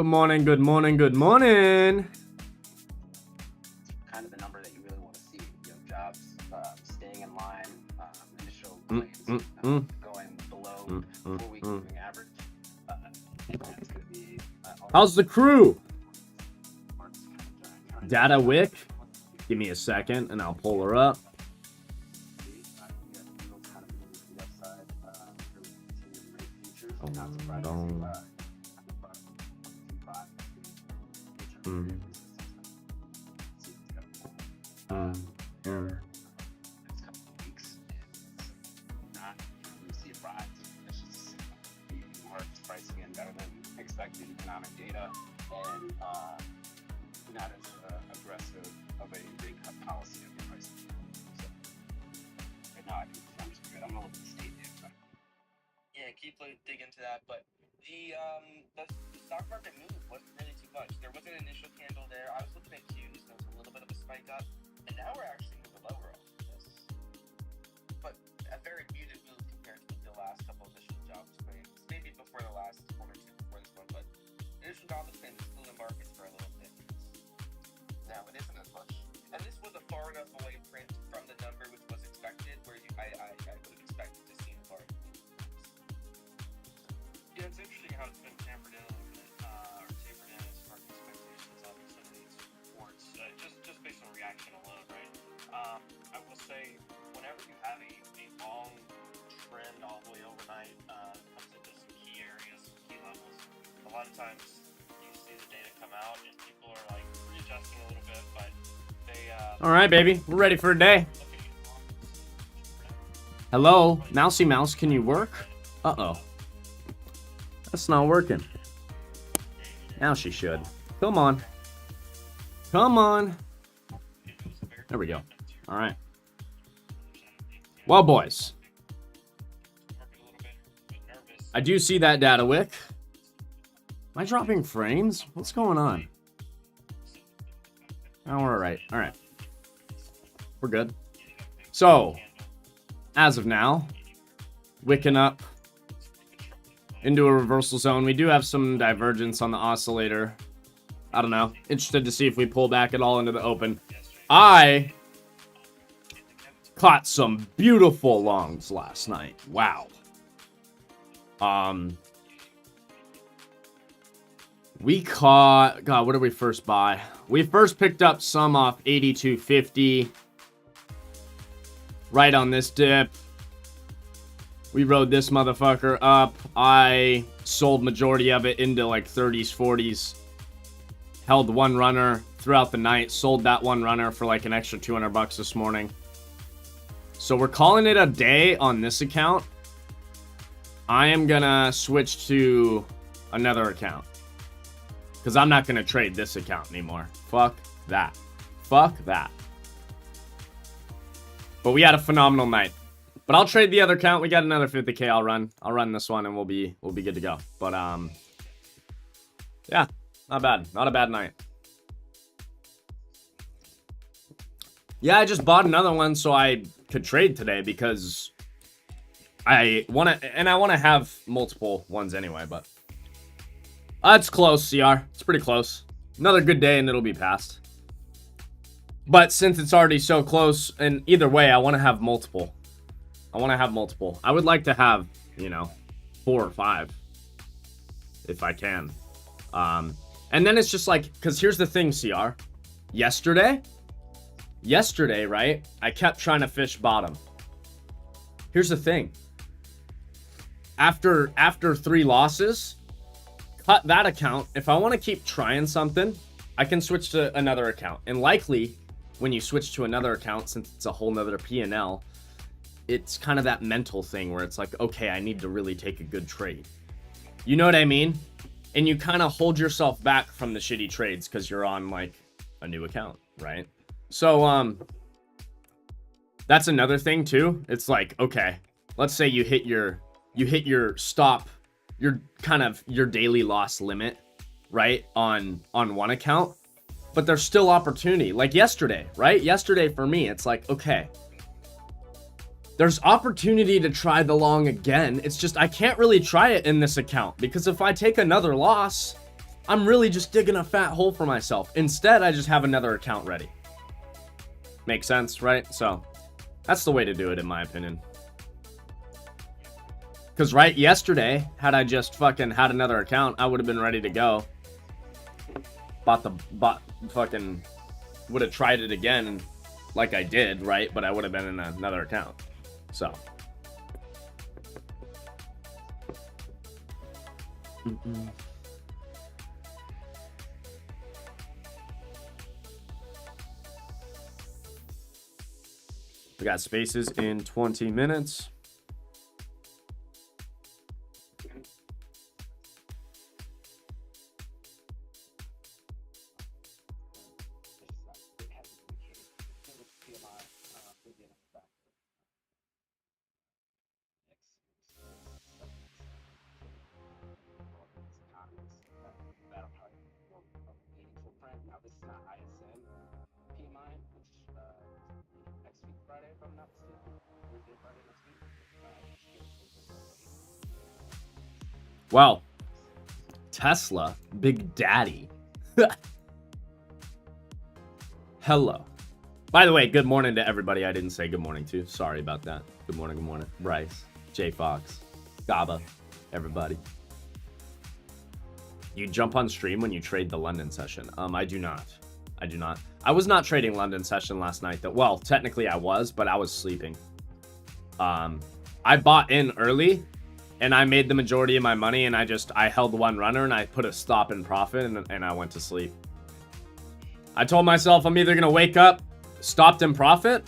Good morning, good morning, good morning. Kind of the number that you really want to see. Jobs staying in line, initial claims going below 4-week moving average. That's going to be. How's the crew? Data Wick? Give me a second and I'll pull her up. Pricing in better than expected economic data and not as aggressive of a rate cut policy of your pricing. So right now I think the firm's good. I'm gonna look at the state data. Yeah, keep dig into that, but the stock market move wasn't really too much. There was an initial candle there. I was looking at Qs, there was a little bit of a spike up, and now we're actually moving lower off of this. But a very muted move compared to the last couple of initial jobs claims. Maybe before the last one or two before this one, but initial jobs claims is still in markets for a little bit. Now it isn't as much. And this was a far enough away print from the number which was expected, where I would have expected to see a large. Yeah, it's interesting how it's been tampered in a little bit, or tapered in as market expectations on some of these reports, just based on reaction alone, right? I will say, whenever you have a long trend all the way overnight, comes into some key areas, key levels, a lot of times you see the data come out and people are like readjusting a little bit, but they All right, baby, we're ready for a day. Hello, Mousy Mouse, can you work? Uh-oh. That's not working. Now she should. Come on. Come on. There we go. All right. Well, boys. I do see that data wick. Am I dropping frames? What's going on? Oh, we're all right. All right. We're good. So, as of now, wicking up into a reversal zone. We do have some divergence on the oscillator. I don't know. Interested to see if we pull back at all into the open. I caught some beautiful longs last night. Wow. We caught, God, what did we first buy? We first picked up some off 82.50. Right on this dip. We rode this motherfucker up. I sold majority of it into like 30s, 40s. Held one runner throughout the night. Sold that one runner for like an extra $200 this morning. So we're calling it a day on this account. I am gonna switch to another account. Because I'm not gonna trade this account anymore. Fuck that. Fuck that. But we had a phenomenal night. But I'll trade the other account. We got another 50K I'll run this one and we'll be good to go. But yeah, not bad. Not a bad night. Yeah, I just bought another one so I could trade today because I want to have multiple ones anyway, but it's close, CR. It's pretty close. Another good day and it'll be past. But since it's already so close, and either way, I want to have multiple. I would like to have, 4 or 5 if I can. And then it's just like, because here's the thing, CR. Yesterday, right? I kept trying to fish bottom. Here's the thing. After 3 losses, cut that account. If I want to keep trying something, I can switch to another account. And likely, when you switch to another account, since it's a whole nother P&L, it's kind of that mental thing where it's like, okay, I need to really take a good trade. You know what I mean? And you kind of hold yourself back from the shitty trades because you're on like a new account, right? So that's another thing too. It's like, okay, let's say you hit your stop, your daily loss limit, right? On one account, but there's still opportunity. Like yesterday, right? Yesterday for me, it's like, okay, there's opportunity to try the long again. It's just I can't really try it in this account because if I take another loss, I'm really just digging a fat hole for myself. Instead, I just have another account ready. Makes sense, right? So that's the way to do it, in my opinion. Because right yesterday, had I just fucking had another account, I would have been ready to go. Fucking would have tried it again like I did, right? But I would have been in another account. So. We got spaces in 20 minutes. Now this is not ISM PMI, which next week Friday, if I'm not mistaken, Thursday, Friday next week. Wow. Tesla, Big Daddy. Hello. By the way, good morning to everybody I didn't say good morning to. Sorry about that. Good morning, good morning. Bryce, J Fox, Gaba, everybody. You jump on stream when you trade the London session. I do not. I do not. I was not trading London session last night. Well, technically I was, but I was sleeping. I bought in early, and I made the majority of my money, and I held one runner, and I put a stop in profit, and I went to sleep. I told myself I'm either going to wake up stopped in profit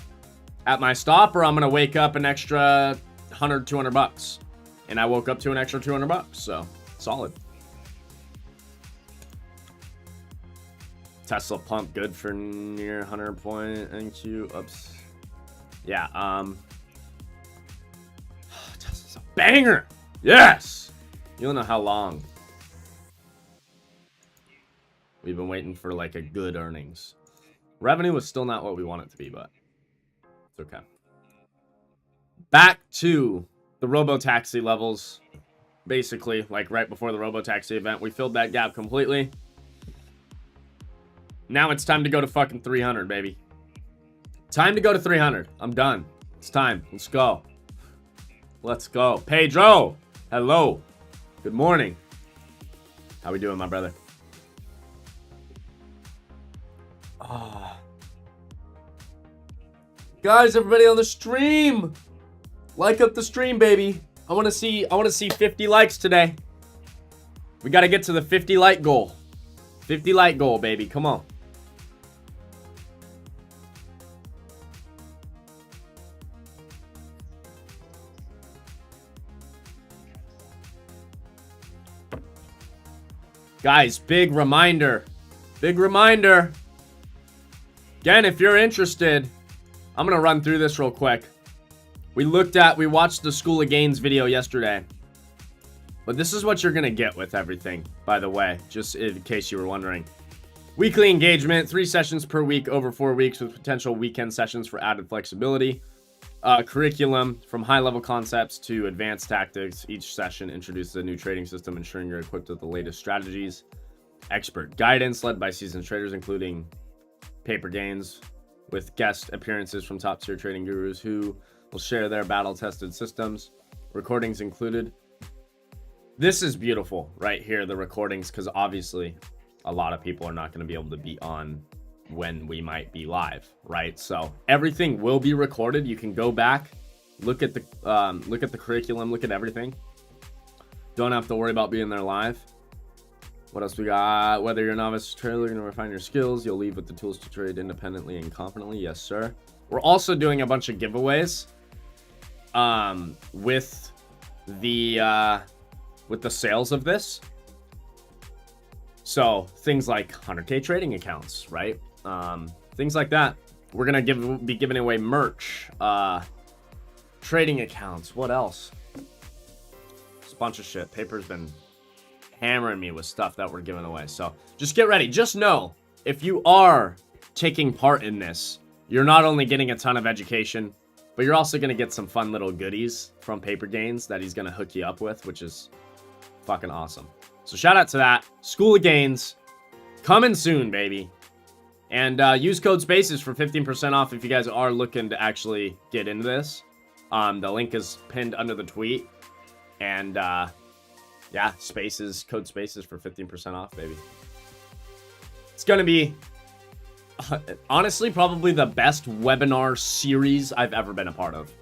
at my stop, or I'm going to wake up an extra 100, 200 bucks. And I woke up to an extra 200 bucks, so solid. Tesla pump good for near 100 point NQ ups. Yeah, Tesla's a banger. Yes. You don't know how long we've been waiting for like a good earnings. Revenue was still not what we want it to be, but it's okay. Back to the robo-taxi levels. Basically, like right before the robo-taxi event, we filled that gap completely. Now it's time to go to fucking 300, baby. Time to go to 300. I'm done. It's time. Let's go. Let's go. Pedro. Hello. Good morning. How we doing, my brother? Oh. Guys, everybody on the stream. Like up the stream, baby. I want to see 50 likes today. We got to get to the 50 like goal. 50 like goal, baby. Come on. Guys, big reminder. Big reminder. Again, if you're interested, I'm going to run through this real quick. We watched the School of Gains video yesterday. But this is what you're going to get with everything, by the way, just in case you were wondering. Weekly engagement, 3 sessions per week over 4 weeks with potential weekend sessions for added flexibility. Curriculum from high-level concepts to advanced tactics. Each session introduces a new trading system, ensuring you're equipped with the latest strategies. Expert guidance led by seasoned traders, including paper gains, with guest appearances from top-tier trading gurus who will share their battle-tested systems. Recordings included. This is beautiful right here, the recordings, because obviously a lot of people are not going to be able to be on when we might be live, right? So everything will be recorded. You can go back, look at the curriculum, look at everything. Don't have to worry about being there live. What else we got? Whether you're a novice trader, you're gonna refine your skills. You'll leave with the tools to trade independently and confidently. Yes, sir. We're also doing a bunch of giveaways with the sales of this. So things like 100K trading accounts, right? Things like that. We're gonna be giving away merch, trading accounts. What else? It's a bunch of shit. Paper's been hammering me with stuff that we're giving away. So just get ready. Just know, if you are taking part in this, you're not only getting a ton of education, but you're also gonna get some fun little goodies from Paper Gains that he's gonna hook you up with, which is fucking awesome. So shout out to that. School of Gains. Coming soon, baby. And use code SPACES for 15% off if you guys are looking to actually get into this. The link is pinned under the tweet. And yeah, SPACES, code SPACES for 15% off, baby. It's going to be, honestly, probably the best webinar series I've ever been a part of.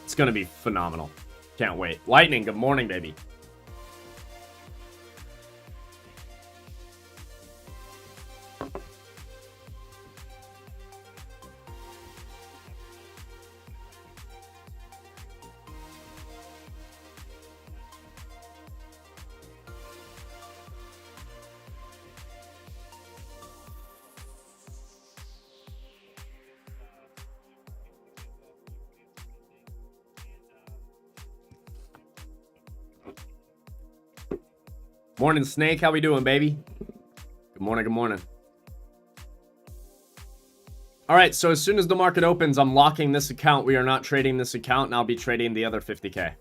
It's going to be phenomenal. Can't wait. Lightning, good morning, baby. Morning, Snake. How we doing, baby? Good morning, good morning. All right, so as soon as the market opens, I'm locking this account. We are not trading this account, and I'll be trading the other 50K.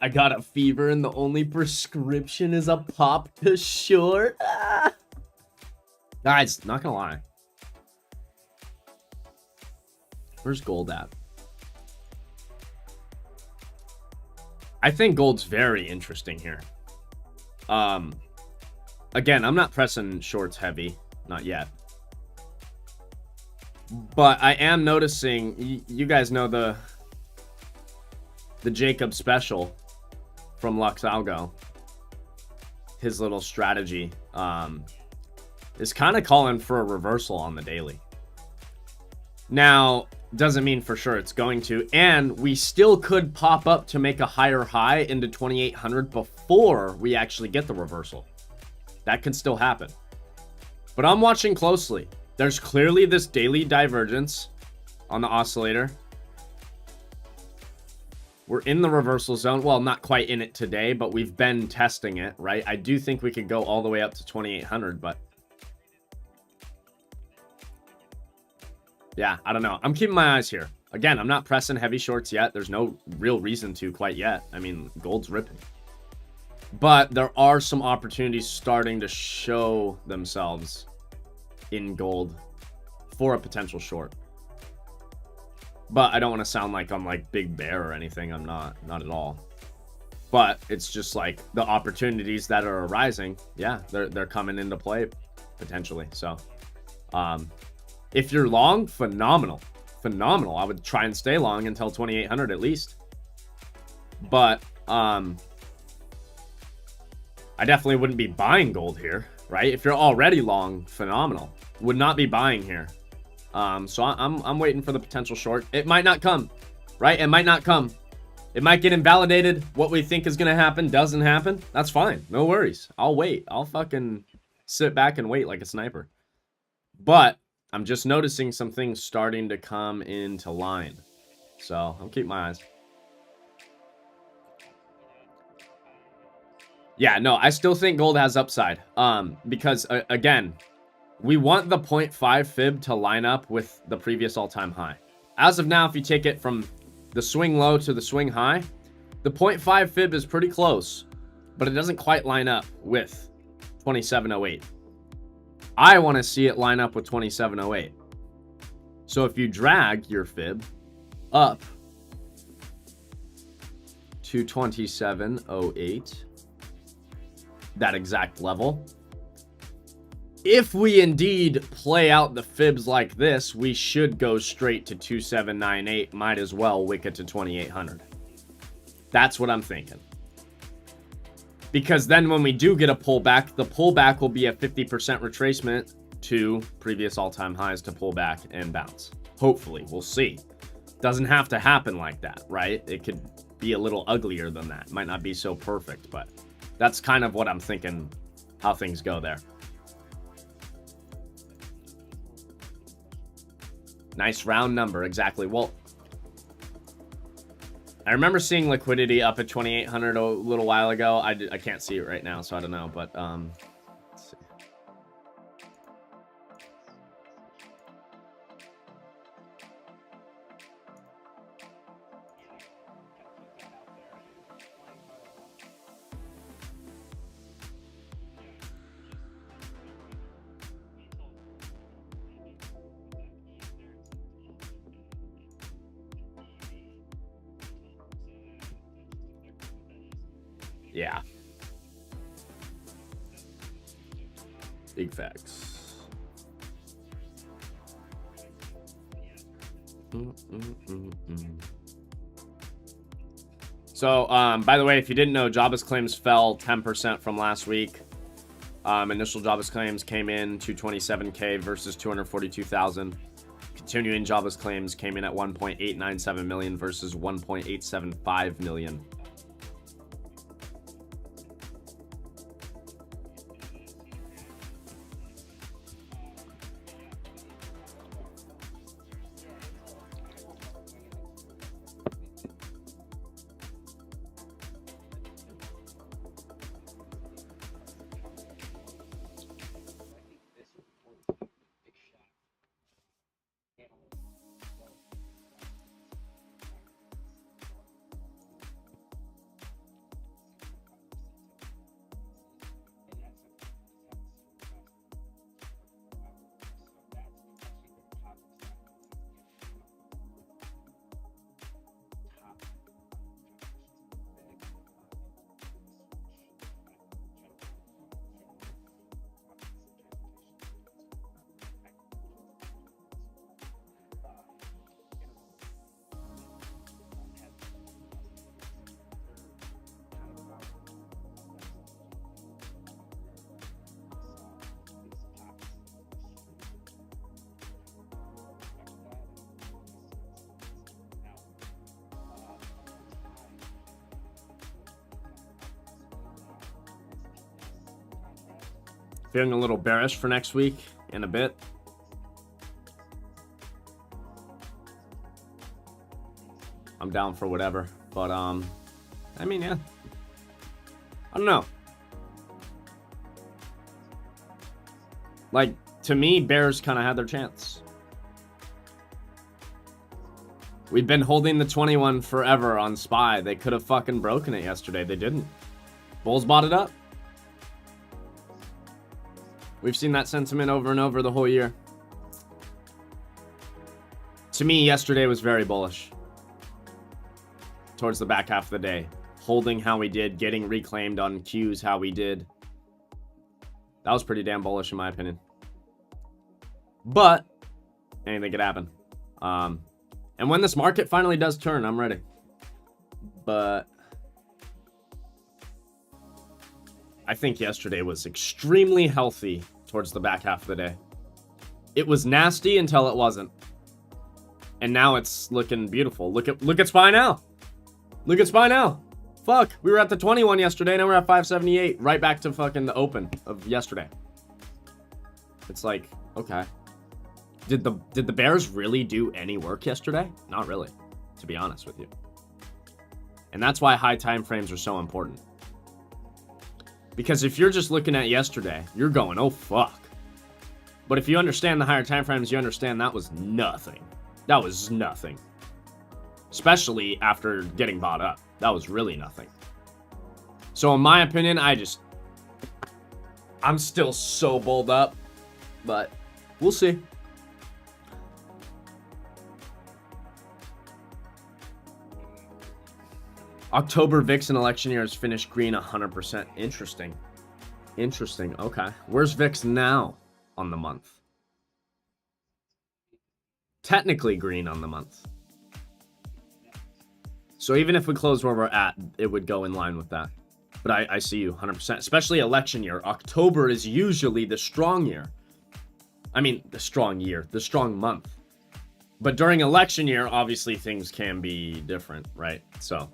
I got a fever and the only prescription is a pop to short. Ah. Guys, not gonna lie. Where's gold at? I think gold's very interesting here. Again, I'm not pressing shorts heavy. Not yet. But I am noticing, you guys know the Jacob special from Lux Algo, his little strategy is kind of calling for a reversal on the daily. Now, doesn't mean for sure it's going to, and we still could pop up to make a higher high into 2800 before we actually get the reversal. That could still happen. But I'm watching closely. There's clearly this daily divergence on the oscillator. We're in the reversal zone. Well, not quite in it today, but we've been testing it, right? I do think we could go all the way up to 2800, but yeah, I don't know. I'm keeping my eyes here. Again, I'm not pressing heavy shorts yet. There's no real reason to quite yet. I mean, gold's ripping. But there are some opportunities starting to show themselves in gold for a potential short. But I don't want to sound like I'm like big bear or anything. I'm not at all. But it's just like the opportunities that are arising. Yeah, they're coming into play potentially. So, if you're long, phenomenal. I would try and stay long until 2800 at least. But, I definitely wouldn't be buying gold here, right? If you're already long, phenomenal. Would not be buying here. So I'm waiting for the potential short. It might not come, right? It might not come. It might get invalidated. What we think is going to happen doesn't happen. That's fine. No worries. I'll wait. I'll fucking sit back and wait like a sniper. But I'm just noticing some things starting to come into line. So I'll keep my eyes. Yeah, no, I still think gold has upside. Because again, we want the 0.5 fib to line up with the previous all-time high. As of now, if you take it from the swing low to the swing high, the 0.5 fib is pretty close, but it doesn't quite line up with 2708. I want to see it line up with 2708. So if you drag your fib up to 2708, that exact level, if we indeed play out the fibs like this, we should go straight to 2798. Might as well wick it to 2800. That's what I'm thinking. Because then when we do get a pullback, the pullback will be a 50% retracement to previous all-time highs to pull back and bounce. Hopefully, we'll see. Doesn't have to happen like that, right? It could be a little uglier than that. Might not be so perfect, but that's kind of what I'm thinking how things go there. Nice round number, exactly. Well, I remember seeing liquidity up at 2,800 a little while ago. I can't see it right now, so I don't know, but let's see. Yeah. Big facts. So, by the way, if you didn't know, jobless claims fell 10% from last week. Initial jobless claims came in 227K versus 242,000. Continuing jobless claims came in at 1.897 million versus 1.875 million. Feeling a little bearish for next week in a bit. I'm down for whatever, but I mean, yeah, I don't know. Like, to me, bears kind of had their chance. We've been holding the 21 forever on SPY. They could have fucking broken it yesterday. They didn't. Bulls bought it up. We've seen that sentiment over and over the whole year. To me, yesterday was very bullish. Towards the back half of the day. Holding how we did, getting reclaimed on Qs how we did. That was pretty damn bullish in my opinion. But anything could happen. And when this market finally does turn, I'm ready. But I think yesterday was extremely healthy towards the back half of the day. It was nasty until it wasn't. And now it's looking beautiful. Look at SPY now. Look at SPY now. Fuck, we were at the 21 yesterday, now we're at 578. Right back to fucking the open of yesterday. It's like, okay. Did the bears really do any work yesterday? Not really, to be honest with you. And that's why high time frames are so important. Because if you're just looking at yesterday, you're going, oh fuck. But if you understand the higher time frames, you understand that was nothing. That was nothing. Especially after getting bought up. That was really nothing. So in my opinion, I'm still so bulled up. But we'll see. October VIX in election years finished green 100%. Interesting. Interesting. Okay. Where's VIX now on the month? Technically green on the month. So even if we close where we're at, it would go in line with that. But I see you 100%, especially election year. October is usually the strong year. I mean, the strong year, the strong month. But during election year, obviously things can be different, right? So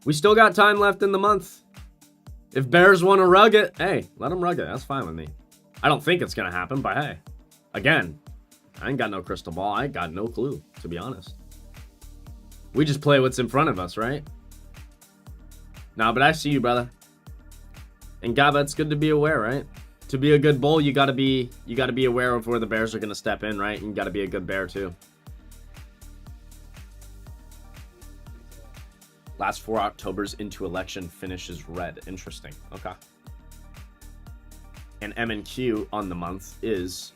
We still got time left in the month. If bears want to rug it, hey, let them rug it. That's fine with me. I don't think it's going to happen, but hey, again, I ain't got no crystal ball. I ain't got no clue, to be honest. We just play what's in front of us, right? Nah, but I see you, brother. And Gaba, it's good to be aware, right? To be a good bull, you gotta be aware of where the bears are gonna step in, right? And you gotta be a good bear too. Last 4 Octobers into election finishes red. Interesting. Okay. And M&Q on the month is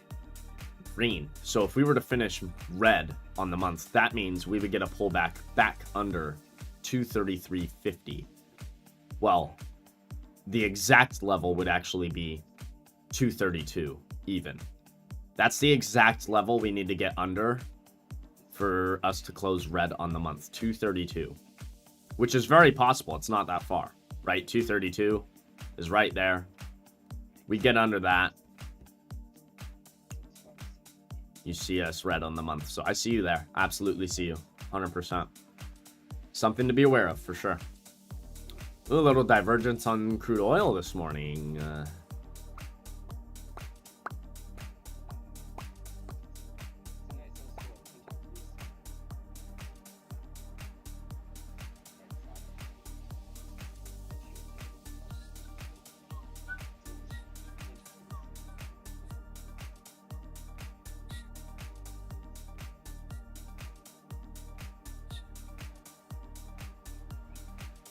green. So if we were to finish red on the month, that means we would get a pullback back under 233.50. Well, the exact level would actually be 232 even. That's the exact level we need to get under for us to close red on the month. 232, which is very possible. It's not that far, right? 232 is right there. We get under that, you see us red on the month. So I see you there. Absolutely see you. 100%. Something to be aware of for sure. A little divergence on crude oil this morning.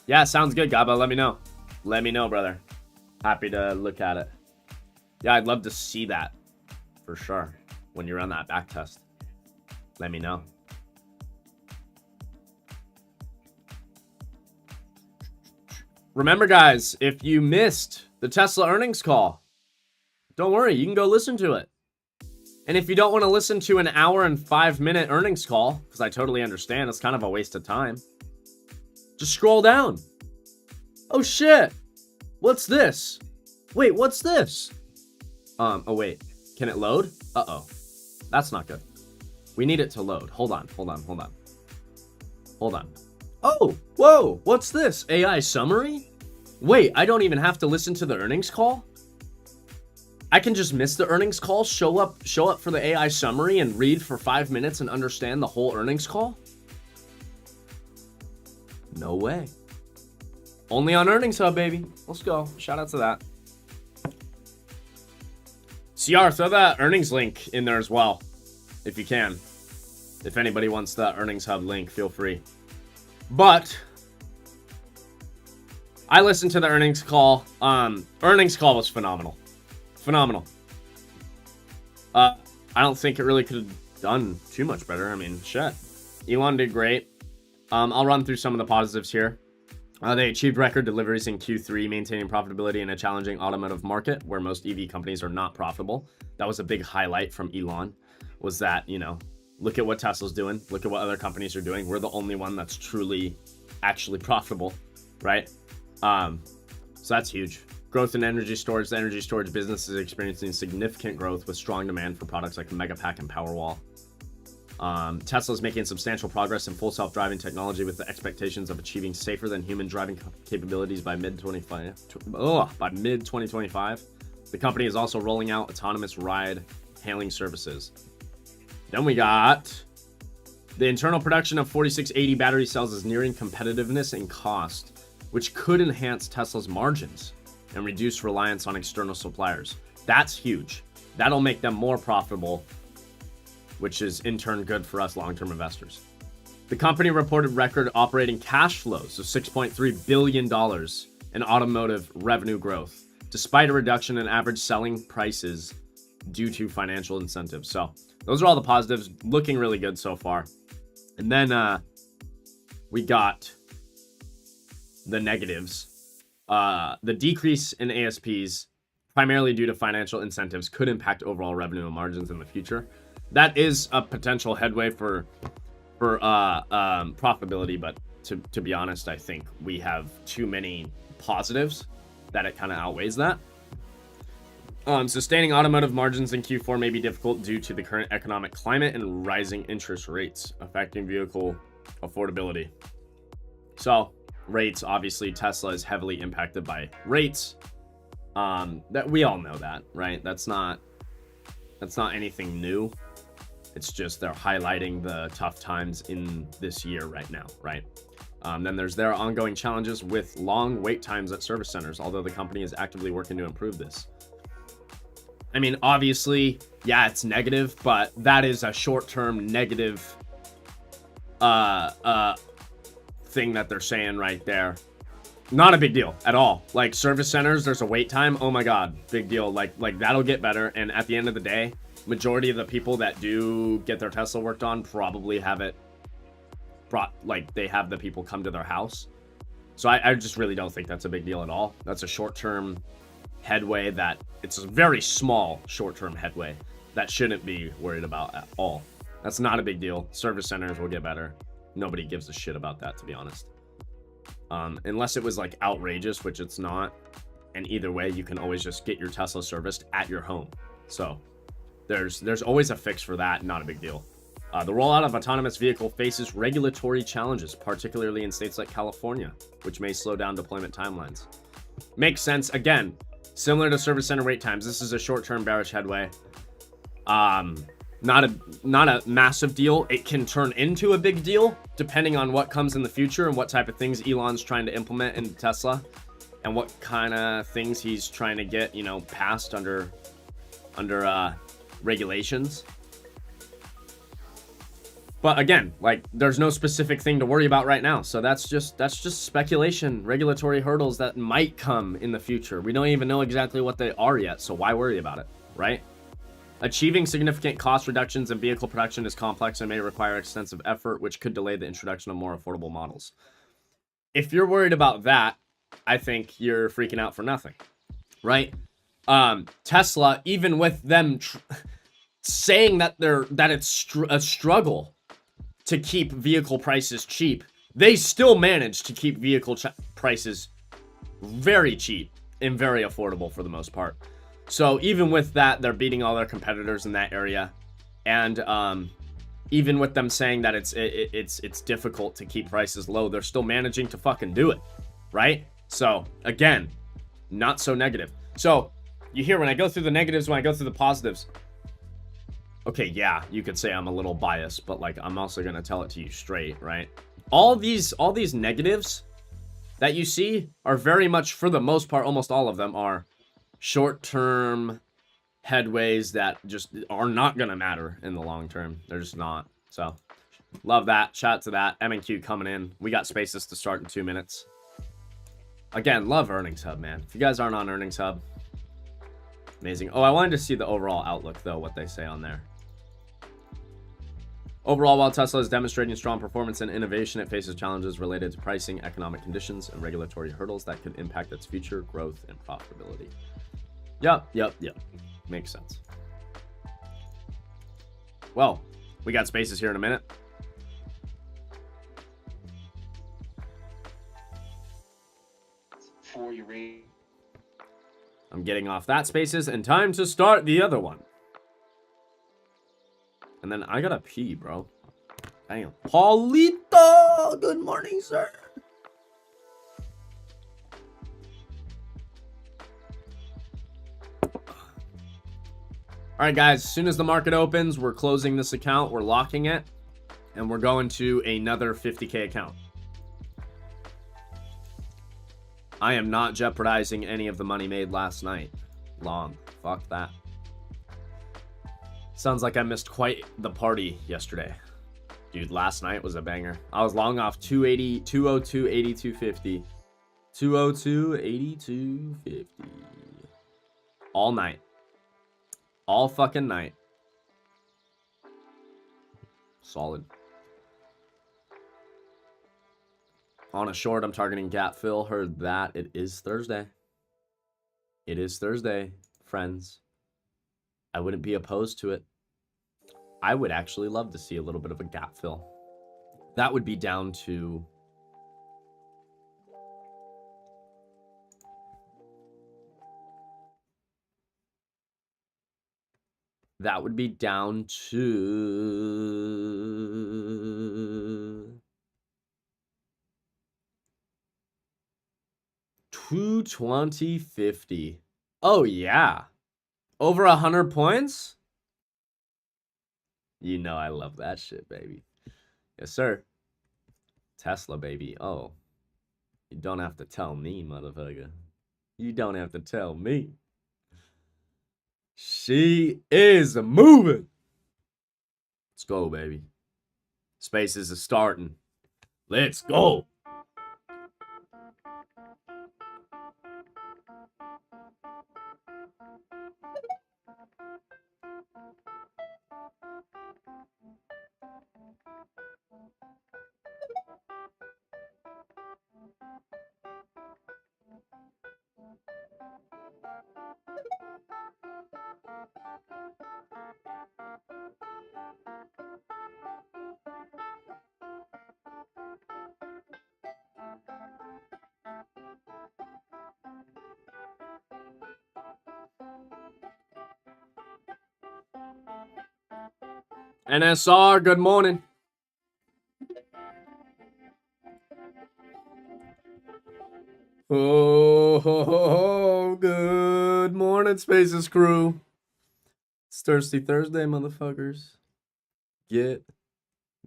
Yeah, sounds good, Gaba. Let me know. Let me know, brother. Happy to look at it. Yeah, I'd love to see that for sure when you run that back test. Let me know. Remember, guys, if you missed the Tesla earnings call, don't worry, you can go listen to it. And if you don't want to listen to an hour and 5-minute earnings call, because I totally understand, it's kind of a waste of time, just scroll down. Oh shit. What's this? Wait, what's this? Oh wait. Can it load? Uh-oh. That's not good. We need it to load. Hold on. Oh, whoa. What's this? AI summary? Wait, I don't even have to listen to the earnings call? I can just miss the earnings call, show up for the AI summary and read for 5 minutes and understand the whole earnings call? No way. Only on Earnings Hub, baby. Let's go. Shout out to that. CR, throw that earnings link in there as well, if you can. If anybody wants that Earnings Hub link, feel free. But I listened to the earnings call. Earnings call was phenomenal. Phenomenal. I don't think it really could have done too much better. I mean, shit. Elon did great. I'll run through some of the positives here. They achieved record deliveries in Q3, maintaining profitability in a challenging automotive market where most EV companies are not profitable. That was a big highlight from Elon, was that, you know, look at what Tesla's doing. Look at what other companies are doing. We're the only one that's truly actually profitable, right? So that's huge. Growth in energy storage. The energy storage business is experiencing significant growth with strong demand for products like Megapack and Powerwall. Tesla is making substantial progress in full self-driving technology with the expectations of achieving safer than human driving capabilities by mid-2025. The company is also rolling out autonomous ride hailing services. Then we got the internal production of 4680 battery cells is nearing competitiveness in cost, which could enhance Tesla's margins and reduce reliance on external suppliers. That's huge. That'll make them more profitable, which is in turn good for us long-term investors. The company reported record operating cash flows of $6.3 billion in automotive revenue growth, despite a reduction in average selling prices due to financial incentives. So those are all the positives, looking really good so far. And then we got the negatives. The decrease in ASPs, primarily due to financial incentives, could impact overall revenue and margins in the future. That is a potential headway for profitability, but to be honest, I think we have too many positives that it kind of outweighs that. Sustaining automotive margins in Q4 may be difficult due to the current economic climate and rising interest rates affecting vehicle affordability. So rates, obviously Tesla is heavily impacted by rates. That we all know that, right? That's not anything new. It's just they're highlighting the tough times in this year right now, right? Then there's their ongoing challenges with long wait times at service centers, although the company is actively working to improve this. I mean, obviously, yeah, it's negative, but that is a short-term negative thing that they're saying right there. Not a big deal at all. Like, service centers, there's a wait time. Oh my god, big deal. Like that'll get better. And at the end of the day, majority of the people that do get their Tesla worked on probably have it brought, like, they have the people come to their house. So I just really don't think that's a big deal at all. That's a short-term headway that it's a very small short-term headway that shouldn't be worried about at all. That's not a big deal. Service centers will get better. Nobody gives a shit about that, to be honest. Unless it was like outrageous, which it's not. And either way, you can always just get your Tesla serviced at your home. So there's always a fix for that. Not a big deal. The rollout of autonomous vehicle faces regulatory challenges, particularly in states like California, which may slow down deployment timelines. Makes sense. Again, similar to service center wait times, this is a short-term bearish headway. Not a massive deal. It can turn into a big deal depending on what comes in the future and what type of things Elon's trying to implement in Tesla and what kind of things he's trying to get, you know, passed under regulations. But again, like, there's no specific thing to worry about right now. So that's just speculation, regulatory hurdles that might come in the future. We don't even know exactly what they are yet, so why worry about it, right? Achieving significant cost reductions in vehicle production is complex and may require extensive effort, which could delay the introduction of more affordable models. If you're worried about that, I think you're freaking out for nothing, right? Tesla, even with them saying that it's a struggle to keep vehicle prices cheap, they still manage to keep vehicle prices very cheap and very affordable for the most part. So even with that, they're beating all their competitors in that area. And even with them saying that it's difficult to keep prices low, they're still managing to fucking do it, right? So again, not so negative. So you hear when I go through the negatives, when I go through the positives, okay, yeah, you could say I'm a little biased, but like, I'm also going to tell it to you straight, right? All these negatives that you see are very much, for the most part, almost all of them are short-term headways that just are not going to matter in the long term. They're just not. So love that. Shout out to that. M&Q coming in. We got spaces to start in 2 minutes. Again, love Earnings Hub, man. If you guys aren't on Earnings Hub, amazing. Oh, I wanted to see the overall outlook, though, what they say on there. Overall, while Tesla is demonstrating strong performance and innovation, it faces challenges related to pricing, economic conditions, and regulatory hurdles that could impact its future growth and profitability. Yep. Makes sense. Well, we got spaces here in a minute. For your rate. I'm getting off that spaces and time to start the other one. And then I gotta pee, bro. Damn. Paulito! Good morning, sir. Alright, guys. As soon as the market opens, we're closing this account. We're locking it. And we're going to another 50K account. I am not jeopardizing any of the money made last night. Fuck that. Sounds like I missed quite the party yesterday. Dude, last night was a banger. I was long off 280, 202, 8250. 202, 8250. All night. All fucking night. Solid. On a short, I'm targeting gap fill. Heard that. It is Thursday. It is Thursday, friends. I wouldn't be opposed to it. I would actually love to see a little bit of a gap fill. That would be down to... That would be down to... 220.50. Oh, yeah. Over 100 points? You know I love that shit, baby. Yes, sir. Tesla, baby. Oh, you don't have to tell me, motherfucker. You don't have to tell me. She is moving. Let's go, baby. Spaces is starting. Let's go. NSR, good morning. Oh, good morning, Spaces crew. It's Thirsty Thursday, motherfuckers. Get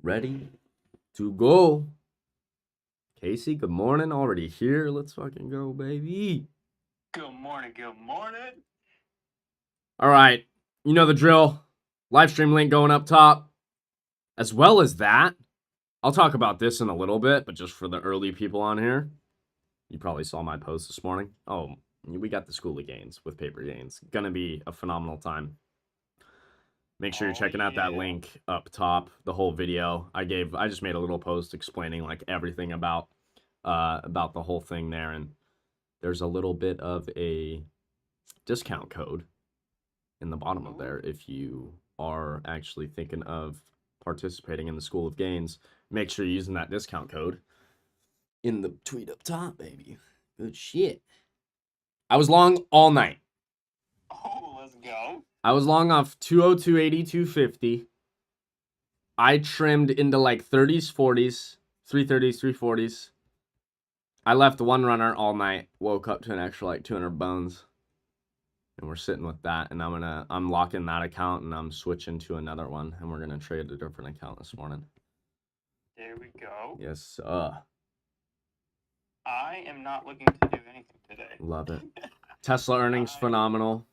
ready to go. Casey, good morning. Already here. Let's fucking go, baby. Good morning. Good morning. All right. You know the drill. Live stream link going up top. As well as that, I'll talk about this in a little bit, but just for the early people on here, you probably saw my post this morning. Oh, we got the School of Gains with Paper Gains. Gonna be a phenomenal time. Make sure you're checking out that link up top, the whole video. I just made a little post explaining like everything about the whole thing there, and there's a little bit of a discount code in the bottom of there if you are actually thinking of participating in the School of Gains. Make sure you're using that discount code in the tweet up top, baby. Good shit. I was long all night. Oh, let's go. I was long off 202.80, 250. I trimmed into like 30s, 40s, 330s, 340s. I left one runner all night, woke up to an extra like 200 bones. And we're sitting with that, and I'm locking that account, and I'm switching to another one, and we're gonna trade a different account this morning. There we go. Yes, I am not looking to do anything today. love it. Tesla earnings phenomenal.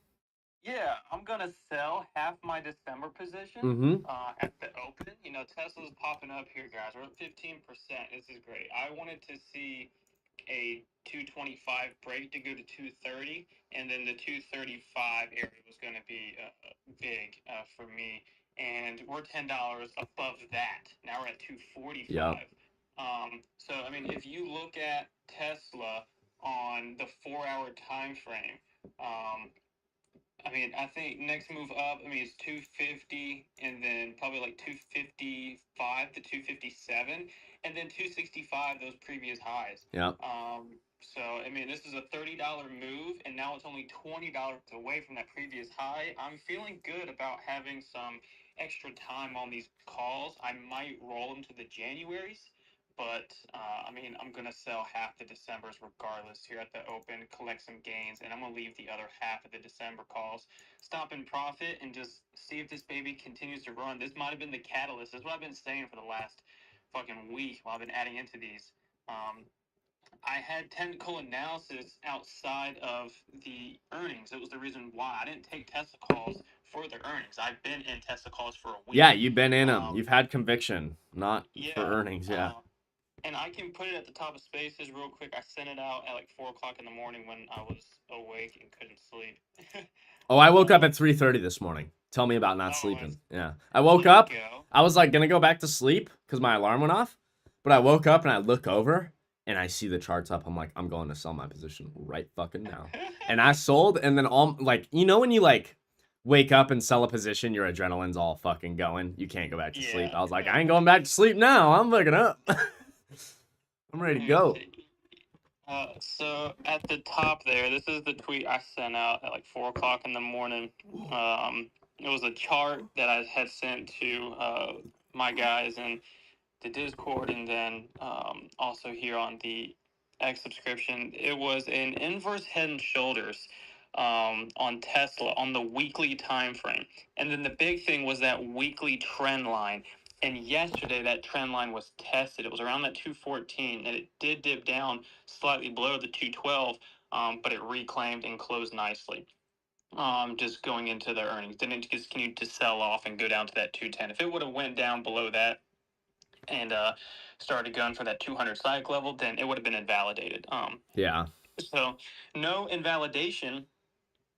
Yeah, I'm gonna sell half my December position Mm-hmm. at the open. You know, Tesla's popping up here, guys. We're at 15%. This is great. I wanted to see a 225 break to go to 230, and then the 235 area was going to be big for me. And we're $10 above that. Now we're at 245. Yep. So I mean, if you look at Tesla on the 4-hour time frame, I mean, I think next move up, I mean, it's 250 and then probably like 255 to 257 and then 265, those previous highs. Yep. So, I mean, this is a $30 move and now it's only $20 away from that previous high. I'm feeling good about having some extra time on these calls. I might roll them to the Januaries. But, I mean, I'm going to sell half the Decembers regardless here at the open, collect some gains, and I'm going to leave the other half of the December calls. Stop in profit and just see if this baby continues to run. This might have been the catalyst. That's what I've been saying for the last fucking week while I've been adding into these. I had technical analysis outside of the earnings. It was the reason why I didn't take Tesla calls for the earnings. I've been in Tesla calls for a week. Yeah, you've been in them. You've had conviction, not for Yeah. earnings. Yeah. And I can put it at the top of Spaces real quick. I sent it out at like 4 o'clock in the morning when I was awake and couldn't sleep. Oh, I woke up at 3:30 this morning. Tell me about not sleeping. Yeah. I woke There you up. go. I was like gonna go back to sleep because my alarm went off. But I woke up and I look over and I see the charts up. I'm like, I'm going to sell my position right fucking now. And I sold, and then all like, you know, when you like wake up and sell a position, your adrenaline's all fucking going. You can't go back to sleep. I was like, I ain't going back to sleep now. I'm waking up. I'm ready to go. So at the top there, this is the tweet I sent out at like 4 o'clock in the morning. It was a chart that I had sent to my guys in the Discord, and then also here on the X subscription. It was an inverse head and shoulders on Tesla on the weekly time frame. And then the big thing was that weekly trend line. And yesterday that trend line was tested. It was around that 214, and it did dip down slightly below the 212, but it reclaimed and closed nicely. Just going into the earnings, then it continued to sell off and go down to that 210. If it would have went down below that and started going for that 200 psych level, then it would have been invalidated. Yeah. So no invalidation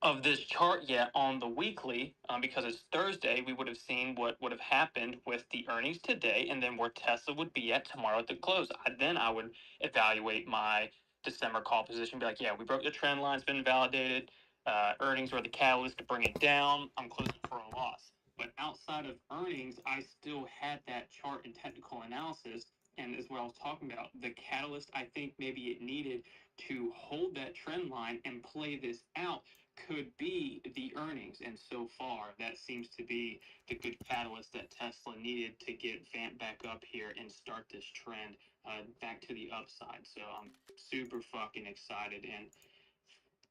of this chart yet on the weekly, because it's Thursday. We would have seen what would have happened with the earnings today, and then where Tesla would be at tomorrow at the close. Then I would evaluate my December call position, be like, yeah, we broke the trend line, it's been validated. Earnings were the catalyst to bring it down. I'm closing for a loss. But outside of earnings, I still had that chart and technical analysis, and as what I was talking about, the catalyst I think maybe it needed to hold that trend line and play this out could be the earnings. And so far, that seems to be the good catalyst that Tesla needed to get Vant back up here and start this trend back to the upside. So I'm super fucking excited and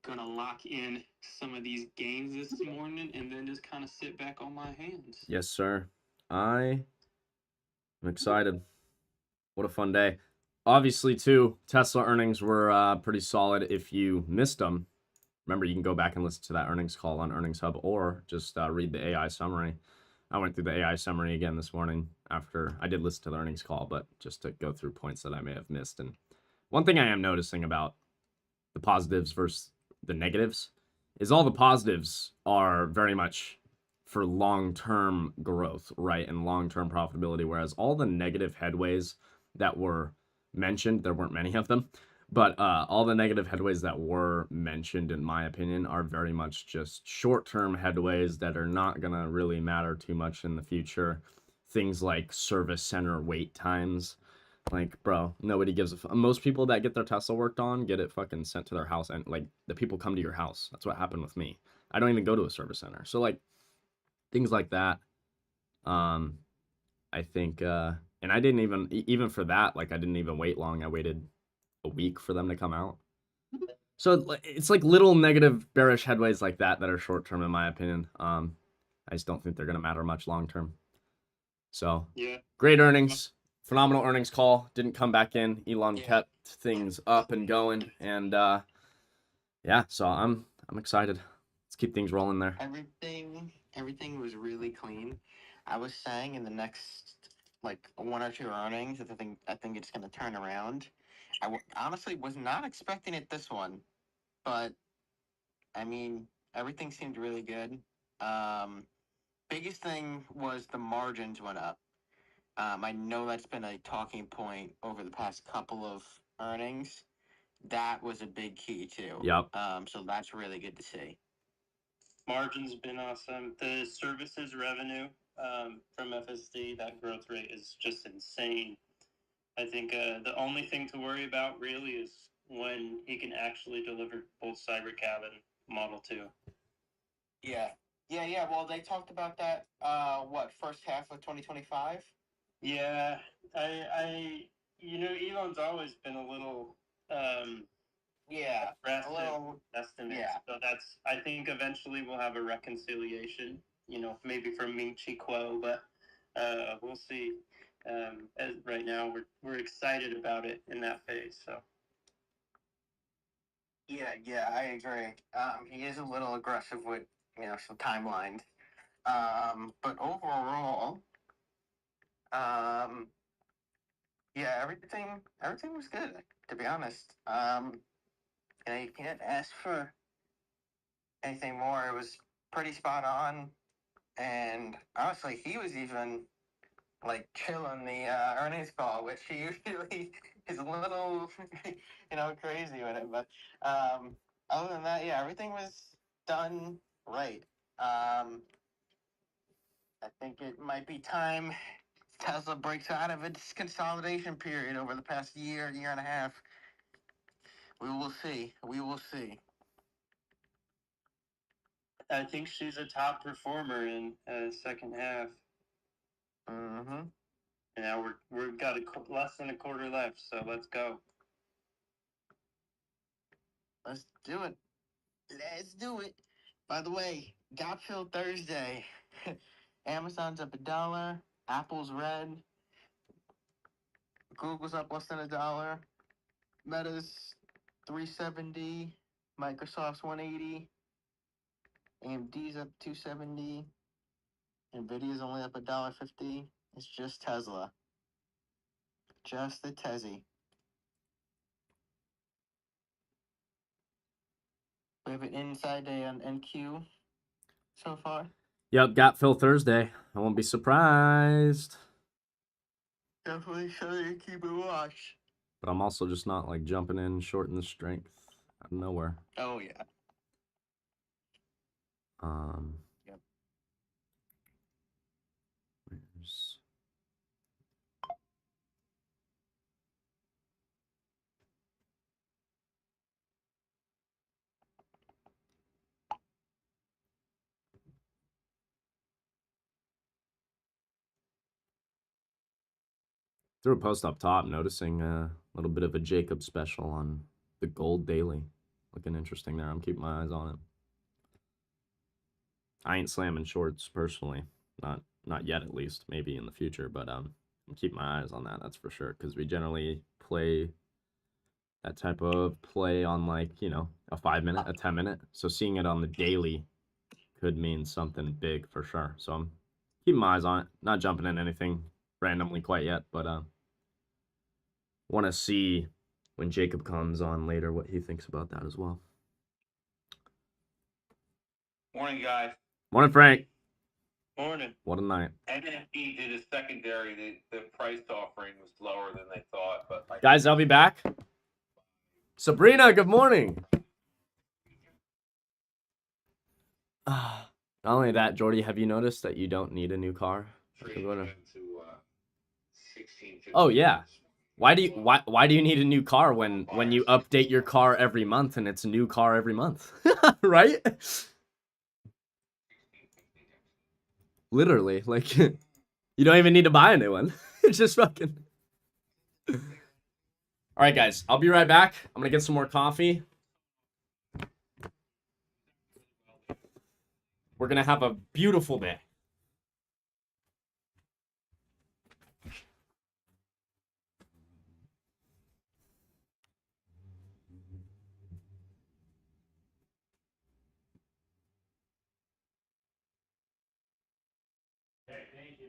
gonna lock in some of these gains this morning and then just kind of sit back on my hands. Yes, sir. I am excited. What a fun day. Obviously, too, Tesla earnings were pretty solid. If you missed them, remember, you can go back and listen to that earnings call on Earnings Hub or just read the AI summary. I went through the AI summary again this morning after I did listen to the earnings call, but just to go through points that I may have missed. And one thing I am noticing about the positives versus the negatives is all the positives are very much for long-term growth, right, and long-term profitability, whereas all the negative headways that were mentioned, there weren't many of them, but all the negative headways that were mentioned, in my opinion, are very much just short-term headways that are not going to really matter too much in the future. Things like service center wait times. Like, bro, nobody gives a most people that get their Tesla worked on get it fucking sent to their house, and like the people come to your house. That's what happened with me. I don't even go to a service center. So like things like that. I think and I didn't even for that, like I didn't even wait long. I waited a week for them to come out. So it's like little negative bearish headways like that are short term in my opinion. I just don't think they're gonna matter much long term. So Yeah. Great earnings. Phenomenal earnings call. Didn't come back in. Elon kept things up and going, and yeah, so I'm excited. Let's keep things rolling there. Everything was really clean. I was saying in the next like one or two earnings, I think it's going to turn around. Honestly was not expecting it this one, but I mean everything seemed really good. Biggest thing was the margins went up. I know that's been a talking point over the past couple of earnings. That was a big key too. Yep. So that's really good to see. Margin's been awesome. The services revenue from FSD, that growth rate is just insane. I think the only thing to worry about really is when he can actually deliver both Cybercab and Model 2. Yeah. Well, they talked about that. First half of 2025? Yeah, Elon's always been a little aggressive estimates. Yeah. So I think eventually we'll have a reconciliation. Maybe from Ming Chi Kuo, but we'll see. As right now, we're excited about it in that phase. So. Yeah, I agree. He is a little aggressive with some timelines. But overall, yeah, everything was good. To be honest, you can't ask for anything more. It was pretty spot on, and honestly, he was even like chilling the earnings call, which he usually is a little, crazy with it. But other than that, yeah, everything was done right. I think it might be time Tesla breaks out of its consolidation period over the past year and a half. We will see. I think she's a top performer in second half. Mm-hmm. And now we've got less than a quarter left, so let's go. Let's do it. Let's do it. By the way, Gap Fill Thursday. Amazon's up $1. Apple's red. Google's up less than $1. Meta's 370. Microsoft's 180. AMD's up 270. Nvidia's only up $1.50. It's just Tesla. Just the Tezzy. We have an inside day on NQ so far. Yep, Gap Fill Thursday. I won't be surprised. Definitely show you keep it watch. But I'm also just not like jumping in shorting the strength out of nowhere. Oh yeah. Yep. Where's... Threw a post up top noticing a little bit of a Jacob special on the gold daily. Looking interesting there. I'm keeping my eyes on it. I ain't slamming shorts personally. Not yet, at least. Maybe in the future, but I'm keeping my eyes on that, that's for sure, because we generally play that type of play on, like, you know, a 5-minute, a 10-minute. So seeing it on the daily could mean something big for sure. So I'm keeping my eyes on it. Not jumping in anything randomly quite yet, but want to see when Jacob comes on later what he thinks about that as well. Morning, guys. Morning, Frank. Morning. What a night. NFP did a secondary. The price offering was lower than they thought, but like, Guys, I'll be back. Sabrina, good morning. Not only that, Jordy, have you noticed that you don't need a new car? trading into 16. Oh yeah. Why do you need a new car when you update your car every month and it's a new car every month? Right? Literally, like you don't even need to buy a new one. It's just fucking. All right, guys, I'll be right back. I'm gonna get some more coffee. We're gonna have a beautiful day. Okay, thank you.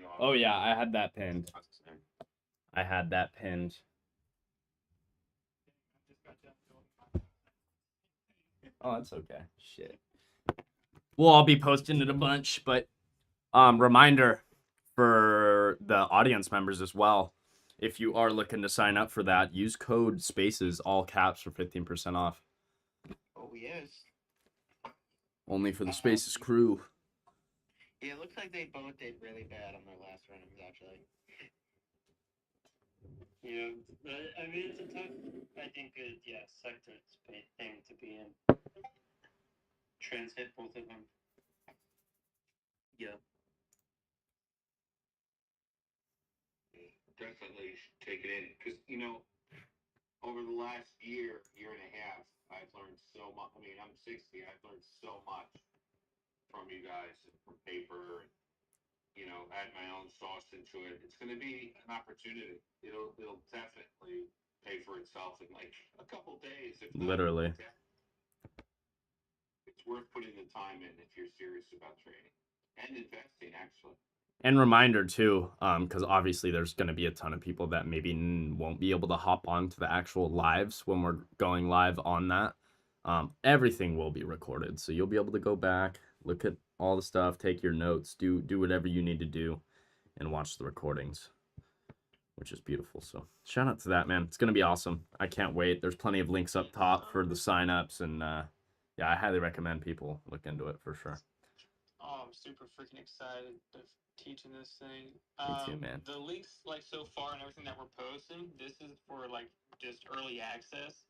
you off. Oh yeah, I had that pinned. I had that pinned. Oh, that's okay. Shit. We'll all be posting it a bunch, but reminder for the audience members as well. If you are looking to sign up for that, use code SPACES, all caps, for 15% off. Oh, yes. Only for the Spaces crew. Yeah, it looks like they both did really bad on their last runnings, actually. Yeah, I mean, it's a tough, I think, sector thing to be in. Trends hit both of them. Yeah. Definitely take it in, because over the last year and a half, I've learned so much. I mean, I'm 60. I've learned so much from you guys, from paper. Add my own sauce into it. It's going to be an opportunity. It'll definitely pay for itself in like a couple days. If not, Literally. it's worth putting the time in if you're serious about trading and investing, actually. And reminder too, because obviously there's going to be a ton of people that maybe won't be able to hop on to the actual lives when we're going live on that. Everything will be recorded, so you'll be able to go back, look at all the stuff, take your notes, do whatever you need to do, and watch the recordings, which is beautiful. So shout out to that, man. It's going to be awesome. I can't wait. There's plenty of links up top for the signups, and yeah, I highly recommend people look into it for sure. Oh, I'm super freaking excited of teaching this thing. Me too, man. The links, like, so far and everything that we're posting, this is for, like, just early access.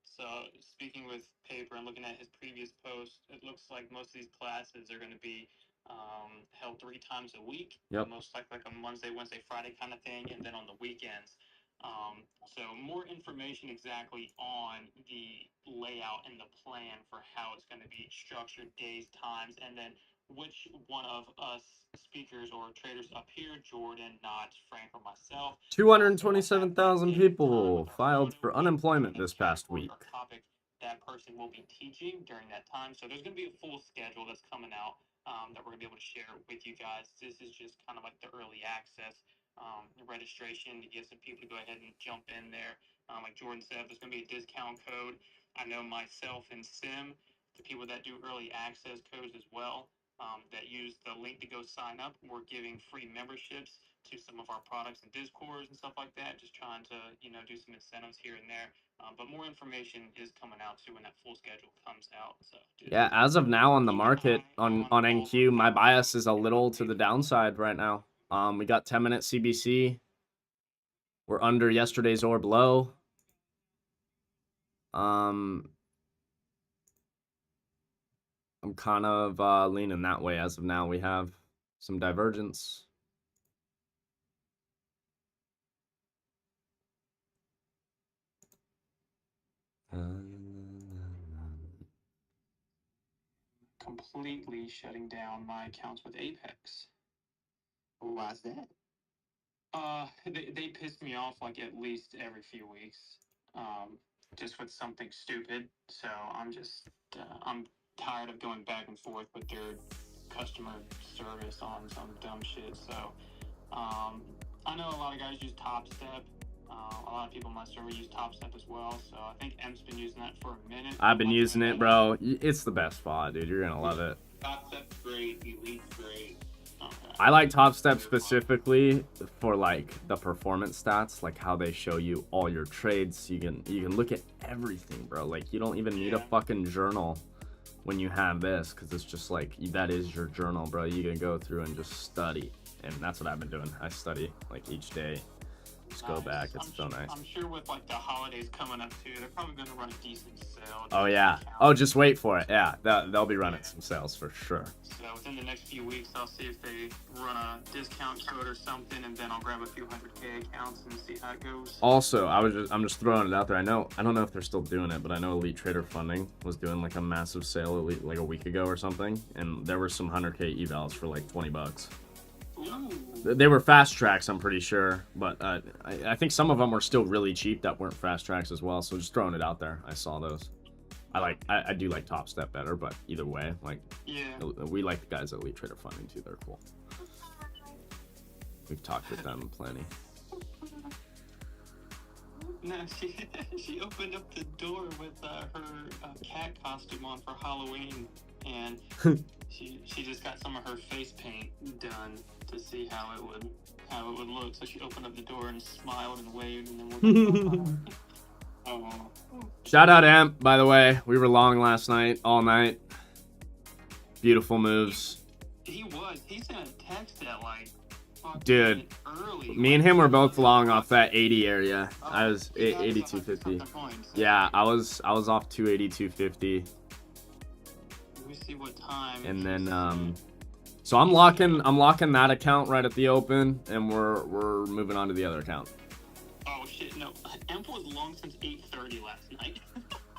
So speaking with Paper and looking at his previous post, it looks like most of these classes are going to be held 3 times a week. Yep. Most like a Monday, Wednesday, Friday kind of thing, and then on the weekends. So more information exactly on the layout and the plan for how it's going to be structured, days, times, and then which one of us speakers or traders up here, Jordan, not Frank, or myself. 227,000 people filed for unemployment this past week. Topic that person will be teaching during that time. So there's going to be a full schedule that's coming out that we're going to be able to share with you guys. This is just kind of like the early access registration to get some people to go ahead and jump in there. Like Jordan said, there's going to be a discount code. I know myself and Sim, the people that do early access codes as well, that use the link to go sign up. We're giving free memberships to some of our products and Discords and stuff like that. Just trying to, do some incentives here and there. But more information is coming out too when that full schedule comes out. So yeah, as of now on the market on NQ, my bias is a little to the downside right now. We got 10-minute CBC. We're under yesterday's orb low. I'm kind of leaning that way as of now. We have some divergence. Completely shutting down my accounts with Apex. Why's that? They pissed me off like at least every few weeks, just with something stupid. So I'm tired of going back and forth with their customer service on some dumb shit. So, I know a lot of guys use TopStep. A lot of people in my server use TopStep as well. So I think M's been using that for a minute. I've been using it, bro. It's the best spot, dude. You're gonna love it. TopStep's great. Elite's great. Okay. I like TopStep specifically for like the performance stats, like how they show you all your trades. You can look at everything, bro. Like you don't even need a fucking journal when you have this, because it's just like that is your journal, bro. You can go through and just study, and that's what I've been doing. I study like each day. Just go back. It's so nice. I'm sure with like the holidays coming up too, they're probably going to run a decent sale. Oh yeah. Oh, just wait for it. Yeah, they'll be running some sales for sure. So within the next few weeks, I'll see if they run a discount code or something, and then I'll grab a few 100K accounts and see how it goes. Also, I'm just throwing it out there. I don't know if they're still doing it, but I know Elite Trader Funding was doing like a massive sale like a week ago or something, and there were some 100K evals for like $20. Ooh. They were fast tracks, I'm pretty sure, but I think some of them were still really cheap that weren't fast tracks as well. So just throwing it out there, I saw those. I do like TopStep better, but either way, like Yeah. we like the guys at Elite Trader Funding too. They're cool. We've talked with them plenty. No, she opened up the door with her cat costume on for Halloween, and she just got some of her face paint done to see how it would look. So she opened up the door and smiled and waved, and then oh. Shout out Amp, by the way. We were long last night, all night. Beautiful moves. He sent a text at like. Dude, early. Me and him were both long off that 80 area. I was 82.50. Yeah, I was off 280.250. Let me see what time. And then so I'm locking that account right at the open, and we're moving on to the other account. Oh shit, no. Amp was long since 8:30 last night.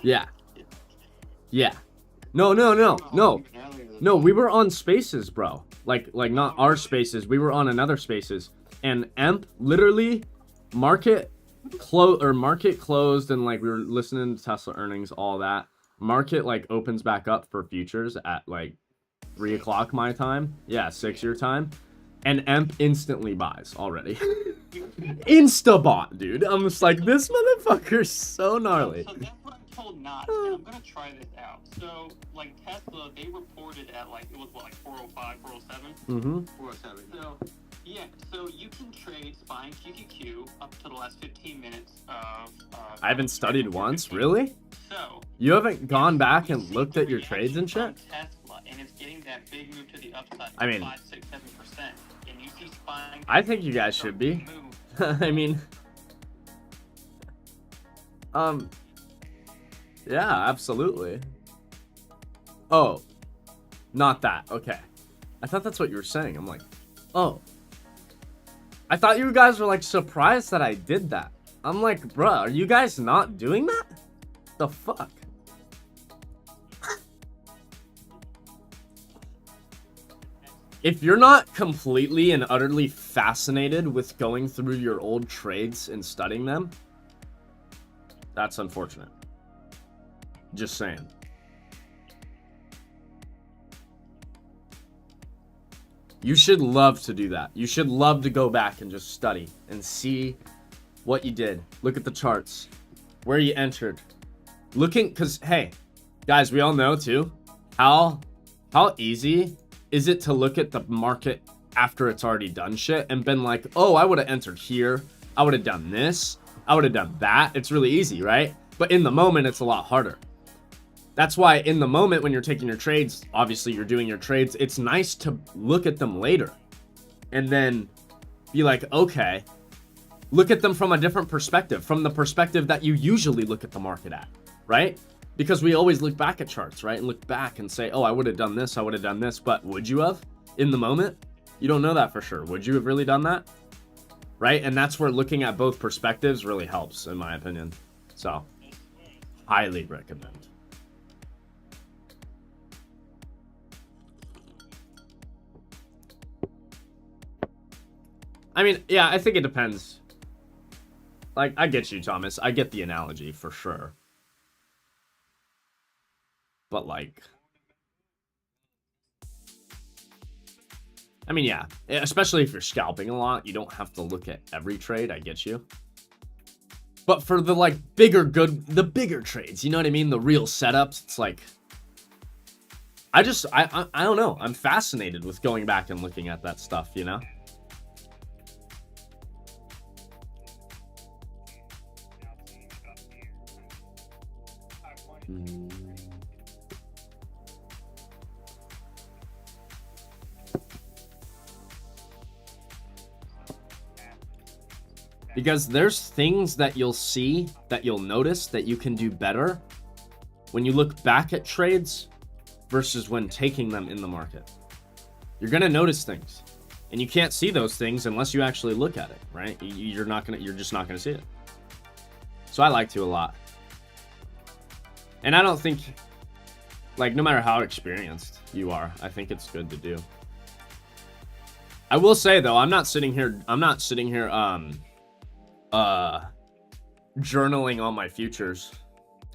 Yeah. Yeah. No, we were on Spaces, bro. Like not our Spaces. We were on another Spaces. And Emp literally market closed, and like we were listening to Tesla earnings, all that. Market like opens back up for futures at like 3 o'clock my time. Yeah, 6 your time. And Emp instantly buys already. Insta-bot, dude. I'm just like, this motherfucker's so gnarly. So that's what I'm told not. And I'm gonna try this out. So, like Tesla, they reported at like, it was what, like 405, 407? Mm-hmm. 407. So, yeah, so you can trade SPY and QQQ up to the last 15 minutes of... I haven't studied once, really? So... You haven't gone back and looked at your trades and shit? Tesla, and it's getting that big move to the upside. I mean... 5, 6, 7%. And you see SPY and I think you guys should be. I mean... Yeah, absolutely. Oh. Not that. Okay. I thought that's what you were saying. I'm like, oh. I thought you guys were like surprised that I did that. I'm like, bruh, are you guys not doing that? The fuck? If you're not completely and utterly fascinated with going through your old trades and studying them, that's unfortunate. Just saying. You should love to do that. You should love to go back and just study and see what you did. Look at the charts, where you entered. Because, hey, guys, we all know too, how easy is it to look at the market after it's already done shit and been like, oh, I would have entered here. I would have done this. I would have done that. It's really easy, right? But in the moment, it's a lot harder. That's why in the moment when you're taking your trades, obviously you're doing your trades, it's nice to look at them later and then be like, okay, look at them from a different perspective, from the perspective that you usually look at the market at, right? Because we always look back at charts, right? And look back and say, oh, I would have done this, I would have done this, but would you have in the moment? You don't know that for sure. Would you have really done that? Right? And that's where looking at both perspectives really helps, in my opinion. So, highly recommend. I mean, yeah, I think it depends. Like, I get you, Thomas. I get the analogy for sure. But, like... I mean, yeah. Especially if you're scalping a lot, you don't have to look at every trade. I get you. But for the, like, the bigger trades, you know what I mean? The real setups, it's like... I don't know. I'm fascinated with going back and looking at that stuff, you know? Because there's things that you'll see, that you'll notice, that you can do better when you look back at trades versus when taking them in the market. You're gonna notice things, and you can't see those things unless you actually look at it, right? You're just not gonna see it. So I like to a lot. And I don't think, like, no matter how experienced you are, I think it's good to do. I will say though, I'm not sitting here journaling on my futures.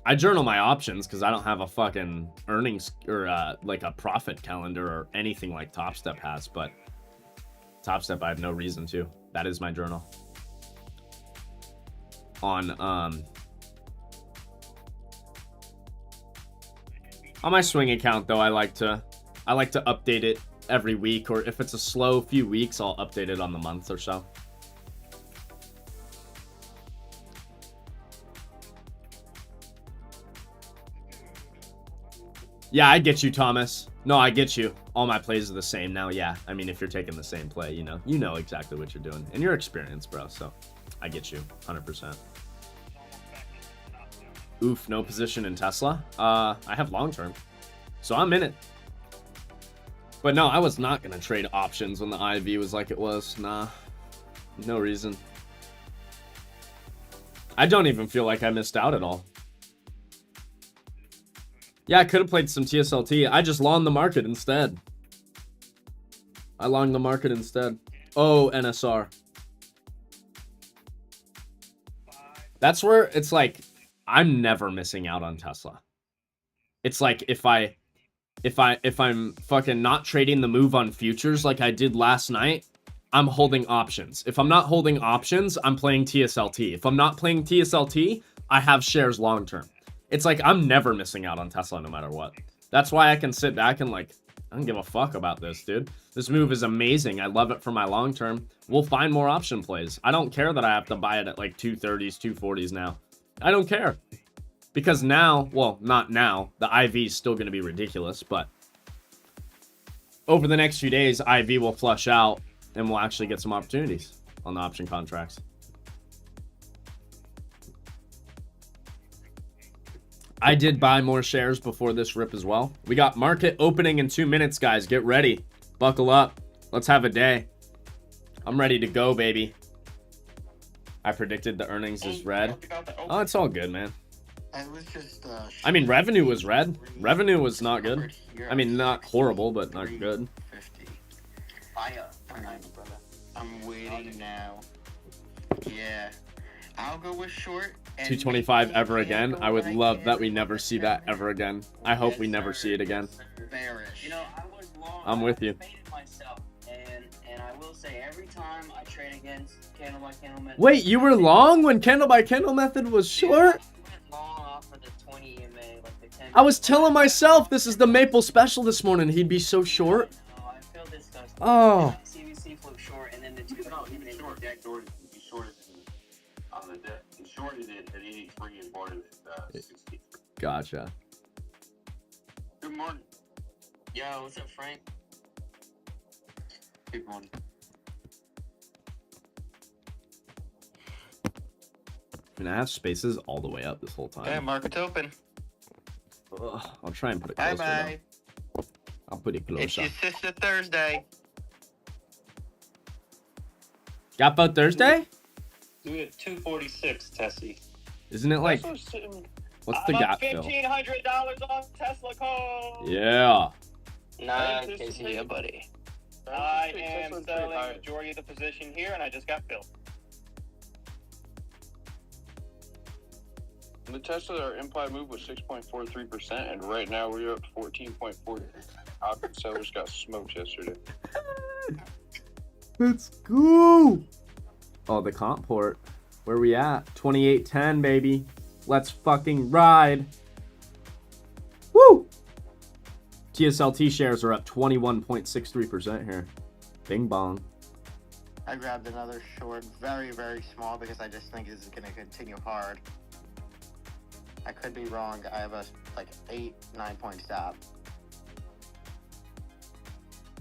I journal my options because I don't have a fucking earnings or like a profit calendar or anything like Top Step has. But Top Step, I have no reason to. That is my journal. On my swing account though, I like to update it every week, or if it's a slow few weeks, I'll update it on the month or so. Yeah, I get you, Thomas. No, I get you. All my plays are the same now. Yeah, I mean, if you're taking the same play, you know exactly what you're doing, and you're experienced, bro. So, I get you, 100%. Oof, no position in Tesla. I have long term, so I'm in it. But no, I was not gonna trade options when the IV was like it was. Nah, no reason. I don't even feel like I missed out at all. Yeah, I could have played some TSLT. I just longed the market instead. I longed the market instead. Oh, NSR. That's where it's like, I'm never missing out on Tesla. It's like if I'm fucking not trading the move on futures like I did last night, I'm holding options. If I'm not holding options, I'm playing TSLT. If I'm not playing TSLT, I have shares long term. It's like I'm never missing out on Tesla no matter what. That's why I can sit back and like, I don't give a fuck about this, dude. This move is amazing. I love it for my long term. We'll find more option plays. I don't care that I have to buy it at like 230s, 240s now. I don't care. Because now, well, not now. The IV is still going to be ridiculous, but over the next few days, IV will flush out and we'll actually get some opportunities on the option contracts. I did buy more shares before this rip as well. We got market opening in 2 minutes, guys. Get ready. Buckle up. Let's have a day. I'm ready to go, baby. I predicted the earnings is red. Oh, it's all good, man. I was just. I mean, revenue was red. Revenue was not good. I mean, not horrible, but not good. 50. I'm waiting now. Yeah. I'll go with short. 225 ever again. I would love that we never see that ever again. I hope we never see it again. Bearish. You know, I was long. I'm with you. Myself, and I will say every time I trade against candle by candle method. Wait, you were long when candle by candle method was short? I went long off of the 20 EMA, like the 10. I was telling myself this is the maple special this morning. He'd be so short. Oh, I feel disgusting. Oh. CVC flew short, and then the two. No, he was short. Jack Doherty, he shorted on the debt. He shorted it at 83 and bought it at 60. Gotcha. Good morning. Yo, what's up, Frank? Good morning. I mean, I have spaces all the way up this whole Yeah, time. market's open. Ugh, I'll try and put it Bye closer. bye. Though. I'll put it It's closer. your sister Thursday. Gap out Thursday? We have 246, Tessie. Isn't it like, Tesla's sitting. what's the gap fill? $1,500 on Tesla code. Yeah. Nah, Hey, Casey, yeah, buddy. I am selling the majority of the position here, and I just got filled. The Tesla, our implied move was 6.43%, and right now we're up 14.4%. Option sellers got smoked yesterday. Let's go. Oh, the comp port. Where we at? 2810, baby. Let's fucking ride. Woo! TSLT shares are up 21.63% here. Bing bong. I grabbed another short, very, very small, because I just think this is going to continue hard. I could be wrong. I have a like 8-9 point stop.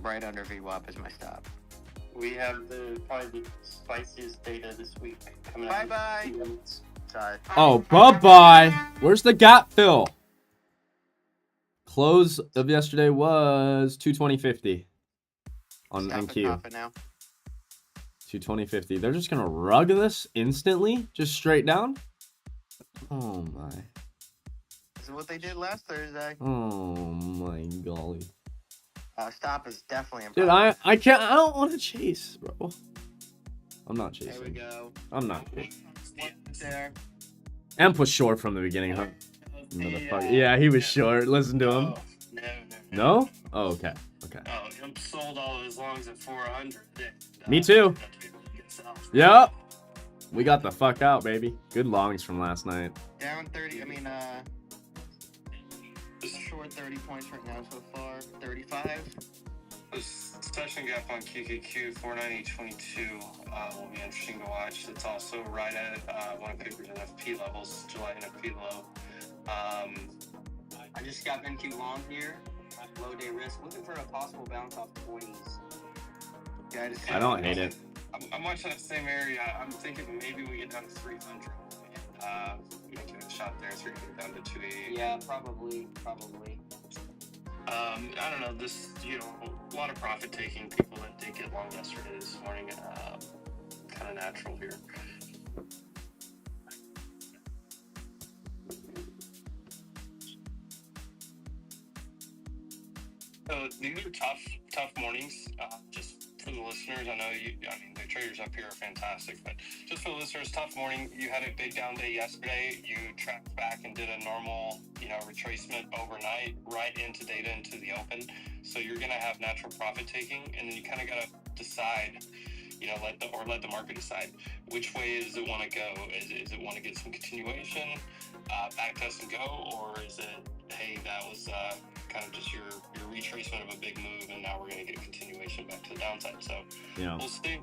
Right under VWAP is my stop. We have probably the spiciest data this week coming Bye out. bye. Sorry. Oh, bye-bye. Where's the gap fill? Close of yesterday was 220.50 on Stop and NQ. profit now. 220.50. They're just gonna rug this instantly, just straight down. Oh my. This is what they did last Thursday. Oh my golly. Stop is definitely in Dude, profit. I can't. I don't want to chase, bro. I'm not There we chasing. go. I'm not. There. Emp was short from the beginning, huh? Motherfucker. Yeah, he was short. Listen to him. No. No? Oh, okay. Okay. Oh, I'm sold all of his longs at 400. Me too. Yep. We got the fuck out, baby. Good longs from last night. Down 30. I mean, short 30 points right now so far. 35. This session gap on QQQ 490.22 will be interesting to watch. It's also right at one of paper's NFP levels, July NFP low. I just got NQ long here. Low day risk. Looking for a possible bounce off 20s. Yeah, I don't hate it. I'm watching that same area. I'm thinking maybe we get down to 300 and we can get a shot there. So we get down to 280. Yeah, probably. I don't know. This, a lot of profit taking. People that did get long yesterday, this morning, kind of natural here. So these are tough mornings. Just for the listeners, I know the traders up here are fantastic, but just for the listeners, tough morning. You had a big down day yesterday. You tracked back and did a normal, retracement overnight right into data into the open. So you're gonna have natural profit taking, and then you kind of gotta decide. Let the market decide which way does it want to go. Is it want to get some continuation, back test and go, or is it, hey, that was kind of just your retracement of a big move, and now we're going to get continuation back to the downside. So Yeah. we'll see.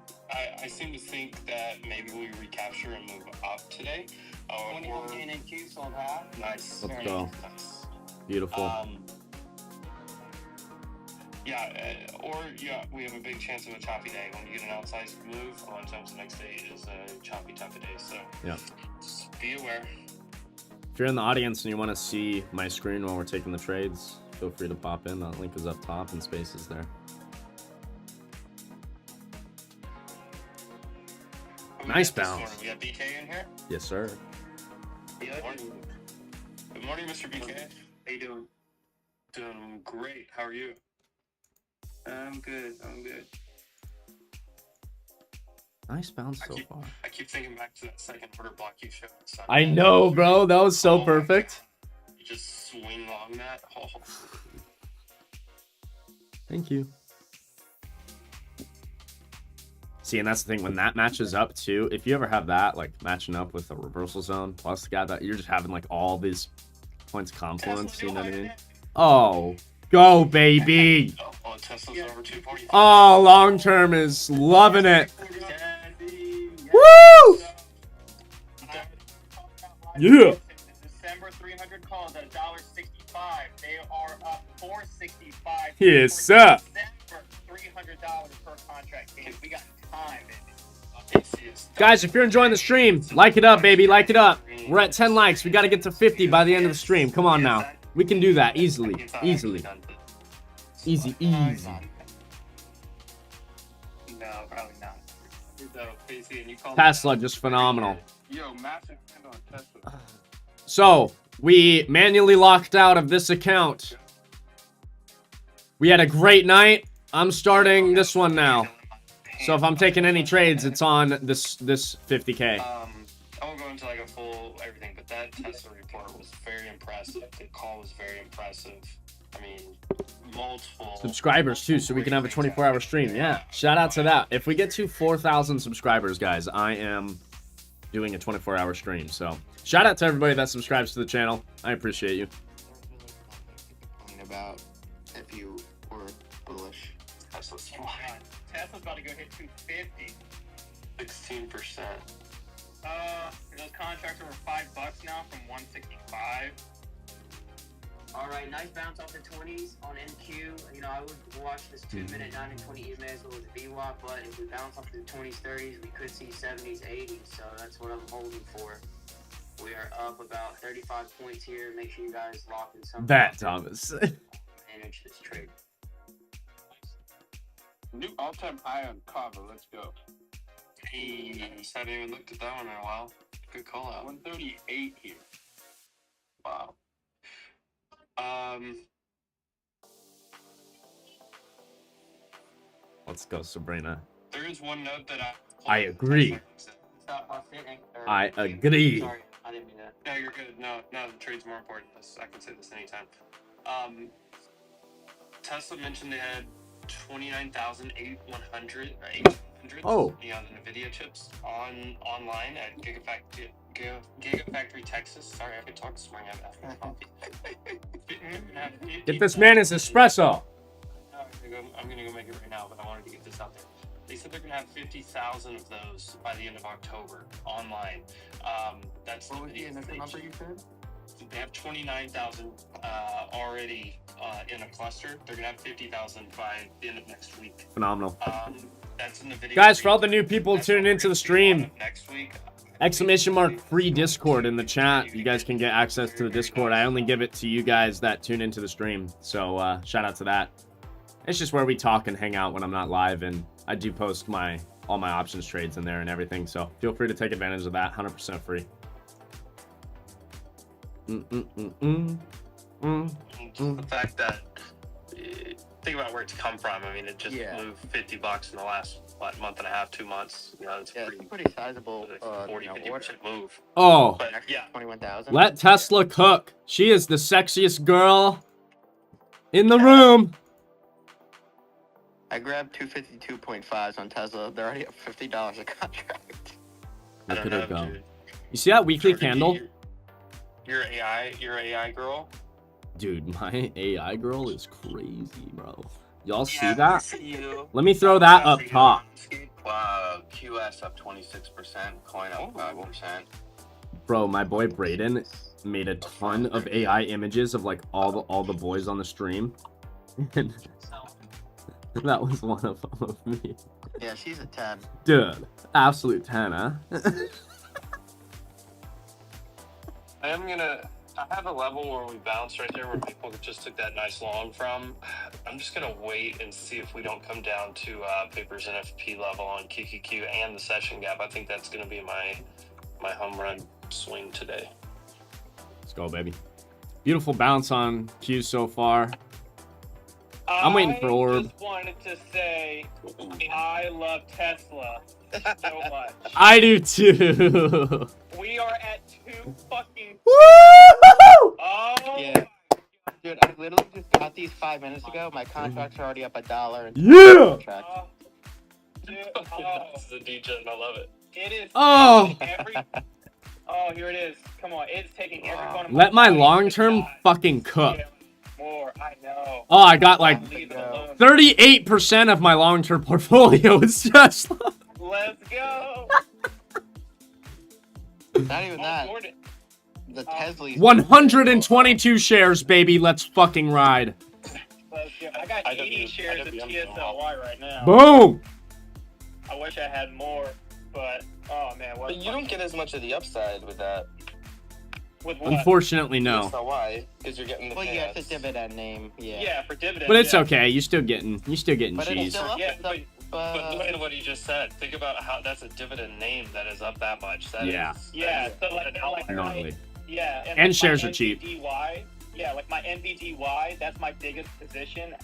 I seem to think that maybe we recapture and move up today. 21 in NQ sold half. Nice. Let's go. Nice. Beautiful. We have a big chance of a choppy day. When you get an outsized move, a lot of times the next day is a choppy type of day. So Yeah. just be aware. If you're in the audience and you want to see my screen while we're taking the trades, feel free to pop in. That link is up top and space is there. Nice bounce. We got BK in here. Yes, sir. Good morning, Mr. BK. How you doing? Doing great. How are you? I'm good. Nice bounce so far. I keep thinking back to that second order block you showed. I know, bro. That was so perfect. You just swing along that. Oh. Thank you. See, and that's the thing. When that matches up too, if you ever have that, like matching up with a reversal zone plus the guy that you're just having like all these points confluence, you know what I mean? Oh, go, baby. Oh, Tesla's over 240. Oh, long term is loving it. Woo! Yeah. December 300 calls at $1.65. They are up $4.65. Yes, sir. December, $300 per contract. We got time. Guys, if you're enjoying the stream, like it up, baby. Like it up. We're at 10 likes. We got to get to 50 by the end of the stream. Come on now. We can do that easily. Easily. Easy. No, probably not. Tesla, just phenomenal. Yo, massive hand on Tesla. So, we manually locked out of this account. We had a great night. I'm starting this one now. So if I'm taking any trades, it's on this 50K. I won't go into like a full everything, but that Tesla report was very impressive. The call was very impressive. I mean, multiple Subscribers too, so we can have a 24-hour stream. Yeah, shout out to that. If we get to 4,000 subscribers, guys, I am doing a 24-hour stream. So shout out to everybody that subscribes to the channel. I appreciate you. About if you were bullish. Tesla's Tesla's about to go hit 250. 16%. Those contracts are $5 now from 165. All right, nice bounce off the 20s on NQ. I would watch this 2-minute 9 and 20 EMA as well as VWAP, but if we bounce off the 20s, 30s, we could see 70s, 80s. So that's what I'm holding for. We are up about 35 points here. Make sure you guys lock in something. That, Thomas. Manage this trade. New all-time high on Kava. Let's go. Hey, I haven't even looked at that one in a while. Good call out. 138 here. Wow. Let's go, Sabrina. There is one note that I agree. I agree. Sorry, I didn't mean that. No, you're good. No, the trade's more important. I can say this anytime. Tesla mentioned they had 29,100 or 800 Oh. beyond NVIDIA chips online at Gigafactory, Texas. Sorry, I could talk this morning. I'm coffee. Get this man his espresso. I'm gonna go make it right now, but I wanted to get this out there. They said they're gonna have 50,000 of those by the end of October online. That's What was the initial number you said? They have 29,000 already in a cluster. They're gonna have 50,000 by the end of next week. Phenomenal. That's in the video. Guys, for all the new people tuning into the stream, Next week. exclamation mark free Discord in the chat. You guys can get access to the Discord. I only give it to you guys that tune into the stream. So shout out to that. It's just where we talk and hang out when I'm not live, and I do post all my options trades in there and everything. So feel free to take advantage of that. 100% free. The fact that think about where it's come from. I mean, it just moved $50 in the last month and a half, 2 months. You know, it's pretty sizable. 40-50% move. Oh, But yeah, 21,000. let Tesla cook. She is the sexiest girl in the room. I grabbed 252.5s on Tesla. They're already at $50 a contract. I Look don't at her know, go. dude. You see that weekly Jordan, candle? Your AI girl. Dude, my AI girl is crazy, bro. Y'all see Yeah, that? see you. Let me throw that up top. QS up 26%, coin up 5%. Bro, my boy Brayden made a ton of AI images of like all the boys on the stream. And that was one of them of me. Yeah, she's a 10. Dude, absolute 10, huh? I have a level where we bounce right there where people just took that nice long from. I'm just gonna wait and see if we don't come down to Papers NFP level on QQQ and the session gap. I think that's gonna be my home run swing today. Let's go, baby. Beautiful bounce on Q so far. I'm waiting for Orb. I just wanted to say I love Tesla so much. I do too. We are at 2 fucking. Woo! Oh. Yeah. Dude, I literally just got these 5 minutes ago. My contract's are already up $1. And Yeah! Dude, This is a DJ, I love it. it is. Oh! Oh, here it is. Come on, it's taking every one of Let my body long-term to fucking cook. Yeah, more, I know. Oh, I got like Leave it alone. 38% of my long-term portfolio is just... Let's go. not even that. Jordan. The Teslas. 122 shares, baby. Let's fucking ride. Let's go. I got 80 shares of TSLY right now. Boom! I wish I had more, but oh man, what? But you don't get as much of the upside with that. With what? Unfortunately, no. So why? Because you're getting the Well, yeah, payouts. it's a dividend name. Yeah. Yeah, for dividends. But it's yeah. okay. You're still getting But it's cheese. still up. Yeah, It's up, But look at what he just said. Think about how that's a dividend name that is up that much. That Yeah. is- Yeah, that is so like Normally. yeah, And like shares my are cheap. NVDY, yeah, like my NVDY, that's my biggest position.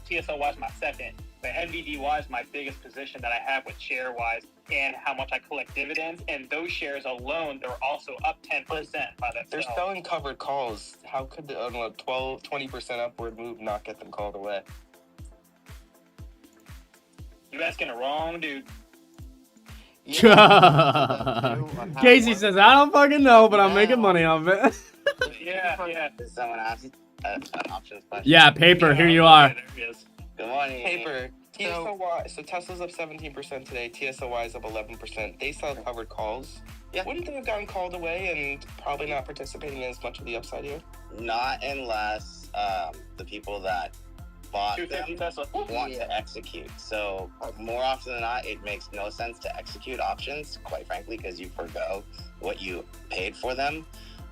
TSLY is my second, but NVDY is my biggest position that I have with share wise and how much I collect dividends. And those shares alone, they're also up 10% by They're themselves. selling covered calls. How could the 20% upward move not get them called away? You asking the wrong dude. Casey says, I don't fucking know, but I'm making money off it. Yeah. Someone asked an options question. Yeah, paper, here you are. There he is. Good morning. Paper. TSLY. So Tesla's up 17% today. TSLY is up 11%. They sell covered calls. Yeah. Wouldn't they have gotten called away and probably not participating in as much of the upside here? Not unless the people that bought them 250 Tesla. want to execute. So more often than not, it makes no sense to execute options, quite frankly, because you forgo what you paid for them.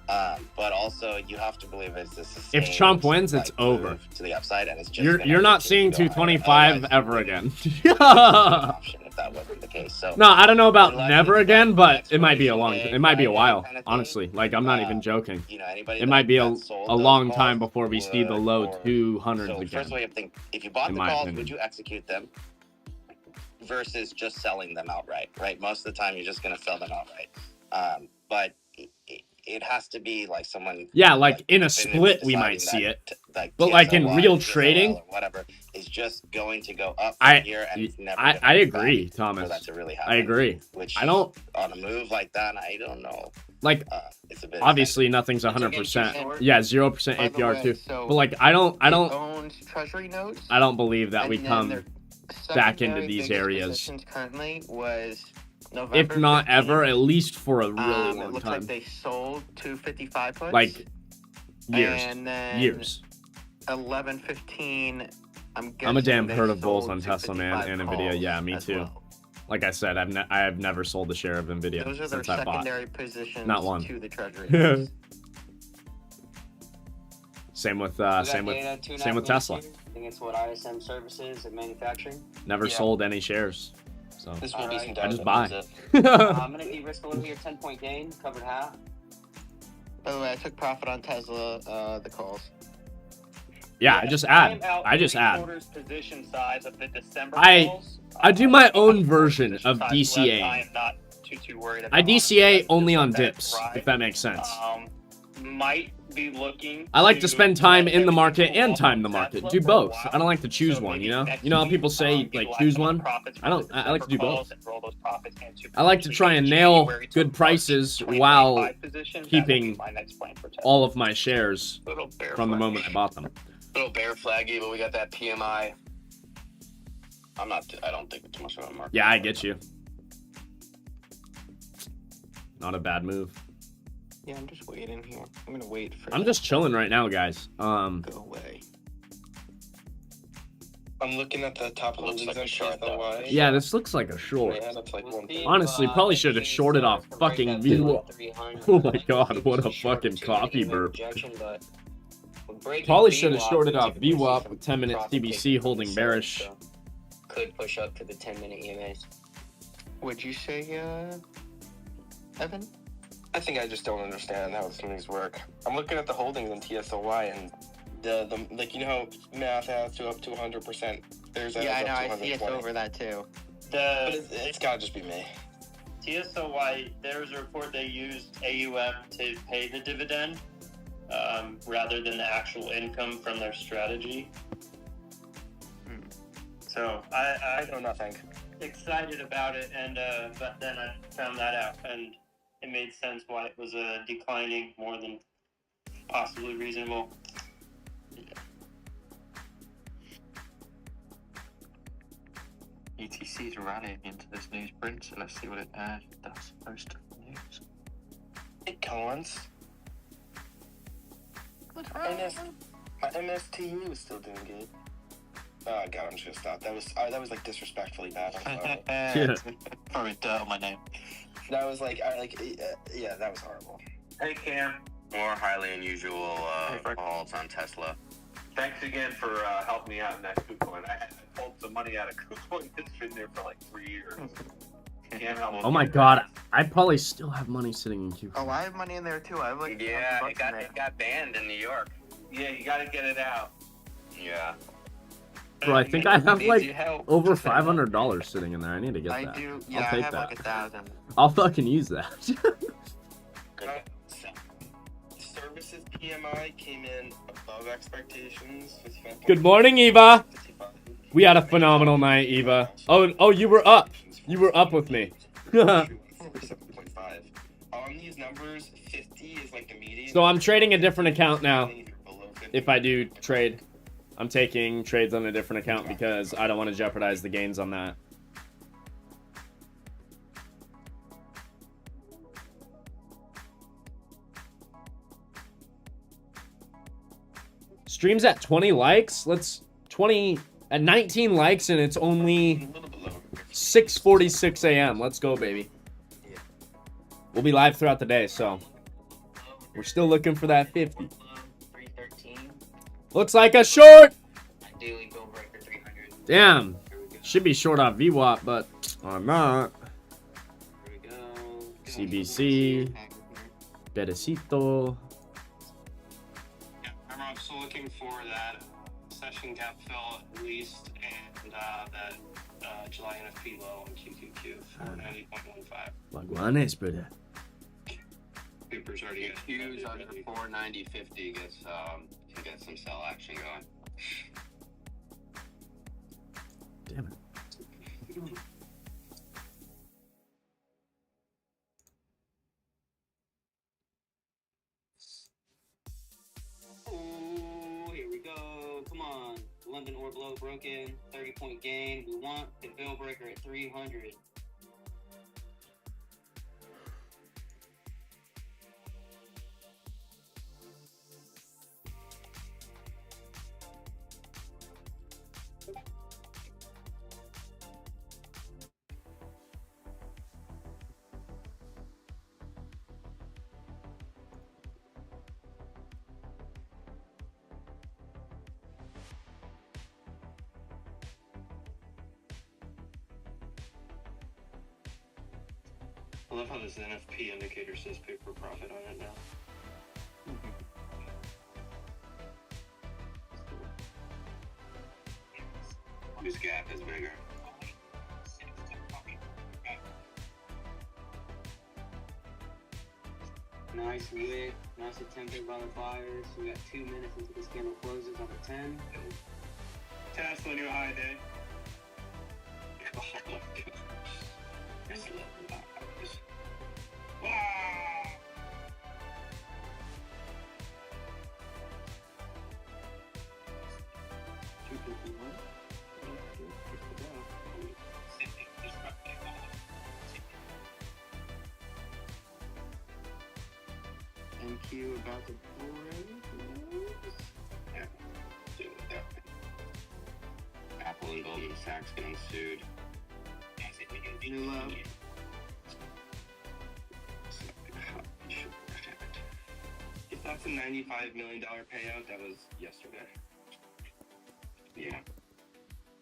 But also, you have to believe it's a sustained, If Trump wins, it's like, over. move to the upside, and it's just You're not seeing continue to go higher. 225 Otherwise, ever again. option if that wasn't the case. So No, I don't know about unless never it's again, like but it might be a expiration long, day, it might be a Friday while, kind of thing, honestly. Like, I'm not even joking. you know, anybody It might be a sold a those long calls time before we see the would- low or- 200s So again. first of all, you have to think, if you bought In the my calls, opinion. would you execute them versus just selling them outright, right? Most of the time, you're just going to sell them outright. But it has to be like someone. Yeah, like in a definitively split, we might deciding see that it. Like But like in TSLY, real TSLL, trading, or whatever, is just going to go up from here, and it's never. I agree, Thomas. For that to really happen. I agree. Which I don't on a move like that. I don't know. like. It's a bit Obviously, nothing's 100%. Yeah, 0% By the APR way, too. so But like, I don't owns treasury notes. I don't believe that and we then come their back into secondary these biggest areas. positions currently was November If not 15th. ever, at least for a really It long looks time. like they sold 255 puts. Like years. And then Years. 11:15. I'm a damn they herd of bulls sold on Tesla, man, 255 and Nvidia. calls Yeah, me as too. well. Like I said, I have never sold a share of Nvidia Those are their since I bought. secondary positions Not one. to the treasury. Same with data, same with 2.5 Tesla. minutes here. I think it's what ISM services and manufacturing. Never Yeah. sold any shares. So This will be some I data. just that buy. moves it. I'm gonna de-risk a little here. 10-point gain, covered half. By the way, I took profit on Tesla, the calls. Yeah, I just add. I just add. Position size of the December I- calls. I do my own Position version of size DCA. left. I am not too worried about I DCA it. only Just on let that dips, ride. if that makes sense. Might be looking. I like to spend time let in the everything market cool and off time on the market. Tesla Do for a both. while. I don't like to choose So one, maybe you know? next You know how week, people say, people like, add choose some of the one? profits I don't. from the I like to do December both. calls and roll those profits into I like to try and nail good prices while keeping all of my shares Little bear from the flag. moment I bought them. Little bear flaggy, but we got that PMI. I don't think it's too much of a market. Yeah, I get you. Not a bad move. Yeah, I'm just waiting here. I'm gonna wait for. I'm just chilling right now, guys. Go away. I'm looking at the top Looks holdings like a on short, though. TSLY. Yeah, this looks like a short. Yeah, that's like one thing. Honestly, probably should have shorted off fucking VWAP. Oh my god, what a fucking coffee burp. Probably should have shorted off VWAP with 10 minute CBC holding bearish. Could push up to the 10-minute EMAs. Would you say, Evan? I think I just don't understand how some of these work. I'm looking at the holdings on TSLY and the like, you know how math has to up to 100%. There's Yeah, I up know. to I see it's 120. over that too. But it's gotta just be me. TSOY, there's a report they used AUM to pay the dividend rather than the actual income from their strategy. So I know nothing. Excited about it, and but then I found that out, and it made sense why it was declining more than possibly reasonable. UTC's rallying into this newsprint, so let's see what it does. Most of the news. It comes. My MSTU is still doing good. Oh god, I'm just gonna stop. That was like disrespectfully bad. I'm sorry. Probably dirt on my name. That was like, yeah, that was horrible. Hey Cam, More highly unusual calls on Tesla. Thanks again for helping me out in that KuCoin. I pulled some money out of KuCoin. It's been there for like 3 years. Can't help Oh my god, I probably still have money sitting in Q. Oh, I have money in there too. I have like Yeah, $1,000 it got in there. it got banned in New York. Yeah, you gotta get it out. Yeah. Bro, I think I have Needs like your help. over $500 sitting in there. I need to get I that. do. Yeah, I'll I take have that. like 1,000. I'll fucking use that. Services PMI came in above expectations. Good morning, Eva. We had a phenomenal night, Eva. Oh, you were up. You were up with me. 7.5. On these numbers, 50 is like the median. So I'm trading a different account now. If I do trade, I'm taking trades on a different account because I don't want to jeopardize the gains on that. Stream's at 20 likes. At 19 likes and it's only 6:46 a.m. Let's go, baby. We'll be live throughout the day, so we're still looking for that 50. 313. Looks like a short. Ideally, go breaker 300. Damn. Should be short on VWAP, but I'm not. Here we go. CBC. Pedacito. Yeah, I'm still looking for that session gap fill at least, and that July NFP low on QQQ for 90.15. Wagwanes, brother. Paper's already got Q's under ready. 490.50 gets some sell action going. Damn it. Oh, here we go. Come on. London or below broken. 30-point gain. We want the bill breaker at 300. I love how this NFP indicator says paper profit on it now. Whose gap is bigger? Nice wick. Nice attempted by the buyers. We got 2 minutes until this candle closes on the 10. Tesla new high day. Oh my gosh. Just love that. Wow. NQ about to break. Yeah, do it that way. Apple and Goldman Sachs getting sued. New low. If that's a $95 million payout, that was yesterday. Yeah.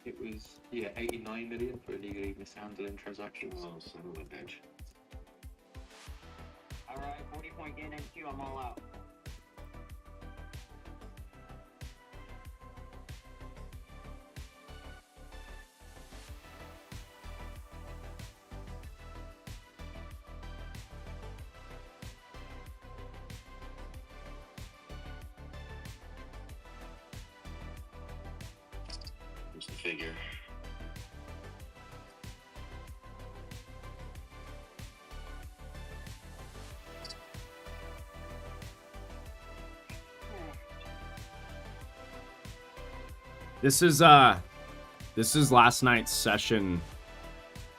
It was, 89 million for illegally mishandling transactions. Oh, son of a bitch. Alright, 40-point gain NQ. I'm all out. Here's the figure. This is last night's session,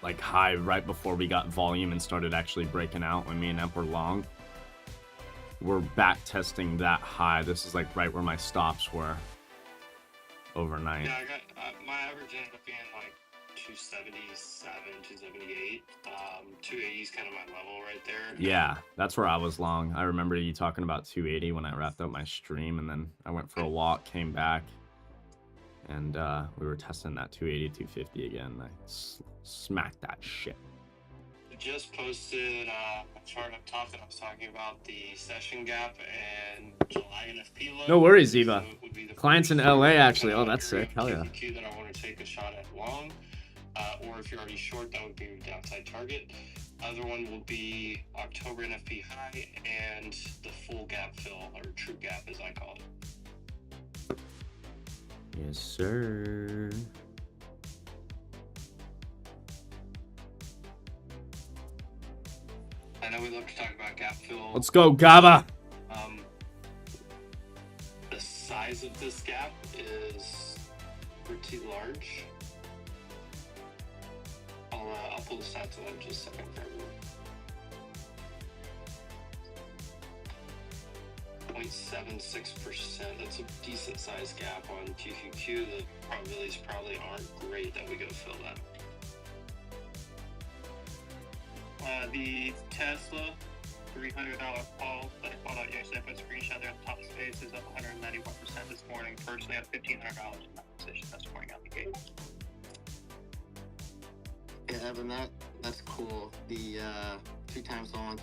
like high right before we got volume and started actually breaking out. When me and Emp were long, we're back testing that high. This is like right where my stops were overnight. Yeah, I got my average ended up being like 277, 278. 280 is kind of my level right there. Yeah, that's where I was long. I remember you talking about 280 when I wrapped up my stream, and then I went for a walk, came back, and we were testing that 280, 250 again. I smacked that shit. Just posted a chart up top that I was talking about, the session gap and July NFP low. No worries, Eva. So would be the Clients in first LA, actually. kind Oh, of that's sick. Hell yeah. QQQ that I want to take a shot at long. Or if you're already short, that would be your downside target. Other one will be October NFP high and the full gap fill, or true gap as I call it. Yes, sir. I know we love to talk about gap fill. Let's go, GABA. The size of this gap is pretty large. I'll pull the stats out in just a second for everyone. 0.76%. That's a decent sized gap on QQQ. The probabilities probably aren't great that we go fill that. The Tesla $300 call that I called out yesterday, I put a screenshot there at the top of the space, is up 191% this morning. Personally, I have $1,500 in that position this morning out the gate. Yeah, Evan, that's cool. The 2 times long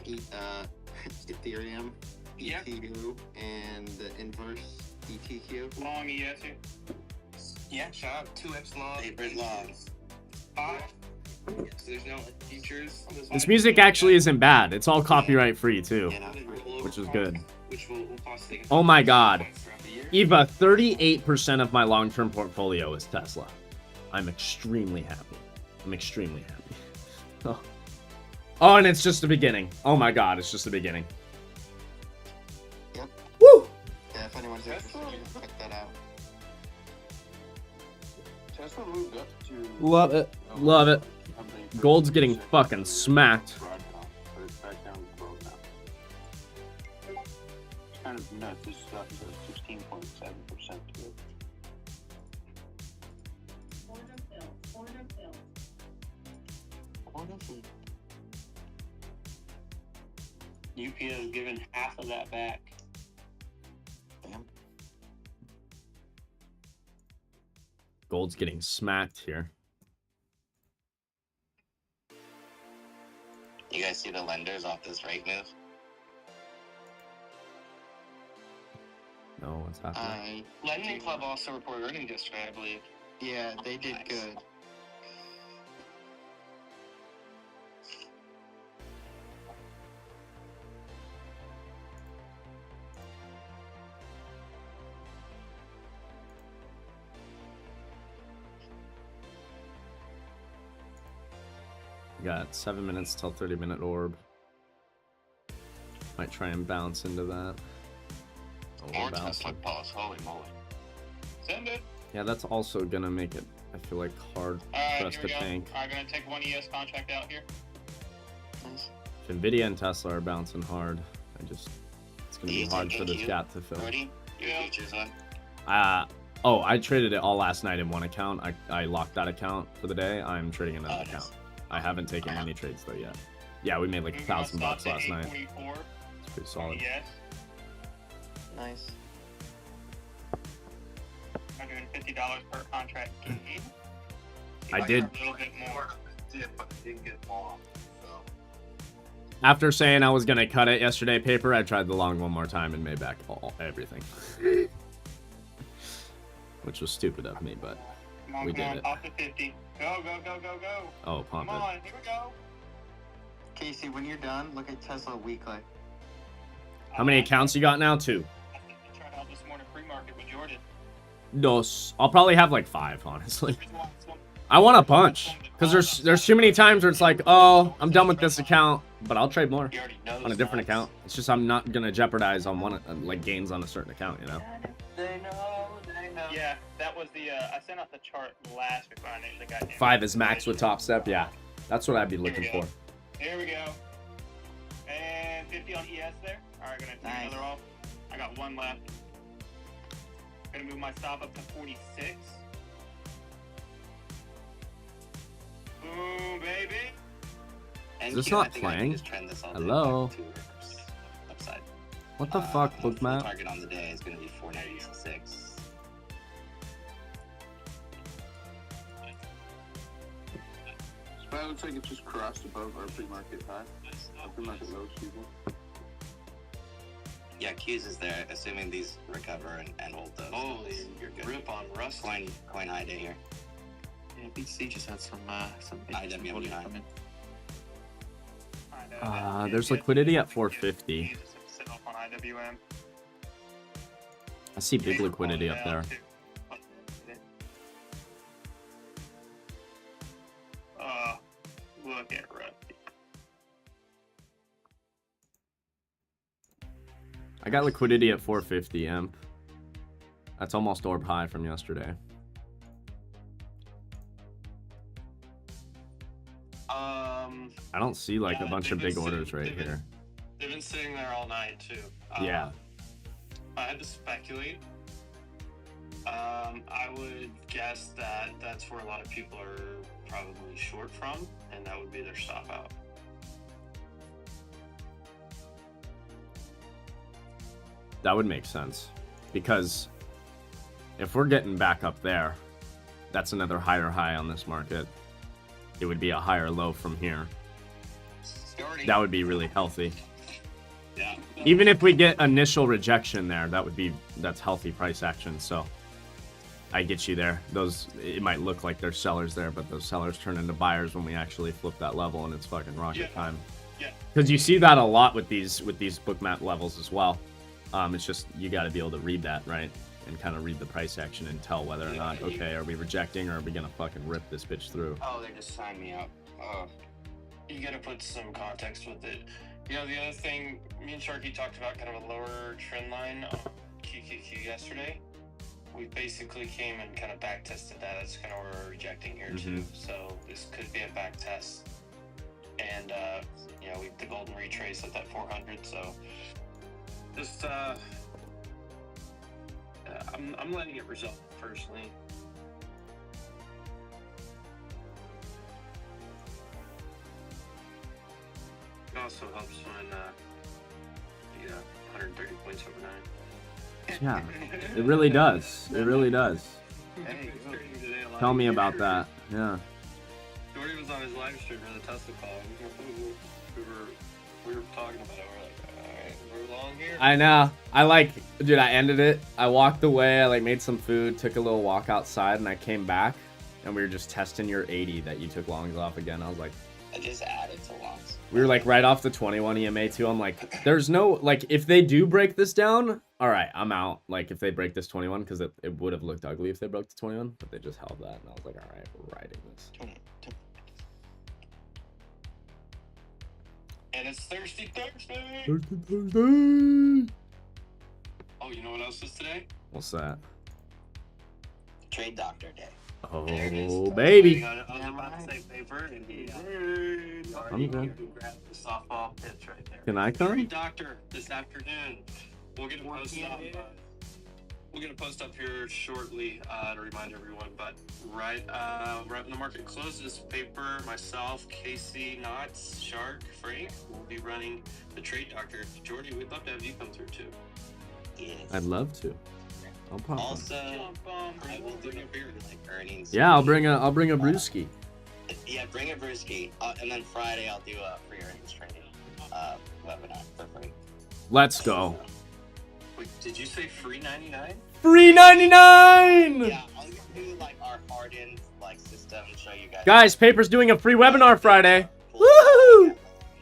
Ethereum, Yeah. ETU, and the inverse ETQ. Long ESU. Yeah, shout out 2x long. Favorite long. 5. So there's no like, features. This music actually isn't bad. It's all copyright free too, which is good. Which will cost you Oh my god. throughout the year. Eva, 38% of my long-term portfolio is Tesla. I'm extremely happy. I'm extremely happy. Oh. Oh, and it's just the beginning. Oh my god, it's just the beginning. Yep. Woo! Yeah, if anyone's interested, you can check that out. Tesla moved up to. Love it. Love it. Gold's getting fucking smacked. But it's back down to 12 now. It's kind of nuts. This stuff is 16.7% to it. UPS has given half of that back. Damn. Gold's getting smacked here. You guys see the lenders off this rate move? No, what's happening? Lending Club also reported earnings yesterday, I believe. Yeah, they did good. We got 7 minutes till 30-minute orb. Might try and bounce into that. Oh, we're More bouncing. Tesla pause, holy moly. Send it. Yeah, that's also gonna make it, I feel like, hard for us Here to we go. tank. I'm gonna take one ES contract out here. If Nvidia and Tesla are bouncing hard, it's gonna be hard for this gap to fill. Ready? Your futures one? Oh, I traded it all last night in one account. I locked that account for the day. I'm trading another nice. account. I haven't taken any trades though yet. Yeah, we made like $1,000 last night. It's pretty solid. Yes. Nice. $150 per contract. I did. A little bit more. But it didn't get long. So. After saying I was gonna cut it yesterday, paper, I tried the long one more time and made back everything. Which was stupid of me, but we did it. Off the 50. Go, go, go, go, go. Oh, pump Come it. on, here we go. Casey, when you're done, look at Tesla weekly. How many accounts you got now? 2. I tried out this morning pre-market with Jordan. Dos. I'll probably have like 5, honestly. I want a bunch because there's too many times where it's like, oh, I'm done with this account, but I'll trade more on a different account. It's just I'm not gonna jeopardize on one like gains on a certain account, you know. They know, they know. Yeah, that was the, I sent out the chart last week when I initially got in. 5 is max with top step. Yeah, that's what I'd be looking Here we for. go. Here we go. And 50 on ES there. All right, gonna take Nice. another off. I got 1 left. Gonna move my stop up to 46. Boom, baby. Is this not playing? Hello? Upside. What the fuck, book The map? target on the day is going to be 496. So it looks like it just crossed above our pre-market high. Our pre-market low, excuse me. Yeah, Q's is there, assuming these recover and hold those. Holy You're good. rip on Rust. Coin high day here. Yeah, BTC just had some IWM volume high. come in. There's liquidity at 450. Sit up on IWM. I see big liquidity up there. Look at Rusty. I got liquidity at 450 amp. That's almost orb high from yesterday. I don't see like a bunch of big orders right here. They've been sitting there all night too. Yeah. I had to speculate. I would guess that that's where a lot of people are probably short from, and that would be their stop out. That would make sense. Because if we're getting back up there, that's another higher high on this market. It would be a higher low from here. That would be really healthy. Yeah. Even if we get initial rejection there, that's healthy price action. So I get you there. Those, it might look like there's sellers there, but those sellers turn into buyers when we actually flip that level, and it's fucking rocket time. Yeah. Because you see that a lot with these book map levels as well. It's just you got to be able to read that, right, and kind of read the price action and tell whether or not, okay, are we rejecting or are we gonna fucking rip this bitch through? Oh, they just signed me up. Oh. You got to put some context with it. You know, the other thing, me and Sharky talked about kind of a lower trend line on QQQ yesterday. We basically came and kind of back tested that. That's kind of where we're rejecting here too. So this could be a back test. And you know, the golden retrace at that 400. So just I'm letting it resolve personally. It also helps when you got 130 points overnight. Yeah, it really does. It really does. Hey, Tell me about that. Yeah. Jordy was on his live stream for the Tesla call. We were talking about it. We're like, alright, we're long here. I know. Dude, I ended it. I walked away. I made some food, took a little walk outside, and I came back, and we were just testing your 80 that you took longs off again. I was like, I just added to longs. we were like right off the 21 EMA too. I'm like, there's no, like, if they do break this down, all right, I'm out. Like, if they break this 21, because it would have looked ugly if they broke the 21, but they just held that, and I was like, all right, we're riding this. And it's Thirsty Thursday. Thursday, Thursday. Oh, you know what else is today? What's that? Trade Doctor Day. Oh, baby. I was about to say paper, and he I'm good. you can grab the softball pitch right there. Can I come? Trade Doctor this afternoon. We'll get a post up. We'll get a post up here shortly to remind everyone. But right when the market closes, paper, myself, Casey, Knots, Shark, Frank will be running the Trade Doctor. Jordy, we'd love to have you come through too. Yes. I'd love to. I'll pop Also, one. I will bring a beer like earnings. Yeah, I'll bring a brewski. Yeah, bring a brewski, and then Friday I'll do a free earnings trading webinar for free. Let's go. Wait, did you say free 99? Free 99! Yeah, I'll do like our hardened like system, show you guys. Guys, Paper's doing a free webinar Friday. Woohoo!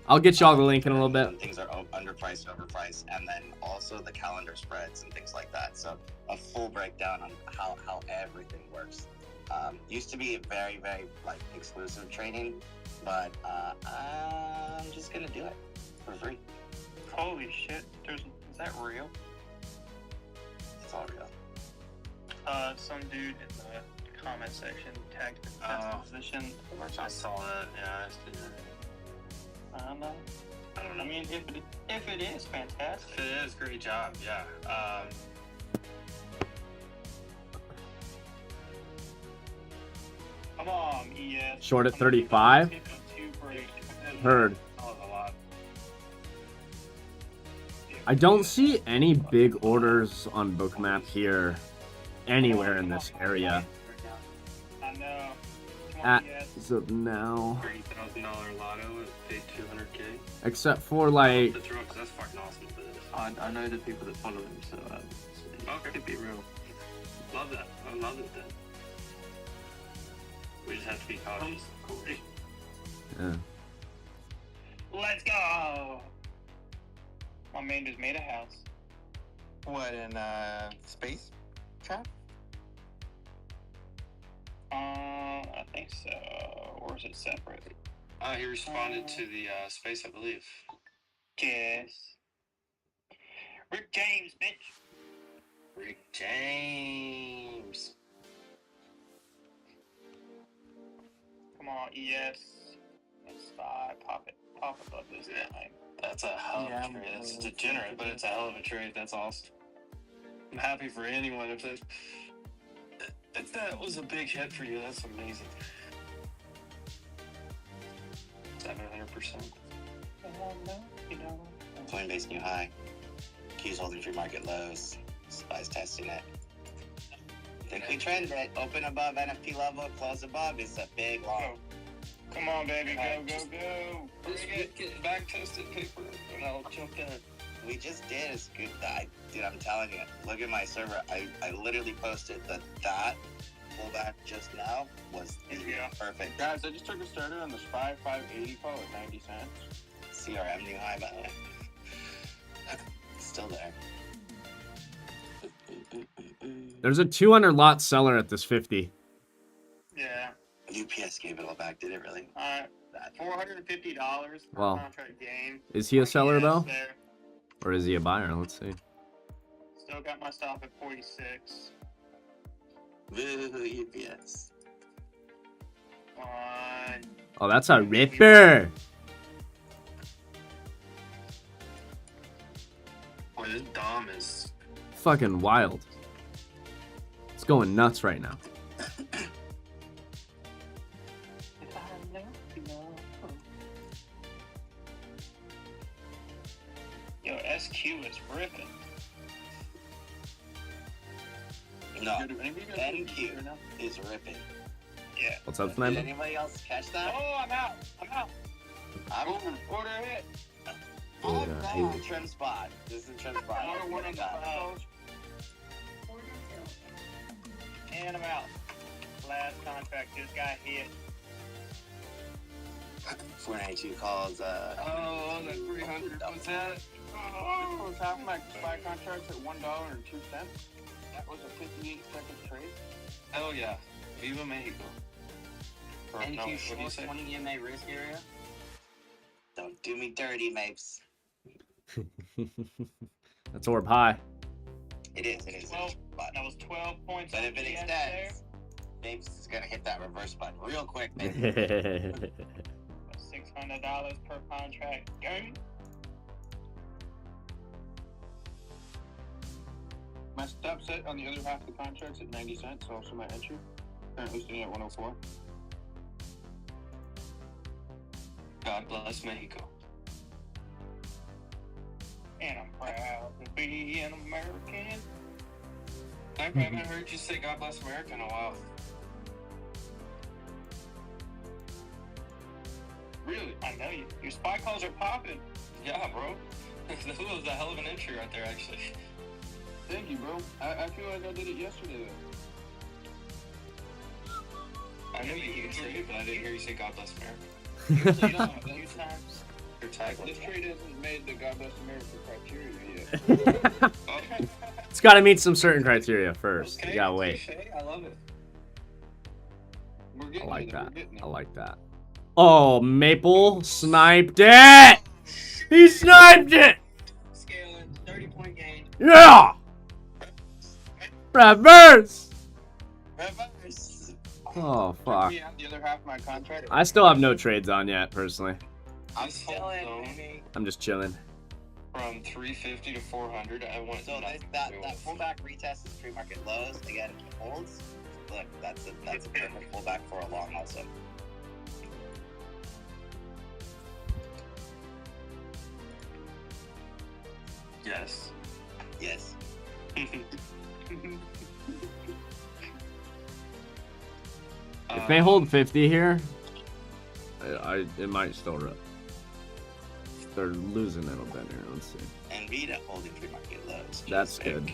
I'll get y'all the link in a little bit. Things are underpriced, overpriced, and then also the calendar spreads and things like that. So a full breakdown on how everything works. Used to be a very, very like exclusive training, but I'm just gonna do it for free. Holy shit! Is that real? It's all real. Some dude in the comment section tagged the test position. I saw that. Yeah, I see that. I don't know. I mean, if it is fantastic. If it is, great job. Yeah. Come on, ES. Short at 35. Heard. I don't see any big orders on Bookmap here anywhere in this area. I know. As of now. $30,000 lotto is paid $200K. Except for like. That's real, 'cause that's fucking awesome for this. I know the people that follow him, so it could be real. Love that. I love it then. We just have to be cautious, of course. Yeah. Let's go! My man just made a house. What, in space trap? I think so. Or is it separate? He responded to the space, I believe. Yes. Rick James, bitch. Rick James. Come on, ES. Let's pop it above this time. That's a hell of a trade. That's degenerate, but it's a hell of a trade. That's awesome. I'm happy for anyone if that was a big hit for you. That's amazing. 700%. Coinbase new high. Q's holding free market lows. SPY's testing it. Think we trend it. Open above NFP level, close above. It's a big long. Come on, baby. Go. Let's get back tested paper, and I'll jump in. We just did a scoop dive. Dude, I'm telling you, look at my server. I literally posted that pullback just now was the perfect. Guys, I just took a starter on the SPY 580 call at 90 cents. CRM new high, by the way. Still there. There's a 200 lot seller at this 50. Yeah. UPS gave it all back, did it really? $450 per Wow. contract gain. Is he a seller though? There. Or is he a buyer? Let's see. Still got my stop at 46. Boo, UPS. On. Oh, that's a ripper. Boy, this Dom is Fucking wild. It's going nuts right now. Yo, SQ is ripping. No, NQ is ripping. Yeah. What's up, Did Sniper? anybody else catch that? Oh, I'm out. I'm order hit. Oh, This yeah, is a trim spot. This is a trim spot. And I'm out. Last contract just got hit. 492 calls. Oh, that 300. What's that? Oh, I was half my SPY contracts at $1.02. That was a 58-second trade. hell yeah. Viva Mexico. Or, no, NQ what do you short say? 20 EMA risk area. Don't do me dirty, Mapes. That's orb high. It is. 12, But that was 12 points. if on it the end extends, Mapes is gonna hit that reverse button real quick, baby. there. $600 per contract gain. My stop set on the other half of the contract's at 90 cents, also my entry. Currently sitting at 104. God bless Mexico. And I'm proud to be an American. I haven't heard you say God bless America in a while. Really? I know you. Your SPY calls are popping. Yeah, bro. That was a hell of an entry right there, actually. Thank you, bro. I feel like I did it yesterday, though. I knew you could say it, but I didn't hear you say God bless America. Usually you don't a few times. Your tagline. This trade hasn't made the God bless America criteria yet. Okay. It's got to meet some certain criteria first. Okay, You gotta wait. touche. I love it. We're I getting like there, that. we're getting I there. like that. Oh, Maple sniped it. He sniped it. Scaling 30-point gain. Yeah. Reverse. Reverse. Oh, fuck. Me out the other half of my contract. I still have no trades on yet, personally. I'm This still whole in, zone baby. I'm just chilling. from 350 to 400. I want So nothing that to do that with- pullback retest is pre-market lows. Again, if it holds, look, that's a perfect pullback for a long also. Yes. Yes. If they hold 50 here, it might still rip. They're losing a little bit here. Let's see. And Vita holding pre-market lows. That's good.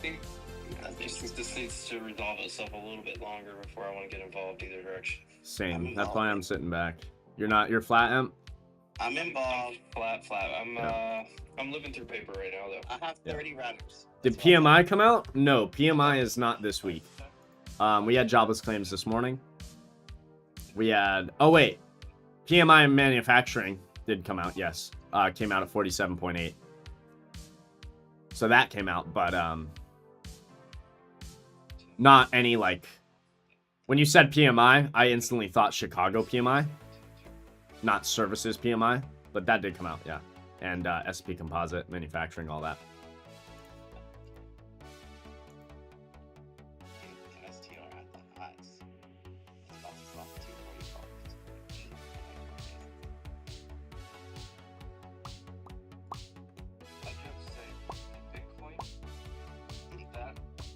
I think this needs to resolve itself a little bit longer before I want to get involved either direction. Same. That's why I'm sitting back. You're flat imp? I'm involved. Flat. Yeah. I'm living through paper right now though. I have 30 runners. Did PMI come out? No, PMI is not this week. We had jobless claims this morning. We had, oh wait, PMI manufacturing did come out, yes. Came out at 47.8. So that came out, but not any like, when you said PMI, I instantly thought Chicago PMI, not services PMI, but that did come out, yeah. And SP composite, manufacturing, all that. MSTR at the highs. It's about to drop to 244. I have to say, Bitcoin,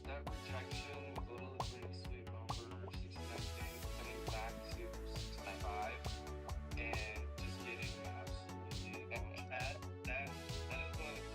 that rejection with a little liquidity sweep over 69 days, coming back to 65, and just getting absolutely, and that is one of the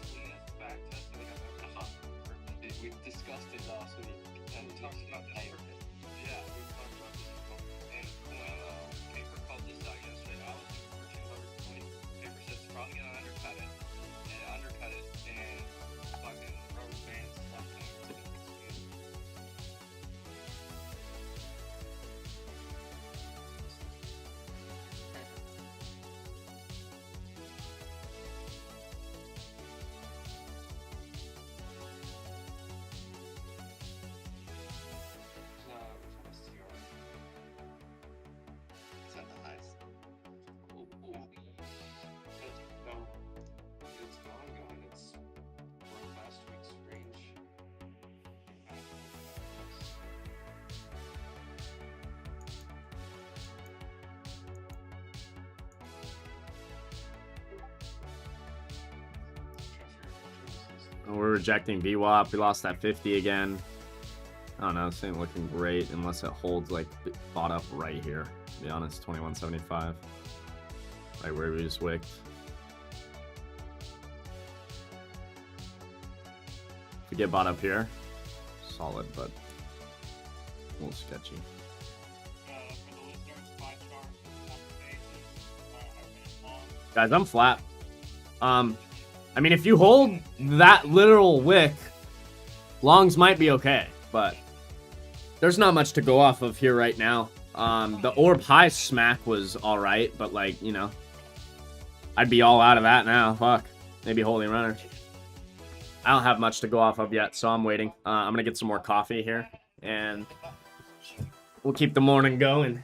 We're rejecting VWAP. We lost that 50 again. I don't know. This ain't looking great unless it holds like bought up right here. To be honest, 21.75. Right where we just wicked. If we get bought up here, solid, but a little sketchy. Guys, I'm flat. I mean, if you hold that literal wick, longs might be okay, but there's not much to go off of here right now. The orb high smack was all right, but like, you know, I'd be all out of that now. Fuck. Maybe holding runner. I don't have much to go off of yet, so I'm waiting. I'm gonna get some more coffee here, and we'll keep the morning going.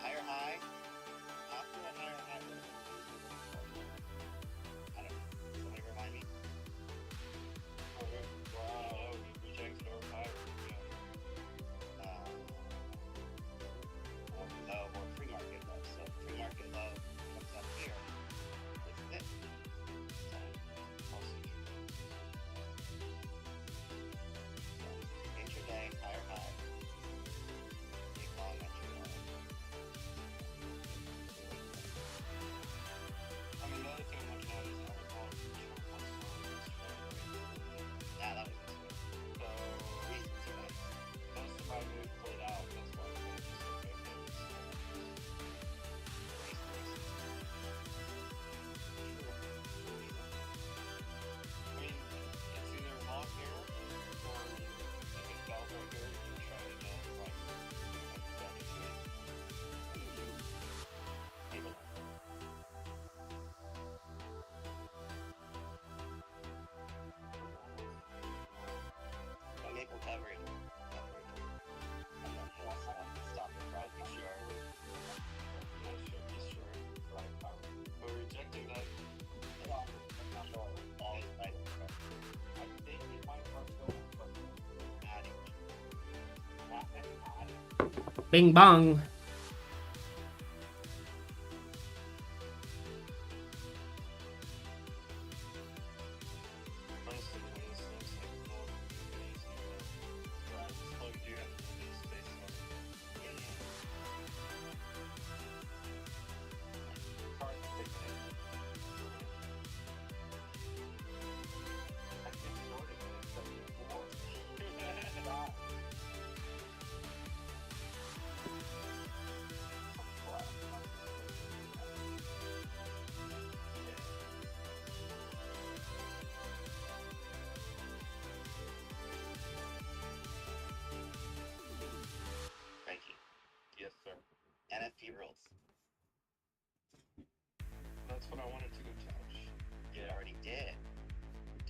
Higher high. After a higher high. I don't know. Somebody remind me. Wow, rejected over higher. Or low, or free market low. So free market low comes up here. This is it. So, also true. So, intraday, higher high. Big long entry low. I mean, the other thing I'm looking at is how we're going from short ones Yeah, that was this one. So, Recency wise. most of my moves played out. That's why I'm going to just look at this. I mean, it's either long here or if it falls right here, you can try to get like back into it. Even. Maple covered. And then he'll stop it right Be sure. Yeah, sure, be sure. Right power. We're rejecting that. Always right. I think it might work well, but Adding. Bing bong. Honestly, when this looks like gold, it's easy, but this plug do have a little bit of space on it. Hard to pick it. I think shorting it is 74. Frankie. Yes, sir. NFP rules. That's what I wanted to go touch. You already did.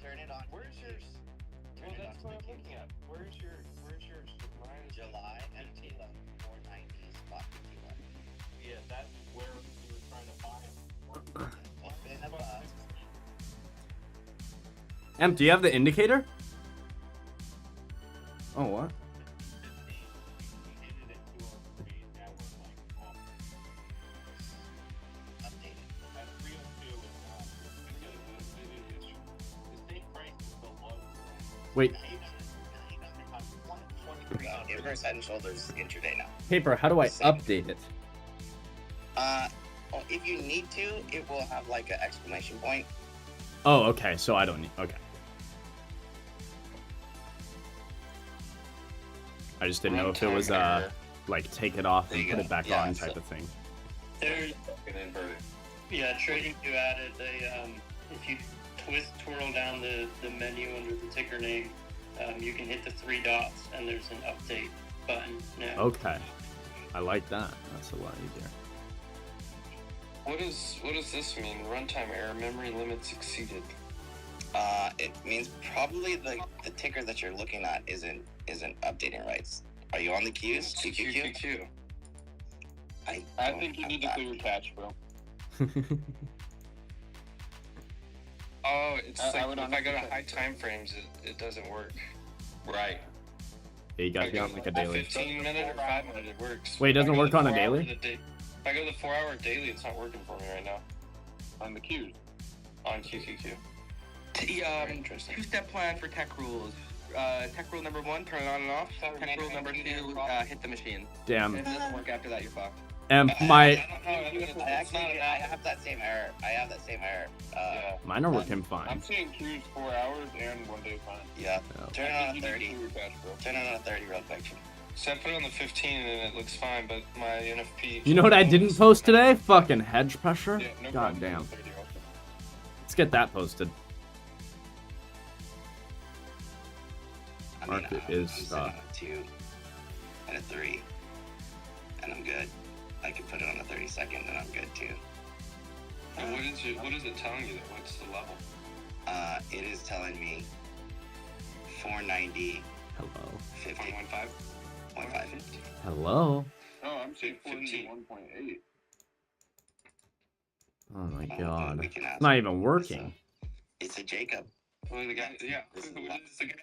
Turn it on. Where's yours? Turn Well, it that's on what to I'm the looking at. Where's yours? Mine is July MT low. 490 spot 51. Yeah, that's where we were trying to buy them. Up and above. Do you have the indicator? Oh, what? Updated. At 302 the same price is the low. Wait, Inverse head and shoulders intraday now. paper, how do I update it? Well, if you need to, it will have like an exclamation point. Oh, okay, so I don't need, okay. I just didn't know if it was, like, take it off and put it back on type of thing. There's, yeah, trading you added a, if you twirl down the menu under the ticker name, you can hit the 3 dots and there's an update button now. Okay. I like that. That's a lot easier. What does this mean? Runtime error, memory limits exceeded. It means probably the ticker that you're looking at isn't updating right. Are you on the queues? QQQ? I think you need to clear your cache, bro. Oh, it's I like would if I go to honestly high time frames, it doesn't work. Right. Yeah, you gotta be on like a daily. 15 minute or 5 minute, it works. Wait, it If I doesn't go work the on a 4 hour daily? If I go the 4 hour daily, it's not working for me right now. on the queues. On QQQ. Interesting. Two-step plan for tech rules. Tech rule number 1, turn it on and off. Tech rule number 2, hit the machine. Damn. If it doesn't work after that, you're fucked. And I have that same error. Yeah. mine are working fine. I'm seeing queues 4 hours and 1 day fine. Yeah. Turn it on a 30. Clear your cache, bro. Turn it on a 30 real quick. So I put it on the 15 and it looks fine, but my NFP. You know what I didn't post today? Fucking hedge pressure. Yeah, no God problem. damn. 30 also. Let's get that posted. I mean, Market I'm is sitting on a 2 and a 3, and I'm good. I can put it on a 30-second, and I'm good too. And what is it telling you? What's the level? It is telling me 490. Hello. 50. 1.15. 0.5. Hello. Oh, I'm seeing 15. 1.8. Oh my Oh, god. we can ask. It's not even working. It's a Jacob. Well, the guy, yeah. This is It's the guy.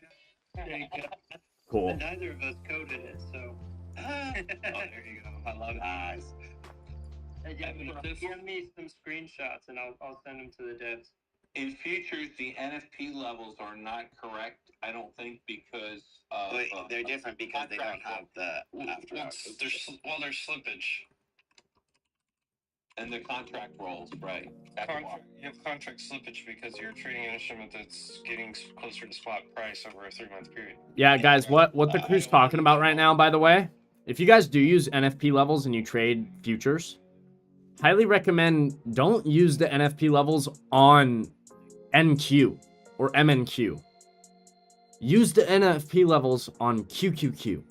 Cool. Neither of us coded it, so. Oh, there you go. I love it. Nice. Give me some screenshots and I'll send them to the devs. In futures, the NFP levels are not correct, I don't think, because of... Wait, they're different because they don't have the after Well, hours. there's slippage. And the contract rolls, right. That's why. You have contract slippage because you're trading an instrument that's getting closer to spot price over a 3-month period. Yeah, guys, what the crew's talking about right now, by the way, if you guys do use NFP levels and you trade futures, highly recommend don't use the NFP levels on NQ or MNQ. Use the NFP levels on QQQ.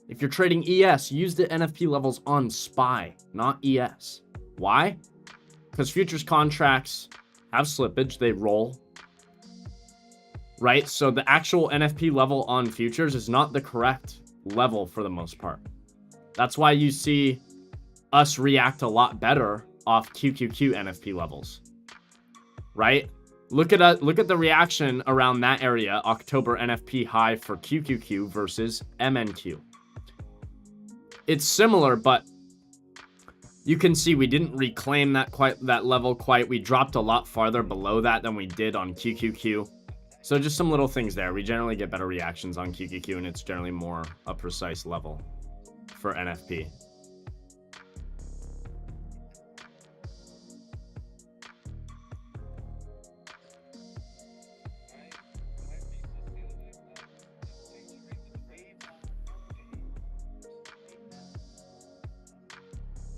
If you're trading ES, use the NFP levels on SPY, not ES. Why? Because futures contracts have slippage, they roll. Right? So the actual NFP level on futures is not the correct level for the most part. That's why you see us react a lot better off QQQ NFP levels. Right? Look at the reaction around that area, October NFP high for QQQ versus MNQ. It's similar, but you can see we didn't reclaim that level quite. We dropped a lot farther below that than we did on QQQ. So just some little things there. We generally get better reactions on QQQ, and it's generally more a precise level for NFP.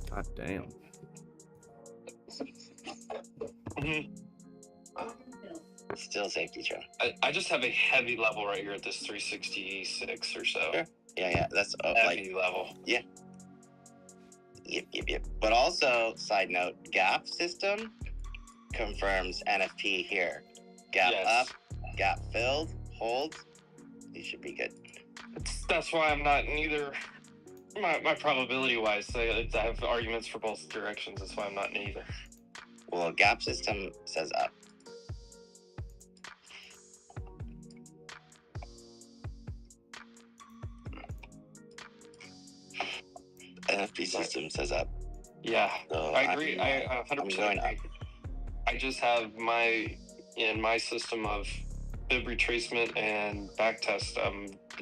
God damn. Still safety trail. I just have a heavy level right here at this 366 or so. Sure. Yeah. That's Heavy level. Yeah. Yep. But also, side note, gap system confirms NFP here. Gap up, gap filled, hold. You should be good. That's why I'm not in either. My probability wise, I have arguments for both directions. That's why I'm not in either. Well, gap system says up. NFP system says up. Yeah, So I agree. I 100% I'm going agree. I just have my system of bib retracement and backtest.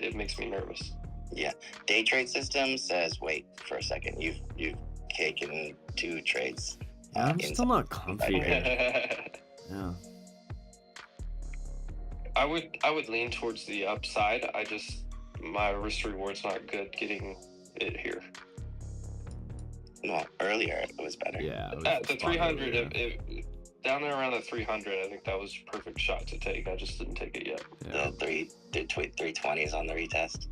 It makes me nervous. Yeah, day trade system says wait for a second. You've taken 2 trades. I'm still not comfy here. Yeah. I would lean towards the upside. My risk reward's not good getting it here. Well, earlier it was better. Yeah. It was At the spot 300, earlier. down there around the 300, I think that was a perfect shot to take. I just didn't take it yet. Yeah. The 320s on the retest.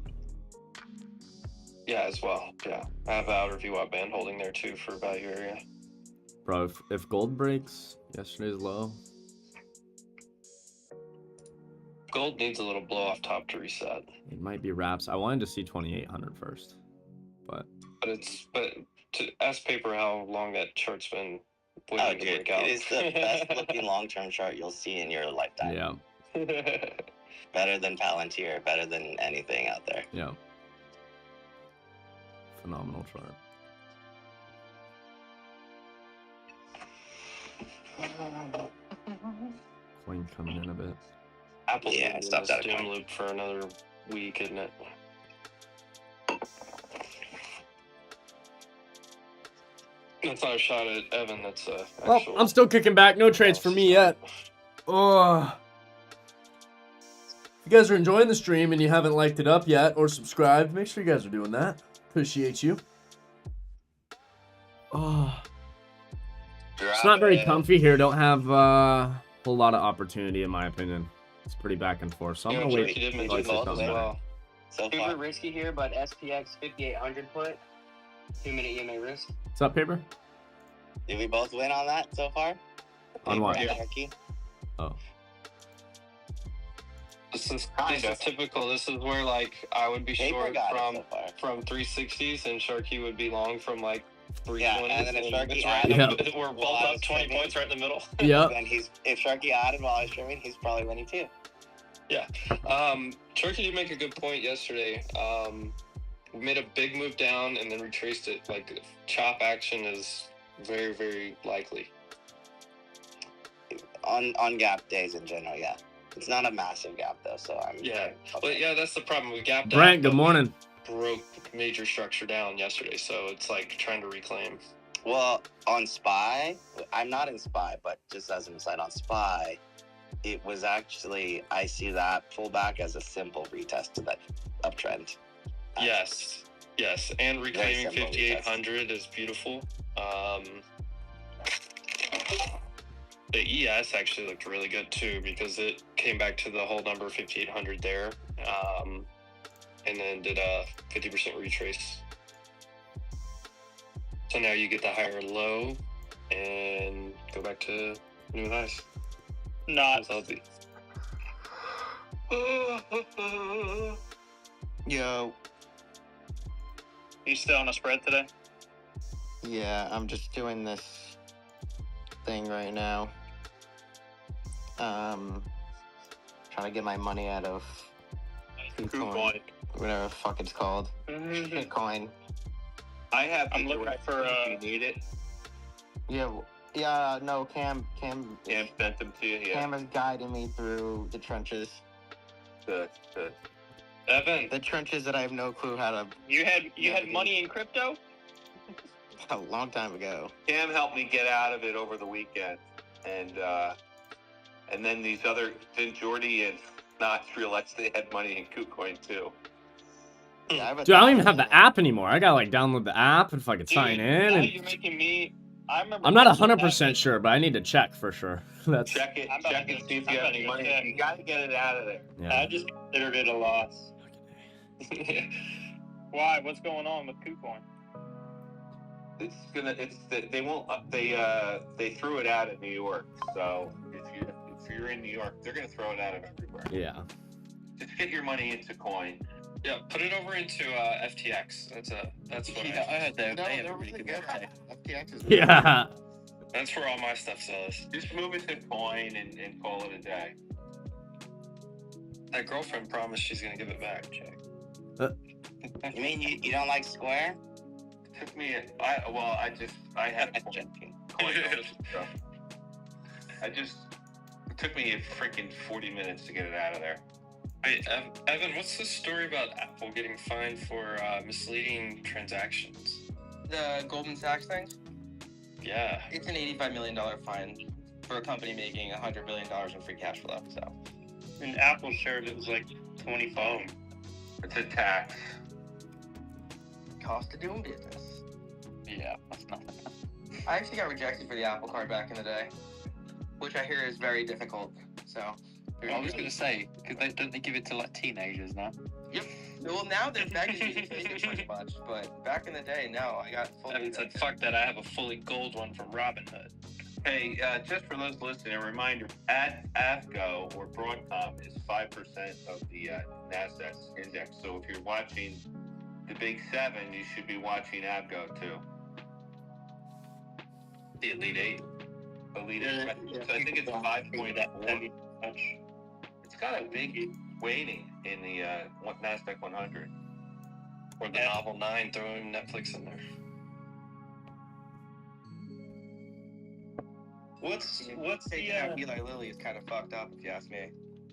Yeah, as well. Yeah, I have outer VWAP band holding there too for value area. Bro, if gold breaks yesterday's low, Gold needs a little blow off top to reset. it might be wraps. I wanted to see 2,800 first, but But ask Paper how long that chart's been Oh, waiting to dude, break out. it is the best looking long-term chart you'll see in your lifetime. Yeah. Better than Palantir, better than anything out there. Yeah. Phenomenal chart. Coin coming in a bit. Apple's Yeah, been in stopped this out of doom coin. loop for another week, isn't it? That's not a shot at Evan. That's a. Well, I'm still kicking back. No trades for me yet. Oh. If you guys are enjoying the stream and you haven't liked it up yet or subscribed, make sure you guys are doing that. Appreciate you. Oh. It's not very comfy here. Don't have a whole lot of opportunity, in my opinion. It's pretty back and forth. So I'm going to wait until I see something better. Super risky here, but SPX 5800 put. 2-minute EMA risk. What's up, Paper? Did we both win on that so far? On what? Oh. This is typical. This is where like I would be short from 360s and Sharky would be long from like 320s. Yeah, and then if Sharky added, we're both up 20 points right in the middle. Yeah. And if Sharky added while I was streaming, he's probably winning too. Yeah. Sharky did make a good point yesterday. We made a big move down and then retraced it. Like chop action is very, very likely. On gap days in general, yeah. It's not a massive gap though, so I'm But yeah, that's the problem. We gapped out. Brent, good morning. Broke major structure down yesterday, so it's like trying to reclaim. Well, on SPY, I'm not in SPY, but just as an aside, on SPY, it was actually, I see that pullback as a simple retest to that uptrend. Yes, and reclaiming 5,800 is beautiful. The ES actually looked really good too because it came back to the whole number 5,800 there, and then did a 50% retrace. So now you get the higher low and go back to new highs. Not. Yo. You still on a spread today? Yeah, I'm just doing this thing right now. Trying to get my money out of KuCoin, whatever the fuck it's called. Bitcoin. I'm looking for. You need it. Yeah. No, Cam Cam sent them to you. Yeah. Cam is guiding me through the trenches. Good. Evan, the trenches that I have no clue how to. You had money in crypto? A long time ago. Cam helped me get out of it over the weekend, and then then Jordy and Notch realized they had money in KuCoin too. Yeah, Dude, I don't even have the app anymore. I gotta like download the app and fucking sign in. Now And you're making me. I remember. I'm not 100% sure, but I need to check for sure. That's Check it and see if you have any money. You gotta get it out of there. yeah. I just considered it a loss. Why? What's going on with KuCoin? They threw it out in New York. So if you're in New York, they're gonna throw it out of everywhere. Yeah. Just get your money into coin. yeah, put it over into FTX. That's what I heard that. No, They have there a was pretty a good good website. FTX is Yeah. That's where all my stuff sells. Just move it to coin and call it a day. That girlfriend promised she's gonna give it back. Check. You mean you don't like Square? It took me I had coin stuff. It took me a freaking 40 minutes to get it out of there. Wait, Evan, what's the story about Apple getting fined for misleading transactions? The Goldman Sachs thing? Yeah. It's an $85 million fine for a company making $100 billion in free cash flow. So, And Apple shared it was like 25. It's a tax. cost of doing business. Yeah, that's nothing. I actually got rejected for the Apple Card back in the day, which I hear is very difficult. So, I was gonna say, because don't they give it to like teenagers now? Yep. Well, now they're begging me to take it pretty much, but back in the day, no, I got fully. Evan said, "Fuck that! I have a fully gold one from Robinhood." Hey, just for those listening, a reminder: AFGO or Broadcom is 5% of the Nasdaq index. So if you're watching the Big Seven, you should be watching AFGO too. The Elite 8. Elite Yeah, 8. yeah. So I think it's 5.4. Much. It's got a big weighting in the Nasdaq 100. Or the Novel 9, throwing Netflix in there. What's Taking the out Eli Lilly is kind of fucked up, if you ask me.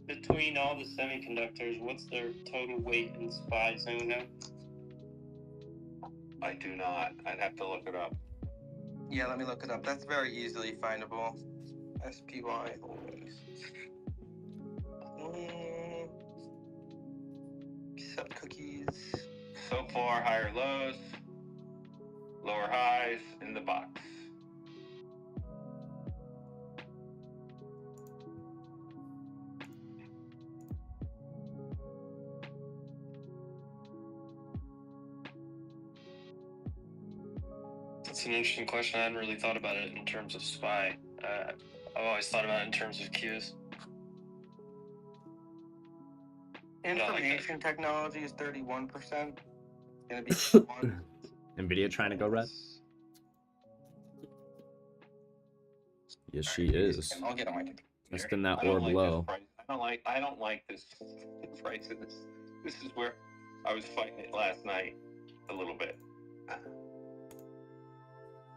Between all the semiconductors, what's their total weight in SPY? Does anyone know? I do not. I'd have to look it up. Yeah, let me look it up. That's very easily findable. SPY holdings. Accept cookies. So far, higher lows, lower highs in the box. That's an interesting question. I hadn't really thought about it in terms of SPY. I've always thought about it in terms of Qs. Information technology is 31%. Gonna be one. Nvidia trying to go red? Yes, she is. I'll get on my computer. Just in that I don't orb like low. this price. I don't like this price of this. This is where I was fighting it last night a little bit.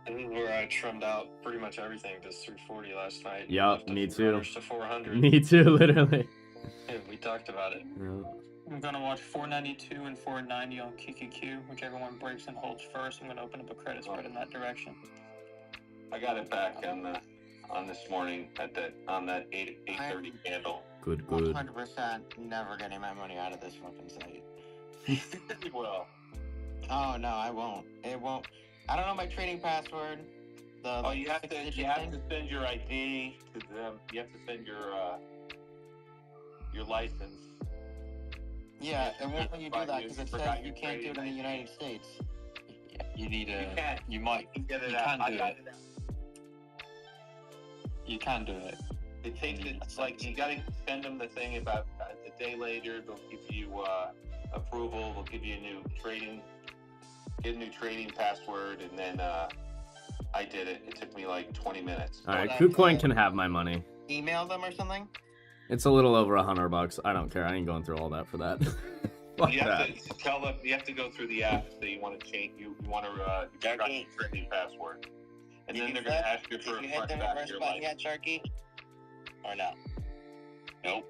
This is where I trimmed out pretty much everything to 340 last night. Yup, me too. Runners to 400. Me too, literally. Yeah, we talked about it. Yeah. I'm gonna watch 492 and 490 on QQQ. Whichever one breaks and holds first, I'm gonna open up a credit spread in that direction. I got it back on this morning on that 8:30 candle. Good. 100% never getting my money out of this fucking site. Well, Oh no, I won't. It won't. I don't know my trading password. you have to send your ID to them. You have to send your license. Yeah, it won't let you do that because it says Forgot you your can't do it in the trading United States. Yeah, you need a. You can't. You might. You can get it You out. can do it. You can do it. It takes it's like you gotta send them the thing about a day later. They'll give you approval. They'll give you get a new trading password, and then I did it. It took me like 20 minutes. All right, KuCoin can have my money. Email them or something? It's a little over $100. I don't care. I ain't going through all that for that. Fuck You have that. to tell them. You have to go through the app. So you want to change. You want to forgot your trading password, and then they're going to ask you for a Did you hit front the back reverse your button license. yet, Sharky? Or no? Nope.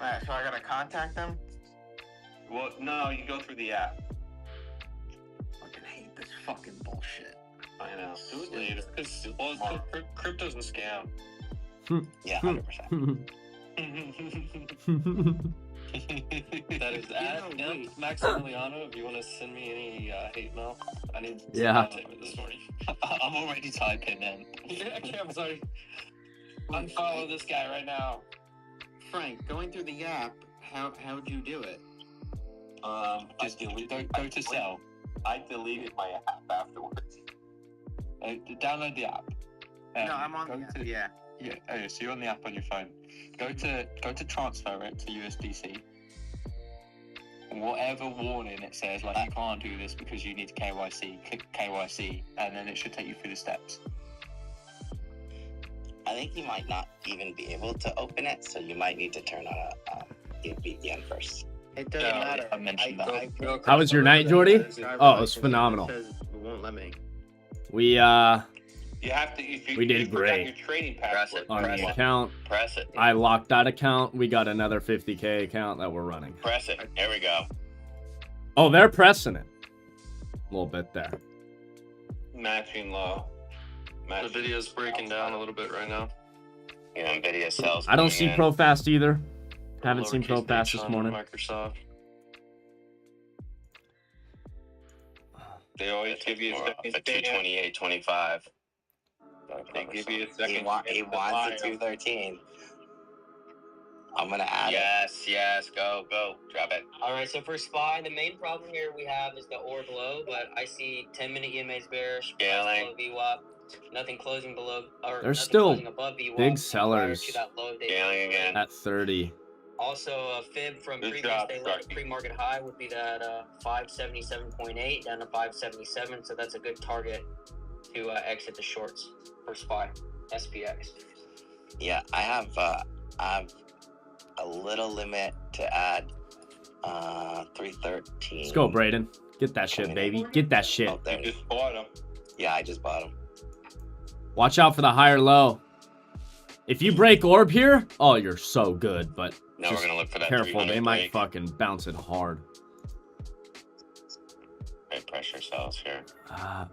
Alright, so I gotta contact them? Well, no, you go through the app. Fucking hate this fucking bullshit. I know. Do it later. Crypto's a scam. Yeah, 100%. That is at Maximiliano. If you want to send me any hate mail, I need to contact me this morning. I'm already typing in. Yeah, I'm sorry. Unfollow this guy right now. Frank, going through the app, how'd you do it? Just go to sell. I deleted my app afterwards. Download the app. No, I'm on the app, yeah. Yeah. Oh, so you're on the app on your phone. Go to transfer it to USDC. Whatever warning it says, like you can't do this because you need KYC, click KYC, and then it should take you through the steps. I think you might not even be able to open it, so you might need to turn on a VPN first. It doesn't matter. I mentioned that. How was your night, Jordy? Oh, it was phenomenal. It won't let me. We You have to. If you, We did you forgot great. your trading Press password. it. on Press the it. account. Press it. I locked that account. We got another 50K account that we're running. Press it. There we go. Oh, they're pressing it. A little bit there. Matching low. The video's breaking down a little bit right now. You know, NVIDIA sells. I don't see coming in. ProFast either. Haven't seen Lowercase ProFast h this on morning. Microsoft. They always give you a More off second at 228.25. They give you a second He wants chance the to 213. I'm gonna add yes, go, drop it. All right, so for SPY, the main problem here we have is the orb low, but I see 10-minute EMA's bearish, Scaling. below VWAP, nothing closing below, or There's nothing still closing above VWAP big prior sellers to that low day. Scaling again. at 30. Also, a fib from Good previous job, day Sharky. pre-market high would be that 577.8 down to 577. So that's a good target to exit the shorts for SPY, SPX. Yeah, I have a little limit to add 313. Let's go, Braden. Get that shit, baby. Get that shit. Oh, there You just bought them. Yeah, I just bought them. Watch out for the higher low. If you break orb here, oh, you're so good, but Now we're gonna look for that careful. 300 They might break. fucking bounce it hard. Great pressure sells here.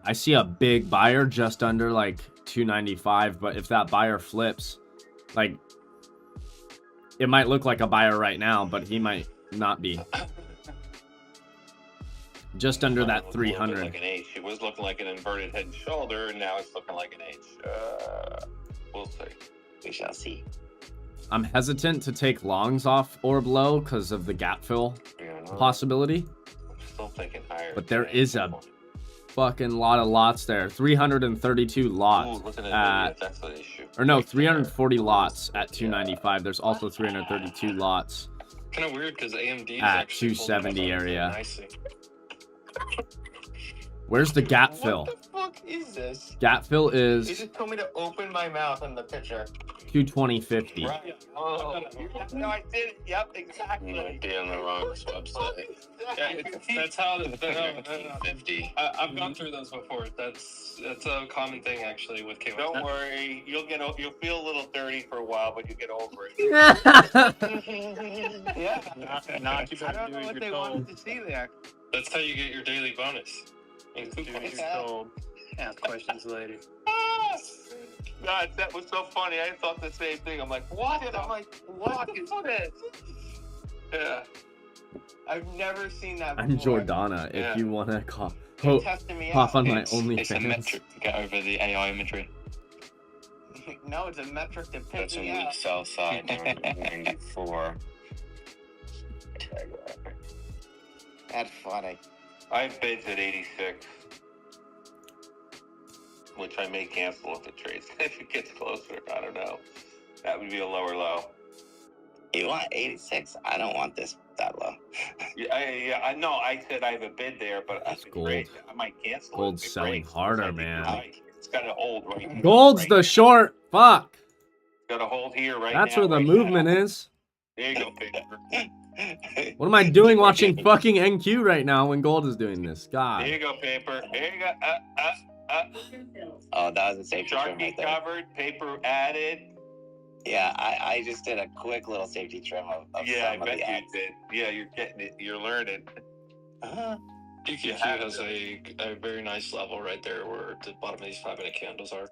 I see a big buyer just under like 295, but if that buyer flips, like, it might look like a buyer right now, but he might not be. Just under that 300. Like an H. It was looking like an inverted head and shoulder, and now it's looking like an H. We'll see. We shall see. I'm hesitant to take longs off orb low because of the gap fill possibility. I'm still thinking higher. But there is a fucking lot of lots there. 332 lots. Ooh, look at at, that's the issue. or no, 340 lots at 295. There's also 332 lots Kind of weird because AMD is at actually 270 area. nicely. Where's the gap fill? What the fuck is this? Gap fill You is just told me to open my mouth in the picture. 220.50. Right. Oh. No, I did it. Yep, exactly. Might be on the wrong website. Yeah, that's how the 50. I've gone through those before. That's a common thing actually with KOS. Don't worry, you'll feel a little dirty for a while, but you get over it. Yeah. Not keep I don't know what they wanted to see there. That's how you get your daily bonus. Ask questions later. God, that was so funny. I thought the same thing. I'm like, what? I'm like, what is this? Yeah. I've never seen that I'm before. Jordana. Yeah. If you want to call, You're testing me pop out. on my It's a OnlyFans. metric to get over the AI imagery. No, it's a metric to pick That's a me weak out. sell side. 94. That's funny. I bids at 86, which I may cancel if it trades. If it gets closer, I don't know. That would be a lower low. You want 86? I don't want this that low. I know. I said I have a bid there, but That's if it gold. trades, I might cancel Gold's it. If it selling breaks, harder, I think man. you're right. It's got to hold right. Gold's the short. Fuck. Got to hold here right That's now. where the right movement now. is. There you go, paper. What am I doing watching fucking NQ right now when gold is doing this? God. There you go, paper. There you go. Oh, that was a safety trim Sharky right there. covered, paper added. Yeah, I just did a quick little safety trim of Yeah, I some of bet the you ads. did. Yeah, you're getting it. You're learning. QQQ has a very nice level right there where the bottom of these 5-minute candles are.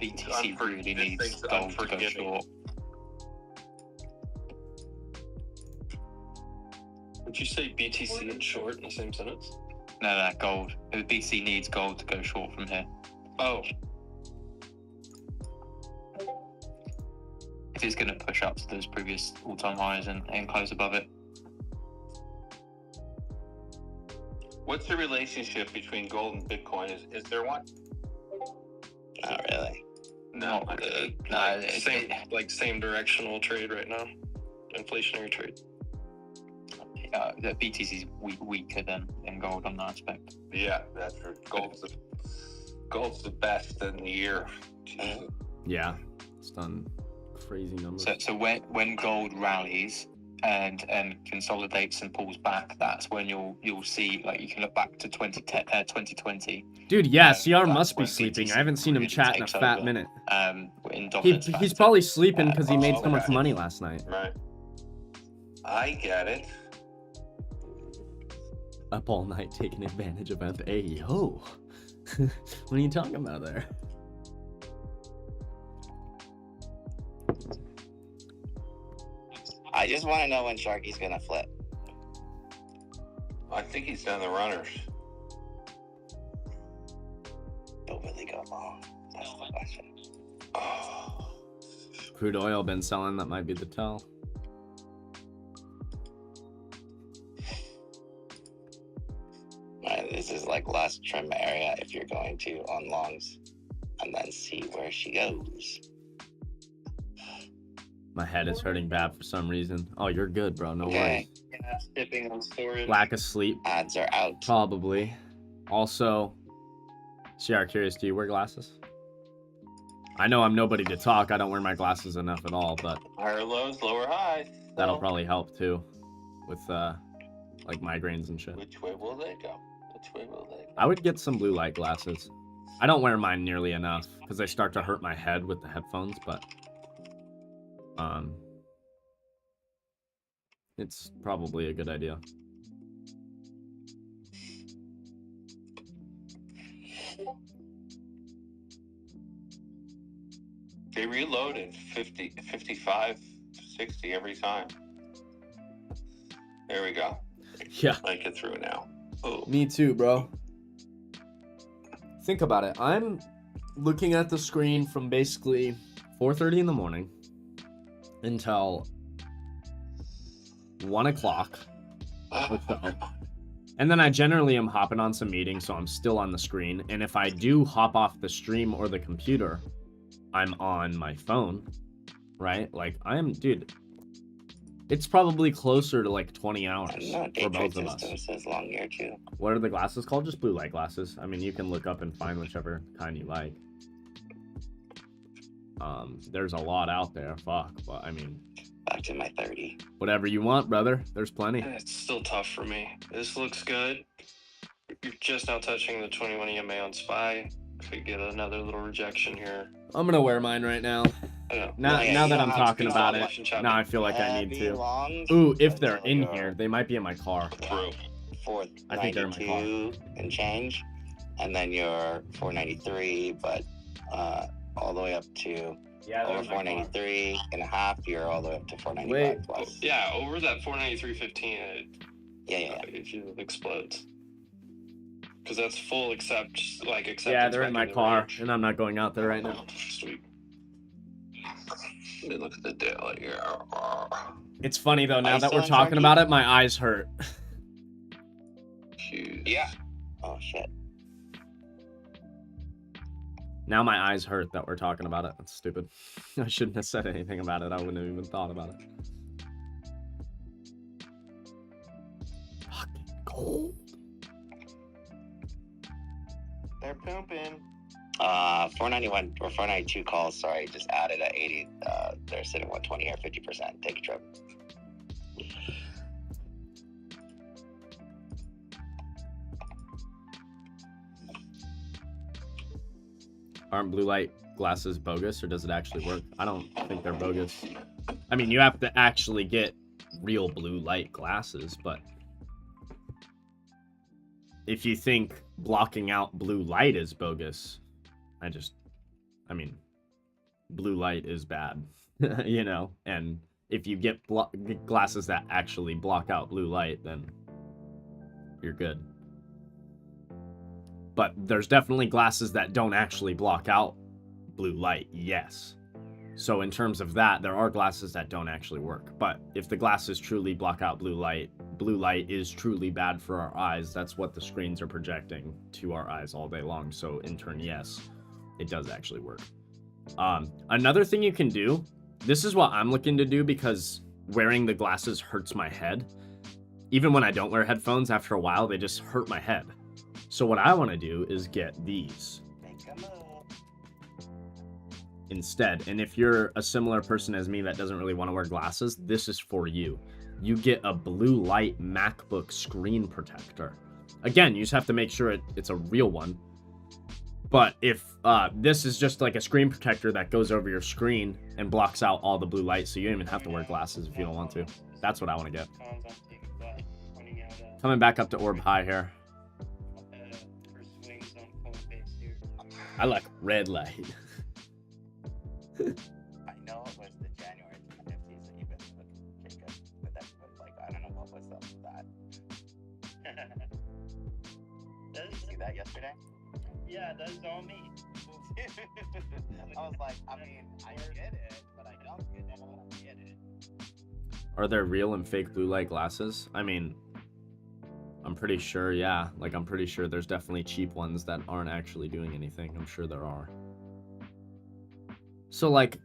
BTC really This needs thing's gold to go unforgiving. short. Would you say BTC and short in the same sentence? No, gold. The BTC needs gold to go short from here. Oh, If it's going to push up to those previous all-time highs and close above it. What's the relationship between gold and Bitcoin? Is there one? Not really. No. same directional trade right now. Inflationary trade. The BTC is weaker than gold on that aspect. Yeah, that's for gold's the best in the year. Jesus. Yeah. It's done crazy numbers. So when gold rallies and consolidates and pulls back, that's when you'll see, like, you can look back to 2020. Dude, yeah, CR that's must be when sleeping. BTC I haven't seen him really chat in a takes fat over. minute. In dominance He's factor. probably sleeping because he made so much okay. money last night. Right. I get it. Up all night taking advantage of FA. Yo. What are you talking about there? I just want to know when Sharky's gonna flip. I think he's done the runners. But will he go long? That's the question. Crude oil been selling. That might be the tell. This is like last trim area if you're going to on longs, and then see where she goes. My head is hurting bad for some reason. Oh, you're good, bro. No Okay. worries. Yeah, skipping on storage. Lack of sleep. Ads are out. Probably. Also, CR curious, do you wear glasses? I know I'm nobody to talk. I don't wear my glasses enough at all, but Higher lows, lower highs. that'll So, probably help too with like migraines and shit. which way will they go? Which way will they go? I would get some blue light glasses. I don't wear mine nearly enough because they start to hurt my head with the headphones, but it's probably a good idea. They reload in 50, 55, 60 every time. There we go. Yeah. I get through now. Oh. Me too, bro. Think about it. I'm looking at the screen from basically 4:30 in the morning until 1 o'clock. And then I generally am hopping on some meetings, so I'm still on the screen. And if I do hop off the stream or the computer, I'm on my phone, right? Like, dude, it's probably closer to like 20 hours for both of us. Says long year too. What are the glasses called? Just blue light glasses. I mean, you can look up and find whichever kind you like. There's a lot out there. Fuck, but I mean, back to my 30. Whatever you want, brother. There's plenty. It's still tough for me. This looks good. You're just now touching the 21 EMA on SPY. Could get another little rejection here. I'm gonna wear mine right now. Now that I'm talking about it, now I feel like I need to. Ooh, if they're in here, they might be in my car. True. I think they're in my car. 492 and change, and then you're 493, but all the way up to over 493 and a half. You're all the way up to 495 plus. Yeah, over that 493.15. Yeah. It explodes. Because that's full acceptance. Yeah, they're in my car, and I'm not going out there right now. Sweet. Let me look at the daily here. It's funny though. Now that we're talking about it, my eyes hurt. Yeah. Oh shit. Now my eyes hurt that we're talking about it. That's stupid. I shouldn't have said anything about it. I wouldn't have even thought about it. Fucking gold. They're pooping. 491 or 492 calls. Sorry, just added at 80. They're sitting 120 or 50%. Take a trip. Aren't blue light glasses bogus, or does it actually work? I don't think they're bogus. I mean, you have to actually get real blue light glasses, but if you think blocking out blue light is bogus, I mean, blue light is bad, you know? And if you get glasses that actually block out blue light, then you're good. But there's definitely glasses that don't actually block out blue light, yes. So in terms of that, there are glasses that don't actually work. But if the glasses truly block out blue light is truly bad for our eyes. That's what the screens are projecting to our eyes all day long. So in turn, yes, it does actually work. Another thing you can do, this is what I'm looking to do because wearing the glasses hurts my head. Even when I don't wear headphones, after a while, they just hurt my head. So what I want to do is get these instead. And if you're a similar person as me that doesn't really want to wear glasses, this is for you. You get a blue light MacBook screen protector. Again, you just have to make sure it's a real one. But if this is just like a screen protector that goes over your screen and blocks out all the blue light, so you don't even have to wear glasses if you don't want to. That's what I want to get. Coming back up to orb high here. I like red light. I know it was the January 350s that you've been with Jacob, but that's like, I don't know what was up with that. Did you see that yesterday? Yeah, that's on me. I was like, I mean, I get it, but I don't get it. I don't get it. Are there real and fake blue light glasses? I mean, I'm pretty sure, yeah. Like, I'm pretty sure there's definitely cheap ones that aren't actually doing anything. I'm sure there are. So, like,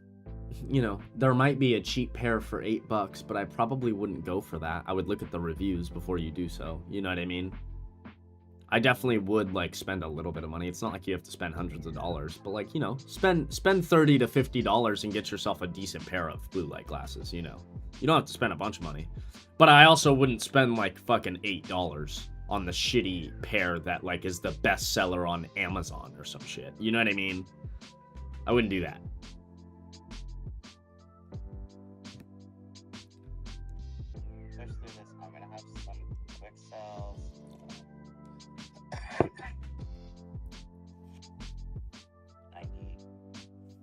you know, there might be a cheap pair for $8, but I probably wouldn't go for that. I would look at the reviews before you do so. You know what I mean? I definitely would like spend a little bit of money. It's not like you have to spend hundreds of dollars, but like, you know, spend $30 to $50 and get yourself a decent pair of blue light glasses, you know. You don't have to spend a bunch of money. But I also wouldn't spend like fucking $8 on the shitty pair that like is the best seller on Amazon or some shit. You know what I mean? I wouldn't do that. Push through this. I'm gonna have some quick sells.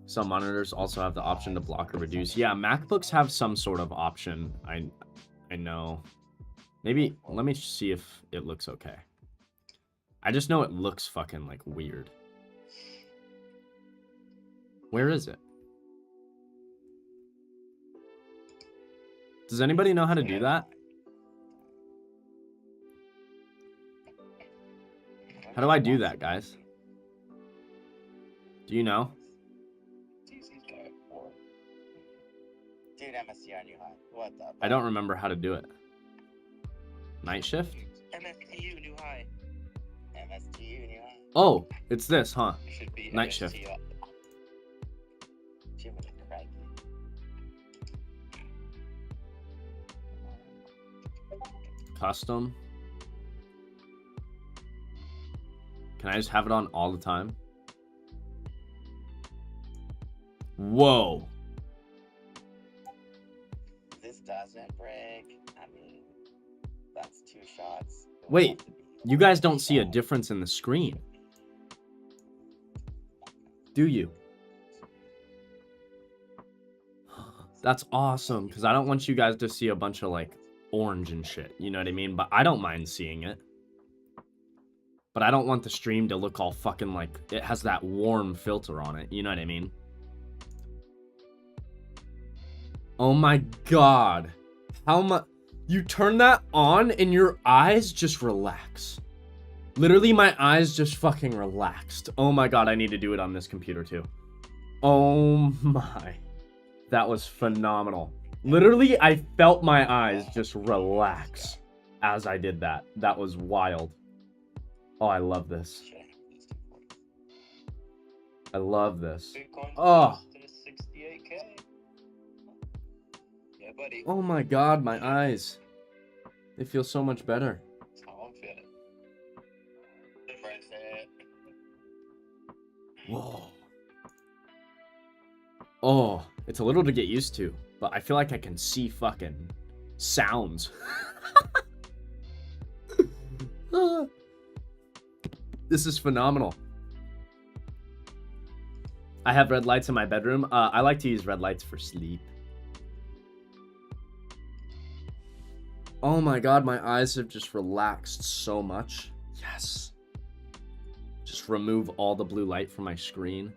Some monitors also have the option to block or reduce. Yeah, MacBooks have some sort of option. I know. Maybe let me see if it looks okay. I just know it looks fucking like weird. Where is it? Does anybody know how to do that? How do I do that, guys? Do you know? Dude, MSCI new high. What the? I don't remember how to do it. Night shift? MSTU new high. MSTU new high. Oh, it's this, huh? Should be Night shift. Custom. Can I just have it on all the time? Whoa. This doesn't break. I mean, that's 2 shots. Wait, you guys don't see a difference in the screen, do you? That's awesome, because I don't want you guys to see a bunch of like orange and shit, you know what I mean? But I don't mind seeing it. But I don't want the stream to look all fucking like it has that warm filter on it, you know what I mean? Oh my god. How much? You turn that on and your eyes just relax. Literally, my eyes just fucking relaxed. Oh my god, I need to do it on this computer too. Oh my. That was phenomenal. Literally, I felt my eyes just relax as I did that. That was wild. Oh, I love this. I love this. Oh. Yeah, buddy. Oh my god, my eyes. They feel so much better. That's how I'm feeling. Whoa. Oh, it's a little to get used to, but I feel like I can see fucking sounds. This is phenomenal. I have red lights in my bedroom. I like to use red lights for sleep. Oh my god, my eyes have just relaxed so much. Yes. Just remove all the blue light from my screen.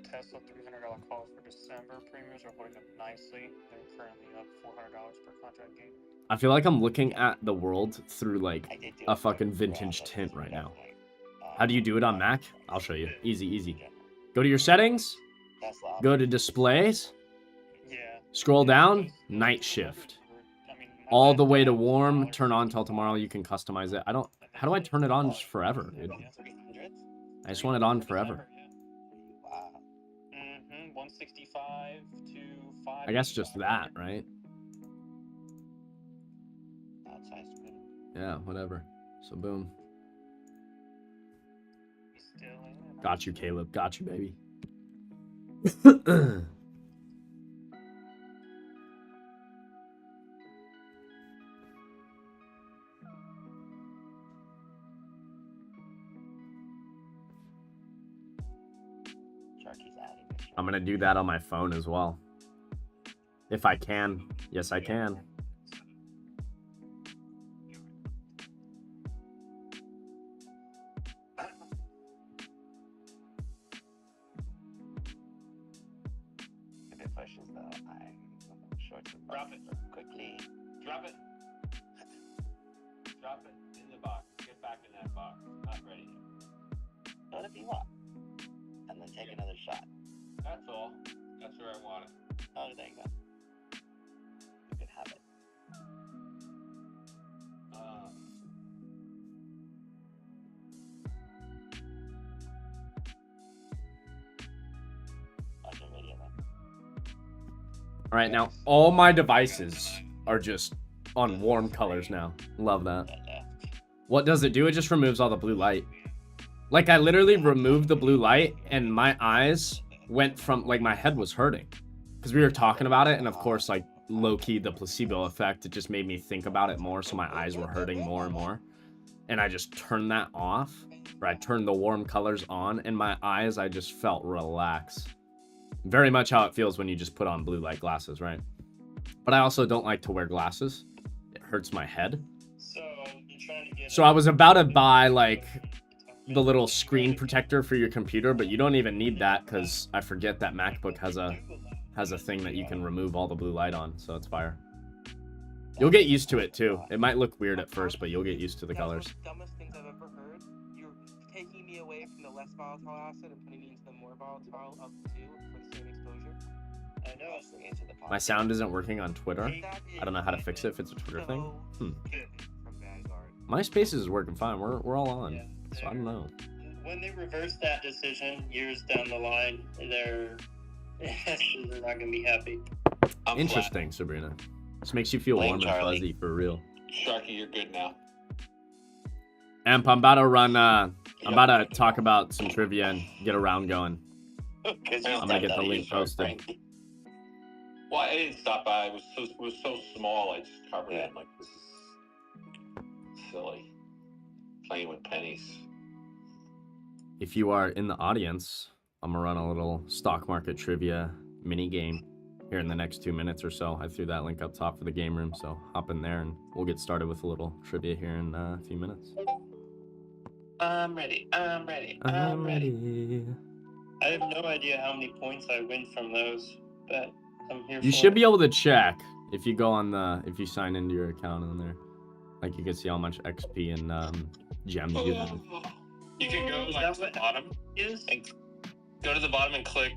Tesla $300 calls for December. Premiums are holding up nicely. They're currently up $400 per contract gain. I feel like I'm looking at the world through like a fucking vintage tint right now. How do you do it on Mac? I'll show you. Easy, easy. Go to your settings. Go to displays. Scroll down. Night shift. All the way to warm. Turn on till tomorrow. You can customize it. How do I turn it on just forever, dude? I just want it on forever. 165 to 5. I guess just that, right? Yeah, whatever. So boom. Got you, Caleb. Got you, baby. I'm gonna do that on my phone as well. If I can. Yes, I can. If it pushes though, I'm short to Drop it. quickly. Drop it. Drop it in the box. Get back in that box. Not ready yet. Throw it if you want. And then take another shot. That's all. That's where I want it. Oh, there you go. You can have it. All right, now all my devices are just on warm colors now. Love that. What does it do? It just removes all the blue light. Like, I literally removed the blue light and my eyes went from, like, my head was hurting. Because we were talking about it, and of course, like, low-key, the placebo effect, it just made me think about it more, so my eyes were hurting more and more. And I just turned that off, or I turned the warm colors on, and my eyes, I just felt relaxed. Very much how it feels when you just put on blue light glasses, right? But I also don't like to wear glasses. It hurts my head. So I was about to buy, like, the little screen protector for your computer, but you don't even need that because I forget that MacBook has a thing that you can remove all the blue light on, so it's fire. You'll get used to it too. It might look weird at first, but you'll get used to the colors. Dumbest things I've ever heard. You're taking me away from the less volatile asset and putting me into the more volatile of the two for the same exposure. I know. My sound isn't working on Twitter. I don't know how to fix it if it's a Twitter thing. My Spaces is working fine. We're all on. So I don't know. When they reverse that decision years down the line, they're not going to be happy. Interesting, Sabrina. This makes you feel warm and fuzzy for real. Sharky, you're good now. Amp, I'm about to run. I'm about to talk about some trivia and get a round going. I'm gonna get the link posted. Well, I didn't stop by. It was so small. I just covered it. I'm like, this is silly. Playing with pennies. If you are in the audience, I'm gonna run a little stock market trivia mini game here in the next 2 minutes or so. I threw that link up top for the game room, so hop in there and we'll get started with a little trivia here in a few minutes. I'm ready. I'm ready. I'm ready. I have no idea how many points I win from those, but I'm here for You should be able to check if you go on if you sign into your account in there. Like, you can see how much XP and gems you have. You can go like to the bottom. Go to the bottom and click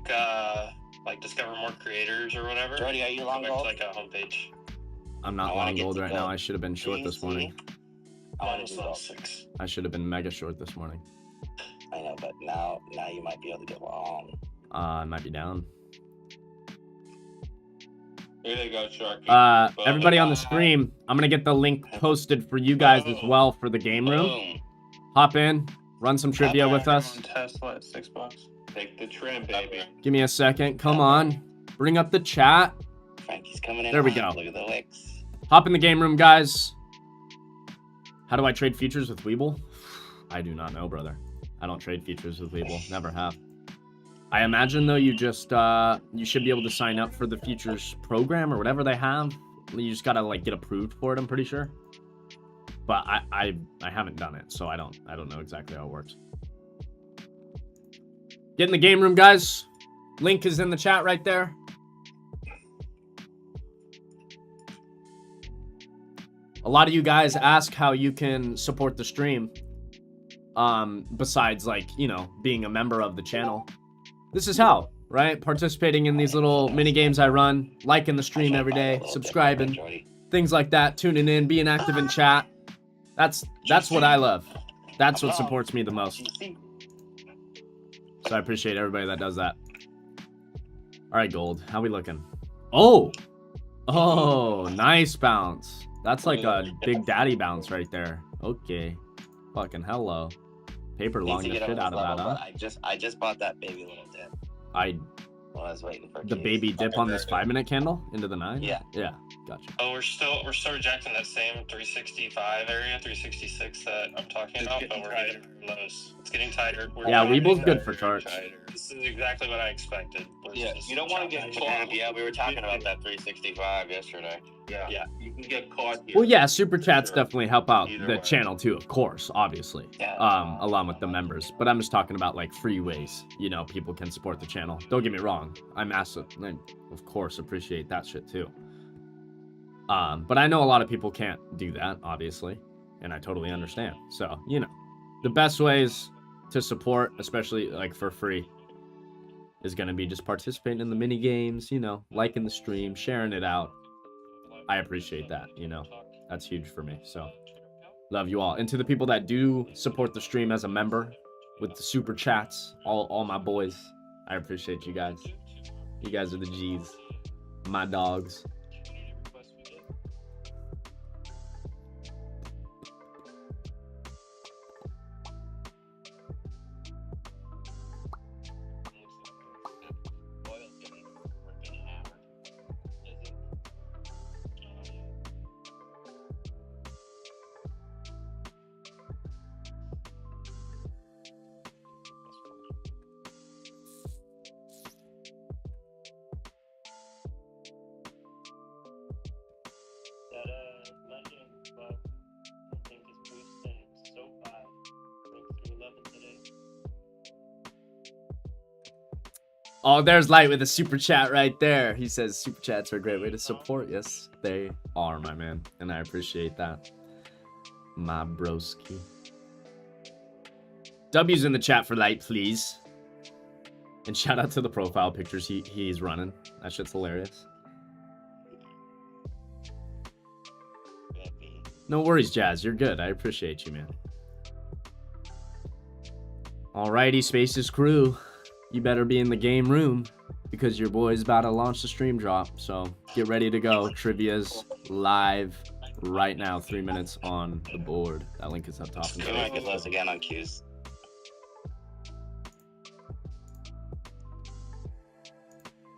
like discover more creators or whatever. Jordy, are you long Go gold? back to like a homepage. I'm not long gold right now. I should have been short this morning. I should have been mega short this morning. I know, but now you might be able to get long. I might be down. Here they go, Sharky. Everybody on the stream, I'm gonna get the link posted for you guys as well for the game room. Hop in, run some trivia with us. Tesla at $6. Take the trim, baby. Give me a second. Come on, bring up the chat. Frankie's coming in. There we go. Look at the licks. Hop in the game room, guys. How do I trade futures with Weeble? I do not know, brother. I don't trade futures with Weeble. Never have. I imagine, though, you just, you should be able to sign up for the futures program or whatever they have. You just gotta, like, get approved for it, I'm pretty sure. But I haven't done it, so I don't know exactly how it works. Get in the game room, guys. Link is in the chat right there. A lot of you guys ask how you can support the stream. Besides, like, you know, being a member of the channel. This is how, right? Participating in these little mini games I run, liking the stream every day, subscribing, things like that, tuning in, being active in chat. That's what I love. That's what supports me the most. So I appreciate everybody that does that. All right, Gold, how we looking? Oh, nice bounce. That's like a big daddy bounce right there. Okay, fucking hello. Paper long the shit out of that, huh? I just bought that baby little dip. I was waiting for the baby dip on this 5-minute candle into the 9. Yeah, gotcha. Oh, we're still rejecting that same 365 area, 366 that I'm talking about, but we're hitting lows. It's getting tighter. Yeah, Weeble's good for charts. This is exactly what I expected. Yeah, you don't want to get caught. Yeah, we were talking about that 365 yesterday. Yeah, you can get caught here. Well, yeah, super chats definitely help out the channel too, of course, obviously. Along with the members. But I'm just talking about like free ways, you know, people can support the channel. Don't get me wrong. I of course appreciate that shit too. But I know a lot of people can't do that, obviously, and I totally understand. So, you know, the best ways to support, especially like for free, is going to be just participating in the mini games, you know, liking the stream, sharing it out. I appreciate that, you know. That's huge for me. So, love you all. And to the people that do support the stream as a member with the super chats, all my boys, I appreciate you guys. You guys are the G's. My dogs. Oh, there's Light with a super chat right there. He says super chats are a great way to support. Yes, they are, my man. And I appreciate that. My broski. W's in the chat for Light, please. And shout out to the profile pictures he's running. That shit's hilarious. No worries, Jazz. You're good. I appreciate you, man. Alrighty, Spaces crew. You better be in the game room because your boy's about to launch the stream drop. So get ready to go. Trivia's live right now. 3 minutes on the board. That link is up top. You might get those again on Q's.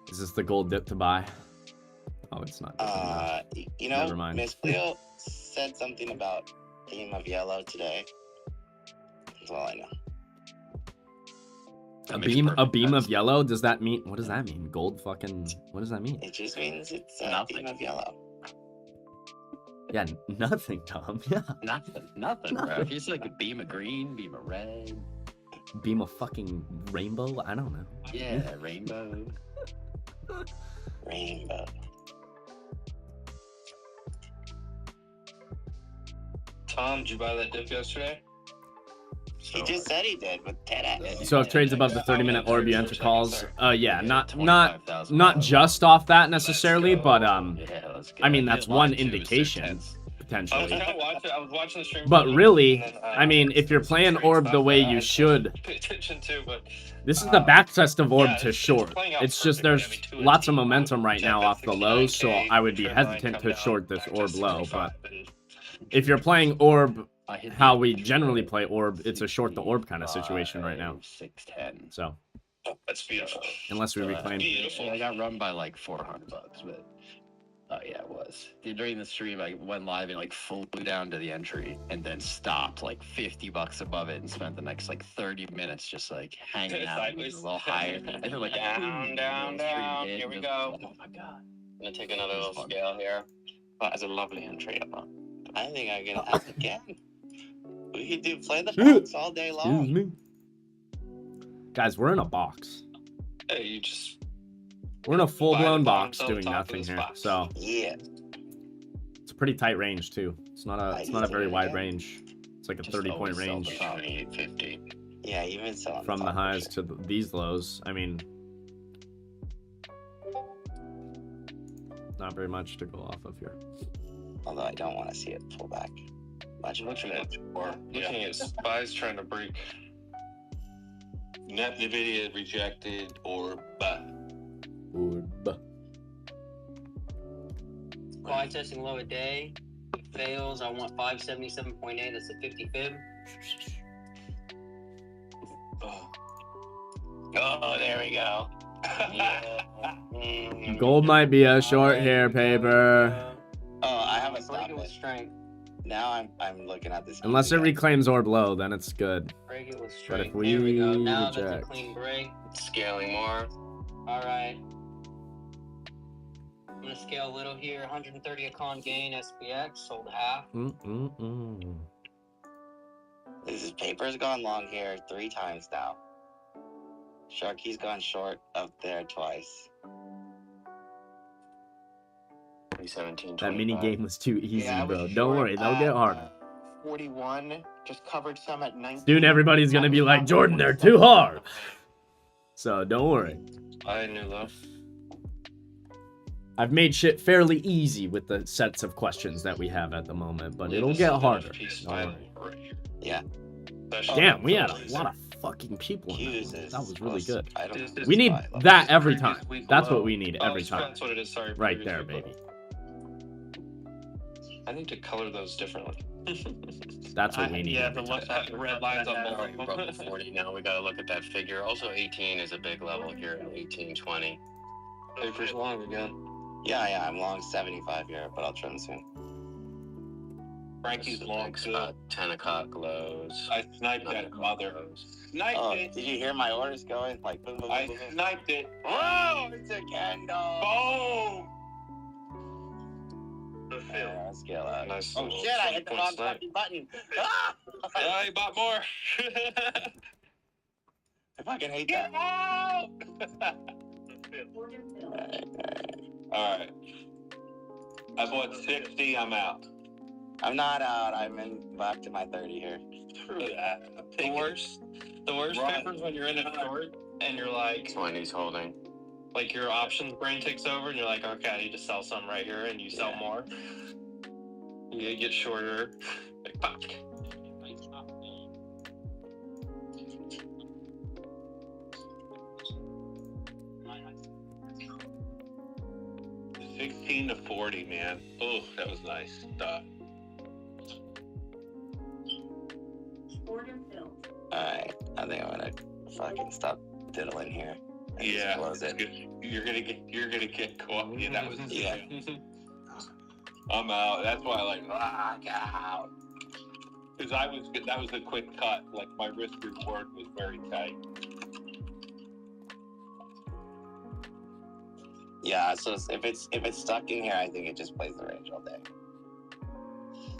Is this the gold dip to buy? Oh, it's not. You know, Never mind. Miss Cleo said something about theme of yellow today. That's all I know. A beam of yellow? Does that mean, what does that mean? Gold fucking, what does that mean? It just means it's a theme of yellow. Yeah, nothing, Tom. Yeah. Nothing, bro. It's like a beam of green, beam of red. Beam of fucking rainbow? I don't know. Yeah, rainbow. Rainbow. Tom, did you buy that dip yesterday? He just said he did with 10x. So if trades above the 30-minute orb, you enter calls. Yeah, not just off that necessarily, but I mean that's one indication potentially. I was watching the stream. But really, I mean, if you're playing orb the way you should, pay attention to, but this is the back test of orb to short. It's just there's lots of momentum right now off the lows, so I would be hesitant to short this orb low. But if you're playing orb how we generally play orb, it's a short the orb kind of situation right now. 610. So that's beautiful. Unless we reclaim. Yeah, I got run by like $400, but oh yeah, it was. During the stream, I went live and like flew down to the entry and then stopped like $50 above it and spent the next like 30 minutes just like hanging out a little higher. And then like down. Here we go. Oh my god. I'm gonna take another little scale here. That is a lovely entry, Emma. I think I'm gonna ask again. We could play the box all day long. Excuse me. Guys, we're in a box. Hey, you just... We're in a full-blown box doing nothing here. So yeah, it's a pretty tight range too. It's not a very wide range. It's like a 30-point range. 850. Yeah, even so. From the highs to these lows. I mean, not very much to go off of here. Although I don't want to see it pull back. Looking at spies trying to break. Net NVIDIA rejected orb. Orb. Buy testing low a day. Fails. I want 577.8. That's a 50 fib. Oh, there we go. Gold might be a short here, paper. Oh, I have a stop with strength. Now I'm looking at this. Unless it reclaims orb low, then it's good. Break it with strength. But if we there we go. Now that's a reject, clean break. Scaling more. All right. I'm gonna scale a little here. 130 a con gain. SPX sold half. This paper's gone long here 3 times now. Sharky's gone short up there twice. 2017. that mini game was too easy, bro. Don't worry, they'll get harder. 41, just covered some at 19. Soon everybody's gonna be like, Jordan, they're too hard. So don't worry. I knew that. I've made shit fairly easy with the sets of questions that we have at the moment, but it'll get harder. Don't worry. Yeah. Damn, we had a lot of fucking people in that Q's one. is That was really good. I don't We need buy that every Previous time. week That's low. what we need every Oh, time. that's what it is. Sorry. Right previous there, week baby. low. I need to color those differently. That's what we need. Yeah, every the time. left side, The red lines on both Alright, of we're them. up at 40 now. We gotta look at that figure. Also, 18 is a big level here. 18, 20. Paper's long again. Yeah, I'm long 75 here, but I'll trim soon. Frankie's long too. About 10 o'clock lows. I sniped 9 that o'clock mother. lows. Sniped Oh, it. did you hear my orders going? Like, boom, boom, boom, I boom, boom. sniped it. Oh, it's a candle. Boom. Yeah, let's get out. Nice. Oh little shit, I hit the 20-point wrong snipe. fucking button. Ah! Yeah, he bought more. I fucking hate that. All right. I bought 60. I'm out. I'm not out. I'm in back to my 30 here. Screw that. The worst Right. paper is when you're in a short and you're like 20's holding. your options brain takes over and you're like, okay, I need to sell some right here, and you sell more. You get shorter. Like, fuck. 16 to 40, man. Oh, that was nice stuff. Alright, I think I'm gonna fucking stop diddling here. And just Yeah, close it. you're gonna get caught. Yeah, that was Yeah. I'm out. That's why I like rock out. Because that was a quick cut. Like my risk reward was very tight. Yeah, so if it's stuck in here, I think it just plays the range all day,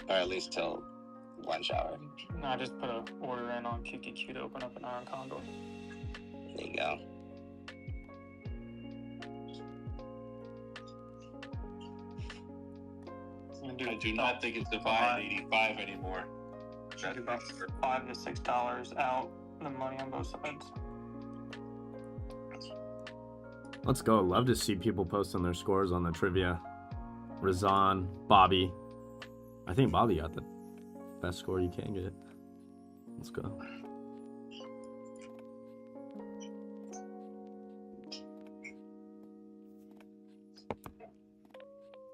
or at least till lunch hour. No, I just put an order in on QQQ to open up an iron condor. There you go. I do not think it's a buy at 85 anymore. Should be about $5 to $6 out the money on both sides. Let's go. Love to see people posting their scores on the trivia. Razan, Bobby. I think Bobby got the best score you can get. Let's go.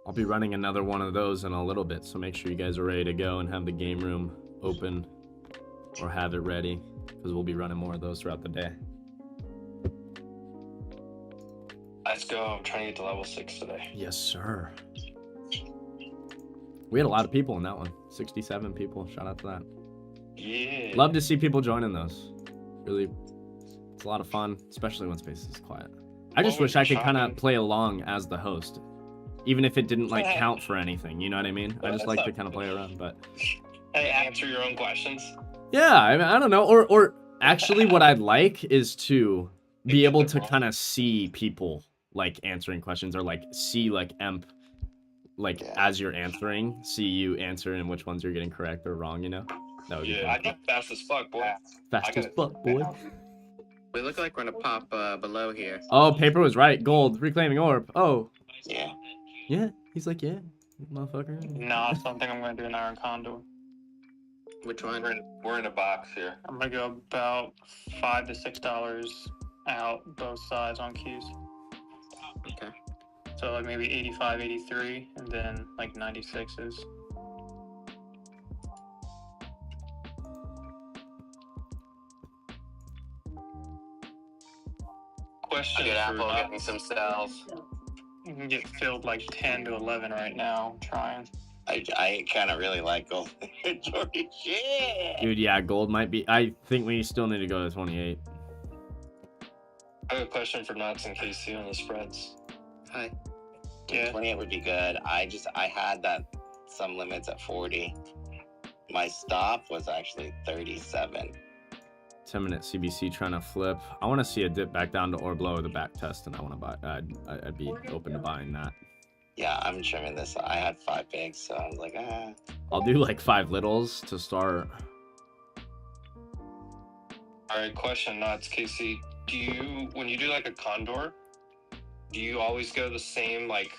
I'll be running another one of those in a little bit, so make sure you guys are ready to go and have the game room open or have it ready, because we'll be running more of those throughout the day. Let's go. I'm trying to get to level 6 today. Yes, sir. We had a lot of people in that one. 67 people. Shout out to that. Yeah. Love to see people joining those. Really, it's a lot of fun, especially when space is quiet. I just wish I could kind of play along as the host, even if it didn't like count for anything. You know what I mean? I just like to kind of play around, but Hey, answer your own questions. yeah, I don't know. Or actually, what I'd like is to be able to kind of see people like answering questions, or like see like like as you're answering, see you answer and which ones you're getting correct or wrong. You know? That would be Yeah, I fun. think fast as fuck, boy. Fast as fuck, boy. We look like we're gonna pop below here. Oh, paper was right. Gold, reclaiming orb. Oh, Yeah. yeah. He's like, yeah, motherfucker. No, so I think I'm going to do an iron condor. Which one? We're in a box here. I'm going to go about $5 to $6 out both sides on Qs. Okay. So like maybe 85, 83, and then like 96s. Question Good for apple, Knox. getting some cells. You can get filled like 10 to 11 right now. Trying. I kind of really like gold inventory. Shit. Dude, yeah, gold might be. I think we still need to go to 28. I have a question for Knox and KC on the spreads. Hi. Yeah. 28 would be good. I had that some limits at 40. My stop was actually 37. 10-minute CBC trying to flip. I want to see a dip back down to orb low with a back test, and I want to buy. I'd be open to buying that. Yeah, I'm trimming this. I had 5 bigs, so I was like, ah. I'll do like 5 littles to start. All right, question, Knox, KC. when you do like a condor, do you always go the same, like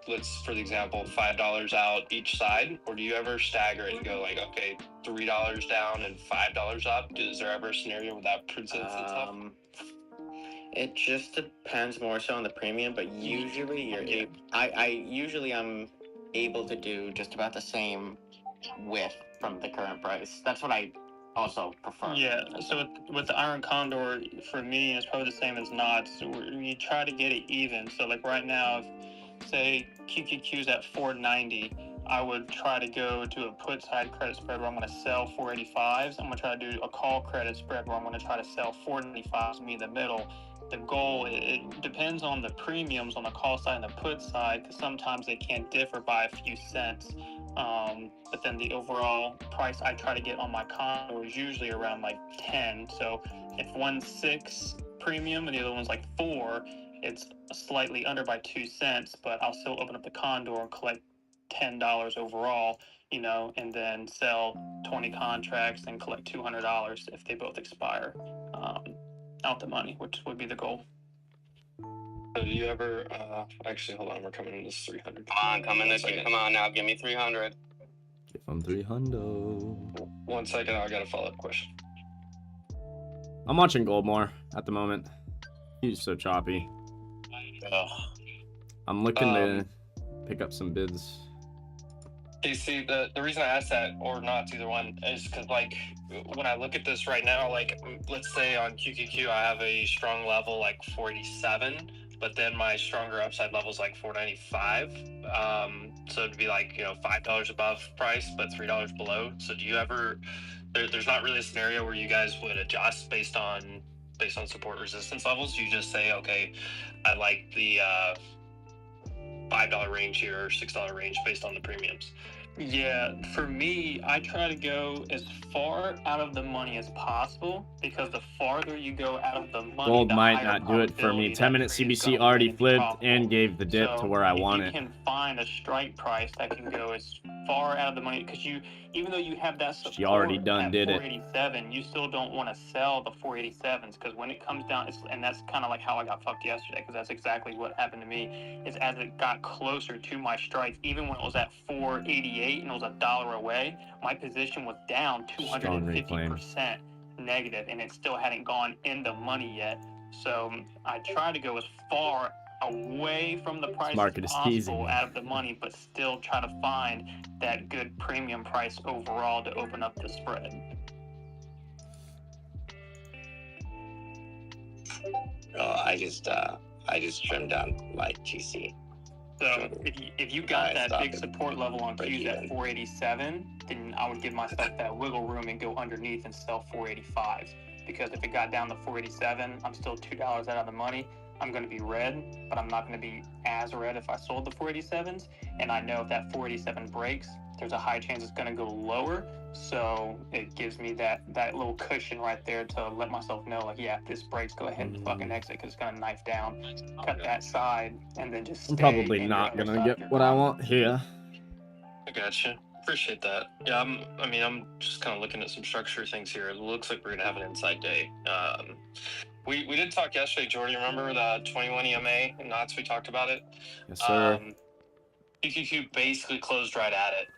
let's, for the example, $5 out each side, or do you ever stagger it and go like, okay, $3 down and $5 up? Is there ever a scenario where that presents itself? It just depends more so on the premium, but usually I'm able to do just about the same width from the current price. That's what I also prefer. Yeah, so with the Iron Condor, for me, it's probably the same as Knots. So we try to get it even. So like right now, if, say QQQ's at 490, I would try to go to a put side credit spread where I'm going to sell 485s. I'm going to try to do a call credit spread where I'm going to try to sell 495s, meet in the middle. The goal, it depends on the premiums on the call side and the put side, because sometimes they can differ by a few cents. But then the overall price I try to get on my condo is usually around like 10. So if one's 6 premium and the other one's like 4, it's slightly under by 2 cents, but I'll still open up the condo and collect $10 overall, you know, and then sell 20 contracts and collect $200 if they both expire out the money, which would be the goal. So do you ever, actually, hold on, we're coming in this 300. Come on, come on now, give me 300. Give them 300. 1 second, I got a follow-up question. I'm watching gold more at the moment. He's so choppy. I'm looking to pick up some bids. See, the reason I asked that, or not either one, is because like when I look at this right now, like let's say on QQQ I have a strong level like 487, but then my stronger upside level is like 495. So it'd be like, you know, $5 above price but $3 below. So do you ever, there's not really a scenario where you guys would adjust based on support resistance levels? You just say, okay, I like the $5 range here or $6 range based on the premiums. Yeah, for me, I try to go as far out of the money as possible, because the farther you go out of the money, Gold the might higher not do it for me. probability that 10-minute trade is CBC gonna already win and be flipped profitable. and gave the dip to where I want it. If you can find a strike price that can go as far out of the money, because even though you have that support She already done at did it. 487, you still don't want to sell the 487s, because when it comes down, and that's kind of like how I got fucked yesterday, because that's exactly what happened to me, is as it got closer to my strike, even when it was at 488 and it was $1 away, my position was down 250% negative, and it still hadn't gone in the money yet. So I try to go as far away from the price Market as is teasing possible me. out of the money, but still try to find that good premium price overall to open up the spread. I just trimmed down my GC. So if you got that big support level on Q's at 487, then I would give myself that wiggle room and go underneath and sell 485s. Because if it got down to 487, I'm still $2 out of the money. I'm going to be red, but I'm not going to be as red if I sold the 487s. And I know if that 487 breaks, there's a high chance it's going to go lower. So it gives me that little cushion right there to let myself know, like, yeah, if this breaks, go ahead and fucking exit, because it's going to knife down, cut that side, and then just stay. I'm probably not going to get what I want here. I gotcha. Appreciate that. Yeah, I'm just kind of looking at some structure things here. It looks like we're going to have an inside day. We did talk yesterday, Jordy. Remember the 21 EMA and Knots? We talked about it. Yes, sir. QQQ basically closed right at it,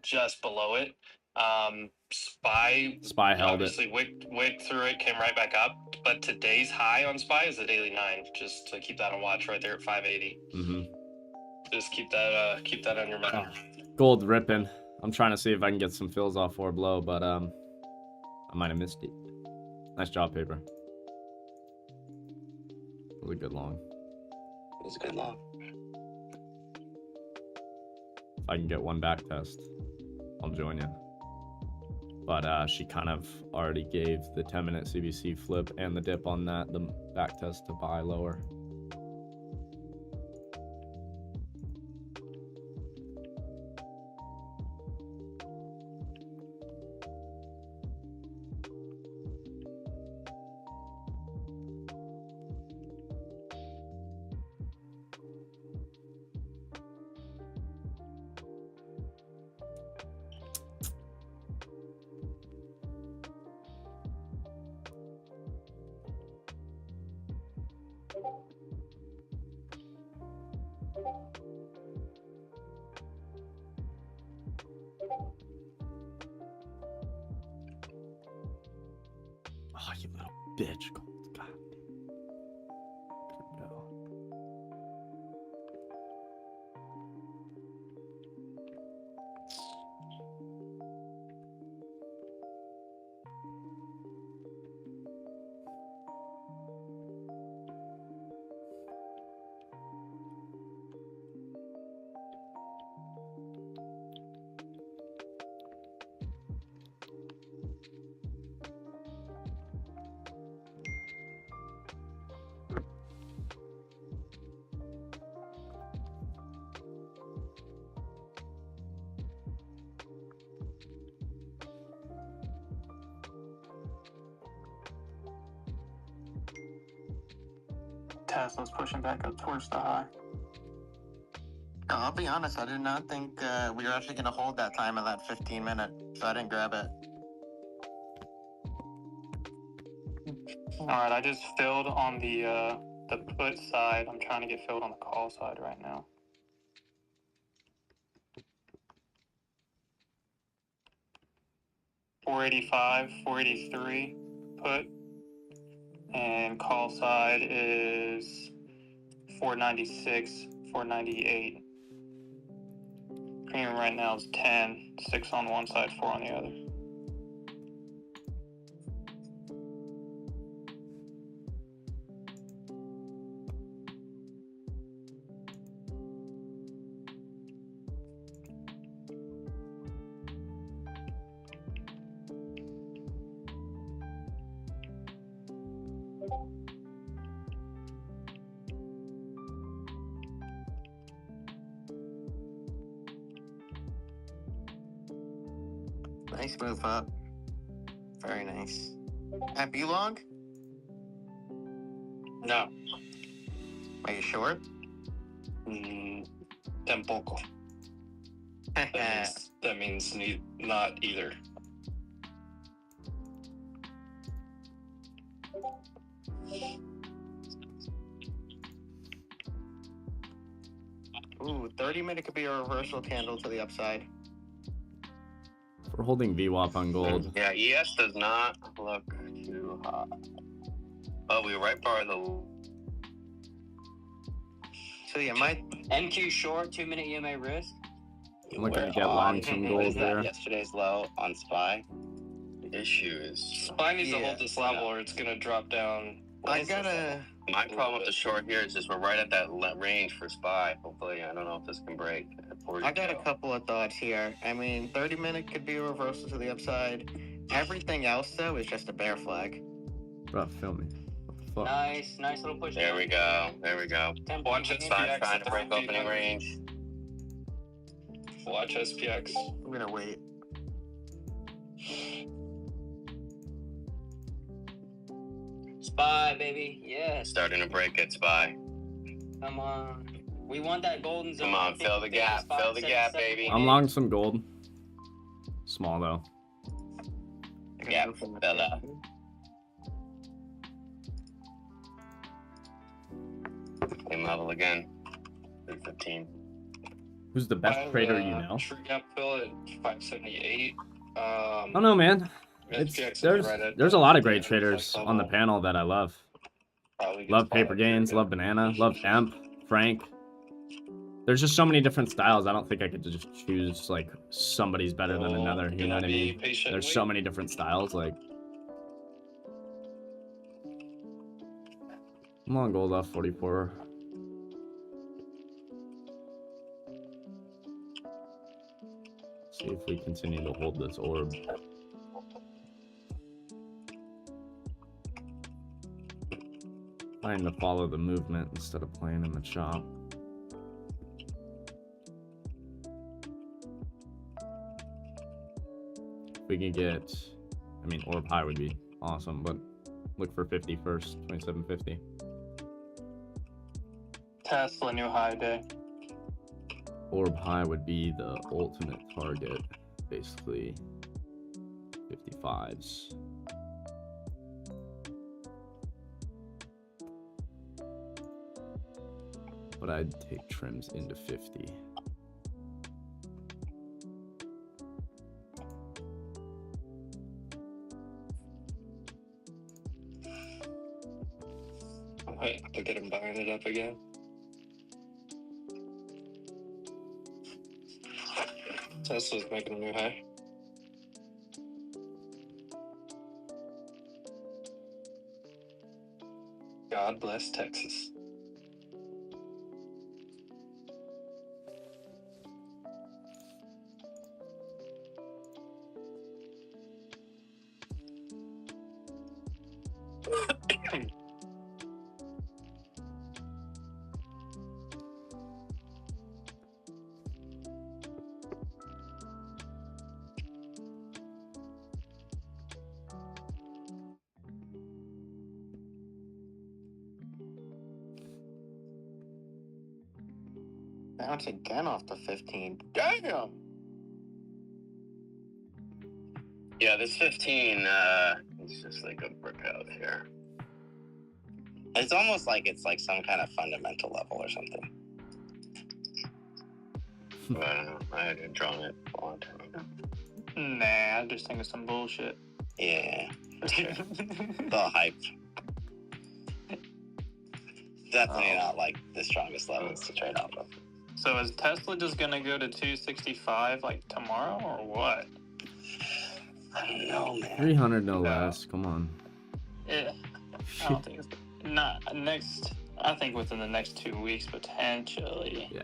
just below it. SPY held obviously wicked through it, came right back up. But today's high on SPY is the daily 9. Just to keep that on watch right there at 580. Mm-hmm. Just keep that on your mind. Gold ripping. I'm trying to see if I can get some fills off 4 below, but I might have missed it. Nice job, paper. It was a good long. It was a good long. If I can get one back test, I'll join you. But she kind of already gave the 10-minute CBC flip and the dip on that, the back test to buy lower. Tesla's pushing back up towards the high. No, I'll be honest, I did not think we were actually going to hold that time of that 15-minute, so I didn't grab it. All right, I just filled on the put side. I'm trying to get filled on the call side right now. $485, $483 put, and call side is $496, $498. Premium right now is 10, 6 on one side, 4 on the other. Nice move up. Very nice. At B-Long? No. Are you short? Tampoco. That means not either. Ooh, 30-minute could be a reversal candle to the upside. We're holding VWAP on gold. Yeah, ES does not look too hot. Oh, we were right by the. So yeah, my MQ short, 2-minute EMA risk. I'm looking to get long some What gold is that? here. Yesterday's low on SPY. The issue is SPY needs to hold this level or it's going to drop down. My problem with the short here is just we're right at that range for SPY. Hopefully, I don't know if this can break. I got a couple of thoughts here. I mean, 30-minute could be a reversal to the upside. Everything else, though, is just a bear flag. Bro, film me. What the fuck? Nice little push. There we go. Watch SPY trying to break opening range. Watch SPX. I'm gonna wait. SPY, baby. Yes. Starting to break it, SPY. Come on. We want that golden zone. Come on, fill the gap. Fill the gap, baby. I'm long some gold. Small, though. Yeah, fella. Same level again. 315. Who's the best trader you know? True gap fill at 578. I don't know, man. There's a lot of great traders on the panel that I love. Love Paper Gains, love Banana, love Emp, Frank. There's just so many different styles. I don't think I could just choose like somebody's better than another. You know what I mean? There's so many different styles. Like, I'm on gold off 44. See if we continue to hold this orb. Trying to follow the movement instead of playing in the chop. If we can get, I mean, orb high would be awesome, but look for 50 first, 2750. Tesla new high day. Orb high would be the ultimate target, basically 55s. But I'd take trims into 50. Wait, look at him buying it up again. Tesla's making a new high. God bless Texas. Bounce again off the 15. Damn! Yeah, this 15, it's just like a brick out here. It's almost like it's like some kind of fundamental level or something. I don't know. I had drawn it a long time ago. Nah, I just think it's some bullshit. Yeah, for sure. It's all hype. Definitely not like the strongest levels to trade off of. So is Tesla just gonna go to 265 like tomorrow or what? I don't know, man. 300 no less. Come on. Yeah, I don't think it's not next. I think within the next 2 weeks potentially. Yeah,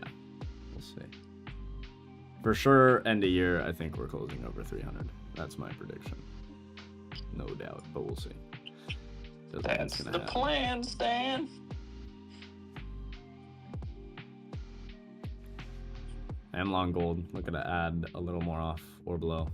we'll see. For sure, end of year, I think we're closing over 300. That's my prediction. No doubt, but we'll see. Doesn't mean it's That's gonna the happen. plan, Stan. I am long gold. Looking to add a little more off or below.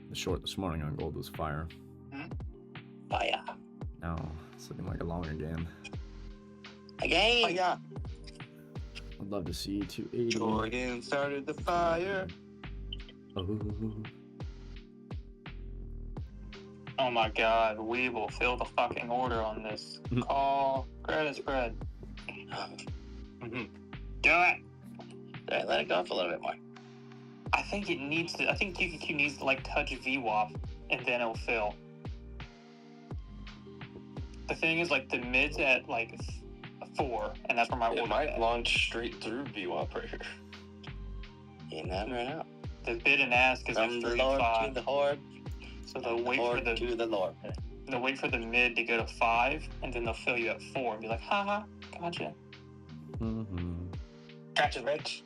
The short this morning on gold was fire. Fire. No, it's looking like a longer game. Again. Fire. I'd love to see 280. Jordan started the fire. Oh my God, we will fill the fucking order on this call credit spread. Mm-hmm. Do it. Right, let it go up a little bit more. I think it needs to. I think QQQ needs to like touch VWAP and then it'll fill. The thing is, like the mid's at like 4, and that's where my order. It might launch straight through VWAP right here. You never know. The bid and ask is From at the Lord 35. to the horde. So they'll wait for the to the Lord. They'll wait for the mid to go to 5, and then they'll fill you at 4 and be like, haha, gotcha. Mm-hmm. Gotcha, Rich.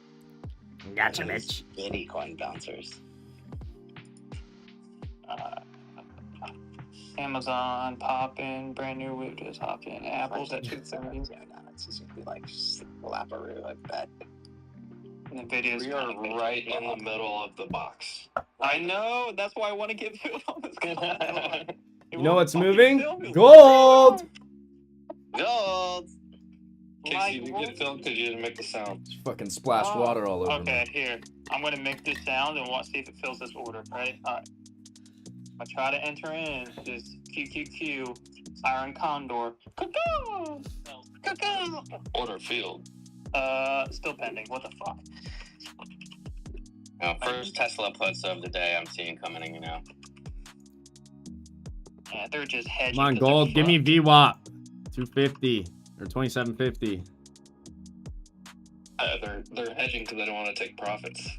Gotcha, Mitch. Bitty coin bouncers. Amazon popping, brand new whip just hopped in. Apple's at 230. Yeah, no, it's just gonna be like lapperoo like that. And the videos. We are right in the middle of the box. I know. That's why I want to get filled on this call. You know what's moving? Gold! Gold! Casey, you get filled because you didn't make the sound. Just fucking splash water all over Okay, me. here. I'm going to make this sound and see if it fills this order. Ready? All right. I try to enter in this QQQ Iron Condor. Cuckoo! Cuckoo! Order field. Still pending. What the fuck? First Tesla puts of the day I'm seeing coming in, you know. Yeah, they're just hedging. Come on, gold. Give me VWAP. 250 or 2750. They're hedging because they don't want to take profits.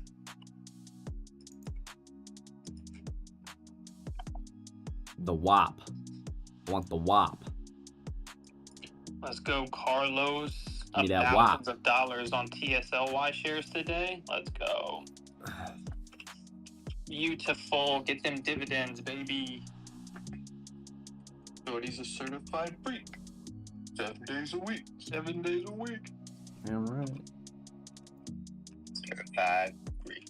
The WAP. I want the WAP. Let's go, Carlos. Give me that Thousands of dollars on TSLY shares today. Let's go. Beautiful. Get them dividends, baby. Cody's a certified freak. 7 days a week. 7 days a week. Damn right. Certified freak.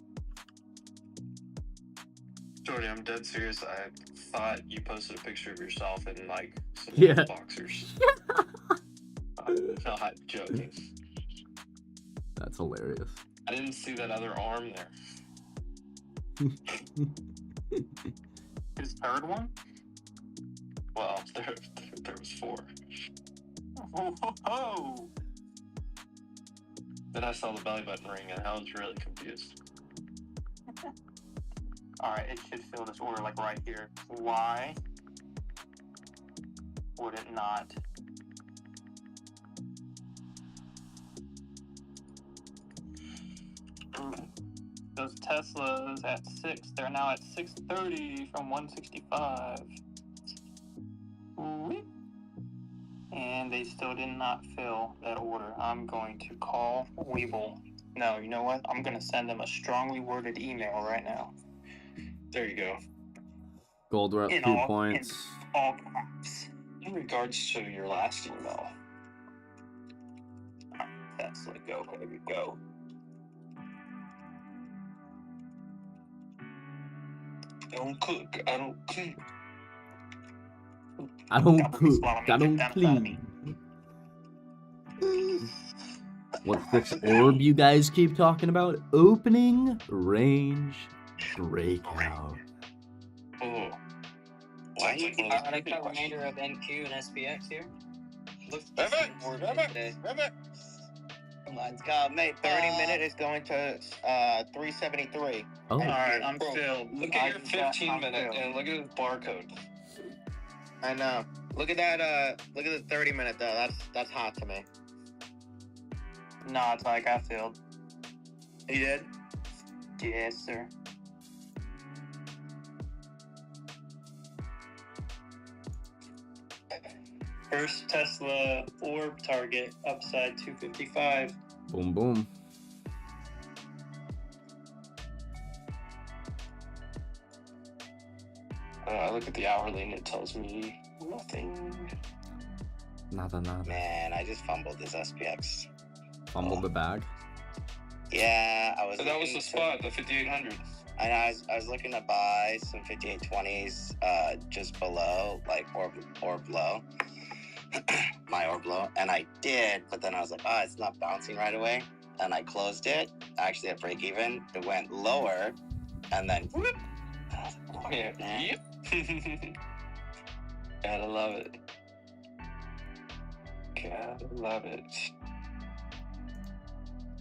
Jordy, I'm dead serious. I thought you posted a picture of yourself in like some boxers. I'm not joking. That's hilarious. I didn't see that other arm there. His third one? Well, there was 4. Oh. Then I saw the belly button ring and I was really confused. Alright, it should fill this order like right here. Why would it not? Those Teslas at 6, they're now at 630 from 165. Ooh-wee. And they still did not fill that order. I'm going to call Weeble. No, you know what? I'm going to send them a strongly worded email right now. There you go. Gold, we're up 2 points. In all caps. In regards to your last email. Tesla, go, baby, go. don't cook. I don't cook. I don't Got me cook. swallowing I me, don't down inside of me. clean. What's this orb you guys keep talking about? Opening range breakout. Oh. Why Sounds you like one of those I trivia got questions. remainder of NQ and SPX here. Looks Ribbit, more ribbit, today. ribbit. Let's go, mate. 30-minute is going to 373. Oh. All right, I'm Bro, filled. look at your 15-minute and look at his barcode. I know. Look at that. Look at the 30-minute though. That's hot to me. Nah, it's like I filled. You did? Yes, sir. First Tesla orb target upside 255. Boom, boom. I look at the hourly and it tells me nothing. Nada, nada. Man, I just fumbled this SPX. Fumbled the bag. Yeah, I was. But that was looking the spot, the 5800. I know. I was looking to buy some 5820s, just below, like orb low, my orb low, and I did. But then I was like, oh, it's not bouncing right away, and I closed it. Actually, at break even, it went lower, and then whoop. Oh, yeah. Yep. Gotta love it. Gotta love it.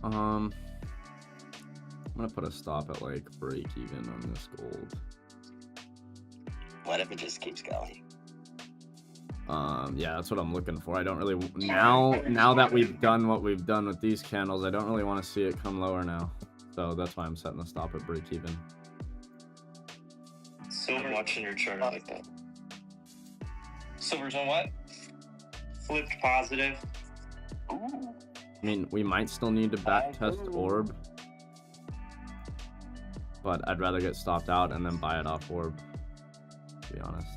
I'm gonna put a stop at like break even on this gold. What if it just keeps going? Yeah, that's what I'm looking for. I don't really now that we've done what we've done with these candles, I don't really want to see it come lower now. So that's why I'm setting the stop at break even. I'm watching your chart like that. Silver's on what? Flipped positive. Ooh. I mean, we might still need to back test orb, but I'd rather get stopped out and then buy it off orb, to be honest.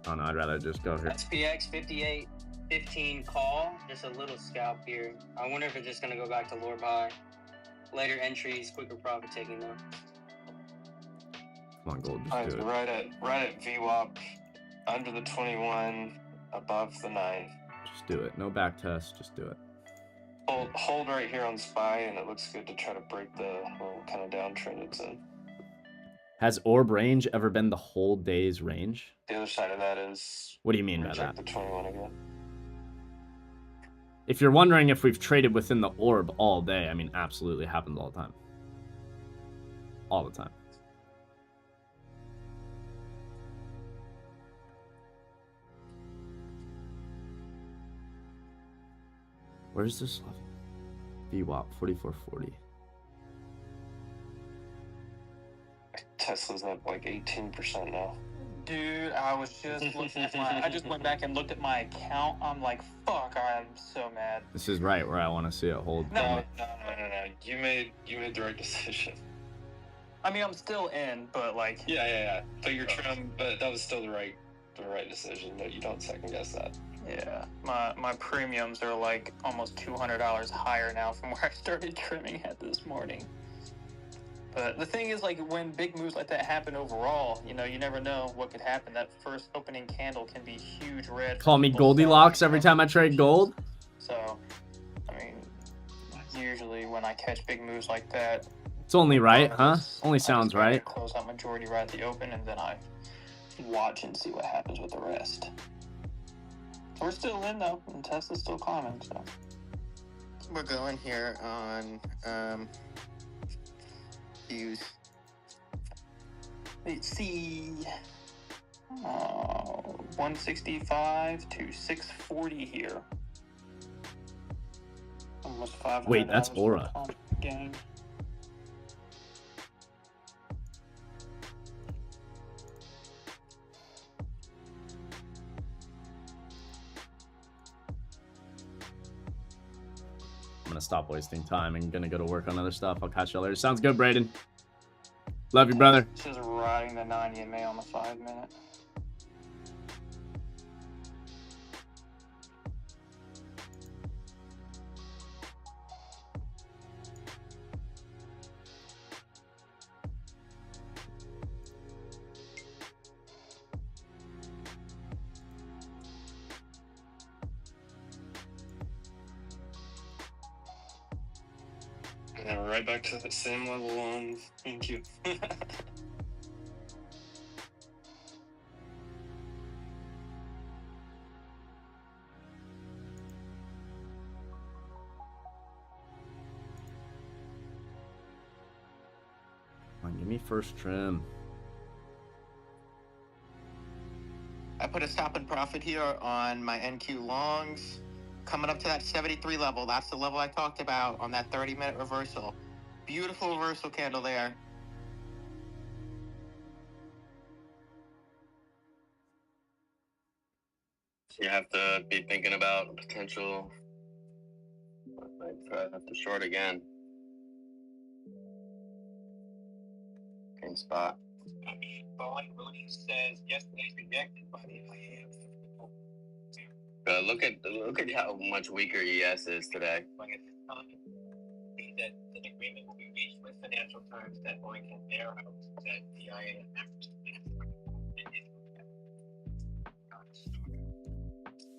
Oh no, I'd rather just go here. SPX 5815 call. Just a little scalp here. I wonder if it's just gonna go back to lower high. Later entries, quicker profit taking though. Come on, gold, Alright, just do so it. right at VWAP, under the 21, above the 9. Just do it. No back test, just do it. Hold right here on SPY, and it looks good to try to break the little kind of downtrend it's in. Has orb range ever been the whole day's range? The other side of that is... What do you mean by reject that? the 21 again. If you're wondering if we've traded within the orb all day, I mean, absolutely happens all the time. All the time. Where's this level? VWAP 4440. Tesla's up like 18% now. Dude, I was just looking at I just went back and looked at my account. I'm like, fuck, I'm so mad. This is right where I want to see it hold. No. You made the right decision. I mean, I'm still in, but like... Yeah. But your trim, but that was still the right decision. That you don't second guess that. Yeah, my premiums are like almost $200 higher now from where I started trimming at this morning. But the thing is, like, when big moves like that happen overall, you know, you never know what could happen. That first opening candle can be huge red. Call me Goldilocks every time I trade gold? So, I mean, usually when I catch big moves like that... It's only right, huh? Only sounds right. Close out majority right at the open, and then I watch and see what happens with the rest. We're still in, though, and Tesla's still climbing, so... We're going here on views. Let's see. 165 to 640 here. Almost 500. Wait, that's Aura. Game. I'm gonna stop wasting time and gonna go to work on other stuff. I'll catch you later. Sounds good, Braden. Love you, brother. Just riding the 90 MA on the 5-minute. And we're right back to the same level on. Thank you. Come on, give me first trim. I put a stop and profit here on my NQ longs. Coming up to that 73 level. That's the level I talked about on that 30-minute reversal. Beautiful reversal candle there. You have to be thinking about potential. I might try to have to short again. Same spot. Like Willie says, yesterday's rejected by the IAM. Look at how much weaker ES is today. Like at this time, that an agreement will be reached with Financial Times that one can bear out that the IAM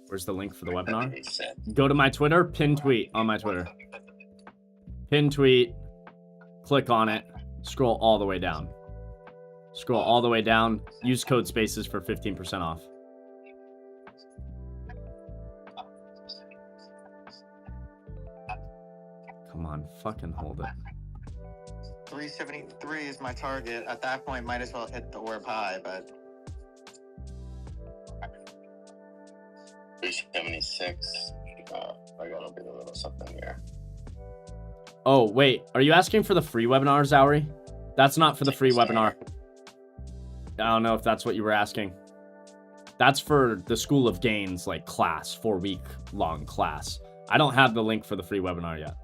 Where's the link for the webinar? Go to my Twitter, pin tweet on my Twitter. Pin tweet, click on it, scroll all the way down. Scroll all the way down, use code spaces for 15% off. Come on, fucking hold it. 373 is my target. At that point, might as well hit the orb high, but 376. I gotta do a little something here. Oh, wait. Are you asking for the free webinar, Zowie? That's not for the free webinar. I don't know if that's what you were asking. That's for the School of Gains, like, class. 4-week long class. I don't have the link for the free webinar yet.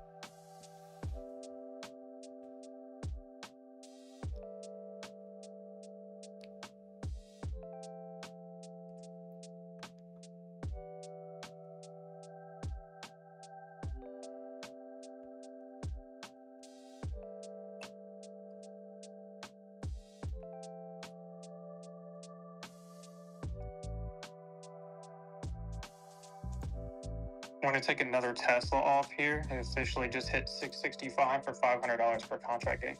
Want to take another Tesla off here and officially just hit 665 for $500 per contract gain.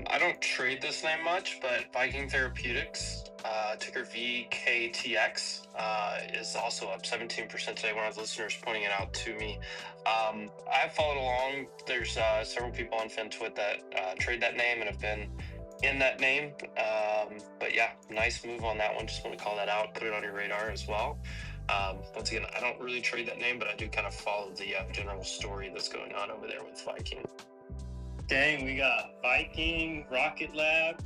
I don't trade this name much, but Viking Therapeutics, ticker VKTX, is also up 17% today. One of the listeners pointing it out to me. I've followed along. There's several people on FinTwit that trade that name and have been in that name. But yeah, nice move on that one. Just want to call that out, put it on your radar as well. Once again, I don't really trade that name, but I do kind of follow the general story that's going on over there with Viking. Dang, we got Viking, Rocket Lab.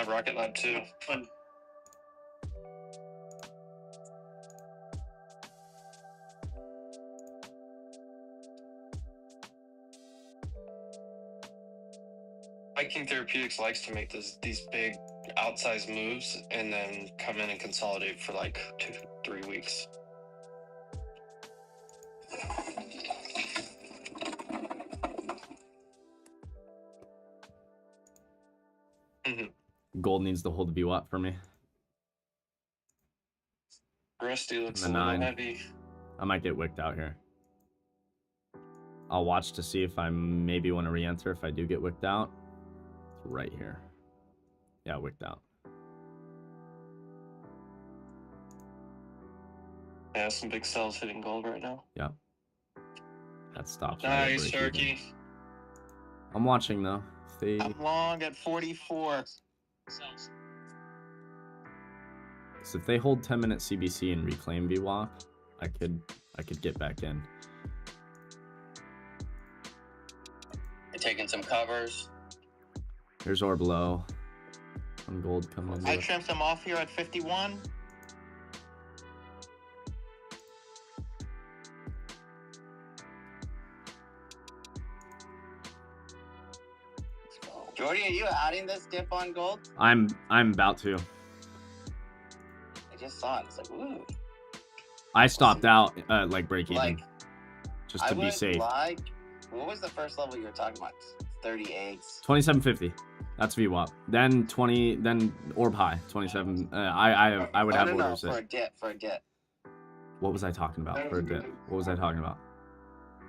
Rocket Lab too. Fun. Viking Therapeutics likes to make these big outsized moves and then come in and consolidate for like 2-3 weeks. Gold needs to hold the VWAP for me. Rusty looks a The little 9. heavy. I might get wicked out here. I'll watch to see if I maybe want to re-enter if I do get wicked out. It's right here. Yeah, wicked out. Yeah, some big sells hitting gold right now. Yeah. That stops. Nice, Sharky. I'm watching though. Stay. I'm long at 44. So if they hold 10-minute CBC and reclaim VWAP, I could get back in. You're taking some covers. Here's orb low. Some gold coming in. I trimmed some off here at 51. Jordy, are you adding this dip on gold? I'm about to. I just saw it. It's like, ooh. I stopped out like break even, Like, just to be safe. Like, what was the first level you were talking about? 38. 2750. That's VWAP. Then 20. Then orb high 27. I would have orders for a dip. What was I talking about for a dip? What was I talking about?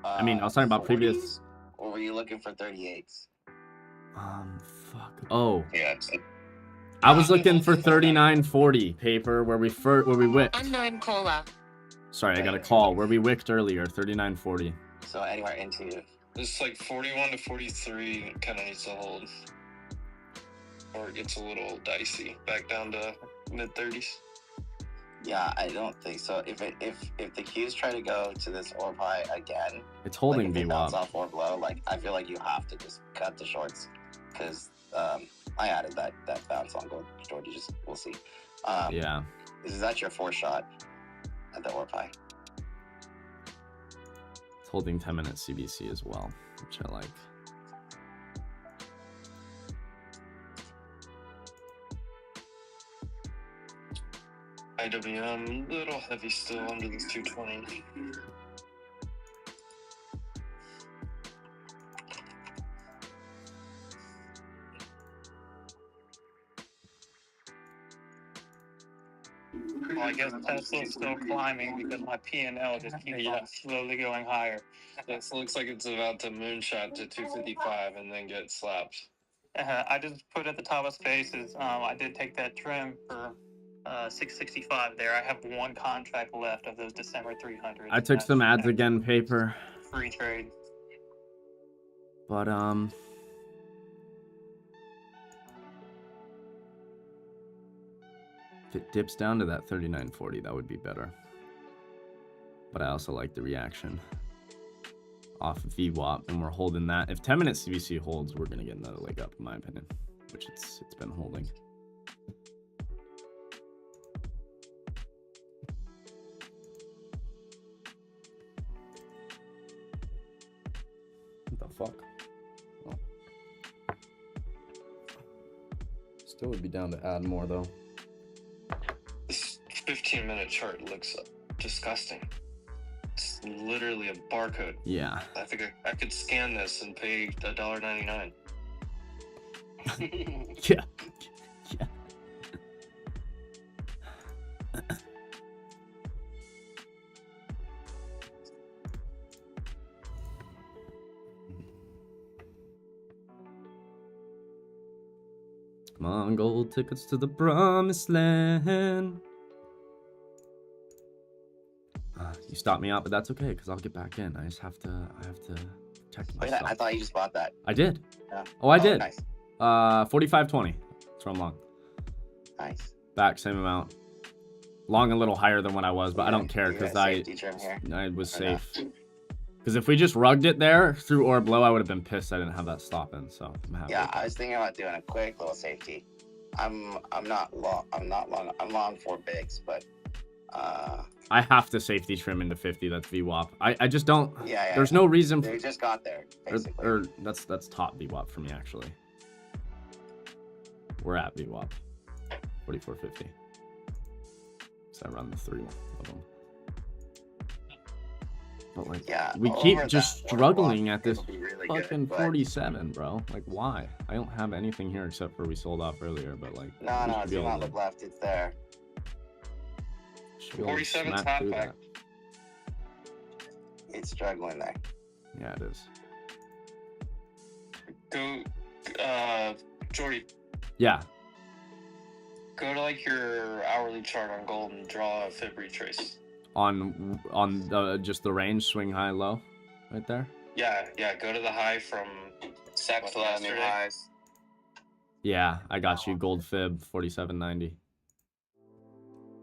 I mean, I was talking about 40s? previous. Or were you looking for 38s? Fuck. Oh. Yeah. I was looking for 39.40 paper where we wicked. Unknown caller. Sorry, I got a call where we wicked earlier. 39.40. So anywhere into. It's like 41 to 43 kind of needs to hold. Or it gets a little dicey. Back down to mid-30s. Yeah, I don't think so. If the Qs try to go to this orb high again, it's holding like if they bounce VWAP. off or below, like I feel like you have to just cut the shorts because I added that bounce on gold. Jordy, just we'll see. Yeah. Is that your 4 shot at the orb high? It's holding 10-minute CBC as well, which I like. IWM, a little heavy still under this 220. Well, I guess Tesla's still climbing because my P&L just keeps on slowly going higher. This looks like it's about to moonshot to 255 and then get slapped. I just put at the top of spaces. I did take that trim for 665 there. I have 1 contract left of those December 300s. I took some ads again, paper. Free trade. But if it dips down to that 39.40, that would be better. But I also like the reaction off of VWAP, and we're holding that. If 10-minute CBC holds, we're gonna get another leg up, in my opinion, which it's been holding. What the fuck? Oh. Still would be down to add more though. This 15-minute chart looks disgusting. It's literally a barcode. Yeah. I think I could scan this and pay $1.99. Yeah. Yeah. Come on, gold tickets to the promised land. You stopped me out, but that's okay because I'll get back in. I have to protect myself. Wait, I thought you just bought that. I did. Yeah. Oh, I did. Nice. 45.20. That's where I'm long. Nice. Back, same amount. Long a little higher than what I was, but I don't care because I was safe. Because if we just rugged it there through or below, I would have been pissed I didn't have that stop in. So I'm happy. Yeah, I was thinking about doing a quick little safety. I'm not long. I'm long for bigs, but I have to safety trim into 50. That's VWAP. I just don't. Yeah. There's no reason. They just got there, basically. Or that's top VWAP for me actually. We're at VWAP. 44.50. So I run the 3 of them. But like, yeah, we keep just struggling at this really fucking good, 47, bro. Like, why? I don't have anything here except for we sold off earlier, but like, no, do not look left. It's there. 47's half back. It's struggling there. Yeah, it is. Go, Jordy. Yeah. Go to like your hourly chart on gold and draw a fib retrace. On the just the range, swing high, low, right there. Yeah. Go to the high from new highs. Yeah, I got you. Gold fib 47.90.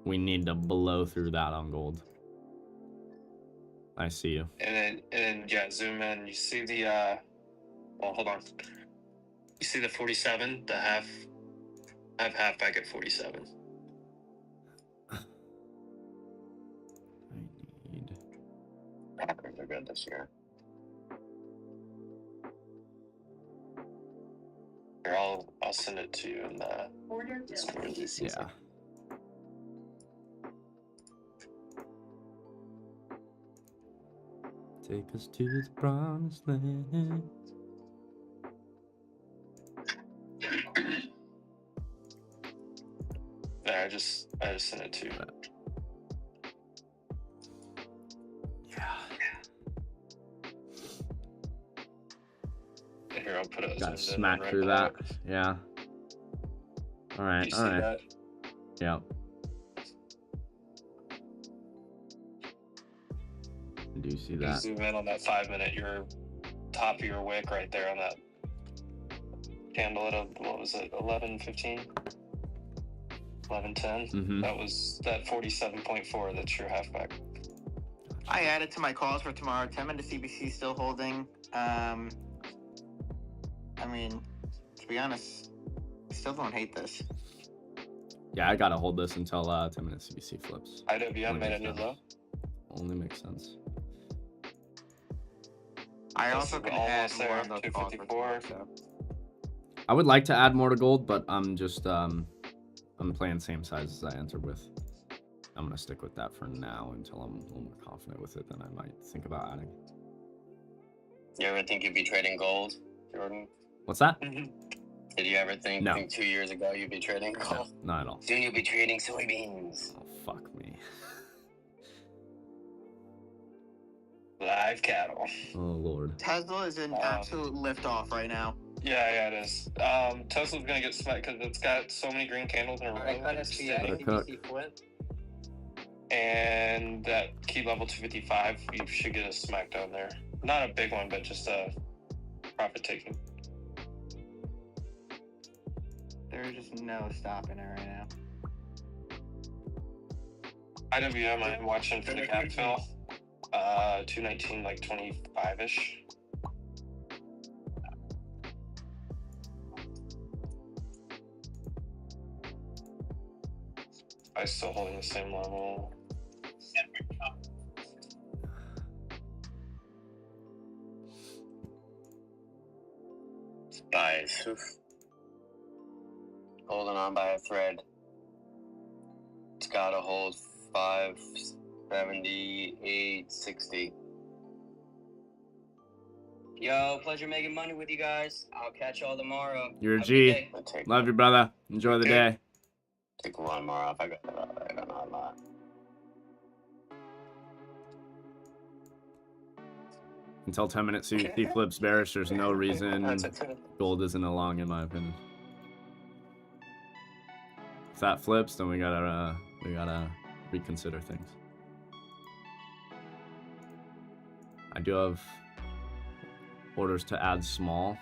We need to blow through that on gold. I see you. And then yeah, zoom in. You see the well, hold on. You see the 47, the half back at 47. Packers are good this year. Here, I'll send it to you in the Discord. Yeah. Take us to the promised land. There, I just sent it to you. put a Got zoomed in smacked right through that. quick. Yeah. All right. You All see right. that? Yeah. I do see You that. zoom in on that 5 minute, your top of your wick right there on that candle at what was it, 11:15? 11:10. Mhm. That was that 47.4. That's your halfback. I added to my calls for tomorrow. 10-minute CBC still holding. I mean, to be honest, I still don't hate this. Yeah, I gotta hold this until 10-minute CBC flips. IWM made a new low. Only makes sense. I This also is can add almost more there. on those calls for 254. tomorrow. I would like to add more to gold, but I'm just I'm playing same size as I entered with. I'm gonna stick with that for now until I'm a little more confident with it. Then I might think about adding. You ever think you'd be trading gold, Jordan? What's that? Did you ever think, No. 2 years ago you'd be trading gold? No, not at all. Soon you'll be trading soybeans. Oh, fuck me. Live cattle. Oh lord. Tesla is in absolute liftoff right now. Yeah, it is. Tesla's gonna get smacked because it's got so many green candles in a row. I cut It's SPX, sitting. CBC flip. And that key level 255, you should get a smack down there. Not a big one, but just a profit taking. There's just no stopping it right now. IWM, I'm watching for the gap fill. 219, like 25-ish. I still holding the same level. Spies. Holding on by a thread. It's gotta hold 578.60. Yo, pleasure making money with you guys. I'll catch y'all tomorrow. You're a Have a good G. day. Love you, brother. Enjoy the day. Take one more off. I got a lot. Until 10-minute CBC flips bearish, there's no reason gold isn't a long, in my opinion. If that flips, then we gotta reconsider things. I do have orders to add small,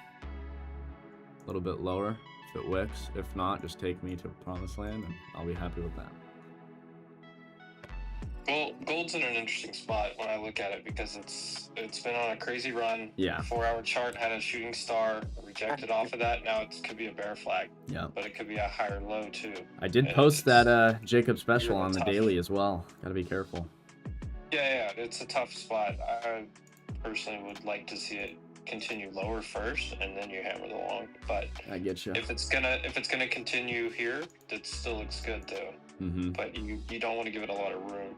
a little bit lower if it wicks. If not, just take me to promised land, and I'll be happy with that. Well, gold's in an interesting spot when I look at it because it's been on a crazy run. Yeah. 4-hour chart had a shooting star, rejected off of that. Now it could be a bear flag. Yeah. But it could be a higher low too. I did post that Jacob special on the daily as well. Gotta be careful. Yeah, it's a tough spot. I personally would like to see it continue lower first, and then you hammer the long. But I get you. if it's gonna continue here, that still looks good though. Mm-hmm. But you don't want to give it a lot of room.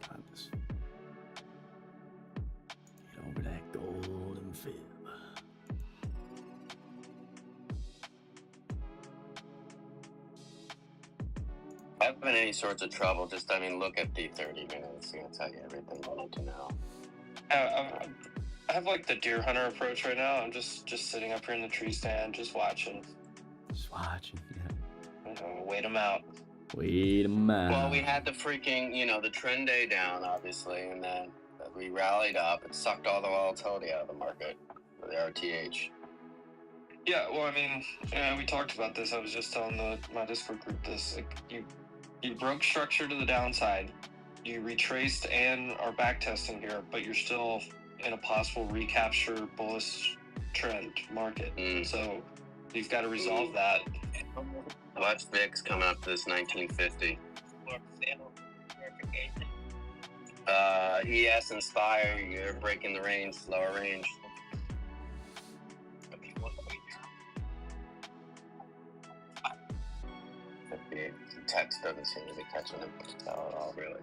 God, just get over that golden fib. If I've been in any sorts of trouble, just, look at the 30 minutes. It's going to tell you everything you need to know. I have like the deer hunter approach right now. I'm just sitting up here in the tree stand, just watching. Just watching, yeah. Wait them out. Wait a minute. Well, we had the freaking, the trend day down, obviously, and then we rallied up. It sucked all the volatility out of the market for the RTH. Yeah, well, we talked about this. I was just telling my Discord group this. Like, you broke structure to the downside. You retraced and are back testing here, but you're still in a possible recapture bullish trend market. So you've got to resolve that. Watch VIX coming up to this 1950. ES Inspire, you're breaking the range, lower range. choppy. Text doesn't seem to be catching him at all, really.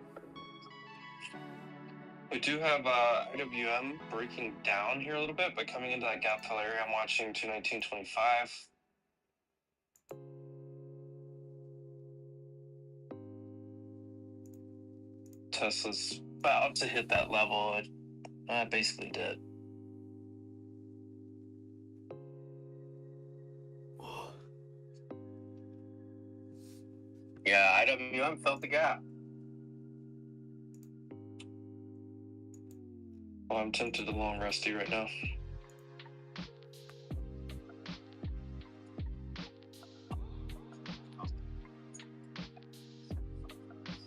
We do have IWM breaking down here a little bit, but coming into that gap fill area, I'm watching 219.25. Tesla's about to hit that level. It basically did. Yeah, IWM felt the gap. Well, I'm tempted to long Rusty right now.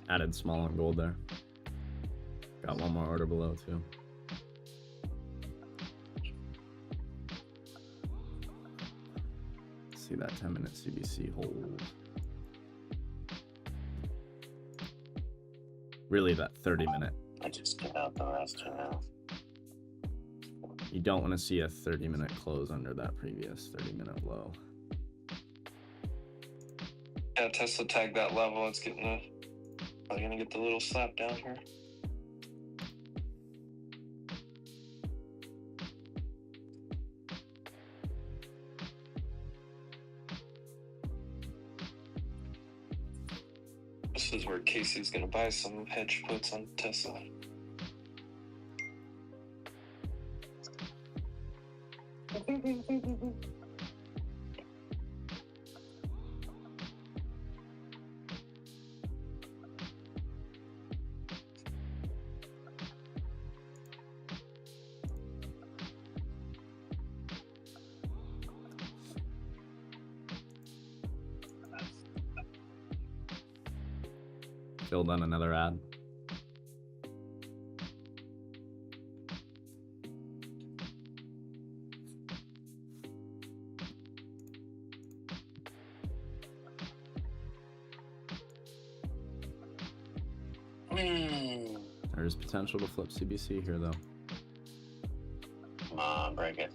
Added small on gold there. Got one more order below too. See that 10-minute CBC hold. Really that 30-minute. I just get out the rest for now. You don't want to see a 30-minute close under that previous 30-minute low. Yeah, Tesla tagged that level. It's getting probably gonna get the little slap down here. This is where Casey's gonna buy some hedge puts on Tesla. Filled on another ad. There's potential to flip CBC here, though. Come on, break it.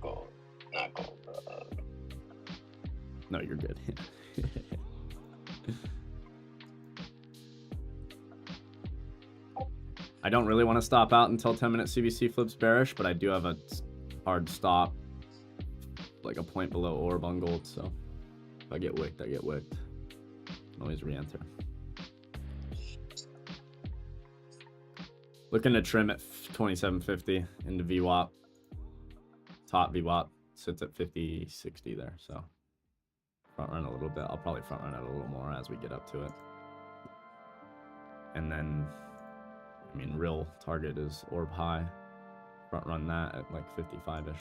Gold. Not gold. No, you're good. I don't really want to stop out until 10-minute CBC flips bearish, but I do have a hard stop, like a point below orb on gold, so if I get wicked, I get wicked. Can always re-enter. Looking to trim at 2750 into VWAP. Top VWAP sits at 5060 there, so front run a little bit. I'll probably front run it a little more as we get up to it. And then, I mean, real target is orb high. Front run that at like 55-ish.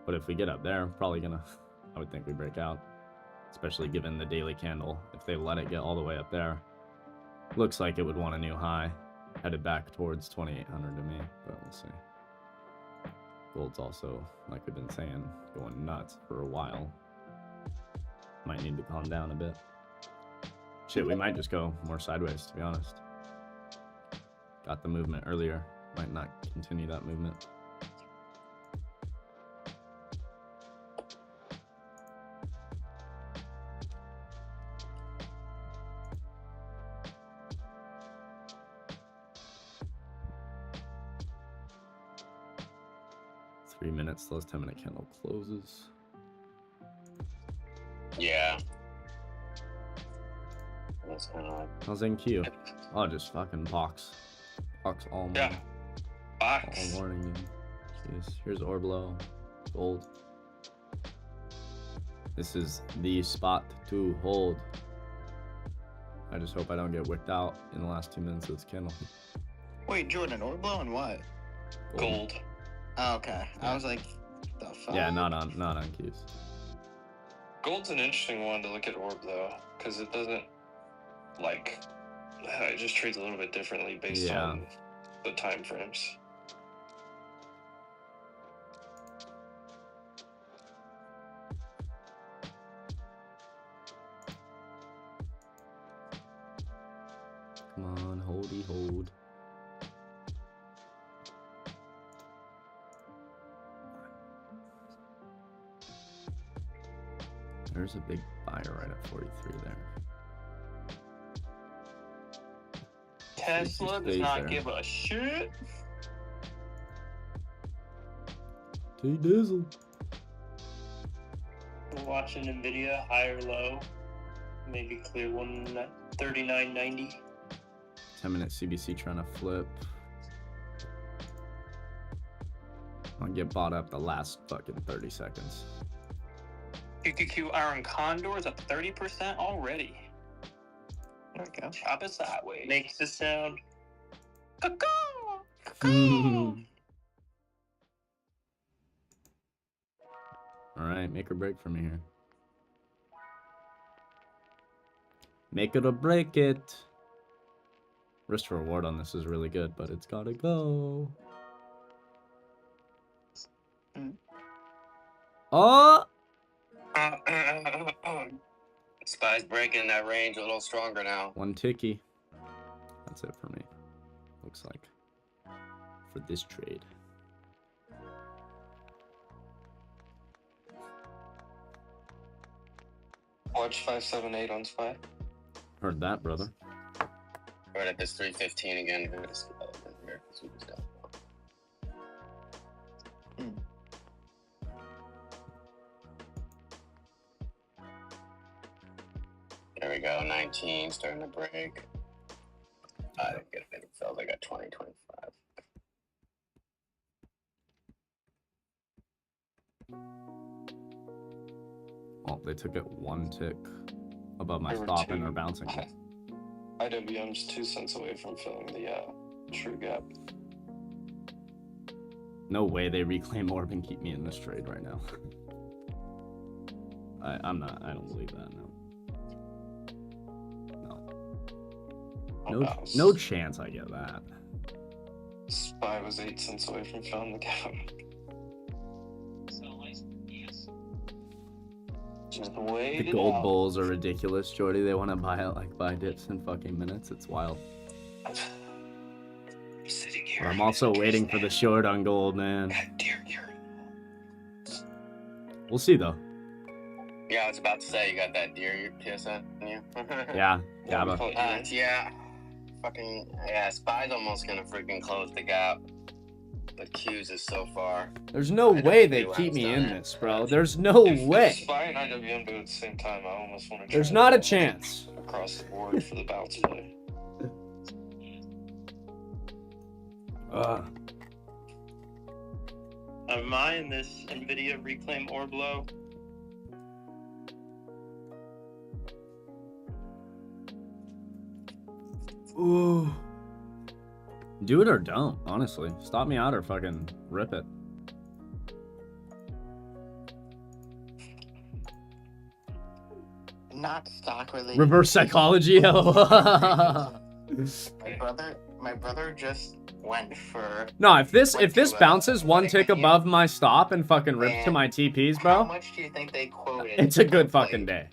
But if we get up there, probably gonna, I would think we break out. Especially given the daily candle. If they let it get all the way up there, looks like it would want a new high. Headed back towards 2800 to me, but we'll see. Gold's also, like we've been saying, going nuts for a while. Might need to calm down a bit. Shit, we might just go more sideways, to be honest. Got the movement earlier. Might not continue that movement. Minutes, those 10-minute candle closes. Yeah. That's kind of like... How's NQ? Oh, just fucking box. Box all morning. Yeah. Box. All morning. Jeez. Here's orb low. Gold. This is the spot to hold. I just hope I don't get wicked out in the last 2 minutes of this candle. Wait, Jordan, orb low and what? Gold. Oh, okay. I was like, the fuck? Yeah, not on Qs. Gold's an interesting one to look at orb though, because it doesn't like it just trades a little bit differently based on the time frames. Come on, holdy hold. There's a big buyer right at 43 there. Tesla does not give a shit. T-Dizzle. Watching Nvidia high or low. Maybe clear one at 39.90. 10-minute CBC trying to flip. I'll get bought up the last fucking 30 seconds. QQQ Iron Condor is up 30% already. There we go. Chop it sideways. Makes the sound. All right, make or break for me here. Make it or break it. Risk to reward on this is really good, but it's gotta go. Oh! Spy's breaking that range a little stronger now. One ticky. That's it for me. Looks like. For this trade. Watch 578 on Spy. Heard that, brother. Right at this 315 again. We're gonna see that here because we just got one. There we go. 19 starting to break. I didn't get it. It felt like a 20, 25. Well, they took it one tick above my stop and they're bouncing. IWM's 2 cents away from filling the true gap. No way they reclaim orb and keep me in this trade right now. I don't believe that, no. No chance I get that. Spy was 8 cents away from filling the gap. Just wait. The gold bulls are ridiculous, Jordy. They want to buy dips in fucking minutes. It's wild. I'm sitting here. But I'm also waiting for the short on gold, man. We'll see though. Yeah, I was about to say you got that deer PSN in you. Yeah, yeah. Fucking yeah, Spy's almost gonna freaking close the gap. But Q's is so far. There's no way they keep me in this, bro. There's no way. If Spy and IWM do it at the same time, I almost want to. There's not a chance. Across the board for the bounce play. Am I in this Nvidia reclaim orb low? Ooh. Do it or don't, honestly. Stop me out or fucking rip it. Not stock related. Reverse psychology. My brother just went for. No, if this bounces one tick above my stop and fucking rips to my TPs, bro. How much do you think they quoted? It's a good fucking day.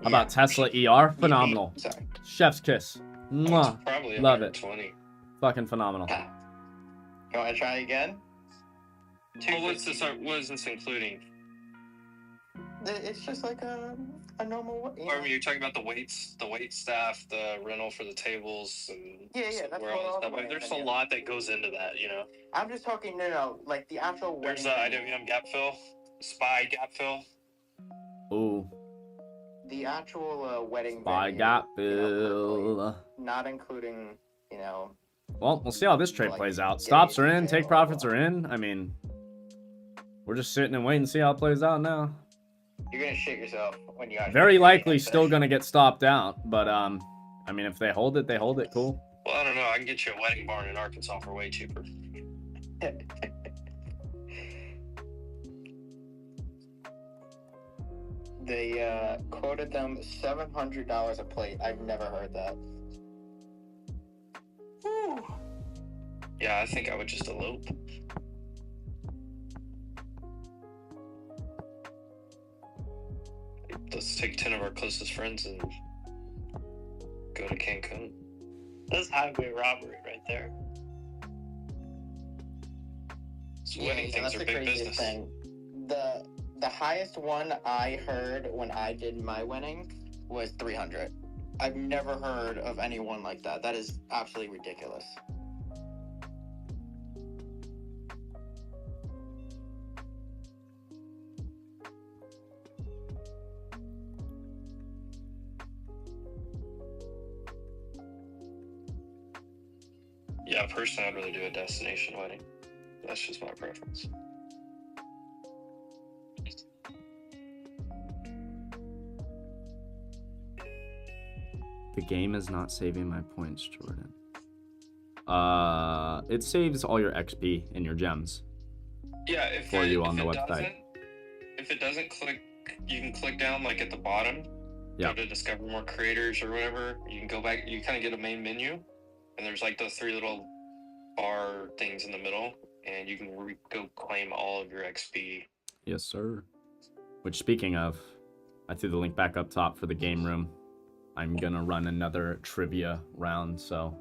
How about Tesla ER? Phenomenal. Sorry. Chef's kiss. Mwah. Probably Love it. 20. Fucking phenomenal. You want to try again? Oh, what is this including? It's just like a normal. Or you're talking about the weight staff, the rental for the tables, and Yeah, that's where all that stuff. Like, there's a lot that goes into that, you know. I'm just talking, no, like the actual. There's IWM gap fill, Spy gap fill. Ooh. The actual wedding. Spy gap fill. Not including, Well, we'll see how this trade plays out. Stops are in, take profits are in. I mean, we're just sitting and waiting to see how it plays out now. You're gonna shit yourself when you. Very likely still gonna get stopped out, but I mean, if they hold it, they hold it. Cool. Well, I don't know. I can get you a wedding barn in Arkansas for way cheaper. They quoted them $700 a plate. I've never heard that. Whew. Yeah, I think I would just elope. Let's take 10 of our closest friends and go to Cancun. That's highway robbery right there. Wedding things are big business. Thing. The highest one I heard when I did my winning was 300. I've never heard of anyone like that. That is absolutely ridiculous. Yeah, personally, I'd rather do a destination wedding. That's just my preference. The game is not saving my points, Jordan. It saves all your XP and your gems. Yeah, if for it, you on if the it website. doesn't, if it doesn't click, you can click down like at the bottom. Yeah. Go to discover more creators or whatever. You can go back. You kind of get a main menu, and there's like those 3 little bar things in the middle, and you can go claim all of your XP. Yes, sir. Which, speaking of, I threw the link back up top for the game room. I'm gonna run another trivia round, so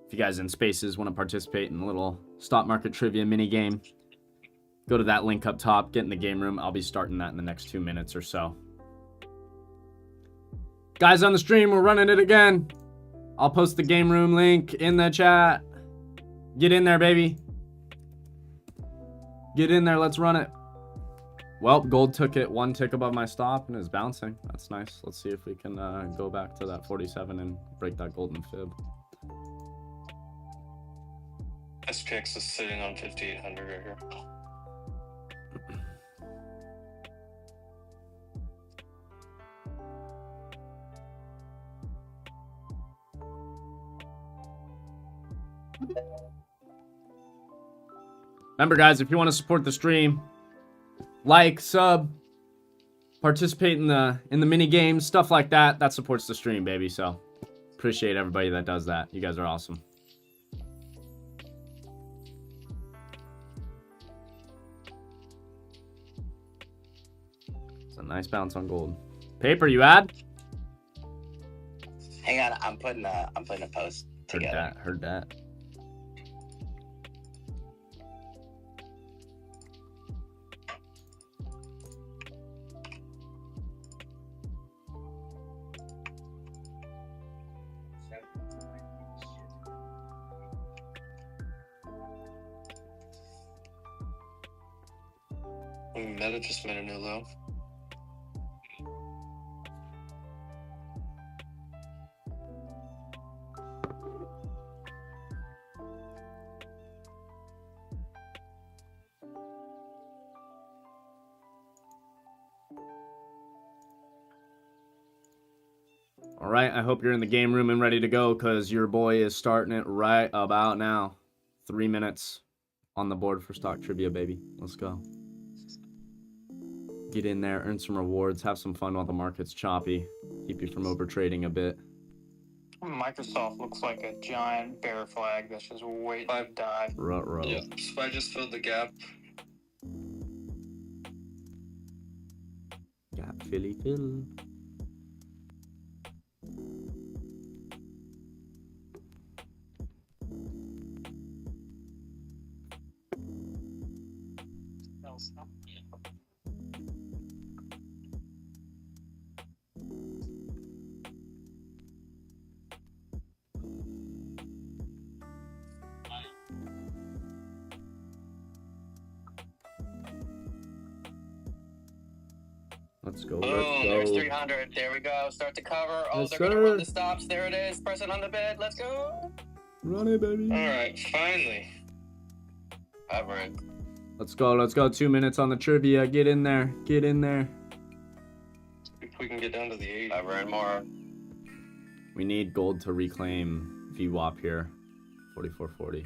if you guys in Spaces want to participate in a little stock market trivia mini game, go to that link up top, get in the game room. I'll be starting that in the next 2 minutes or so. Guys on the stream, we're running it again. I'll post the game room link in the chat. Get in there, baby. Get in there, let's run it. Well, gold took it 1 tick above my stop and is bouncing. That's nice. Let's see if we can go back to that 47 and break that golden fib. SPX is sitting on 5,800 right here. Remember, guys, if you want to support the stream, like, sub, participate in the mini games, stuff like that. That supports the stream, baby. So appreciate everybody that does that. You guys are awesome. It's a nice bounce on gold. Paper, you add? Hang on, I'm putting a post together. Heard that. Meta just made a new low. All right, I hope you're in the game room and ready to go because your boy is starting it right about now. 3 minutes on the board for stock trivia, baby. Let's go. Get in there, earn some rewards, have some fun while the market's choppy. Keep you from overtrading a bit. Microsoft looks like a giant bear flag that's just waiting to die. Ruh-roh. Yeah, SPY just filled the gap. Gap Philly fill. Let's go. Boom, Let's go. there's 300. There we go. Start to cover. Oh, Yes, they're going to sir. run the stops. There it is. Press it on the bid. Let's go. Run it, baby. All right, finally. Cover. Let's go. Let's go. 2 minutes on the trivia. Get in there. Get in there. If we can get down to the 80. Cover and more. We need gold to reclaim VWAP here. 44.40.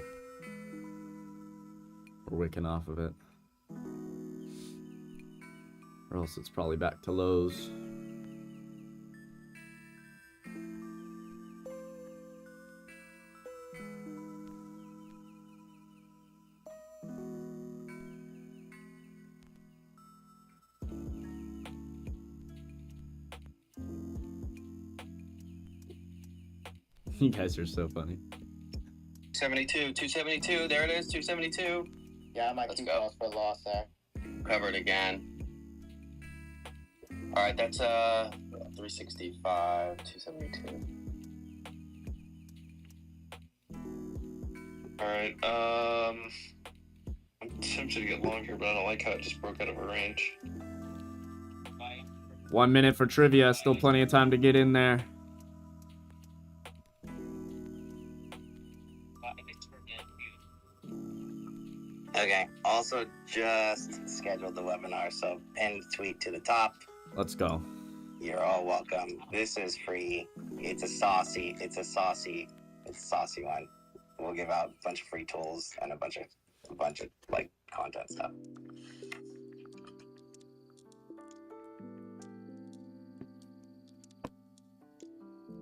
We're wicking off of it. Or else it's probably back to lows. You guys are so funny. 272. There it is. 272. Yeah, I might Let's keep go. calls for a loss there. Covered again. All right, that's 365, 272. All right. I'm tempted to get long here, but I don't like how it just broke out of a range. 1 minute for trivia. Still plenty of time to get in there. Okay. Also, just scheduled the webinar, so pinned tweet to the top. Let's go. You're all welcome. This is free. It's a saucy one. We'll give out a bunch of free tools and a bunch of like content stuff.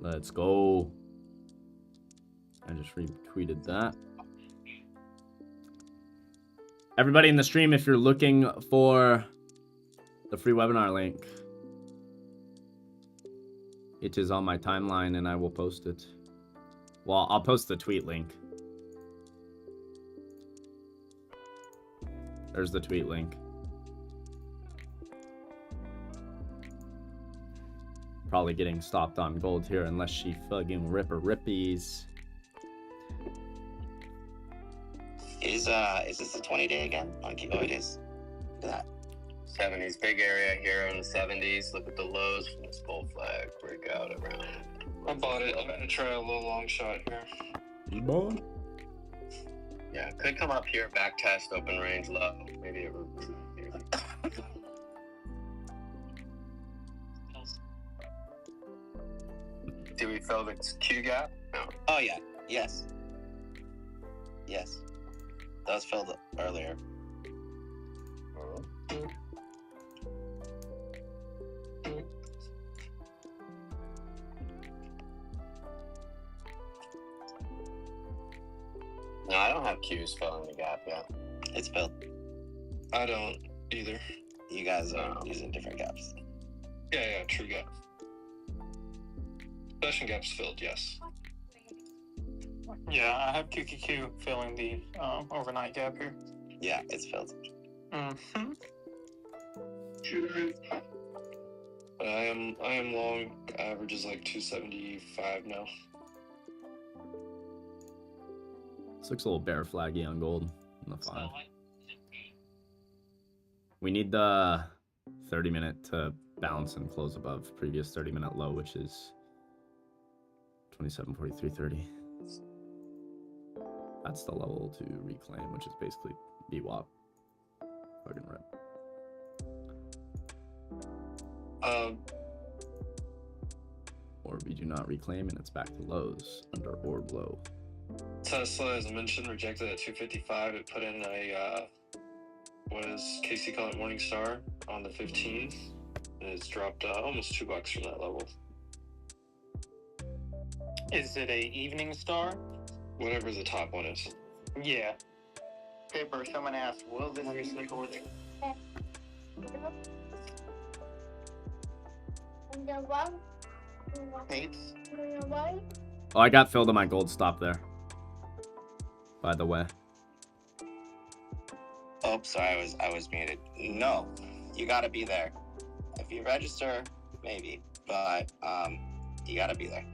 Let's go. I just retweeted that. Everybody in the stream, if you're looking for the free webinar link, it is on my timeline and I will post it. Well, I'll post the tweet link. There's the tweet link. Probably getting stopped on gold here unless she fucking rippies. Is this the 20-day again? Oh, it is. Look at that. 70s, big area here in the 70s. Look at the lows from this bull flag. Break out around. I bought it. I'm gonna try a low long shot here. You bought? Yeah, could come up here, back test, open range low. Maybe it would. Do we fill the Q gap? No. Oh yeah. Yes. Yes. That was filled earlier. No, I don't have Q's filling the gap yet. It's filled. I don't either. You guys are using different gaps. Yeah, true gap. Session gap's filled, yes. Yeah, I have QQQ filling the overnight gap here. Yeah, it's filled. Mm-hmm. But I am long. Average is like 275 now. This looks a little bear flaggy on gold in the 5. We need the 30-minute to bounce and close above previous 30-minute low, which is 27.4330. That's the level to reclaim, which is basically VWAP. Fucking rip. Or we do not reclaim and it's back to lows under orb low. Tesla, as I mentioned, rejected at 255. It put in a what is Casey calling Morningstar on the 15th, and it's dropped almost $2 from that level. Is it a evening star? Whatever the top one is. Yeah. Paper, someone asked, will this be recorded? Tapes? Oh, I got filled on my gold stop there. By the way. Oh, sorry, I was muted. No, you gotta be there. If you register, maybe, but you gotta be there.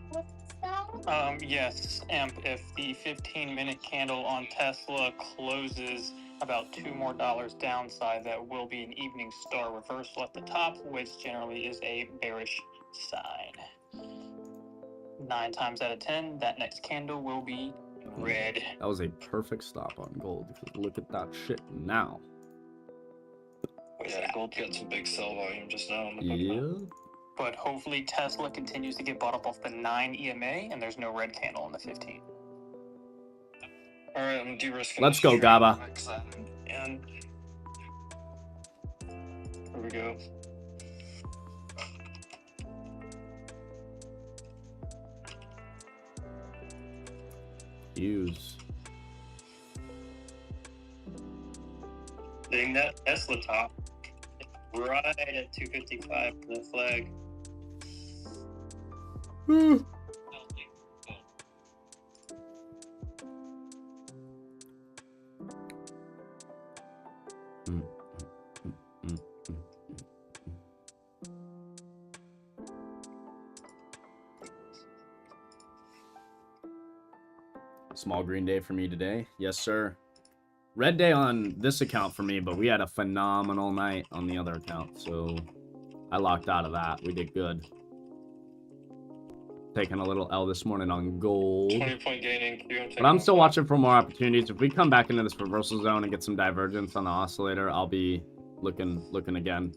Yes, Amp, if the 15-minute candle on Tesla closes about $2 more downside, that will be an evening star reversal at the top, which generally is a bearish sign. 9 times out of 10, that next candle will be red. That was a perfect stop on gold, because look at that shit now. Yeah, gold got some big sell volume just now. Yeah. But hopefully Tesla continues to get bought up off the 9 EMA, and there's no red candle on the 15. All right, I'm de-risking. Let's go, Gaba. And here we go. Use. Dang that Tesla top. Right at 255 for the flag. Small green day for me today. Yes, sir. Red day on this account for me, but we had a phenomenal night on the other account, so I locked out of that. We did good. Taking a little L this morning on gold. 20-point gain in Q. But I'm still watching for more opportunities. If we come back into this reversal zone and get some divergence on the oscillator, I'll be looking again.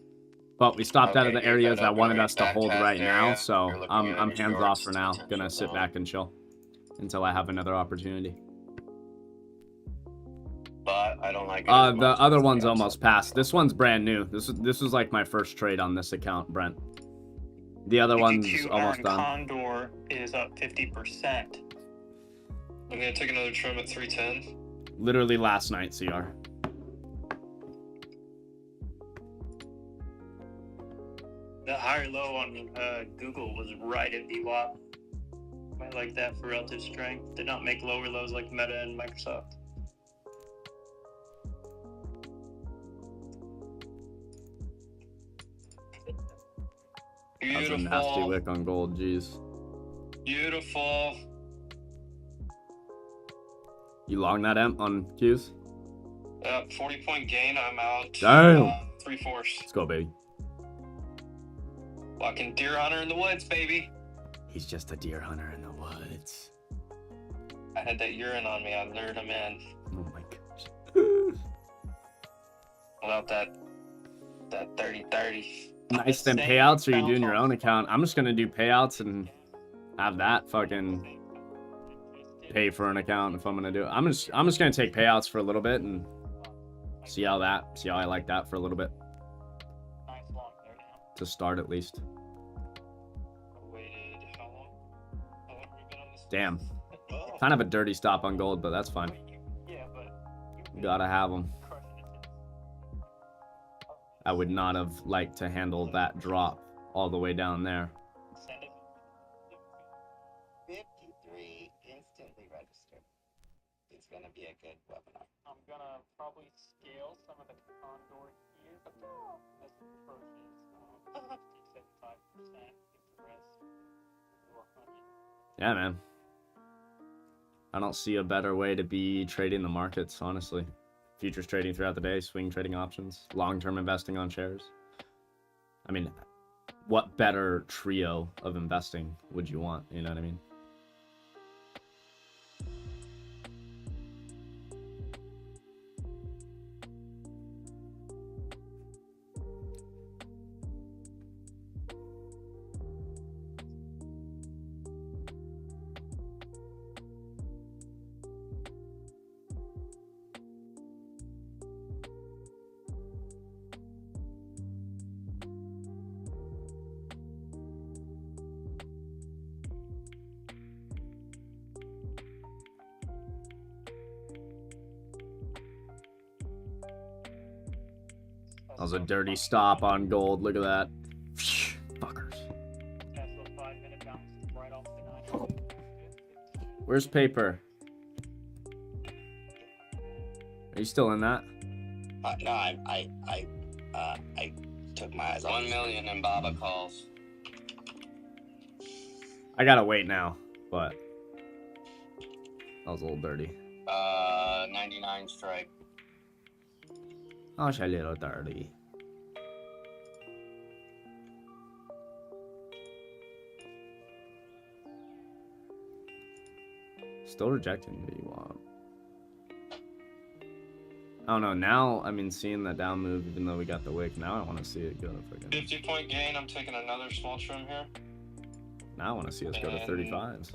But we stopped out of the areas I wanted us to hold right now, so I'm hands off for now. Gonna sit back and chill until I have another opportunity. But I don't like it. The other one's almost passed. This one's brand new. This was like my first trade on this account, Brent. The other one's almost done. Condor is up 50%. I'm gonna take another trim at 310. Literally last night, CR. The higher low on Google was right at VWAP. I like that for relative strength. Did not make lower lows like Meta and Microsoft. That's a nasty wick on gold, jeez. Beautiful. You long that amp on Qs? 40-point gain. I'm out. Damn. 3/4. Let's go, baby. Fucking deer hunter in the woods, baby. He's just a deer hunter in the woods. I had that urine on me. I lured him in. Oh my gosh. Without that 30-30. Nice. Then payouts, or you doing your own account? I'm just gonna do payouts and have that fucking pay for an account if I'm gonna do it. I'm just gonna take payouts for a little bit and see how I like that for a little bit. To start at least. Damn. Kind of a dirty stop on gold, but that's fine. Gotta have them. I would not have liked to handle that drop all the way down there. 53 instantly registered. It's gonna be a good webinar. I'm gonna probably scale some of the condor here, but as approaches 75%, get the rest to 100. Yeah, man. I don't see a better way to be trading the markets, honestly. Futures trading throughout the day, swing trading options, long-term investing on shares. I mean, what better trio of investing would you want? You know what I mean? That was a dirty stop on gold. Look at that. Fuckers. Where's paper? Are you still in that? No, I took my eyes off. 1 million in Baba calls. I gotta wait now, but that was a little dirty. 99 strike. Oh, it's a little dirty. Still rejecting VWAP. I don't know. Now, I mean, seeing the down move, even though we got the wick, now I want to see it go to freaking. 50-point gain. I'm taking another small trim here. Now I want to see us go to 35s.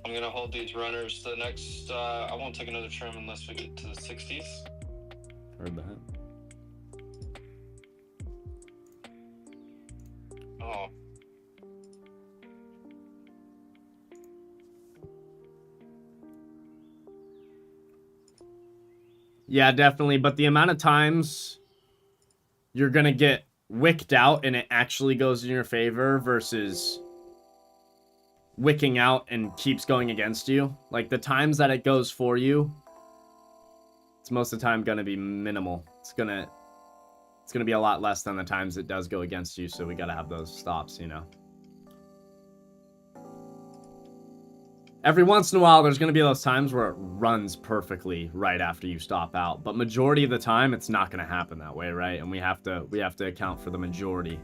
I'm gonna hold these runners. The next, I won't take another trim unless we get to the 60s. Heard that. Oh. Yeah, definitely. But the amount of times you're going to get wicked out and it actually goes in your favor versus wicking out and keeps going against you. Like the times that it goes for you, it's most of the time going to be minimal. It's going to be a lot less than the times it does go against you. So we got to have those stops, you know. Every once in a while, there's going to be those times where it runs perfectly right after you stop out. But majority of the time, it's not going to happen that way, right? And we have to account for the majority.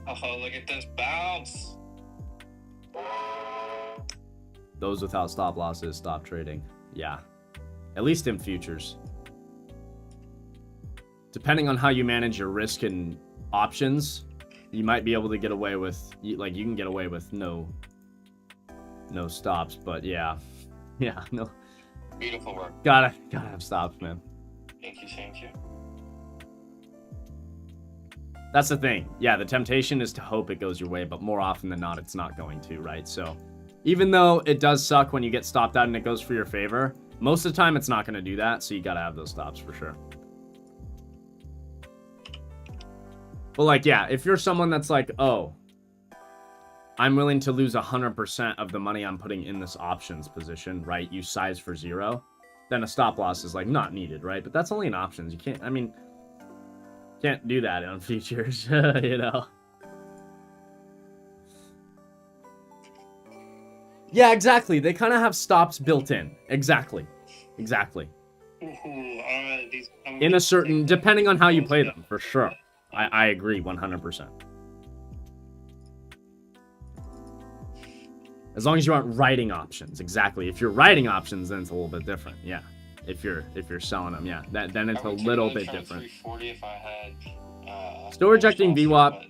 Oh, look at this bounce. Those without stop losses, stop trading. Yeah. At least in futures. Depending on how you manage your risk and options, you might be able to get away with, like, you can get away with no stops, but yeah. Yeah, no. Beautiful work. Gotta have stops, man. Thank you. That's the thing. Yeah, the temptation is to hope it goes your way, but more often than not, it's not going to, right? So even though it does suck when you get stopped out and it goes for your favor, most of the time it's not going to do that, so you got to have those stops for sure. But like, yeah, if you're someone that's like, oh, I'm willing to lose 100% of the money I'm putting in this options position, right? You size for 0, then a stop loss is like not needed, right? But that's only in options. You can't, I mean, can't do that on futures, you know? Yeah, exactly. They kind of have stops built in. Exactly. In a certain, depending on how you play them, for sure. I agree 100%. As long as you aren't writing options, exactly. If you're writing options, then it's a little bit different. Yeah. If you're selling them, yeah. Then it's a little bit different. If I had, Still rejecting VWAP,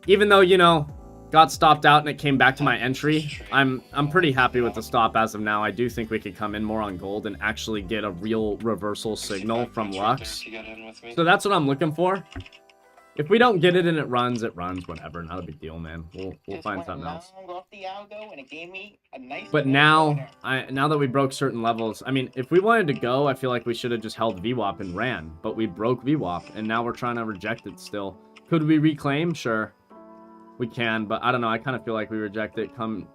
even though, you know, got stopped out and it came back to my entry. I'm pretty happy with the stop as of now. I do think we could come in more on gold and actually get a real reversal signal from Lux. So that's what I'm looking for. If we don't get it and it runs, whatever. Not a big deal, man. We'll find something else. But now, now that we broke certain levels, I mean, if we wanted to go, I feel like we should have just held VWAP and ran. But we broke VWAP, and now we're trying to reject it still. Could we reclaim? Sure. We can, but I don't know. I kind of feel like we reject it, come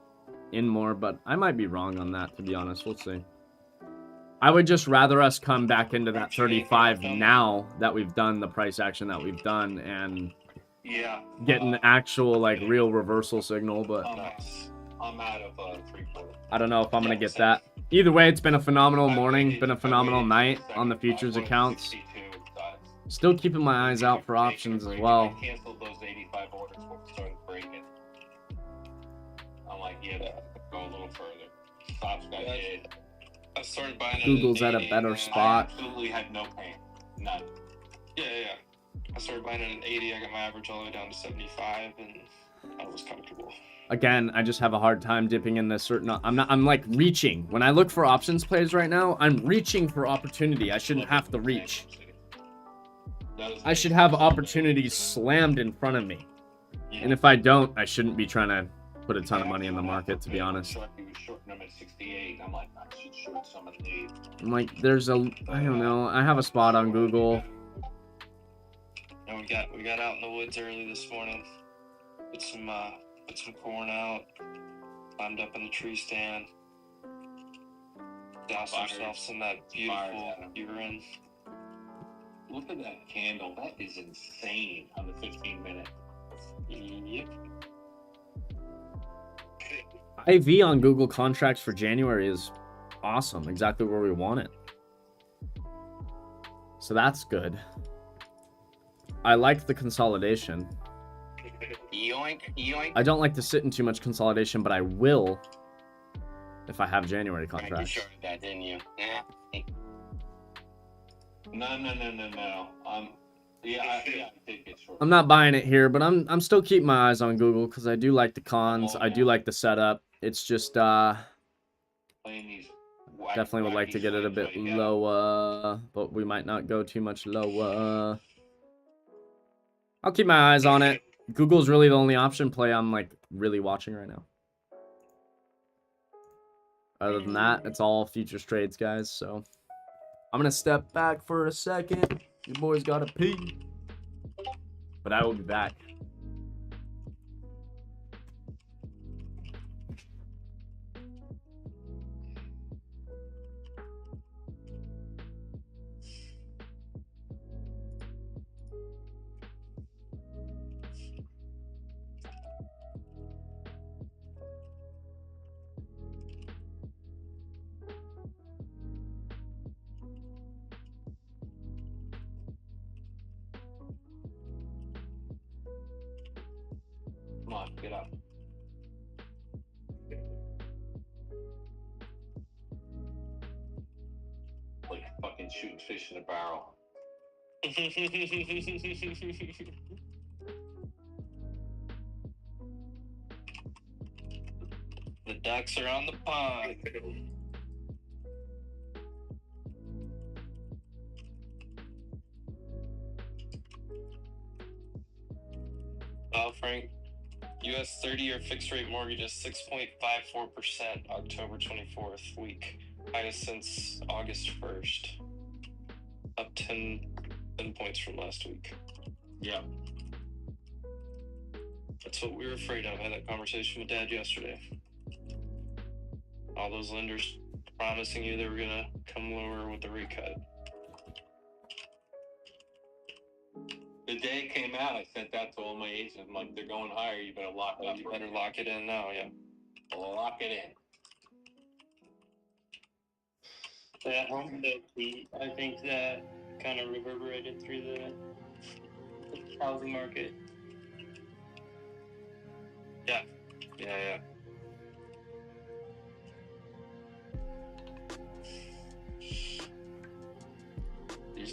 in more, but I might be wrong on that, to be honest. We'll see. I would just rather us come back into that 35 now that we've done the price action that we've done and get an actual, like, real reversal signal, but I'm out of 3/4. I don't know if I'm going to get that. Either way, it's been a phenomenal morning, been a phenomenal night on the futures accounts. Still keeping my eyes out for options as well. I canceled those 85 orders when we started breaking. I'm like, yeah, go a little further. Stops got hit. I started buying Google's at a better spot. I absolutely had no pain. None. Yeah. I started buying at an 80. I got my average all the way down to 75, and I was comfortable. Again, I just have a hard time dipping in this certain... I'm like reaching. When I look for options plays right now, I'm reaching for opportunity. I shouldn't have to reach. I should have opportunities slammed in front of me. And if I don't, I shouldn't be trying to put a ton of money in the market, to be honest. I'm like, there's a... I don't know. I have a spot on Google. And we got out in the woods early this morning. Put some corn out. Climbed up in the tree stand. Doused ourselves in that beautiful urine. Look at that candle. That is insane on the 15-minute. Yep. IV on Google contracts for January is awesome. Exactly where we want it. So that's good. I like the consolidation. Yoink, yoink. I don't like to sit in too much consolidation, but I will if I have January You contracts. shorted that, didn't you? No. Yeah, I did get short. I'm not buying it here, but I'm still keeping my eyes on Google because I do like the cons. I do like the setup. It's just definitely would like to get it a bit lower, but we might not go too much lower. I'll keep my eyes on it. Google's really the only option play I'm like really watching right now. Other than that, it's all futures trades, guys. So I'm gonna step back for a second. Your boy's gotta pee, but I will be back. shooting fish in a barrel. The ducks are on the pond. Frank, U.S. 30-year fixed-rate mortgage is 6.54% October 24th week, highest since August 1st, up 10 points from last week. Yeah. That's what we were afraid of. I had that conversation with Dad yesterday. All those lenders promising you they were gonna come lower with the rate cut. The day it came out, I sent that to all my agents. I'm like, they're going higher. You better lock it up. You better lock it in now, yeah. Lock it in. That I think that kind of reverberated through the housing market. Yeah.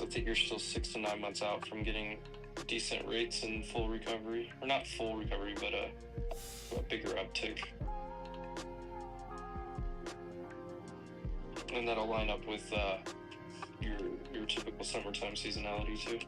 I think you're still 6 to 9 months out from getting decent rates and full recovery, or not full recovery, but a bigger uptick. And that'll line up with your typical summertime seasonality too.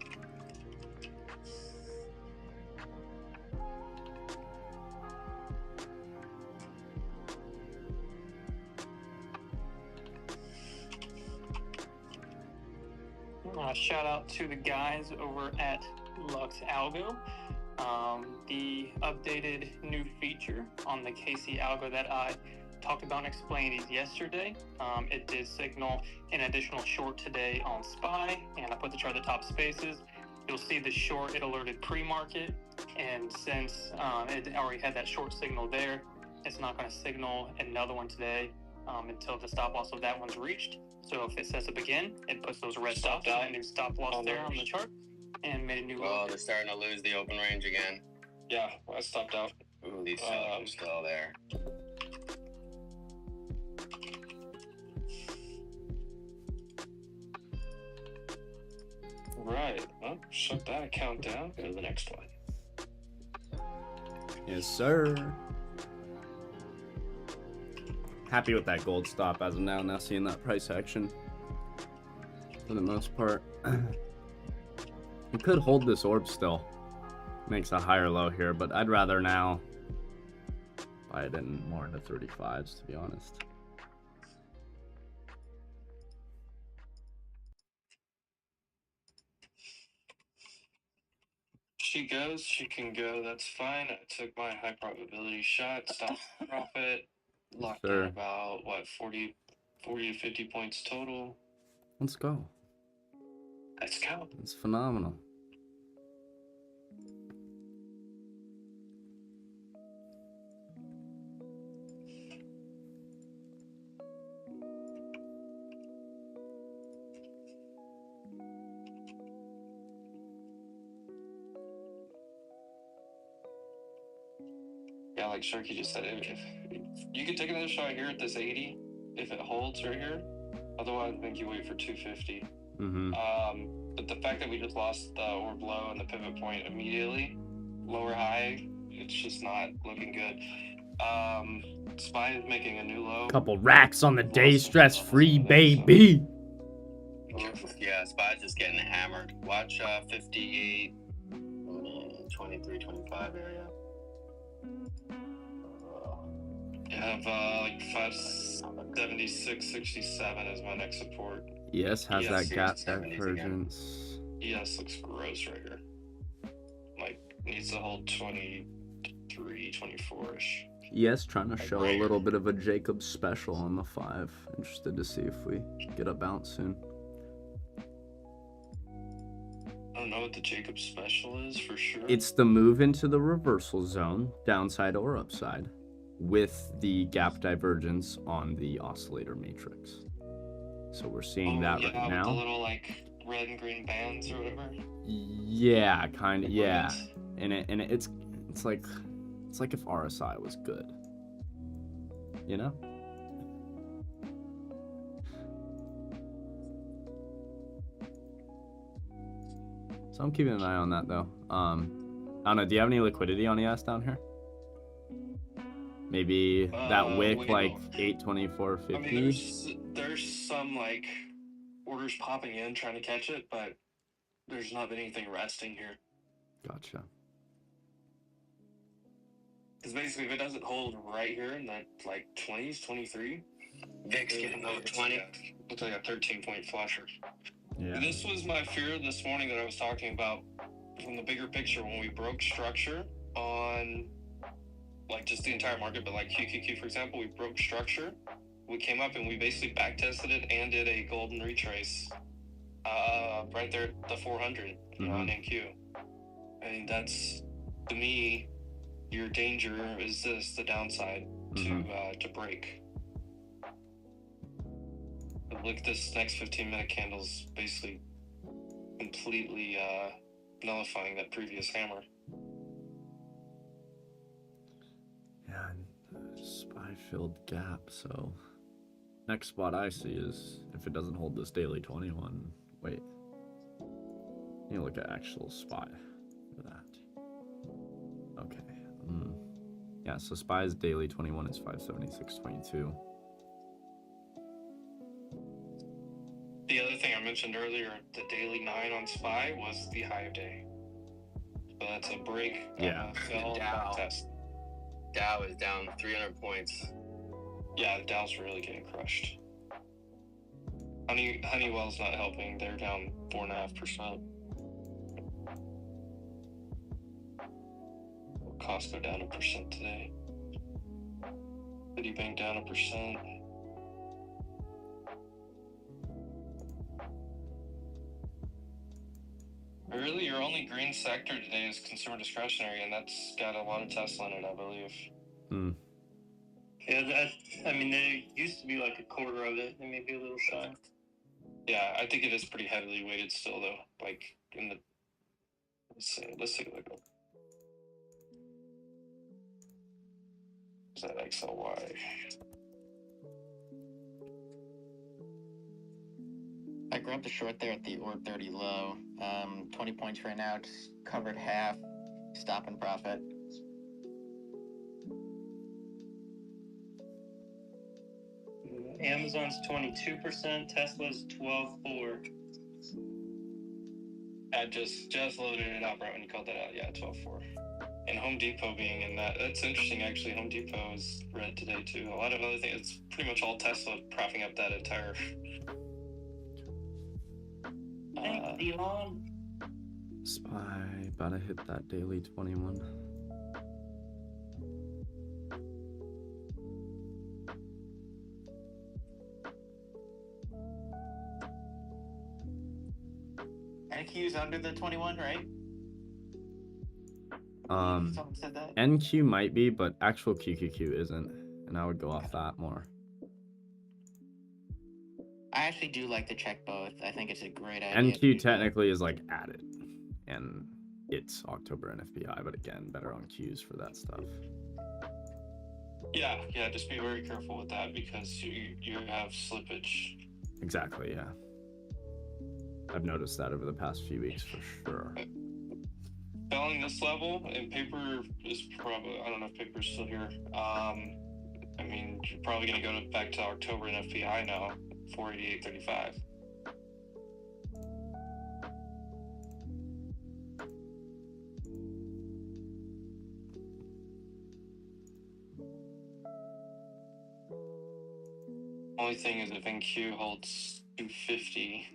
Shout out to the guys over at Lux Algo. The updated new feature on the KC Algo that I talked about and explained these yesterday. It did signal an additional short today on SPY, and I put the chart at the top spaces. You'll see the short, it alerted pre-market, and since it already had that short signal there, it's not going to signal another one today until the stop loss of that one's reached. So if it sets up again, it puts those red stops out and new stop loss there on the chart and made a new low. Oh, they're starting to lose the open range again. Yeah, I stopped out. Ooh, these sellers are still there. Right. Well, shut that account down. Go to the next one. Yes, sir. Happy with that gold stop as of now. Now seeing that price action for the most part. You could hold this orb still. Makes a higher low here, but I'd rather now buy it in more into 35s, to be honest. She goes, she can go, that's fine. I took my high probability shot, stop profit, locked in about, what, 40 to 50 points total. Let's go. Let's go. It's phenomenal. Yeah, like Sharky just said, if you could take another shot here at this 80, if it holds right here. Otherwise, I think you wait for 250. But the fact that we just lost the orb low and the pivot point immediately, lower high, it's just not looking good. SPY is making a new low. Couple racks on the day, stress free, baby. Yeah, SPY's just getting hammered. Watch 58, 23, 25 area. I have like 576, 67 as my next support. Yes, has that gap divergence. ES looks gross right here. Like, needs to hold 23, 24-ish. Yes, trying to show a little bit of a Jacob special on the 5. Interested to see if we get a bounce soon. I don't know what the Jacob special is for sure. It's the move into the reversal zone, downside or upside, with the gap divergence on the oscillator matrix. So we're seeing that right now. With the little like red and green bands or whatever. Yeah, kind of. Yeah, and it's like if RSI was good, you know. So I'm keeping an eye on that though. I don't know. Do you have any liquidity on ES down here? Maybe that wick wait, like no. 824.50. I mean, there's some like orders popping in trying to catch it, but there's not been anything resting here. Gotcha. Because basically, if it doesn't hold right here in that like 20s, 23, VIX getting over 20. Looks like a 13-point flusher. Yeah. This was my fear this morning that I was talking about from the bigger picture when we broke structure on like just the entire market, but like QQQ, for example, we broke structure. We came up and we basically back tested it and did a golden retrace right there at the 400 on NQ. And that's, to me, your danger is this, the downside to break. But look, this next 15-minute candle's basically completely nullifying that previous hammer. Yeah, SPY filled gap. So next spot I see is if it doesn't hold this daily 21. Wait, you look at actual SPY for that. Okay. Yeah, so SPY's daily 21 is 576.22. The other thing I mentioned earlier, the daily 9 on SPY was the high of day. So that's a break. Yeah. Sell Dow. test. Dow is down 300 points. Yeah, the Dow's really getting crushed. Honeywell's not helping. They're down 4.5%. Costco down 1% today. Citibank down 1%. Really, your only green sector today is consumer discretionary, and that's got a lot of Tesla in it, I believe. Yeah, I mean, there used to be like a quarter of it, and maybe a little shy. Yeah, I think it is pretty heavily weighted still, though. Like in the, let's take a look. Is that XLY? I grabbed the short there at the org 30 low. 20 points right now, just covered half, stop and profit. Amazon's 22%, Tesla's 12.4. I just loaded it up right when you called that out. Yeah, 12.4. And Home Depot being in that. That's interesting, actually. Home Depot is red today, too. A lot of other things. It's pretty much all Tesla propping up that entire... Thanks, Elon. SPY about to hit that daily 21. NQ's under the 21, right? Someone said that. NQ might be, but actual QQQ isn't, and I would go off that more. I actually do like to check both. I think it's a great idea. NQ technically is like added, and it's October NFPI, but again, better on Qs for that stuff. Yeah, just be very careful with that because you have slippage. Exactly, yeah. I've noticed that over the past few weeks for sure. Selling this level, and paper is probably, I don't know if paper's still here. I mean, you're probably going to go back to October NFPI now, 488.35. Only thing is if NQ holds 250.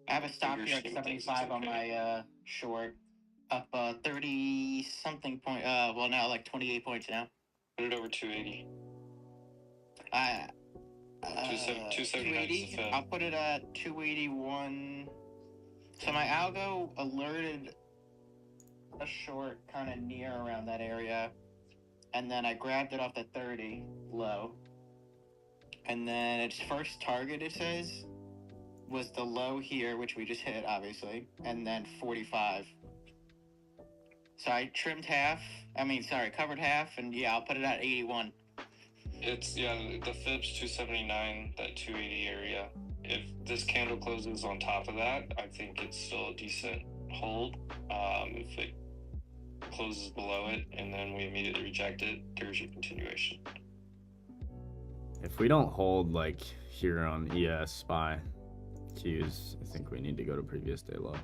I have a stop here at 75 on my short, up 30 something point. Well, now like 28 points now. Put it over 280. 280. I'll put it at 281. So my algo alerted a short kind of near around that area, and then I grabbed it off the 30 low, and then its first target, it says, was the low here, which we just hit, obviously, and then 45. So I trimmed half. Covered half, and yeah, I'll put it at 81. It's the Fib's 279, that 280 area. If this candle closes on top of that, I think it's still a decent hold. If it closes below it and then we immediately reject it, there's your continuation. If we don't hold like here on ES SPY Qs, I think we need to go to previous day low.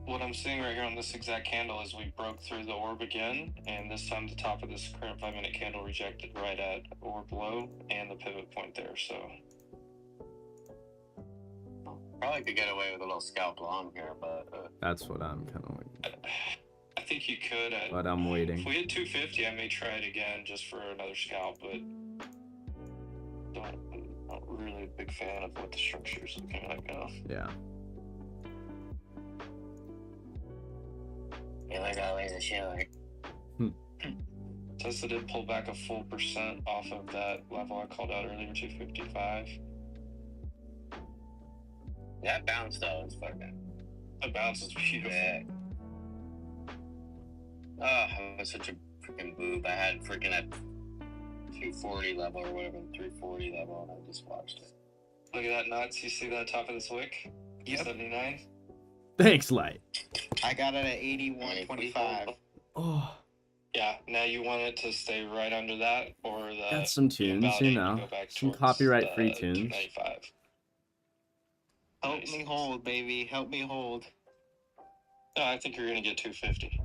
What I'm seeing right here on this exact candle is we broke through the orb again, and this time the top of this current 5-minute candle rejected right at orb low and the pivot point there. So Probably could get away with a little scalp long here, but That's what I'm kind of like. I think you could. But I'm waiting. If we hit 250, I may try it again just for another scalp, but not really a big fan of what the structure is looking like now. Yeah. yeah, like always a short. Tesla did pull back a full percent off of that level I called out earlier, 255. That bounce though is fucking. The bounce is beautiful. Yeah. Oh, I was such a freaking boob. I had freaking at 240 level or whatever, 340 level, and I just watched it. Look at that nuts. You see that top of this wick? Yep. 79. Thanks, Light. I got it at 81.25. Oh, Yeah, now you want it to stay right under that, or the got some tunes, you know. Some copyright-free tunes. 295. Help me hold, baby. Help me hold. No, I think you're gonna get 250.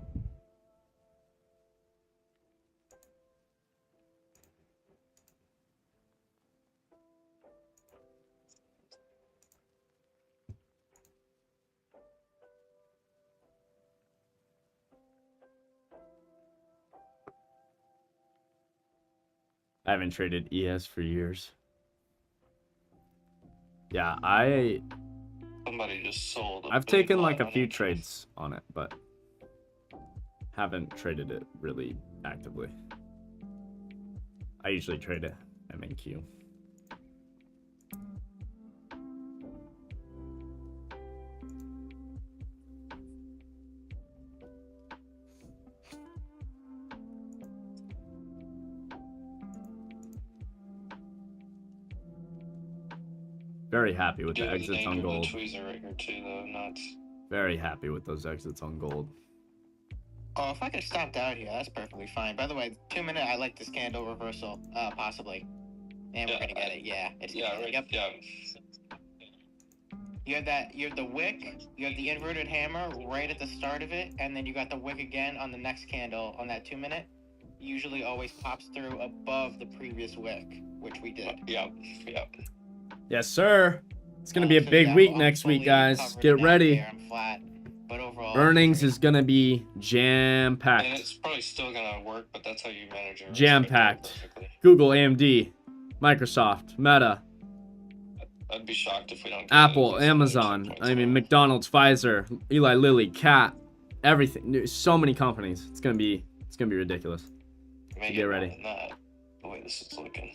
I haven't traded ES for years. Yeah, Somebody just sold. I've taken like a few trades on it, but haven't traded it really actively. I usually trade it MNQ. Very happy with the exits on gold. Tweezer right here too, though. Nuts. Very happy with those exits on gold. Oh, if I could stop out here, that's perfectly fine. By the way, 2 minute, I like this candle reversal, possibly. And we're gonna get it, yeah. It's right, yep. yeah. You have the wick, you have the inverted hammer right at the start of it, and then you got the wick again on the next candle on that 2 minute. Usually always pops through above the previous wick, which we did. Yep. Yes, sir. It's gonna be a big week next week, guys. Get ready. I'm flat, but overall, Earnings is gonna be jam-packed. And it's probably still gonna work, but that's how you manage it. Jam-packed. Google, AMD, Microsoft, Meta, I'd be shocked if we don't. Apple, Amazon. I mean, McDonald's, Pfizer, Eli Lilly, Cat, everything. There's so many companies. It's gonna be ridiculous. So get ready. The way this is looking.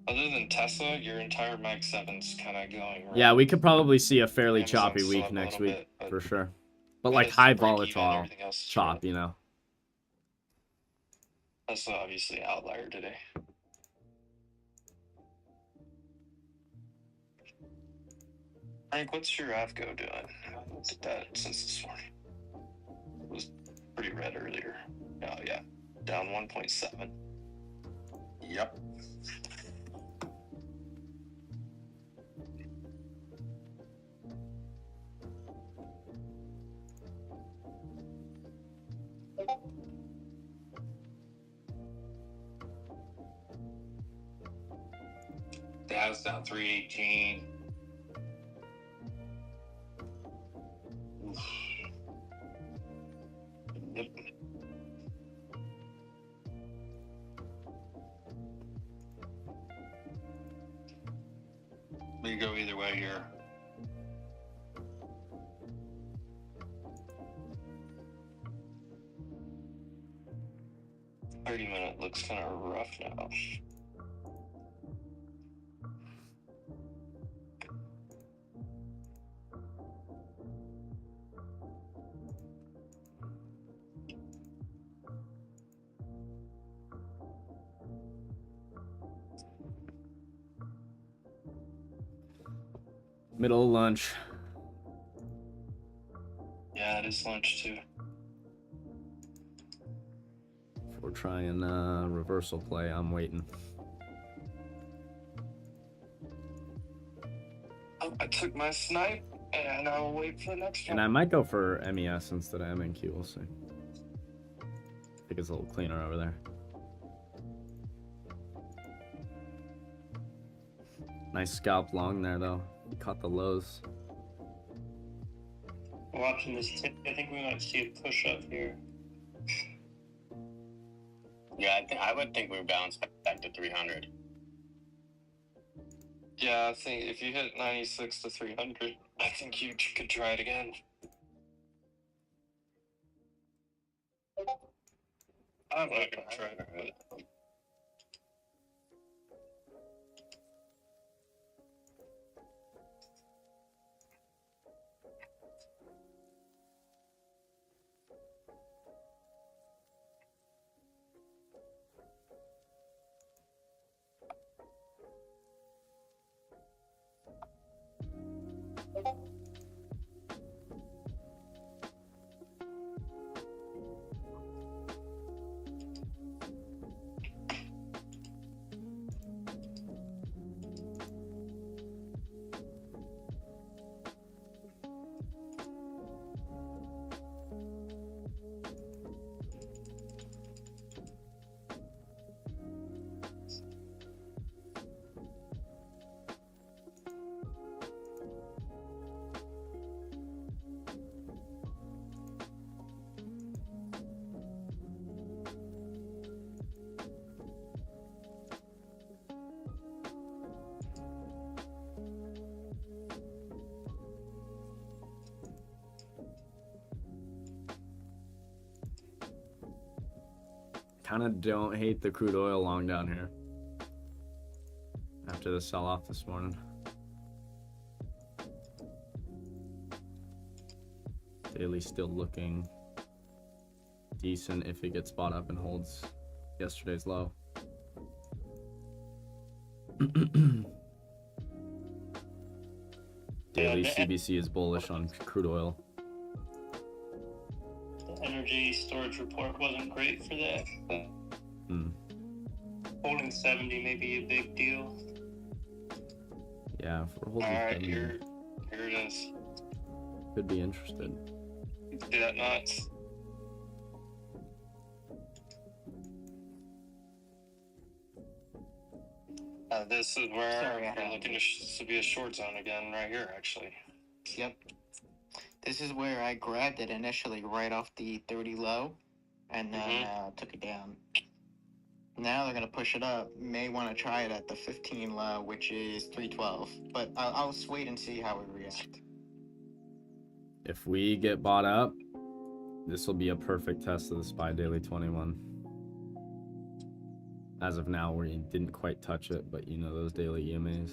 Other than Tesla, your entire Mag 7's kind of going. Right. Yeah, we could probably see a fairly Amazon's choppy still week up a next little week, bit, for sure. But it like is high break even, volatile everything else is chop, you know. Tesla obviously outlier today. Frank, what's your AVGO doing? I looked at that since this morning. It was pretty red earlier. Oh yeah, down 1.7. Yep. Dow's down 318. Yep. We go either way here. $30-minute looks kind of rough now. Middle of lunch. Yeah, it is lunch too. If we're trying reversal play, I'm waiting. Oh, I took my snipe, and I'll wait for the next one. And I might go for MES instead of MNQ. We'll see. I think it's a little cleaner over there. Nice scalp long there, though. Caught the lows. Watching this tip, I think we might see a push up here. Yeah, I would think we bounce back to 300. Yeah, I think if you hit 96 to 300, I think you could try it again. I'm not gonna try it, but... Kind of don't hate the crude oil long down here after the sell-off this morning. Daily still looking decent if it gets bought up and holds yesterday's low. Daily CBC is bullish on crude oil. The energy storage report wasn't great for that. Holding 70 may be a big deal. Yeah, if we're holding Alright, 70, here it is. could be interested. See that nuts? This is where Sorry, we're looking to be a short zone again, right here, actually. Yep. This is where I grabbed it initially right off the 30 low and then took it down. Now they're going to push it up. May want to try it at the 15 low, which is 312. But I'll just wait and see how we react. If we get bought up, this will be a perfect test of the SPY Daily 21. As of now, we didn't quite touch it, but you know those daily EMAs.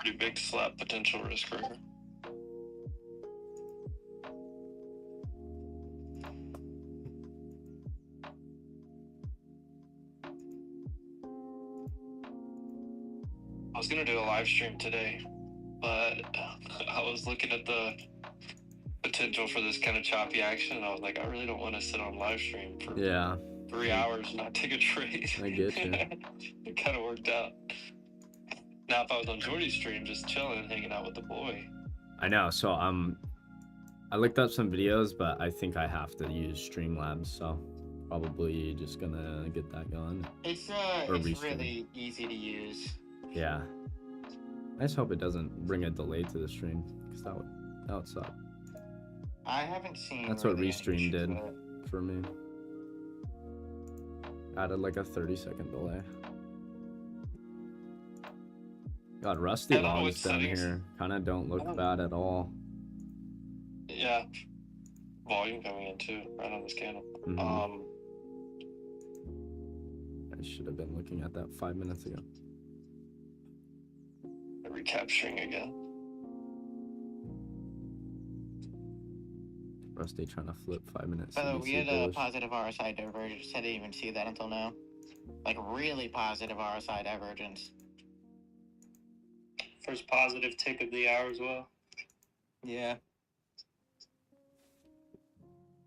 Pretty big slap potential risk right here. I was gonna do a live stream today, but I was looking at the potential for this kind of choppy action, and I was like, I really don't want to sit on live stream for 3 hours and not take a trade. I get you. It kind of worked out. Now, if I was on Jordy's stream, just chilling, hanging out with the boy. I know, so I looked up some videos, but I think I have to use Streamlabs, so probably just gonna get that going. It's restream. really easy to use. Yeah. I just hope it doesn't bring a delay to the stream, because that would suck. I haven't seen. That's what Restream did for me. Added like a 30-second delay. God, Rusty longs down here kind of don't look bad at all. Yeah. Volume coming in too, right on this candle. I should have been looking at that 5 minutes ago. Recapturing again. Rusty trying to flip 5 minutes. By the way, we had a bullish. positive RSI divergence. I didn't even see that until now. Like, really positive RSI divergence. First positive tick of the hour as well. Yeah.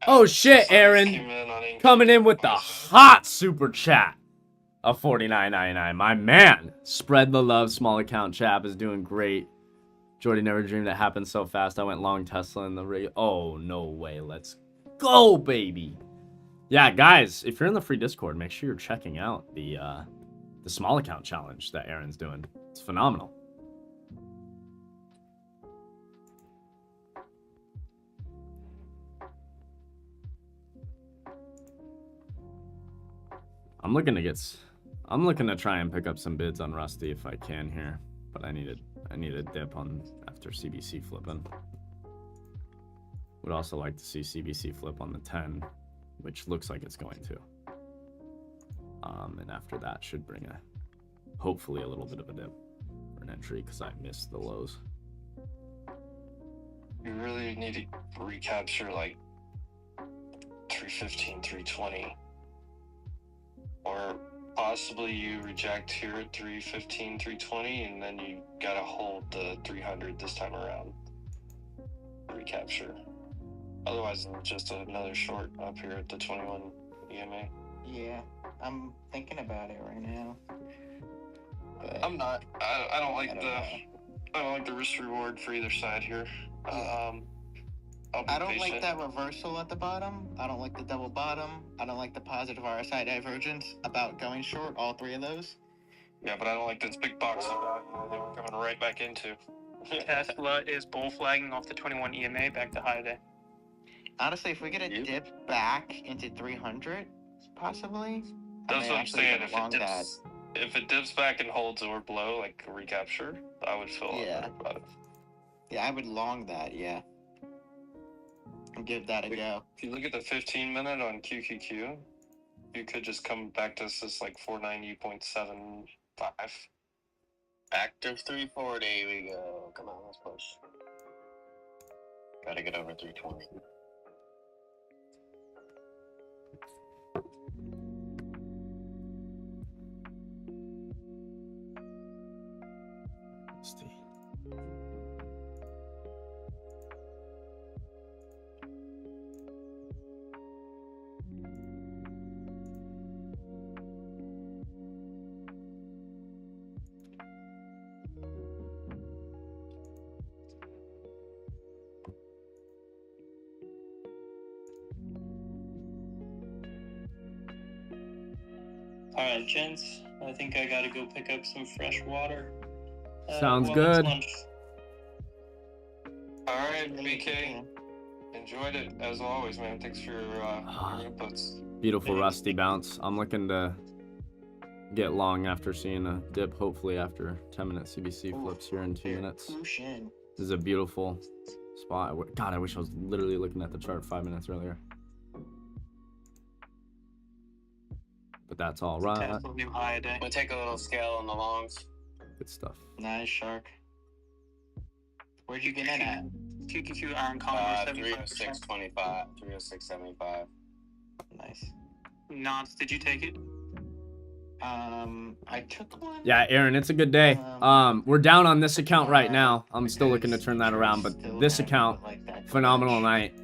Oh shit, Aaron! Coming in with the hot super chat of $49.99. My man! Spread the love, small account chap is doing great. Jordy never dreamed it happened so fast. I went long Tesla in the rig. Oh, no way. Let's go, baby. Yeah, guys, if you're in the free Discord, make sure you're checking out the small account challenge that Aaron's doing. It's phenomenal. I'm looking to try and pick up some bids on Rusty if I can here, but I need a dip on after CBC flipping. Would also like to see CBC flip on the 10, which looks like it's going to. And after that should bring hopefully a little bit of a dip for an entry because I missed the lows. You really need to recapture like 315, 320. Or possibly you reject here at 315, 320, and then you gotta hold the 300 this time around. Recapture. Otherwise, it's just another short up here at the 21 EMA. Yeah, I'm thinking about it right now. But I'm not. I don't like the risk reward for either side here. I don't like that reversal at the bottom. I don't like the double bottom. I don't like the positive RSI divergence about going short, all three of those. Yeah, but I don't like this big box that they were coming right back into. Tesla is bull flagging off the 21 EMA back to high today. Honestly, if we get a dip back into 300, possibly. That's what I'm saying. If it dips back and holds or below, like a recapture, I would feel better about it. Yeah, I would long that, yeah. And give that a go. If you look at the 15-minute on QQQ, you could just come back to this like 490.75. Active 340, we go. Come on, let's push. Gotta get over 320. Let's see. Alright, gents. I think I gotta go pick up some fresh water. Sounds good. Alright, BK. Enjoyed it as always, man. Thanks for your inputs. Beautiful Rusty bounce. I'm looking to get long after seeing a dip, hopefully after 10-minute CBC flips here in 2 minutes. This is a beautiful spot. God, I wish I was literally looking at the chart 5 minutes earlier. But that's all right. New high a day. We'll take a little scale on the longs. Good stuff. Nice, Shark. Where'd you get in at? QQQ Iron Condor 306.25, 306.75. Nice. Nance, did you take it? I took one. Yeah, Aaron, it's a good day. We're down on this account right now. I'm still looking to turn that around, but this account, phenomenal night.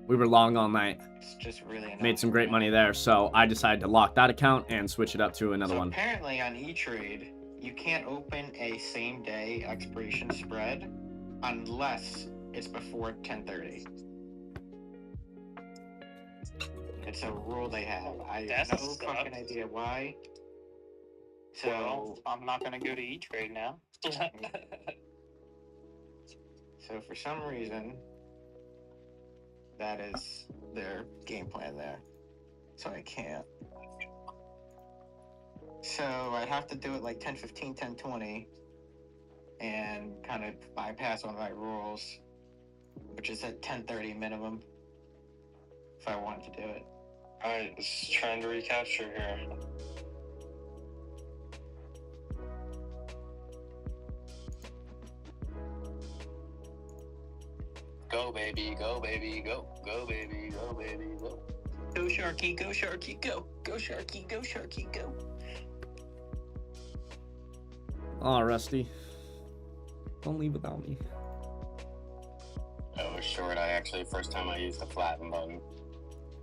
We were long all night. It's just really made some great money there, so I decided to lock that account and switch it up to another one. Apparently on E-Trade, you can't open a same-day expiration spread unless it's before 10:30. It's a rule they have. I have no fucking idea why. So well, I'm not gonna go to E-Trade now. So for some reason, that is their game plan there. So I can't. So I'd have to do it like 10:15, 10:20, and kind of bypass one of my rules, which is at 10:30 minimum, if I wanted to do it. Alright, just trying to recapture here. Go, baby, go, baby, go. Go, baby. Go, baby. Go. Go Sharky, go Sharky, go. Go Sharky, go Sharky, go. Oh, Rusty. Don't leave without me. I was short. I actually, first time I used the flatten button.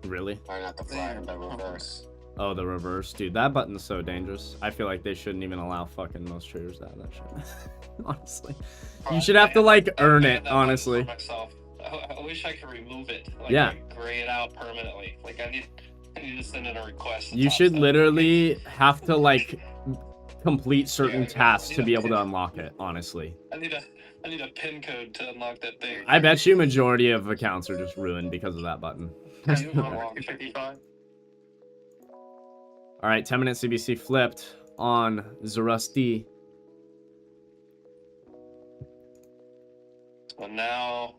Really? Or not the flatten, the reverse. Oh, the reverse. Dude, that button's so dangerous. I feel like they shouldn't even allow fucking most traders to have that shit. Honestly. You should have to, like, earn it, honestly. Myself. I wish I could remove it. Like, Yeah. like, gray it out permanently. Like, I need to send in a request. You should literally have to, like, complete certain tasks to be able to unlock it, honestly. I need a pin code to unlock that thing. I bet you majority of accounts are just ruined because of that button. All right, 10-minute CBC flipped on Zarusty. So now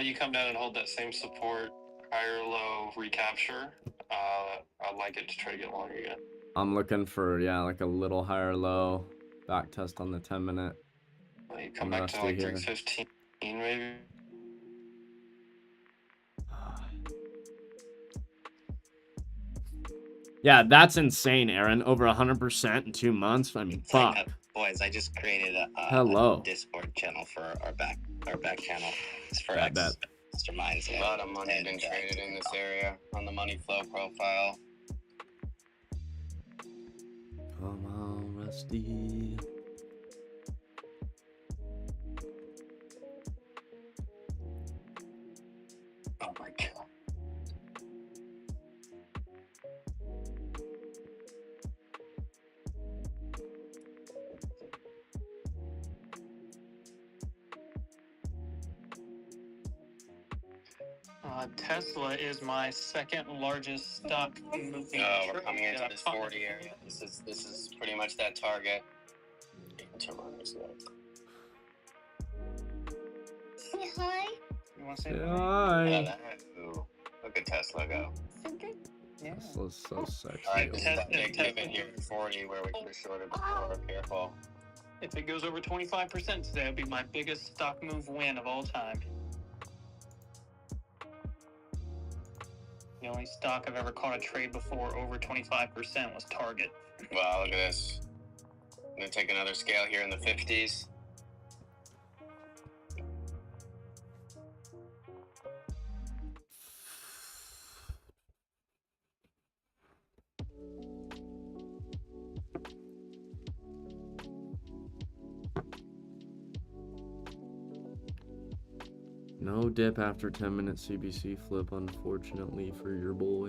you come down and hold that same support, higher low recapture. I'd like it to try to get long again. I'm looking for, yeah, like a little higher low. Back test on the 10-minute. You come back to like 315 maybe. Yeah, that's insane, Aaron. Over 100% in 2 months. I mean, fuck. Boys, I just created Hello. a Discord channel for our back channel. It's for Bet. masterminds. A lot of money been traded in this area on the money flow profile. Come on, Rusty. Oh my god. Tesla is my second largest stock moving. Oh, we're coming into this 40 area. This is pretty much that target. Say hi. You want to say hi? Ooh, look at Tesla go. Yeah. Tesla's so sexy. All right, this is that big pivot here at 40 where we could have shorted before. Careful. If it goes over 25% today, it'll be my biggest stock move win of all time. The only stock I've ever caught a trade before over 25% was Target. Wow, look at this. I'm gonna take another scale here in the 50s. No dip after 10-minute CBC flip, unfortunately, for your boy.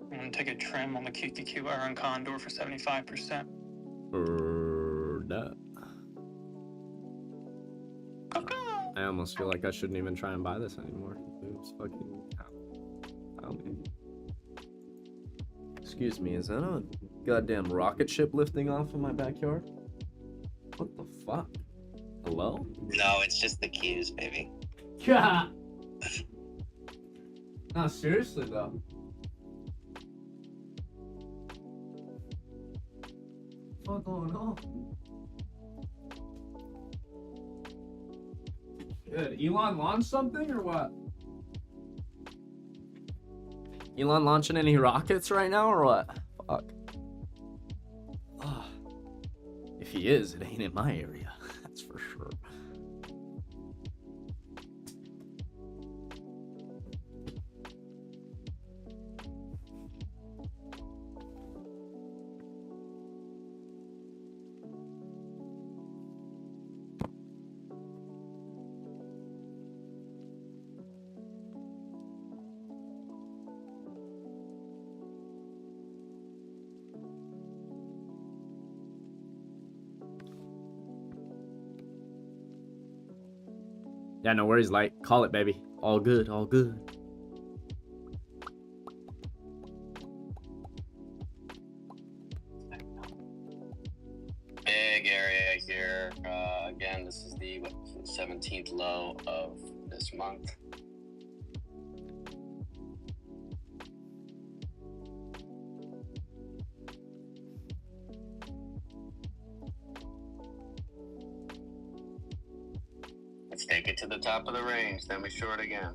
I'm going to take a trim on the QQQ Iron Condor for 75%. That. I almost feel like I shouldn't even try and buy this anymore. Oops, fucking ow, man. Excuse me, is that a goddamn rocket ship lifting off in my backyard? What the fuck? Hello? No, it's just the cues, baby. Yeah. No, seriously though. What's going on? Good. Elon launched something or what? Elon launching any rockets right now or what? Fuck. Oh. If he is, it ain't in my area. That's for sure. Yeah, no worries, Light. Call it, baby. All good, all good. Big area here. Again, this is the 17th low of this month. Let's take it to the top of the range, then we short again.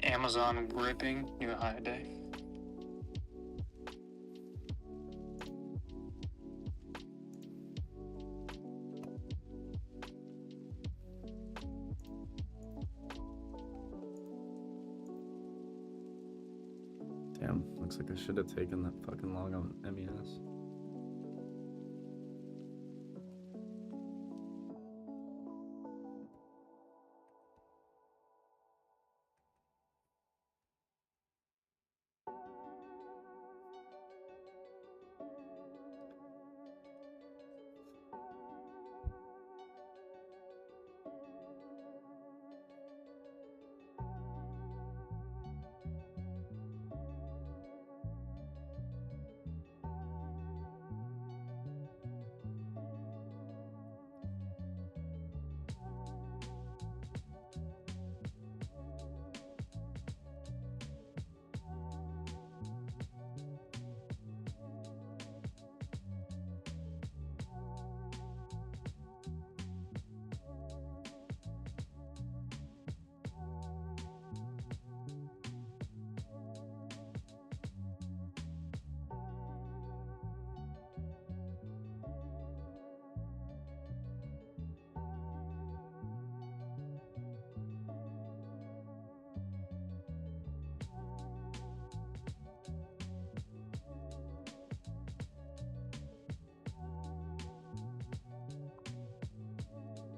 Amazon ripping, new high today. Damn, looks like I should have taken that fucking long on MES.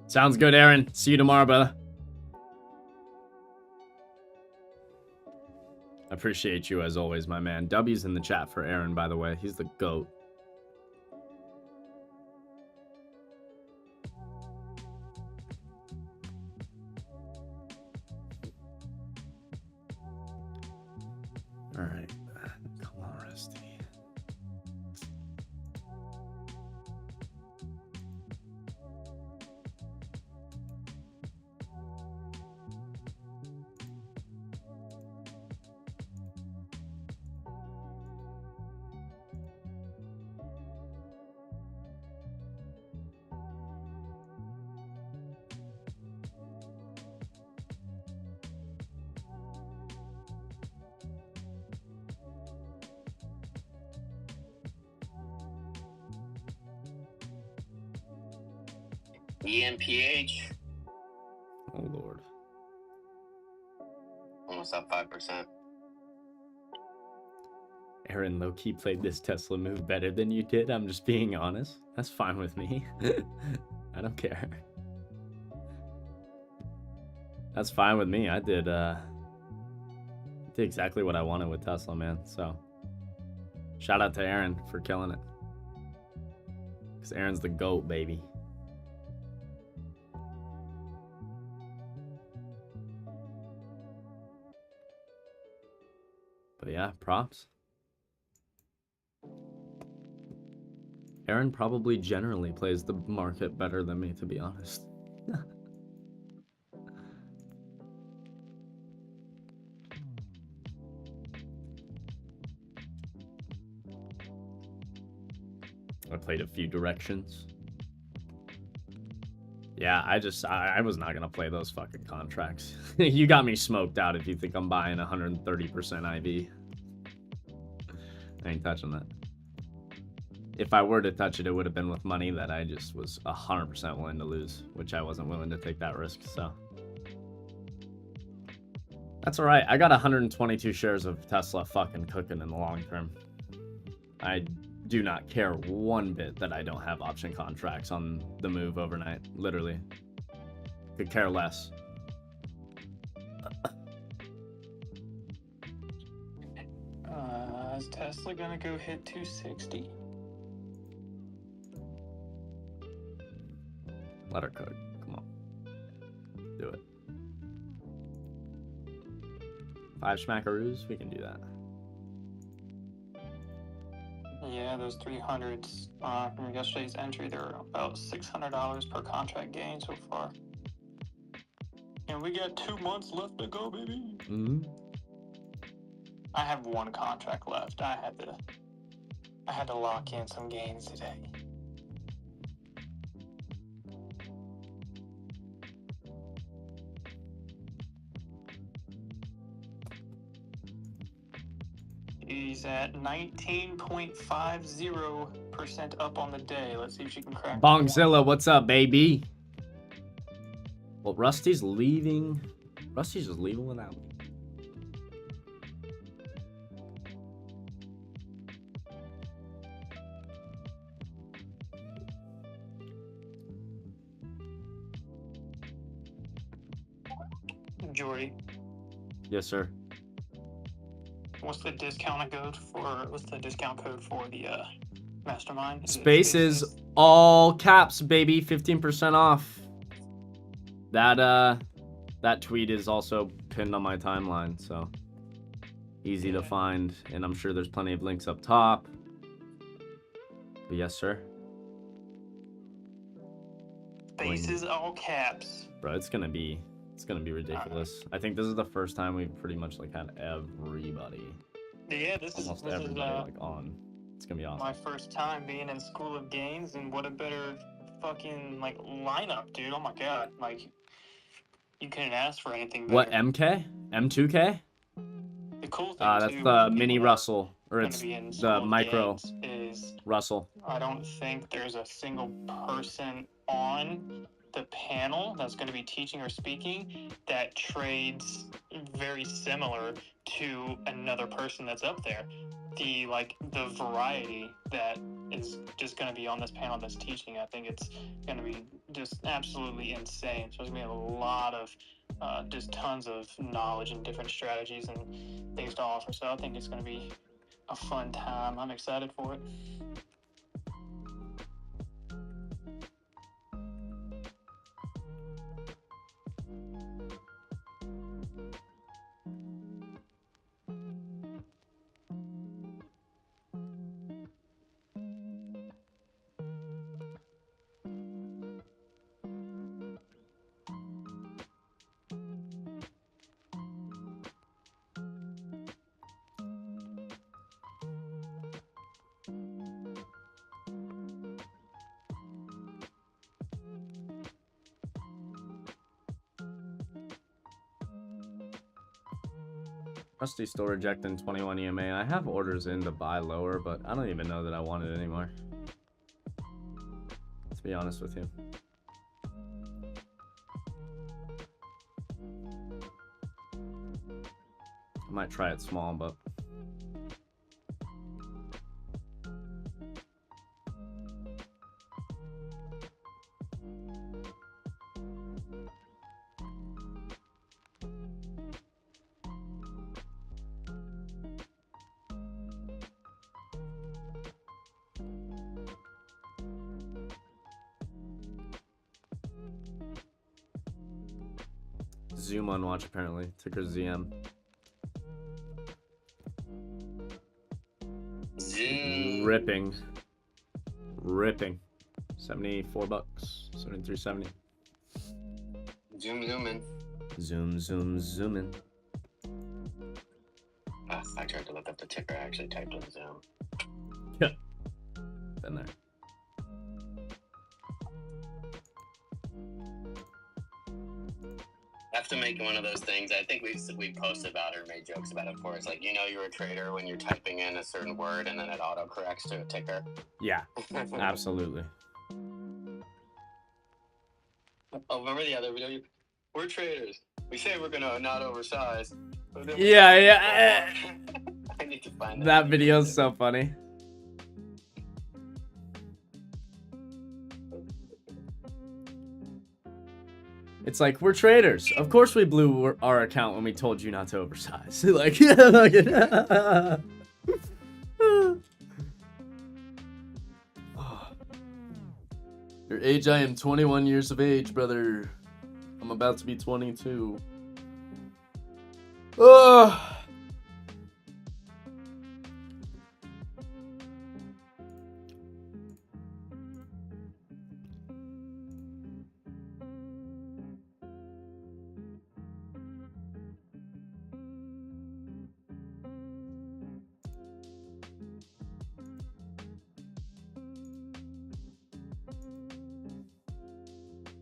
Sounds good, Aaron. See you tomorrow, brother. Appreciate you as always, my man. W's in the chat for Aaron, by the way. He's the GOAT. All right. Come on, Rusty. EMPH. Oh, Lord. Almost up 5%. Aaron low-key played this Tesla move better than you did. I'm just being honest. That's fine with me. I don't care. That's fine with me. I did exactly what I wanted with Tesla, man. So shout out to Aaron for killing it. Because Aaron's the GOAT, baby. But yeah, props. Aaron probably generally plays the market better than me, to be honest. I played a few directions. Yeah, I was not gonna play those fucking contracts. You got me smoked out if you think I'm buying 130% IV. I ain't touching that. If I were to touch it, it would have been with money that I just was 100% willing to lose, which I wasn't willing to take that risk, so. That's all right. I got 122 shares of Tesla fucking cooking in the long term. I do not care one bit that I don't have option contracts on the move overnight. Literally. Could care less. Is Tesla gonna go hit 260? Let her cook. Come on. Do it. 5 smackaroos? We can do that. Yeah, those 300s from yesterday's entry, they're about $600 per contract gain so far. And we got 2 months left to go, baby. Mm-hmm. I have 1 contract left. I had to lock in some gains today. is at 19.50% up on the day. Let's see if she can crack. Bongzilla, what's up, baby? Well, Rusty's leaving. Rusty's just leaving without me. Jordy, Yes, sir. what's the discount code for the mastermind? Is it Spaces, all caps, baby. 15% off. That tweet is also pinned on my timeline, so easy to find, and I'm sure there's plenty of links up top. But yes, sir. Spaces, all caps. Bro, it's gonna be ridiculous. I think this is the first time we've pretty much like had everybody. Yeah, this almost is everybody like on. It's gonna be awesome. my first time being in School of Gains, and what a better fucking like lineup, dude. Oh my god, like you couldn't ask for anything better. What MK? M2K? The cool thing That's too, the with mini people Russell, or gonna it's be in the School of micro Gains is Russell. I don't think there's a single person on the panel that's going to be teaching or speaking that trades very similar to another person that's up there. The variety that is just going to be on this panel that's teaching, I think it's going to be just absolutely insane. So there's going to be a lot of just tons of knowledge and different strategies and things to offer. So I think it's going to be a fun time. I'm excited for it. Rusty's still rejecting 21 EMA. I have orders in to buy lower, but I don't even know that I want it anymore. Let's be honest with you. I might try it small, but Zoom on watch apparently. Ticker ZM. Zoom. Ripping. 74 bucks. 73.70. Zooming. Zooming. I tried to look up the ticker. I actually typed in Zoom. Yeah. Been there. I have to make one of those things. I think we posted about it or made jokes about it before. It's like, you're a trader when you're typing in a certain word and then it autocorrects to a ticker. Yeah, absolutely. Oh, remember the other video? We're traders. We say we're gonna not oversize. Yeah. I need to find That video is so funny. It's like, we're traders. Of course we blew our account when we told you not to oversize. Like, yeah. Your age, I am 21 years of age, brother. I'm about to be 22. Oh.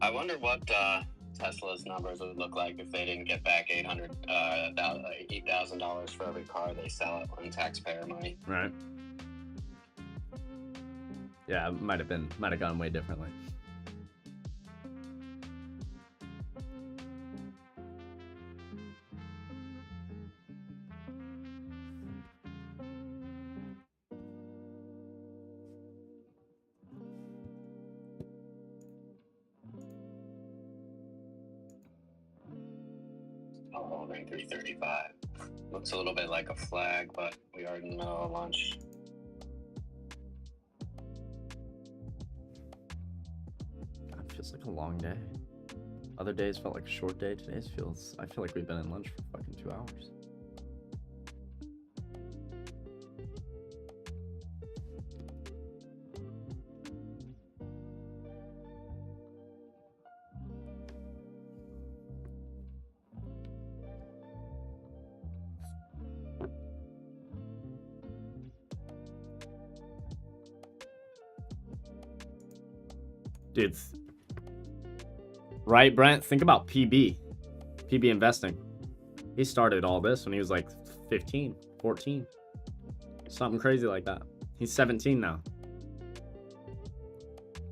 I wonder what Tesla's numbers would look like if they didn't get back $8,000 for every car they sell it on taxpayer money. Right. Yeah, it might have gone way differently. Oh, 335. Looks a little bit like a flag, but we are in the middle of lunch. God, it feels like a long day. Other days felt like a short day. I feel like we've been in lunch for fucking 2 hours. Dude, right, Brent? Think about PB investing. He started all this when he was like 15, 14. Something crazy like that. He's 17 now.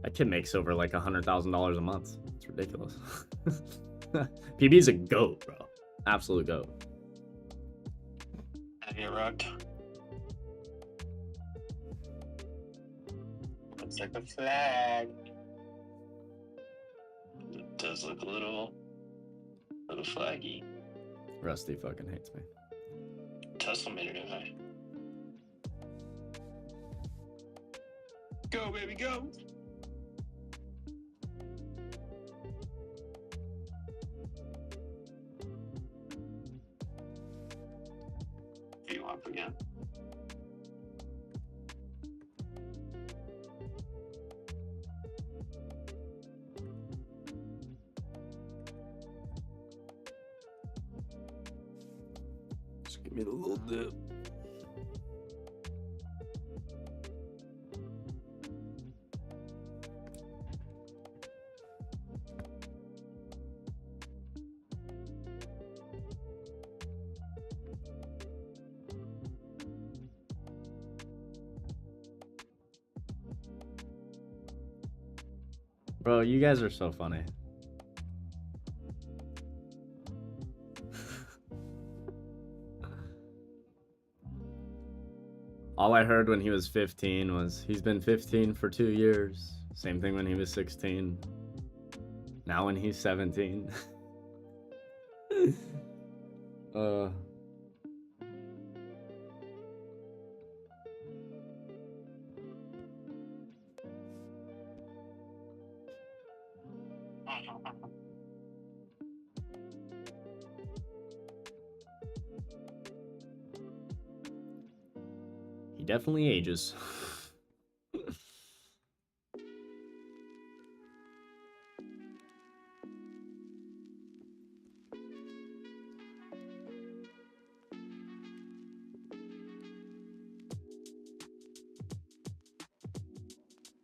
That kid makes over like $100,000 a month. It's ridiculous. PB's a goat, bro. Absolute goat. You're right. Looks like a flag. It does look a little flaggy. Rusty fucking hates me. Tesla made it in high. Go, baby, go. You up again. Just give me the little dip. Bro, you guys are so funny. All I heard when he was 15 was, he's been 15 for 2 years. Same thing when he was 16. Now when he's 17. He definitely ages.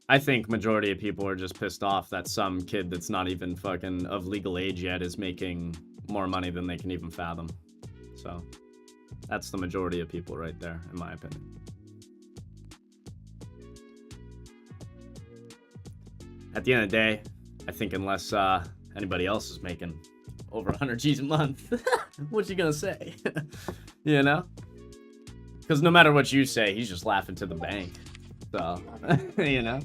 I think majority of people are just pissed off that some kid that's not even fucking of legal age yet is making more money than they can even fathom. So that's the majority of people right there, in my opinion. At the end of the day, I think unless anybody else is making over 100 G's a month, what you gonna say? You know? Because no matter what you say, he's just laughing to the bank. So, you know?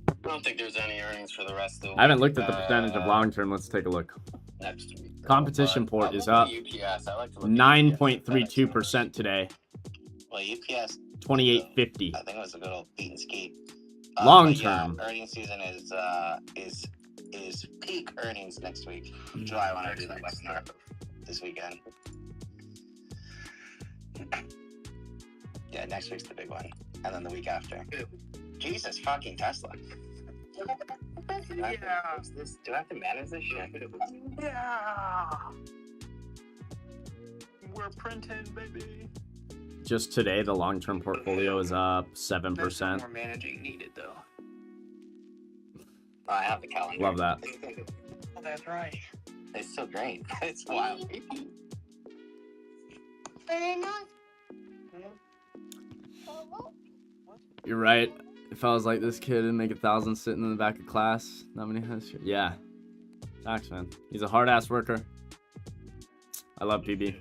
I don't think there's any earnings for the rest of the week. I haven't looked at the percentage of long term. Let's take a look. Next week. Competition port is up UPS. I like to look at 9.32% today. Well, UPS 28.50. I think it was a good old beat and ski. Long but term. Yeah, earnings season is peak earnings next week. July 1 to do that webinar this weekend. Yeah, next week's the big one, and then the week after. Jesus fucking Tesla. Do I have to manage this shit? Yeah. We're printing, baby. Just today, the long term portfolio is up 7%. More managing needed, though. I have the calendar. Love that. Oh, that's right. It's so great. It's wild. You're right. If I was like this kid and make 1,000 sitting in the back of class, not many has. Yeah. Facts, man. He's a hard ass worker. I love PB.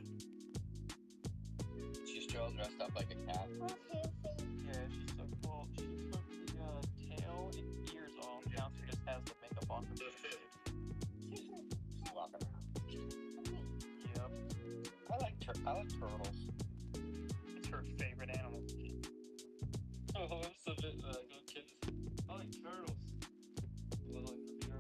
She's dressed up like a cat. Yeah, she took the tail and ears off. Now she just has the makeup on. Yep. I like turtles. It's her favorite animal. Oh, I'm so bit, go kids. I like turtles. Or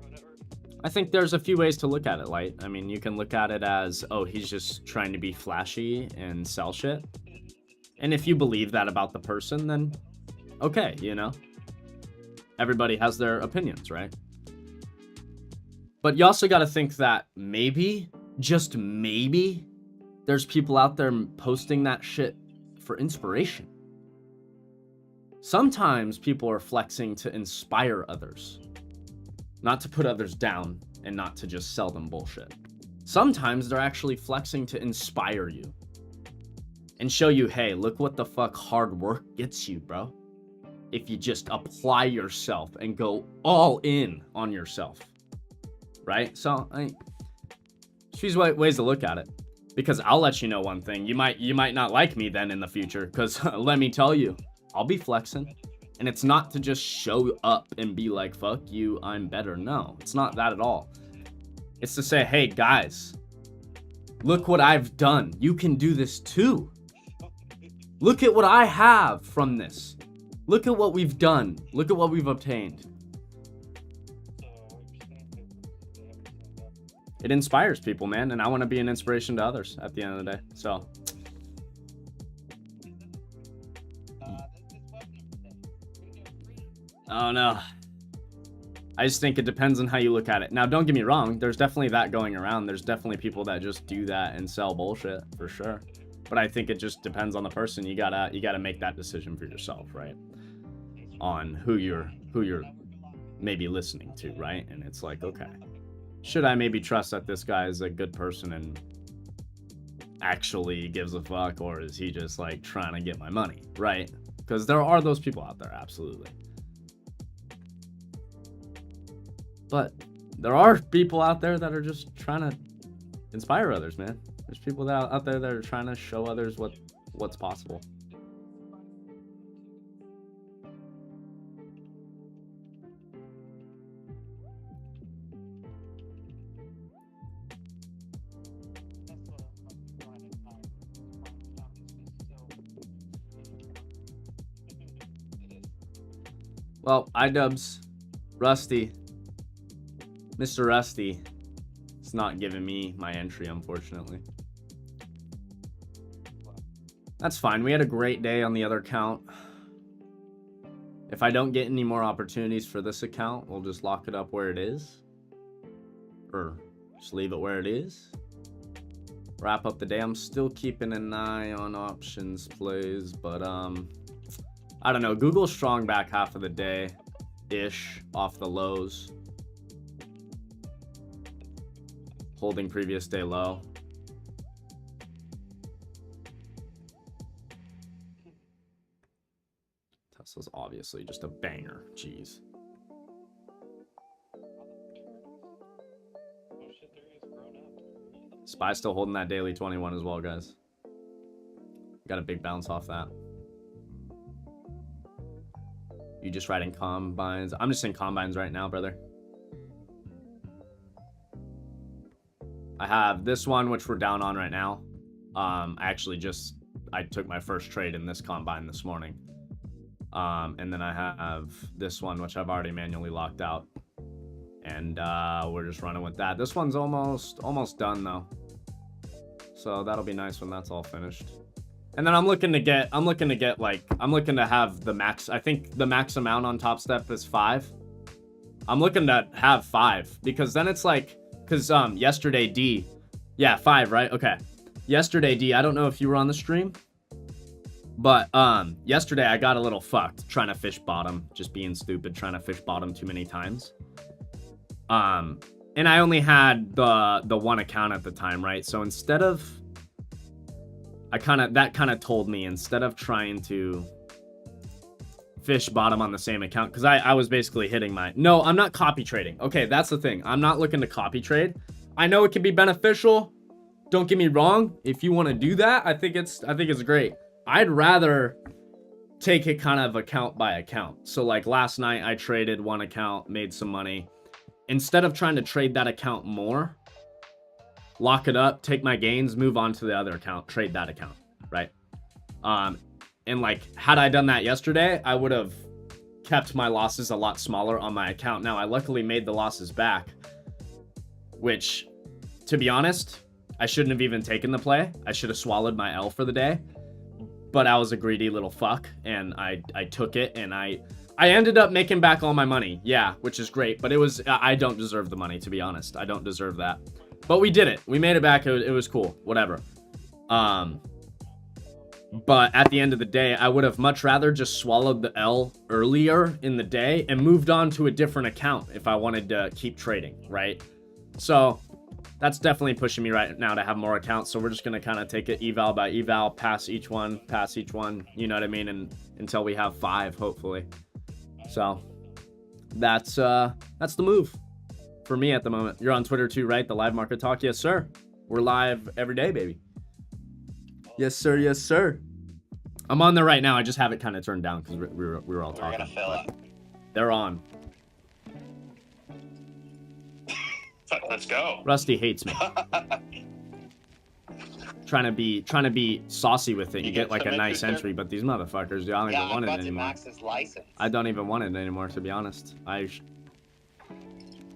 whatever. I think there's a few ways to look at it, Light. I mean, you can look at it as, oh, he's just trying to be flashy and sell shit. And if you believe that about the person, then okay, you know? Everybody has their opinions, right? But you also got to think that maybe, just maybe, there's people out there posting that shit for inspiration. Sometimes people are flexing to inspire others, not to put others down and not to just sell them bullshit. Sometimes they're actually flexing to inspire you and show you, hey, look what the fuck hard work gets you, bro. If you just apply yourself and go all in on yourself, right? So she's ways to look at it, because I'll let you know one thing. You might not like me then in the future, because let me tell you, I'll be flexing. And it's not to just show up and be like, fuck you, I'm better. No, it's not that at all. It's to say, hey, guys, look what I've done. You can do this too. Look at what I have from this. Look at what we've done. Look at what we've obtained. It inspires people, man. And I want to be an inspiration to others at the end of the day. So... oh no. I just think it depends on how you look at it. Now, don't get me wrong. There's definitely that going around. There's definitely people that just do that and sell bullshit, for sure. But I think it just depends on the person. You gotta make that decision for yourself, right? On who you're maybe listening to, right? And it's like, okay, should I maybe trust that this guy is a good person and actually gives a fuck, or is he just like trying to get my money, right? Because there are those people out there, absolutely. But there are people out there that are just trying to inspire others, man. There's people that out there that are trying to show others what's possible. Well, iDubbbz, Rusty, Mr. Rusty, it's not giving me my entry, unfortunately. That's fine. We had a great day on the other account. If I don't get any more opportunities for this account, we'll just lock it up where it is. Or just leave it where it is. Wrap up the day. I'm still keeping an eye on options plays, but I don't know. Google's strong back half of the day-ish off the lows. Holding previous day low. Tesla's obviously just a banger. Jeez. SPY still holding that daily 21 as well, guys. Got a big bounce off that. You just riding combines? I'm just in combines right now, brother. I have this one, which we're down on right now. I took my first trade in this combine this morning. And then I have this one, which I've already manually locked out. And we're just running with that. This one's almost done though. So that'll be nice when that's all finished. And then I'm looking to have the max. I think the max amount on Top Step is 5. I'm looking to have 5 because then it's like, because yesterday D, yeah, 5, right? Okay. Yesterday D, I don't know if you were on the stream, but yesterday I got a little fucked trying to fish bottom, just being stupid, trying to fish bottom too many times. And I only had the one account at the time, right? So instead of, that kind of told me, instead of trying to fish bottom on the same account, because I was basically hitting my, no, I'm not copy trading. Okay, that's the thing. I'm not looking to copy trade. I know it can be beneficial. Don't get me wrong. If you want to do that, I think it's great. I'd rather take it kind of account by account. So like last night I traded one account, made some money. Instead of trying to trade that account more, lock it up, take my gains, move on to the other account, trade that account, right? And like, had I done that yesterday, I would have kept my losses a lot smaller on my account. Now, I luckily made the losses back, which, to be honest, I shouldn't have even taken the play. I should have swallowed my L for the day, but I was a greedy little fuck, and I took it, and I ended up making back all my money. Yeah, which is great, but I don't deserve the money, to be honest. I don't deserve that. But we did it. We made it back. It was cool. Whatever. But at the end of the day, I would have much rather just swallowed the L earlier in the day and moved on to a different account if I wanted to keep trading, right? So that's definitely pushing me right now to have more accounts. So we're just going to kind of take it eval by eval, pass each one, you know what I mean? And until we have 5, hopefully. So that's the move for me at the moment. You're on Twitter too, right? The live market talk. Yes, sir. We're live every day, baby. Yes, sir. Yes, sir. I'm on there right now. I just have it kind of turned down because we were all talking. We're gonna fill up. They're on. Let's go. Rusty hates me. trying to be saucy with it. You get like a nice entry, but these motherfuckers, dude, I don't even want it anymore. Max's license. I don't even want it anymore, to be honest.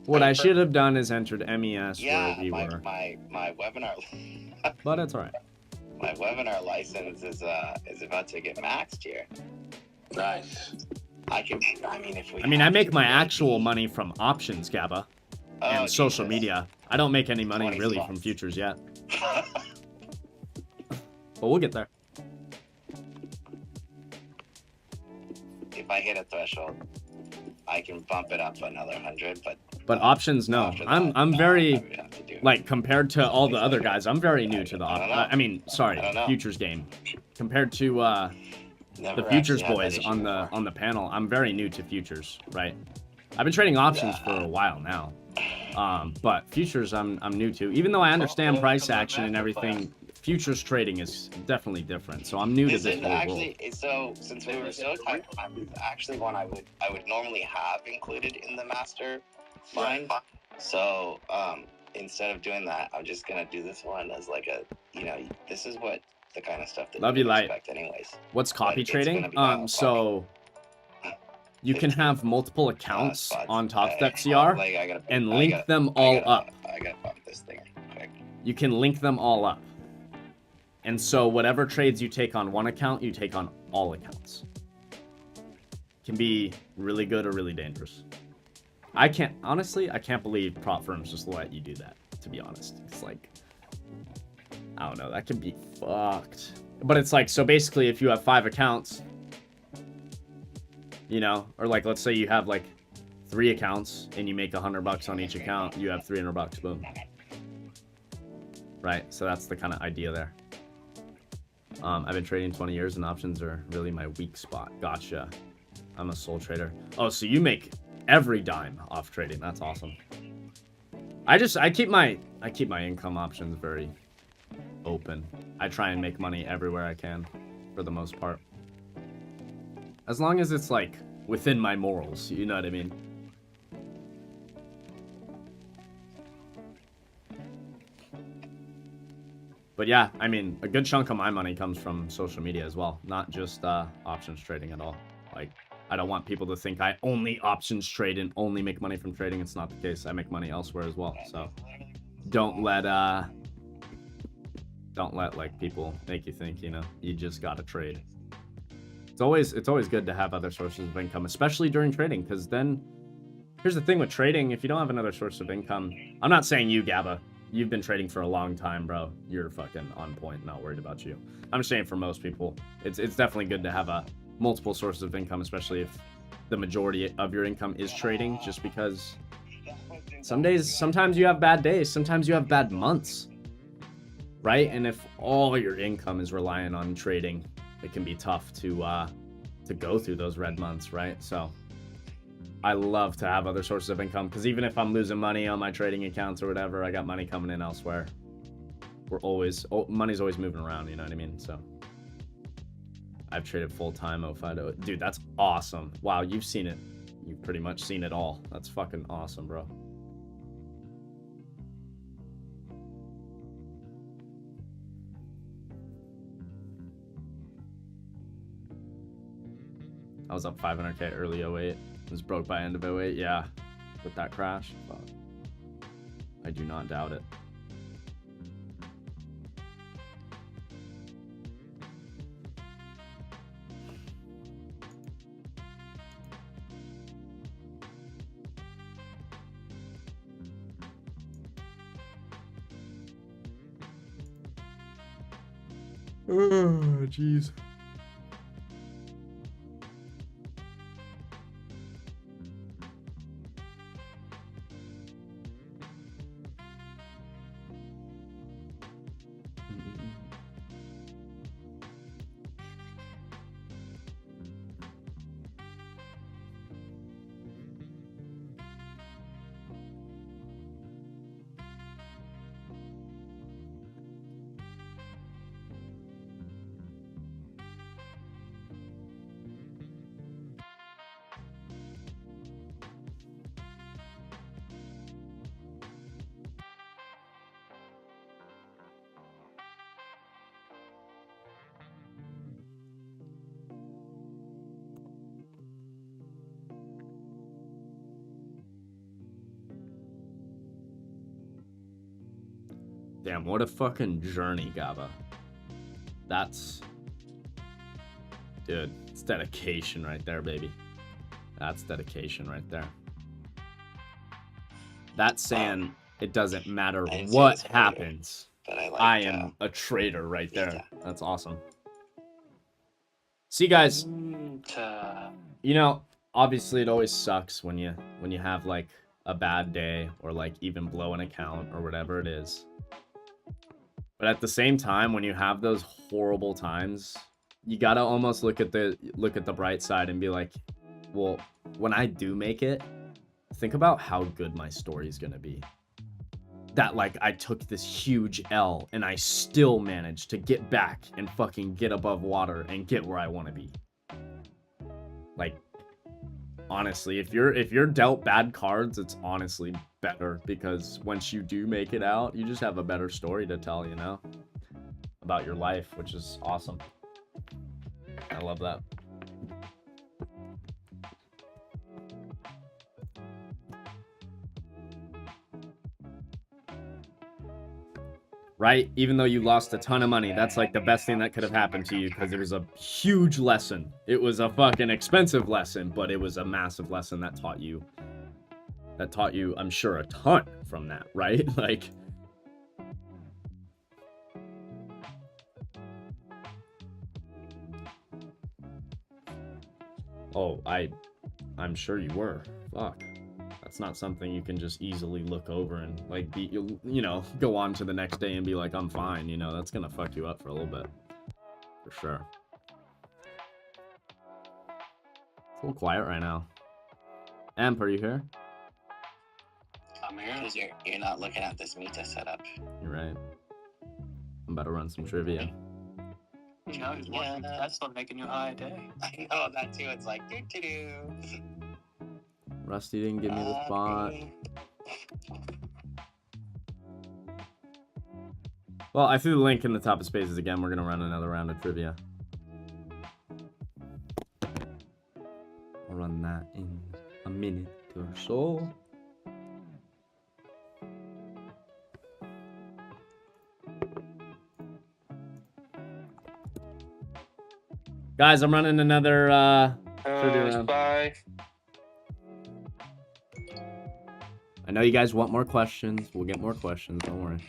What I should have done is entered MES where we were. My webinar. But it's alright. My webinar license is about to get maxed here. Nice. I make my actual money from options, Gabba, and social media. I don't make any money really from futures yet. But we'll get there. If I hit a threshold, I can bump it up another 100, but options, no. I'm very, like, compared to all the other guys, I'm very new to the futures game. Compared to the futures boys on the panel, I'm very new to futures, right? I've been trading options for a while now. But futures I'm new to. Even though I understand price action and everything, futures trading is definitely different. So I'm new to this whole world. So since we were so tight, it's actually one I would normally have included in the master fund. So instead of doing that, I'm just gonna do this one as like a, this is what the kind of stuff that you expect anyways. What's copy trading? So you can have multiple accounts on TopStep CR and link them all up. I gotta bump this thing quick. You can link them all up. And so whatever trades you take on one account, you take on all accounts. Can be really good or really dangerous. I can't believe prop firms just let you do that, to be honest. It's like, I don't know, that can be fucked. But it's like, so basically if you have 5 accounts, or like, let's say you have like 3 accounts and you make $100 on each account, you have $300, boom. Right, so that's the kind of idea there. I've been trading 20 years and options are really my weak spot. Gotcha. I'm a sole trader. Oh, so you make every dime off trading. That's awesome. I keep my income options very open. I try and make money everywhere I can for the most part. As long as it's like within my morals, you know what I mean? But yeah, I mean, a good chunk of my money comes from social media as well, not just options trading at all. Like, I don't want people to think I only options trade and only make money from trading. It's not the case. I make money elsewhere as well. So don't let like people make you think, you just gotta trade. It's always good to have other sources of income, especially during trading, because then here's the thing with trading, if you don't have another source of income, I'm not saying you, Gabba. You've been trading for a long time, bro. You're fucking on point, not worried about you. I'm saying for most people, it's definitely good to have multiple sources of income, especially if the majority of your income is trading, just because sometimes you have bad days, sometimes you have bad months, right? And if all your income is relying on trading, it can be tough to go through those red months, right? So I love to have other sources of income, because even if I'm losing money on my trading accounts or whatever, I got money coming in elsewhere. Money's always moving around, you know what I mean? So I've traded full-time 050. Dude, that's awesome. Wow, you've seen it. You've pretty much seen it all. That's fucking awesome, bro. I was up 500K early 08. It was broke by end of 08. Yeah, with that crash. Fuck. I do not doubt it. Oh, jeez. Damn, what a fucking journey, Gaba. That's... Dude, it's dedication right there, baby. That's dedication right there. That's saying it doesn't matter what happens. I am a trader right there. That's awesome. See, guys, you know, obviously it always sucks when you have like a bad day or like even blow an account or whatever it is. But at the same time, when you have those horrible times, you gotta almost look at the bright side and be like, well, when I do make it, think about how good my story is gonna be. That like I took this huge L and I still managed to get back and fucking get above water and get where I want to be. Like, honestly, if you're dealt bad cards, it's honestly better, because once you do make it out, you just have a better story to tell, you know, about your life, which is awesome. I love that. Right? Even though you lost a ton of money, that's like the best thing that could have happened to you, because it was a huge lesson. It was a fucking expensive lesson, but it was a massive lesson that taught you, I'm sure, a ton from that, right? Like, oh, I'm sure you were. Fuck. That's not something you can just easily look over and like be, you know, go on to the next day and be like, I'm fine. You know, that's gonna fuck you up for a little bit, for sure. It's a little quiet right now. Amp, are you here? I'm here. Because you're not looking at this Meta setup. You're right. I'm about to run some trivia. You know, he's watching Tesla making you high a day. I know that too. It's like doo-doo-doo. Rusty didn't give me the spot. Well, I threw the link in the top of Spaces again. We're gonna run another round of trivia. I'll run that in a minute or so. Guys, I'm running another trivia round. Bye. I know you guys want more questions. We'll get more questions. Don't worry.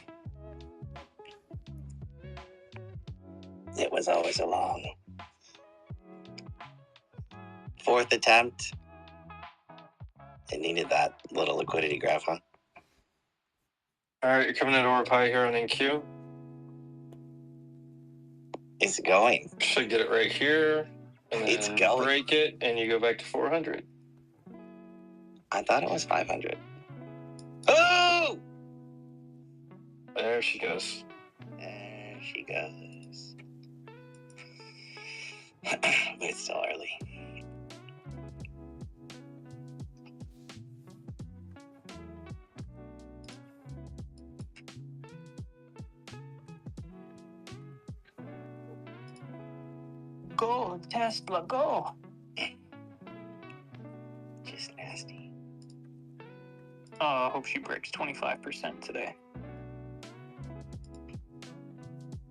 It was always a long fourth attempt. It needed that little liquidity graph, huh? All right, you're coming into our pie here on NQ. It's going. Should get it right here. And It's then going. break it, and you go back to 400. I thought it was 500. Oh! There she goes. There she goes. But it's still early. Go, Tesla, go. Just nasty. Oh, I hope she breaks 25% today.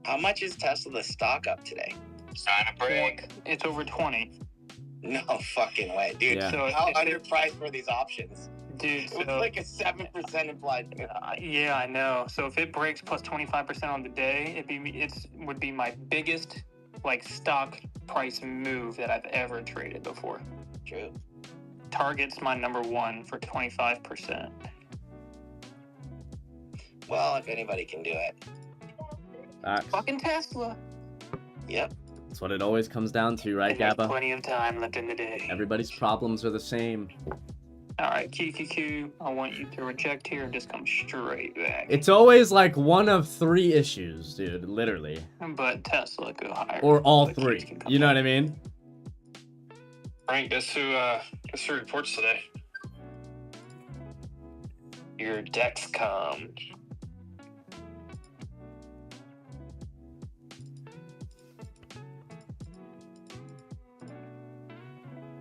How much is Tesla the stock up today? Trying to break. It's over 20. No fucking way, dude. Yeah. So how underpriced were these options? Dude, It was like a 7% implied. Yeah, I know. So if it breaks plus 25% on the day, would be my biggest like stock price move that I've ever traded before. True. Target's my number one for 25%. Well, if anybody can do it. Fucking Tesla. Yep. That's what it always comes down to, right, There's Gabba? plenty of time left in the day. Everybody's problems are the same. All right, QQQ, I want you to reject here and just come straight back. It's always like one of 3 issues, dude, literally. But Tesla go higher. Or all The 3. keys can come You know what I mean? Frank, guess who reports today? Your Dexcom.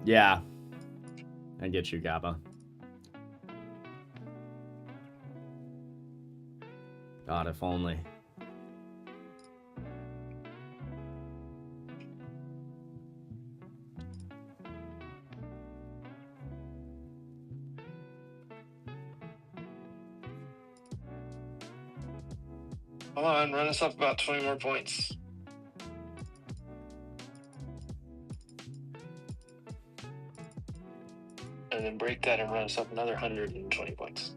Yeah. I get you, Gabba. God, if only. Come on, run us up about 20 more points. And then break that and run us up another 120 points.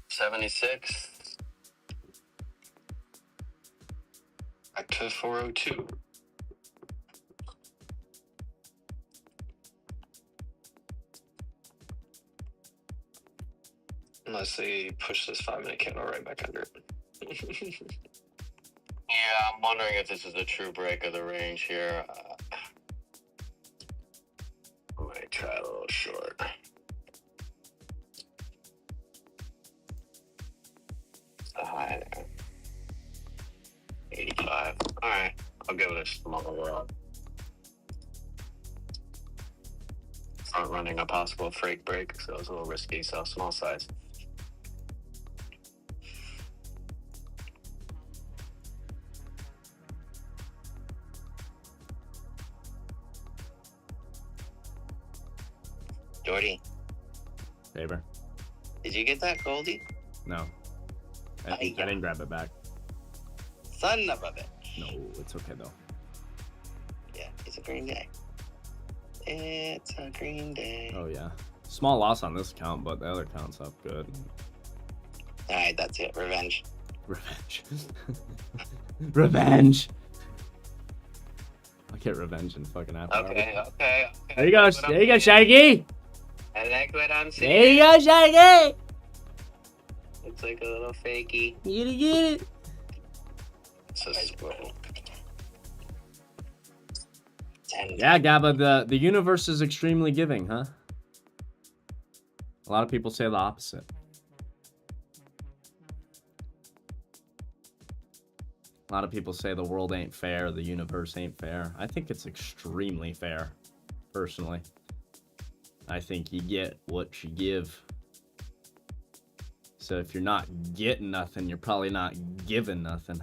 $76. Back to 402. Unless they push this 5-minute candle right back under it. Yeah, I'm wondering if this is a true break of the range here. I might try a little short. It's the high there. 85. Alright, I'll give it a small roll. Front running a possible freight break, so it's a little risky, so small size. Jordy, Favor. did you get that Goldie? No. I didn't grab it back. Son of a bitch. No, it's okay though. Yeah, it's a green day. It's a green day. Oh yeah. Small loss on this account, but the other account's up good. Alright, that's it. Revenge. Revenge. Revenge. I'll get revenge in fucking half hour. Okay. There you go. There you go, Shaggy. I like what I'm seeing. There you go, Shaggy. Looks like a little fakey. You get it. So spoiled. Yeah, Gabba, the universe is extremely giving, huh? A lot of people say the opposite. A lot of people say the world ain't fair, the universe ain't fair. I think it's extremely fair, personally. I think you get what you give. So if you're not getting nothing, you're probably not giving nothing.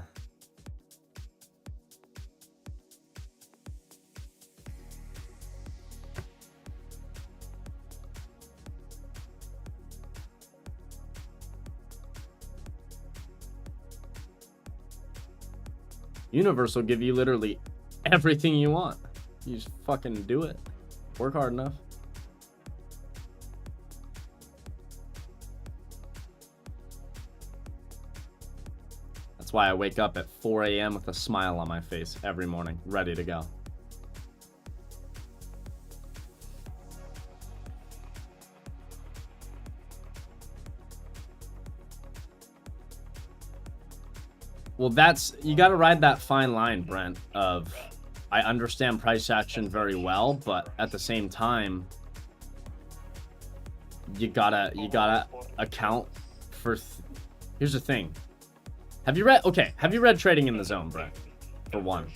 Universe will give you literally everything you want. You just fucking do it. Work hard enough. That's why I wake up at 4 a.m. with a smile on my face every morning, ready to go. Well, you got to ride that fine line, Brent, of I understand price action very well, but at the same time, you gotta account for. Here's the thing. Have you read Trading in the Zone, Brent? For one.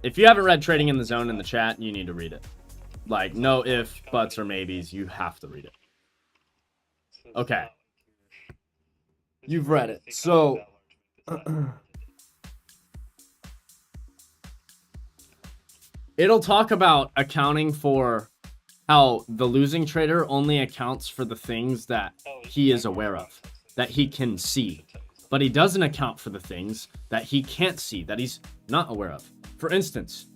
If you haven't read Trading in the Zone in the chat, you need to read it. Like, no ifs, buts, or maybes. You have to read it. Okay. You've read it. So, it'll talk about accounting for how the losing trader only accounts for the things that he is aware of, that he can see. But he doesn't account for the things that he can't see, that he's not aware of. For instance,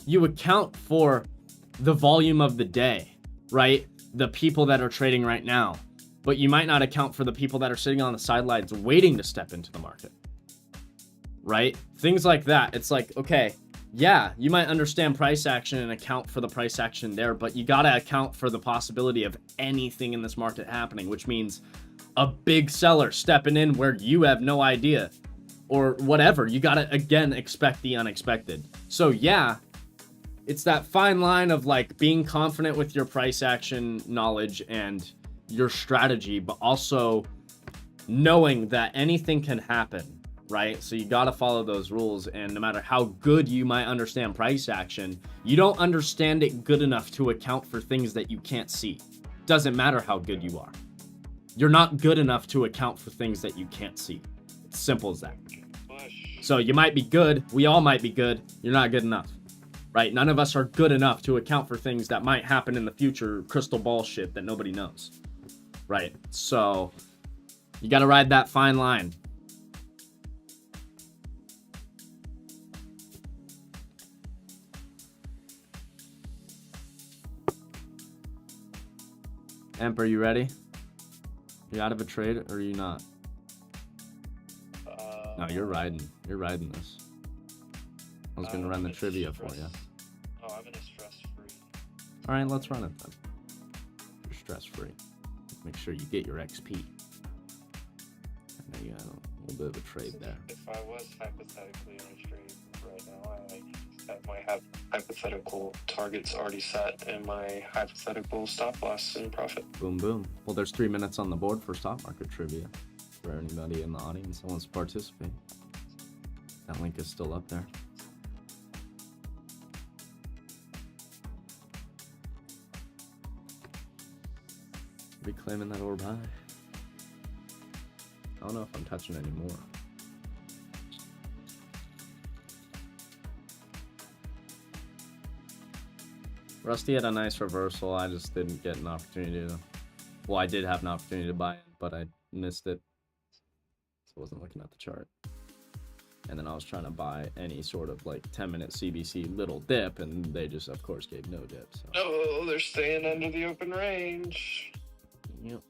you account for the volume of the day, right? The people that are trading right now. But you might not account for the people that are sitting on the sidelines waiting to step into the market, right? Things like that. It's like, okay, yeah, you might understand price action and account for the price action there, but you got to account for the possibility of anything in this market happening, which means a big seller stepping in where you have no idea or whatever. You got to, again, expect the unexpected. So yeah, it's that fine line of like being confident with your price action knowledge and your strategy, but also knowing that anything can happen, right? So you got to follow those rules, and no matter how good you might understand price action, you don't understand it good enough to account for things that you can't see. Doesn't matter how good you are. You're not good enough to account for things that you can't see. It's simple as that. So you might be good, we all might be good, you're not good enough, right? None of us are good enough to account for things that might happen in the future, crystal ball shit that nobody knows. Right, so you got to ride that fine line. Emp, are you ready? You out of a trade or are you not? No, you're riding. You're riding this. I was going to run the trivia for you. Oh, I'm in a stress-free. All right, let's run it then. You're stress-free. Make sure you get your XP. I know you got a little bit of a trade there. If I was hypothetically in a trade right now, I have my hypothetical targets already set and my hypothetical stop loss and profit. Boom, boom. Well, there's 3 minutes on the board for stock market trivia for anybody in the audience that wants to participate. That link is still up there. Reclaiming that orb high. I don't know if I'm touching any more. Rusty had a nice reversal. I just didn't get an opportunity to. Well, I did have an opportunity to buy it, but I missed it. So I wasn't looking at the chart. And then I was trying to buy any sort of like 10-minute CBC little dip, and they just, of course, gave no dip. So. Oh, they're staying under the open range. Yep.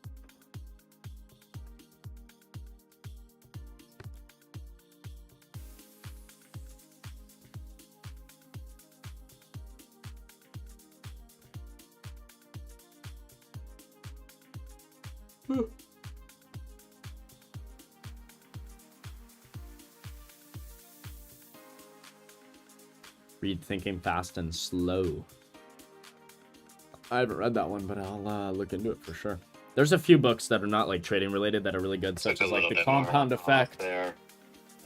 Read Thinking Fast and Slow. I haven't read that one, but I'll look into it for sure. There's a few books that are not like trading related that are really good, such as like The Compound Effect.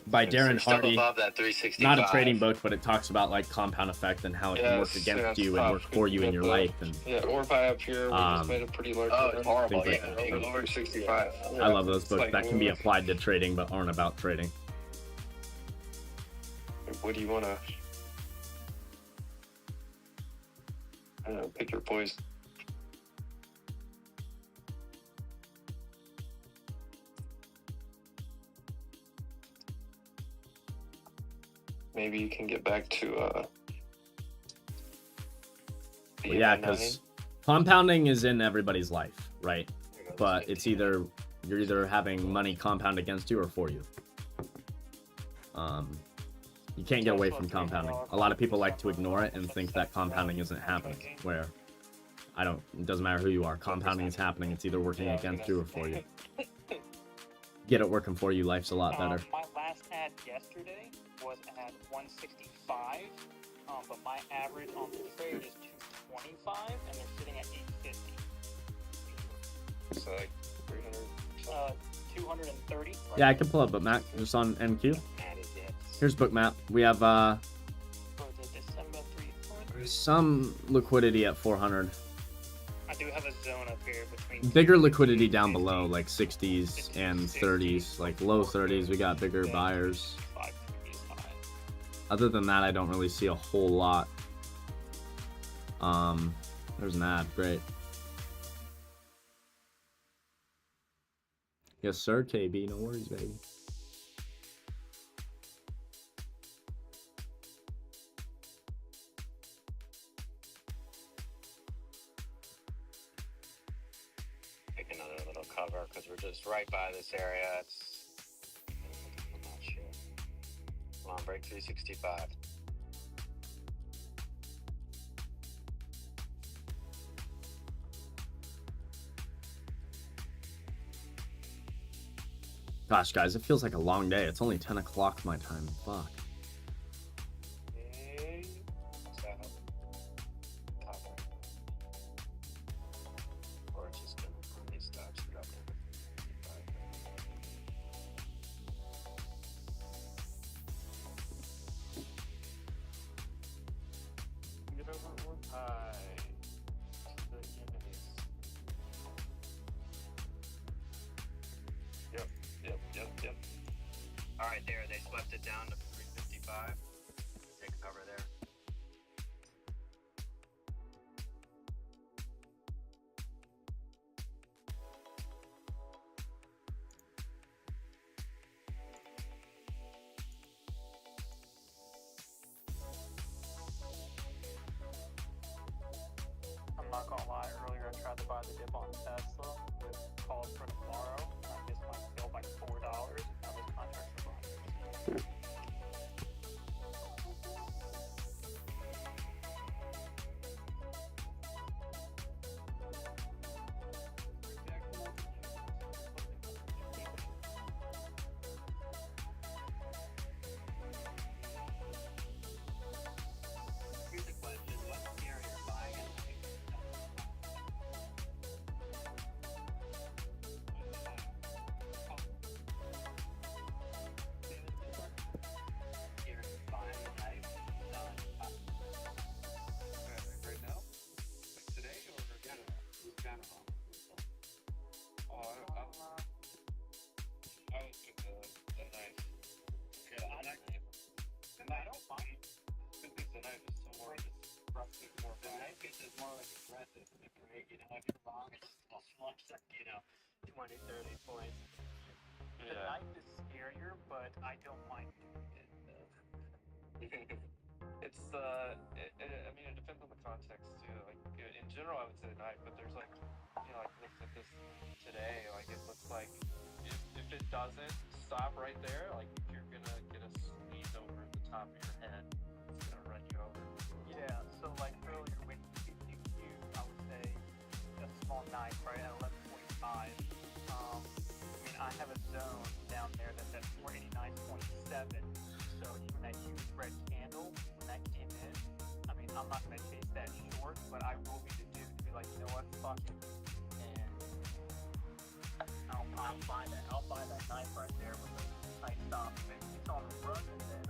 by Darren Still Hardy. above that 365. Not a trading book, but it talks about like compound effect and how it can work against you and work for you in your life. And or buy up here, we just made a pretty large. Oh, it's horrible. Things Yeah, like that. over 65. I love those books that can be applied to trading but aren't about trading. What do you want to? I don't know. Pick your poison. Maybe you can get back to Well, yeah, because compounding is in everybody's life, right? But it's either you're either having money compound against you or for you. You can't get away from compounding. A lot of people like to ignore it and think that compounding isn't happening. Where it doesn't matter who you are. Compounding is happening. It's either working against you or for you. Get it working for you. Life's a lot better. My last ad yesterday was at 165, but my average on the trade is 225, and they're sitting at 850. So like 300. 230. Right? Yeah, I can pull up Bookmap just on NQ. Here's Bookmap. We have For the December 300. some liquidity at 400. I do have a zone up here between. Bigger liquidity down below, like 60s and 30s, like low 30s. We got bigger buyers. Other than that, I don't really see a whole lot. There's an ad. Great. Yes, sir, KB. No worries, baby. Pick another little cover because we're just right by this area. I'm not sure. Come on, break 365. Gosh, guys, it feels like a long day. It's only 10 o'clock my time. Fuck. Yep. All right, there. They swept it down to 355. Take cover there. I'm not gonna lie, earlier I tried to buy the dip on Tesla with calls for tomorrow. I missed my bill by $4. Now this contract's for Here's the question: what carrier buying it? Right now? Like today or Canada? Canada. Oh, I would pick the knife. I don't mind. Because the knife is so more disruptive, more The knife piece is more like aggressive, right? You know, if you're wrong, it's just much like, 20, 30 points. The knife is scarier, but I don't mind doing it. It's I mean, it depends on the context too. Like in general, I would say the knife, but there's like, like looks at this today, like it looks like if it doesn't stop right there, like you're gonna get a squeeze over the top of your head. It's gonna run you over. Yeah, so like earlier when you used, I would say, a small knife, right, at 11.5. I have a zone down there that's at 489.7. So even that huge red candle, when that came in, I'm not going to chase that short, but I will be the dude to be like, you know what, fuck it. And I'll buy that. I'll buy that knife right there with a tight stop. It's on the run, and then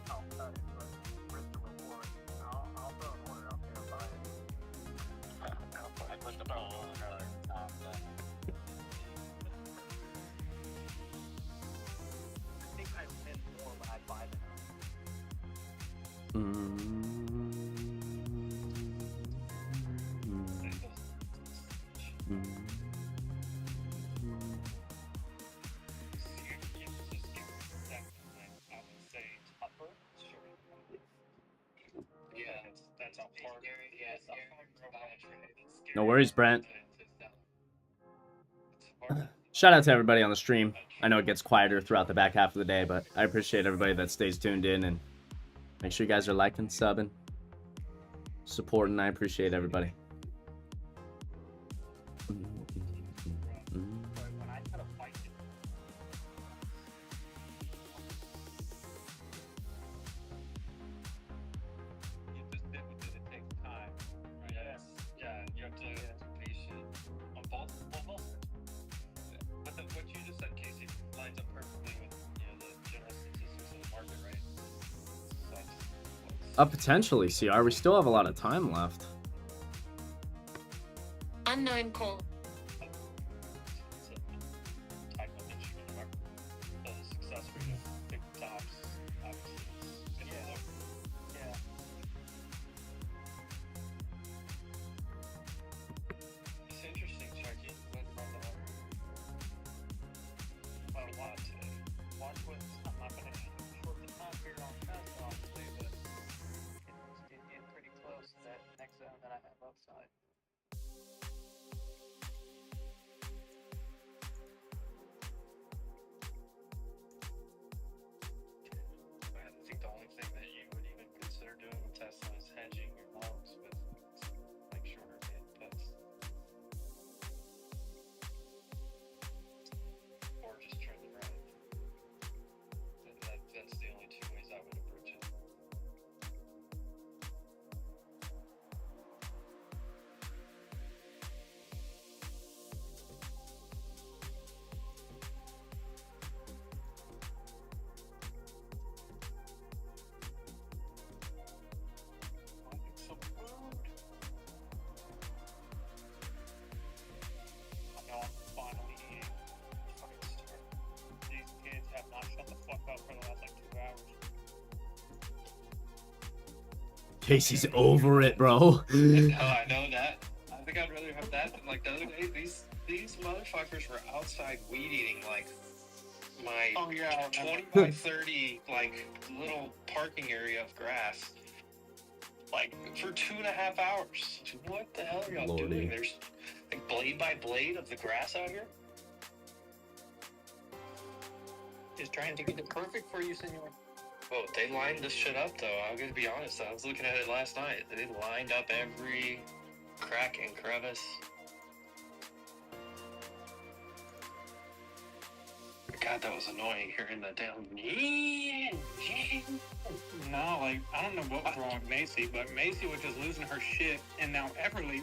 I'll cut it. But risk the reward. I'll throw an order out there and buy it. I put the phone on another top. I think I win more when I buy them. Yeah, that's a hard. Yeah, it's a hard No worries, Brent. Shout out to everybody on the stream. I know it gets quieter throughout the back half of the day, but I appreciate everybody that stays tuned in, and make sure you guys are liking, subbing, supporting. I appreciate everybody. When I try to fight it, You just did because it takes time. Yes. Yeah, you have to be patient on both. But what you just said, Casey, lines up perfectly with the general statistics of the market, right? Potentially, CR. We still have a lot of time left. Unknown call. Type of instrument market. The success rate of big tops, obviously, is gonna be low. yeah. It's interesting, Sharky. Went from a lot today. Watch what I'm not going to short the time period on Tesla, obviously, but it's getting pretty close to that next zone that I have upside. I think the only thing that you would even consider doing with Tesla is hedging your longs with like shorter mid puts. Or just turn them right. That's the only two ways I would approach it. Some food. I know I'm finally eating. Fucking start. These kids have not shut the fuck up for the last like 2 hours. Casey's over it, bro. Oh, I know that. I think I'd rather have that than like the other day. These motherfuckers were outside weed eating like my 20 by 30 like little parking area of grass. Like for 2.5 hours. What the hell are y'all Lordy. doing? There's like blade by blade of the grass out here. Just trying to get it perfect for you, senor. Oh, they lined this shit up though. I'm gonna be honest. I was looking at it last night. They lined up every crack and crevice. God, that was annoying hearing that down. No, like, I don't know what was wrong with Macy, but Macy was just losing her shit, and now Everly,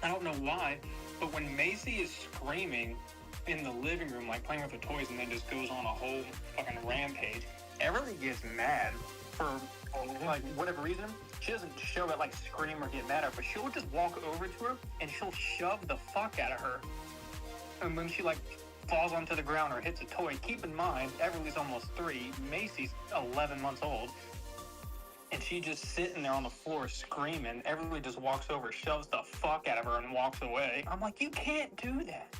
I don't know why, but when Macy is screaming in the living room, like playing with her toys, and then just goes on a whole fucking rampage, Everly gets mad for, like, whatever reason. She doesn't show it, like, scream or get mad at her, but she'll just walk over to her, and she'll shove the fuck out of her. And when she, like, falls onto the ground or hits a toy, keep in mind, Everly's almost 3, Macy's 11 months old, and she just sitting there on the floor screaming. Everly just walks over, shoves the fuck out of her, and walks away. I'm like, you can't do that.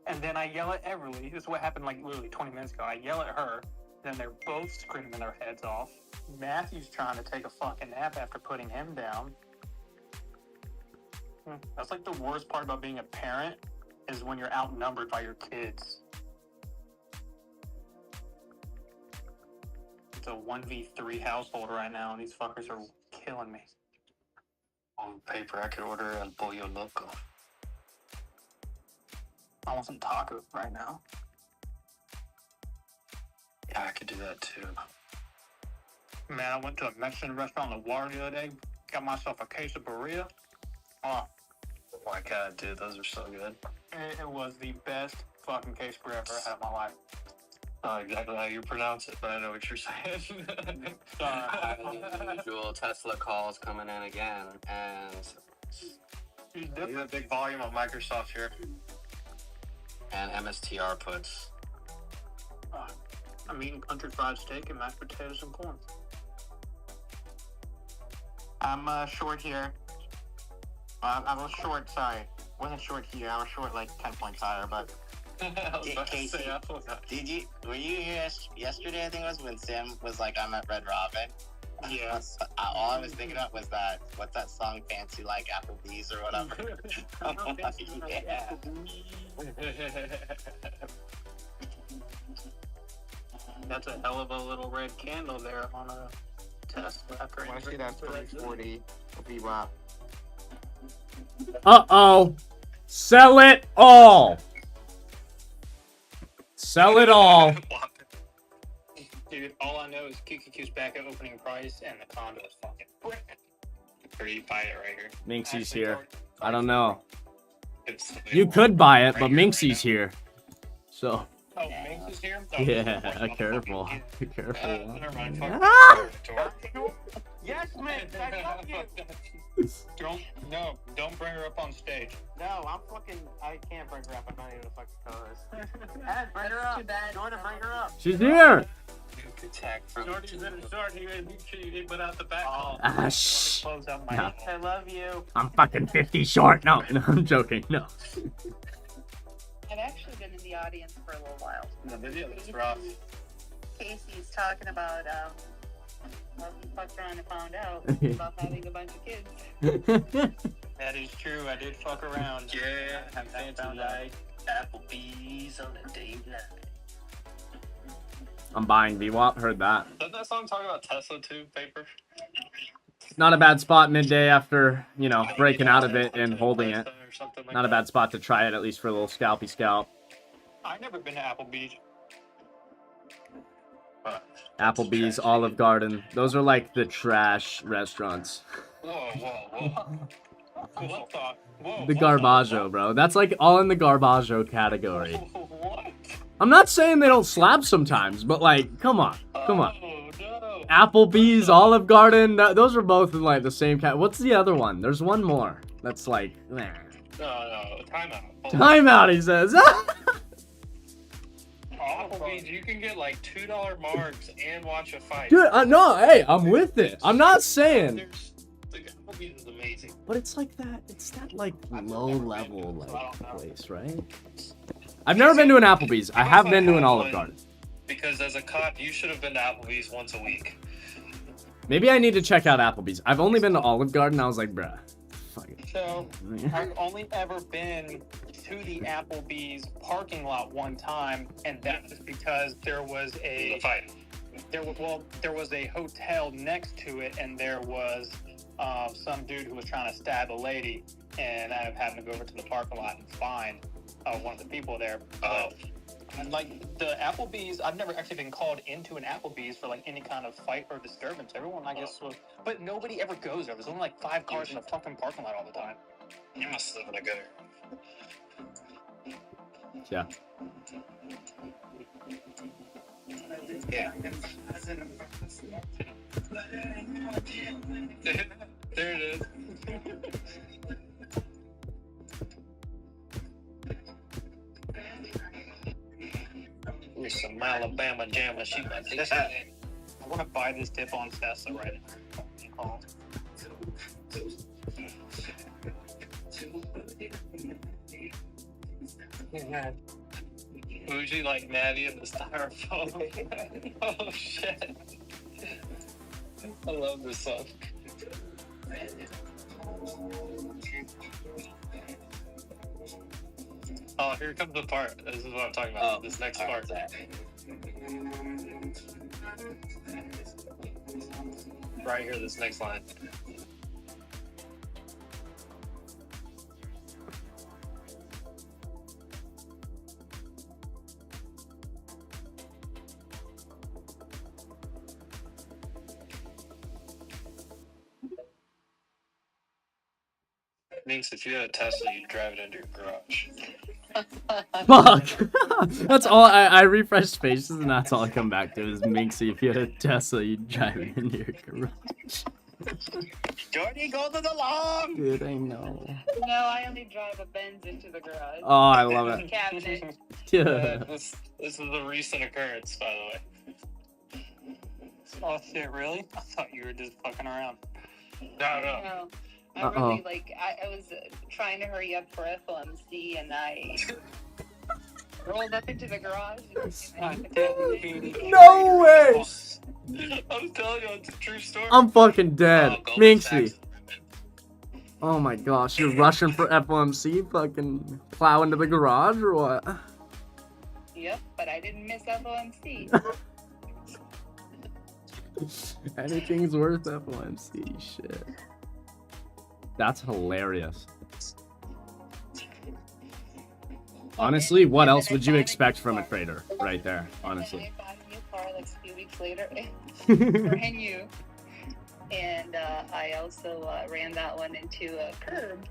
And then I yell at Everly. This is what happened like literally 20 minutes ago. I yell at her, then they're both screaming their heads off. Matthew's trying to take a fucking nap after putting him down. That's like the worst part about being a parent, is when you're outnumbered by your kids. It's a 1v3 household right now, and these fuckers are killing me. On paper, I could order a pollo loco. I want some tacos right now. Yeah, I could do that too. Man, I went to a Mexican restaurant in the water the other day, got myself a quesadilla. Oh my god, dude, those are so good. It was the best fucking quesadilla I've ever had in my life. Exactly how you pronounce it, but I know what you're saying. Usual Tesla calls coming in again, and There's a big volume of Microsoft here. and MSTR puts. I'm eating country fried steak and mashed potatoes and corn. I'm short here. I was short, sorry. Wasn't short here. I was short like 10 points higher, but Casey, were you here yesterday? I think it was when Sam was like, "I'm at Red Robin." Yeah. All I was thinking of was that what's that song, "Fancy Like Applebee's" or whatever. I'm like, yeah. That's a hell of a little red candle there on a Tesla. I want to see that 340 VWAP. Uh-oh. Sell it all. Sell it all. Dude, all I know is QQQ's back at opening price and the condo is fucking brick. Or you buy it right here. Minxie's here. I don't know. You could buy it, but Minxie's here. So. Oh, Minx is here? Oh, Yeah, careful. Careful. Never mind. Ah! Yes, Minx, I love you. Don't bring her up on stage. No, I can't bring her up. I'm not even a fucking co-host. Ed, bring her up. Jordan, bring her up. She's here. Shorty's in a short. He put out the back. Ah, shh. Close out my No. I love you. I'm fucking 50 short. No, I'm joking. No. I've actually been in the audience for a little while. The video is rough. Casey's talking about what he fucked around and found out about having a bunch of kids. That is true. I did fuck around. Yeah, I found out. Applebee's on a date night. I'm buying VWAP. Heard that. Doesn't that song talk about Tesla too, Paper? Not a bad spot midday after, you know, breaking out of it and holding it. Not a bad spot to try it, at least for a little scalpy scalp. I've never been to Applebee's. Applebee's, Olive Garden. Those are like the trash restaurants. Whoa. The Garbaggio, bro. That's like all in the Garbaggio category. What? I'm not saying they don't slap sometimes, but like, come on. Come on. No. Applebee's, Olive Garden, those are both in like the same cat. What's the other one? There's one more. That's like, nah. No. Timeout. Timeout, he says. Applebee's, you can get like $2 marks and watch a fight. Dude, no, hey, I'm with it. I'm not saying. Applebee's is amazing. But it's like that. It's that like low level like place, right? I've never been to an Applebee's. I have been to an Olive Garden. Because as a cop, you should have been to Applebee's once a week. Maybe I need to check out Applebee's. I've only been to Olive Garden. I was like, bruh. Fuck it. So, I've only ever been to the Applebee's parking lot one time, and that was because there was a fight. There was a hotel next to it, and there was some dude who was trying to stab a lady, and I happened to go over to the parking lot and find one of the people there. Like the Applebee's, I've never actually been called into an Applebee's for like any kind of fight or disturbance. Everyone, I guess, was, but nobody ever goes there. There's only like 5 cars in the fucking parking lot all the time. You must live in a good Yeah. Yeah. There it is. There's some Alabama jammer. She got this. I want to buy this dip on Tesla right now. Bougie like Maddie in the styrofoam. Oh shit. I love this song. Oh, here comes the part. This is what I'm talking about. This next part. Right here, this next line. Minx, if you had a Tesla, you'd drive it into your garage. Fuck. That's all. I refresh spaces and that's all I come back to is Minxie. If you had a Tesla, you'd drive it into your garage. Jordy, go to the lawn. Dude, I know. No, I only drive a Benz into the garage. Oh, I love it. Cabinet. Yeah. This is a recent occurrence, by the way. Oh shit, really? I thought you were just fucking around. No. No, I really I was trying to hurry up for FOMC and I rolled up into the garage. No way! I'm telling you, it's a true story. I'm fucking dead. Goldman Minxie. Sachs. Oh my gosh, you're rushing for FOMC? Fucking plow into the garage or what? Yep, but I didn't miss FOMC. Anything's worth FOMC. Shit. That's hilarious. Honestly, what else would you expect from a trader right there? Honestly. I bought a new car like a few weeks later. Brand new. And I also ran that one into a curb.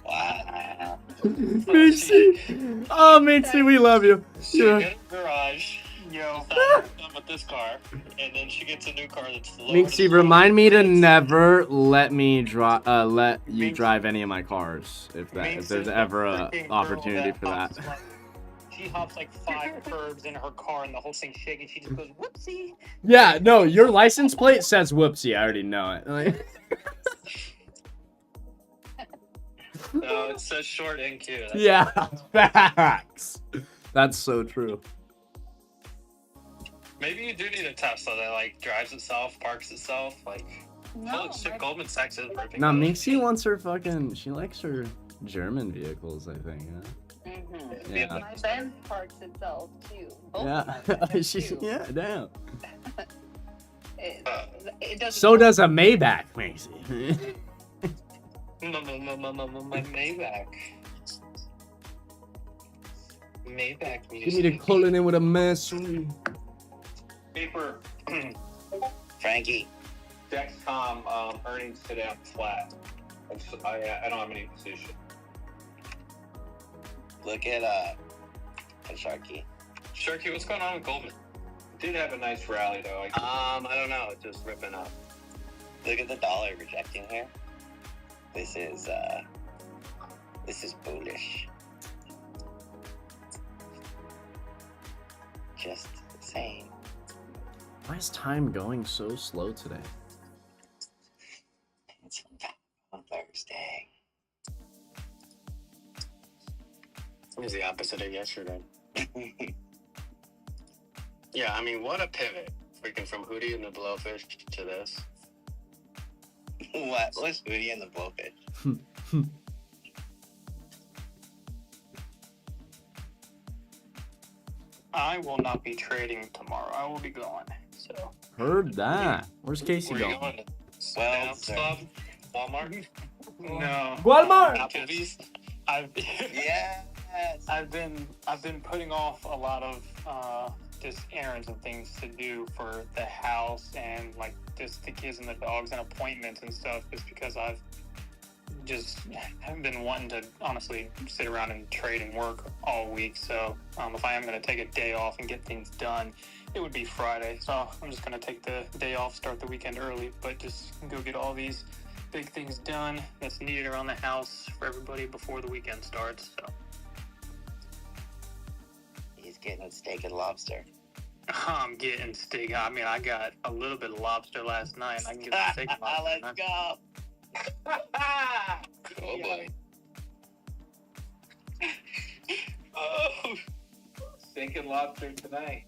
Wow. Minxie. Oh, Minxie, we love you. She Yeah. gets a garage. Yo, done with this car, and then she gets a new car that's lower. Minxie, remind me to never let me let you drive any of my cars if there's ever a opportunity for that. She hops like 5 curbs in her car and the whole thing's shaking. She just goes, whoopsie. Yeah, no, your license plate says whoopsie. I already know it. Like... No, it says short NQ. That's Yeah, facts. That's so true. Maybe you do need a Tesla that like drives itself, parks itself. Like, No, shit, Goldman Sachs is ripping. Nah, Minxie wants her fucking. She likes her German vehicles, I think. Mm-hmm. Yeah. My Benz parks itself too. Both Yeah. of my Benzes, She's, too. yeah, damn. It doesn't. So does a Maybach, Minxie. My Maybach. Maybach You music. need to call it in with a mastery. Paper. Frankie. Dexcom earnings today on flat. I don't have any position. Look at Sharky. Sharky, what's going on with Goldman? Did have a nice rally though. I don't know, it's just ripping up. Look at the dollar rejecting here. This is bullish. Just saying. Why is time going so slow today? It's on Thursday. It was the opposite of yesterday. Yeah, I mean, what a pivot. Freaking from Hootie and the Blowfish to this. What was Hootie and the Blowfish? I will not be trading tomorrow. I will be gone. So. Heard that. Where's Casey Where you going? going? Well, Club? Walmart? No. Walmart. Applebee's? Yes. I've been putting off a lot of just errands and things to do for the house and like just the kids and the dogs and appointments and stuff, just because I haven't been wanting to honestly sit around and trade and work all week. So if I am going to take a day off and get things done, it would be Friday. So I'm just going to take the day off, start the weekend early, but just go get all these big things done that's needed around the house for everybody before the weekend starts. So. He's getting steak and lobster. I'm getting steak. I mean, I got a little bit of lobster last night. I can get some steak and lobster. Let's go. Oh boy. Oh, steak and lobster tonight.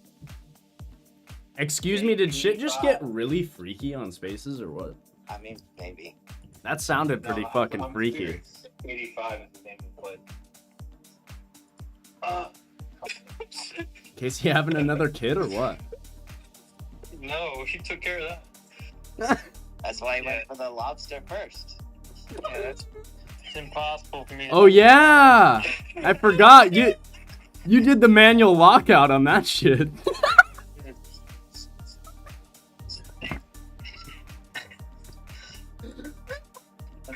Excuse me, did shit just get really freaky on Spaces or what? I mean, maybe. That sounded pretty fucking freaky. Serious. 85 is the name of the place. Casey having another kid or what? No, he took care of that. That's why he went for the lobster first. Yeah, it's impossible for me. Oh yeah, I forgot you did the manual lockout on that shit.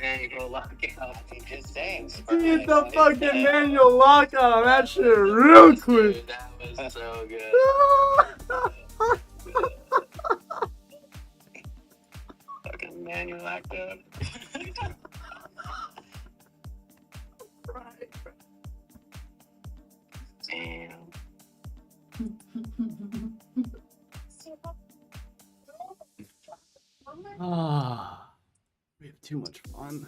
manual lockout. I'm just saying. See the fucking manual lockout on that shit real quick. Dude, that was so good. Fucking manual lockout. Damn. Ah, we have too much fun.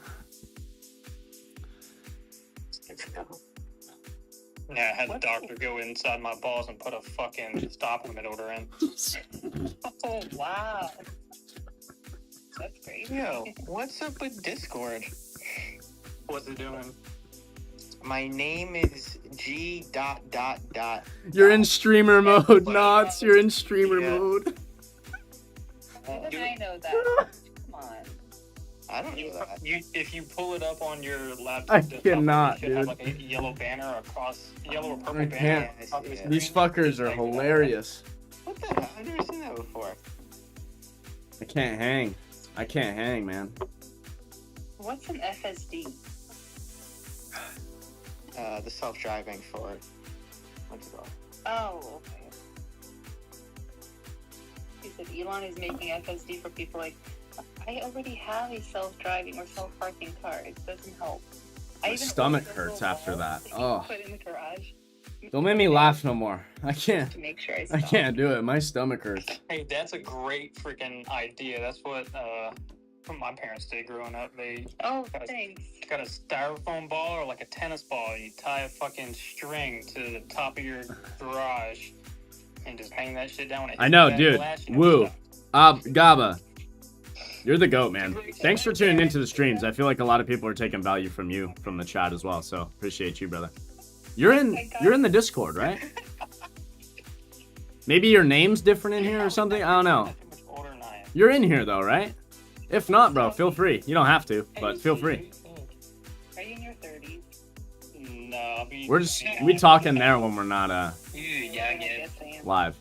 Yeah, I had the doctor go inside my balls and put a fucking stop limit order in. Oh, wow. That's crazy. Yo, what's up with Discord? What's it doing? My name is G. You're in streamer mode, Knots. You're in streamer Yeah. mode. Even I know that. Come on. I don't know that. If you pull it up on your laptop, I desktop, cannot, it should have dude. like a yellow banner across, yellow or purple I banner. can't. across the screen. These fuckers are hilarious. What the hell? I've never seen that before. I can't hang. I can't hang, man. What's an FSD? The self-driving for what's it called? Oh, okay. He said Elon is making FSD for people like, I already have a self-driving or self-parking car. It doesn't help. My stomach hurts after that. Oh, Put in the garage don't make me laugh no more. I can't. to make sure I I stop. can't do it. My stomach hurts. Hey, that's a great freaking idea. That's what my parents did growing up. They Oh, thanks. got a styrofoam ball or like a tennis ball. You tie a fucking string to the top of your garage and just hang that shit down. When it I hits know, that dude. glass, you Woo. stop. Gaba. You're the GOAT, man. Thanks for tuning into the streams. I feel like a lot of people are taking value from you from the chat as well. So appreciate you, brother. You're in the Discord, right? Maybe your name's different in here or something. I don't know. You're in here though, right? If not, bro, feel free. You don't have to, but feel free. Are you in your 30s? No, I'll be. We talking there when we're not Yeah, live.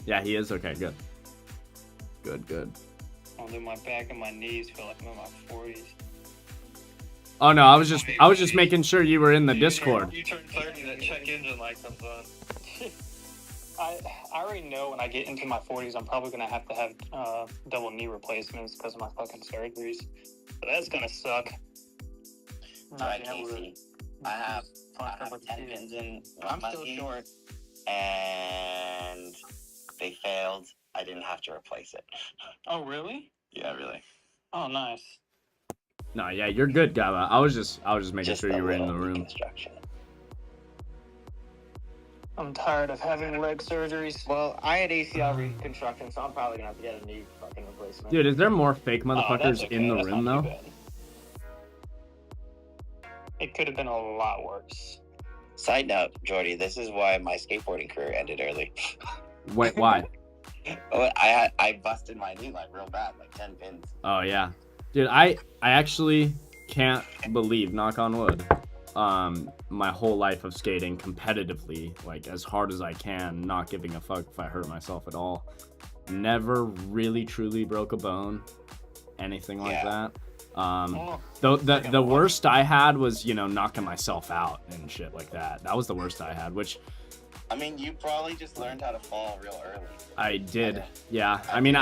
Yeah, he is. Okay, good. Good. Although my back and my knees feel like I'm in my 40s. Oh no, I was just making sure you were in the Discord. You turn 30, that check engine light comes on. I already know when I get into my 40s, I'm probably gonna have to have double knee replacements because of my fucking surgeries. So that's gonna suck. Alright, Casey. I have 10 pins in. I'm still short. And they failed. I didn't have to replace it. Oh really? Yeah, really. Oh nice. No, yeah, you're good, Gaba. I was just making sure you were in the room. I'm tired of having leg surgeries. Well, I had ACL reconstruction, so I'm probably gonna have to get a knee fucking replacement. Dude, is there more fake motherfuckers in the room though? It could have been a lot worse. Side note, Jordy, this is why my skateboarding career ended early. Wait, why? I busted my knee like real bad, like 10 pins. Oh yeah, dude, I actually can't believe, knock on wood, my whole life of skating competitively, like as hard as I can, not giving a fuck if I hurt myself at all. Never really truly broke a bone, anything like that. The worst I had was, knocking myself out and shit like that. That was the worst I had, which I mean, you probably just learned how to fall real early. I did. Yeah. I mean,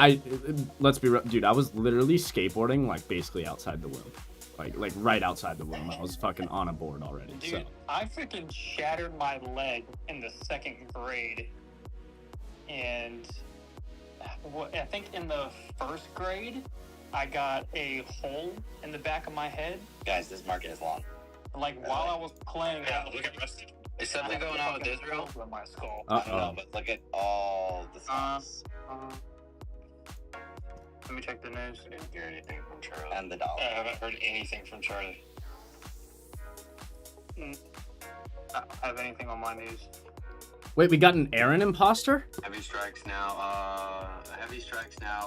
let's be real, dude, I was literally skateboarding like basically outside the womb. Like right outside the womb. I was fucking on a board already. Dude, So I freaking shattered my leg in the 2nd grade. And I think in the 1st grade, I got a hole in the back of my head. Guys, this market is long. Like while I was playing, look at Rusty. Is something going on with Israel? My skull. No, but look at all the stocks. Let me check the news. I didn't hear anything from Charlie. And the dollar. I haven't heard anything from Charlie. I don't have anything on my news. wait, we got an Aaron imposter? Heavy strikes now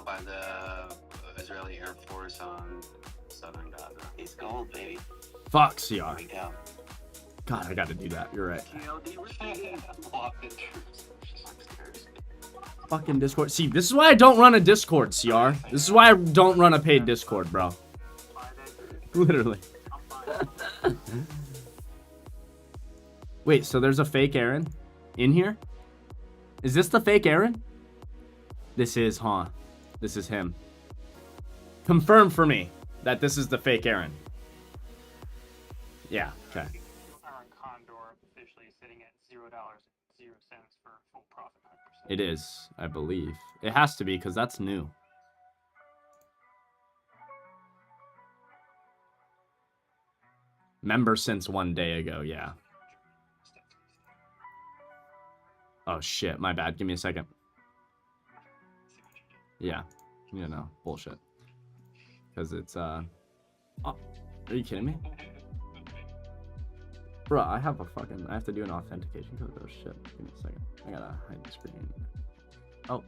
by the Israeli Air Force on southern Gaza. He's gold, baby. Fuck, CR. Here we go. God, I gotta do that. You're right. Fucking Discord. See, this is why I don't run a Discord, CR. This is why I don't run a paid Discord, bro. Literally. Wait, so there's a fake Aaron in here? Is this the fake Aaron? This is, huh? This is him. Confirm for me that this is the fake Aaron. Yeah, okay. Aaron Condor officially sitting at $0.00 for full profit 100%. It is, I believe. It has to be because that's new. Member since 1 day ago, yeah. Oh shit, my bad. Give me a second. Yeah, you know, bullshit. Because it's, oh, are you kidding me? Bro, I have to do an authentication code. Oh shit, give me a second. I gotta hide the screen. Oh.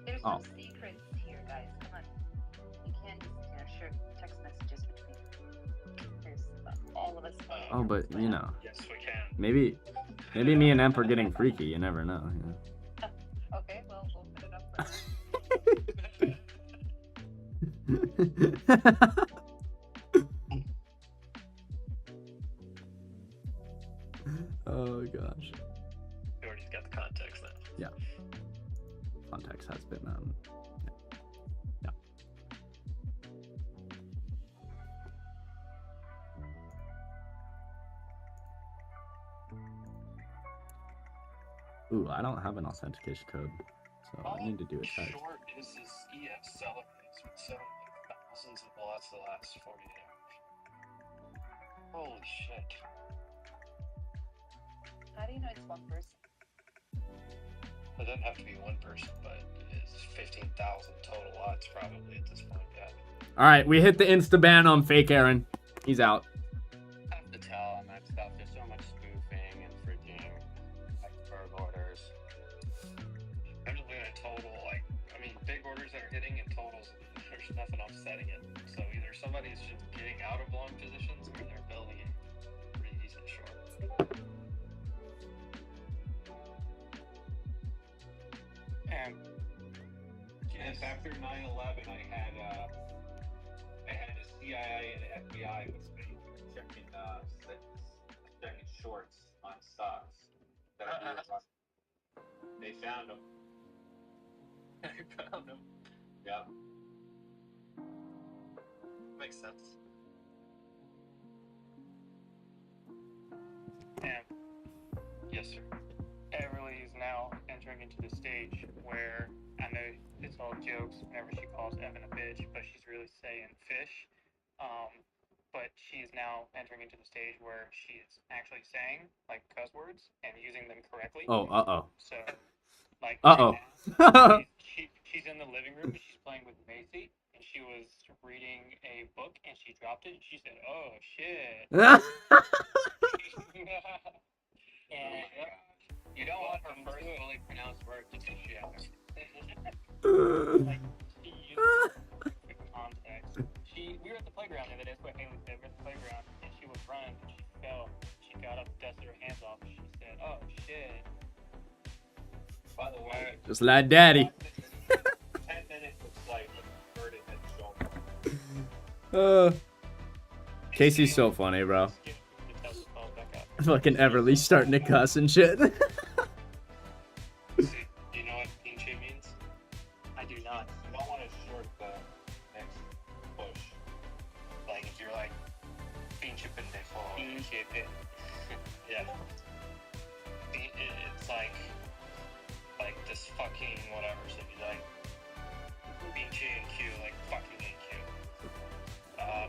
There's no secrets here, guys. Come on. You can't just, share text messages between. There's all of us. Oh, but you know. Yes, we can. Maybe me and Emp are getting freaky. You never know. You know? Okay, well, we'll put it up. Oh gosh. We already got the context now. Yeah. Context has been yeah. Ooh, I don't have an authentication code, so I need to do a test. How short is this EF seller base with selling like thousands of lots the last 48 hours? Holy shit. How do you know it's one person? It doesn't have to be one person, but it's 15,000 total lots probably at this point, yeah. All right, we hit the insta ban on fake Aaron. He's out. I have to tell on that stuff. There's so much spoofing and freaking like bird orders. I'm just looking at total, like, I mean, big orders that are hitting in totals, there's nothing offsetting it. So either somebody's just getting out of long positions or they're building a pretty decent short. And Yes, after 9/11, I had a CIA and FBI with me checking shorts on stocks that I knew were They found them. They found them. Yeah. Makes sense. And Yes, sir. Everly is now entering into the stage where I know it's all jokes whenever she calls Evan a bitch, but she's really saying fish. But she's now entering into the stage where she's actually saying like cuss words and using them correctly. Oh, uh-oh. So, like, Uh-oh. right now, she's in the living room and she's playing with Macy, and she was reading a book and she dropped it and she said, "Oh shit." And You don't want her first fully pronounced word to be shit. like, she used context. We were at the playground the other day. That's what Haley said. We were at the playground and she was running and she fell. She got up, dusted her hands off, and she said, "Oh shit." By the way, Just like daddy. 10 minutes looks like a bird in head shoulder. Casey's so funny, bro. Fucking Everly starting to cuss and shit. Do you know what pinche means? I do not. You don't want to short the next push. Like if you're like pinche pendejo. Pinche pendejo. Yeah. It's like this fucking whatever. So if you like pinche and Q, like fucking and Q.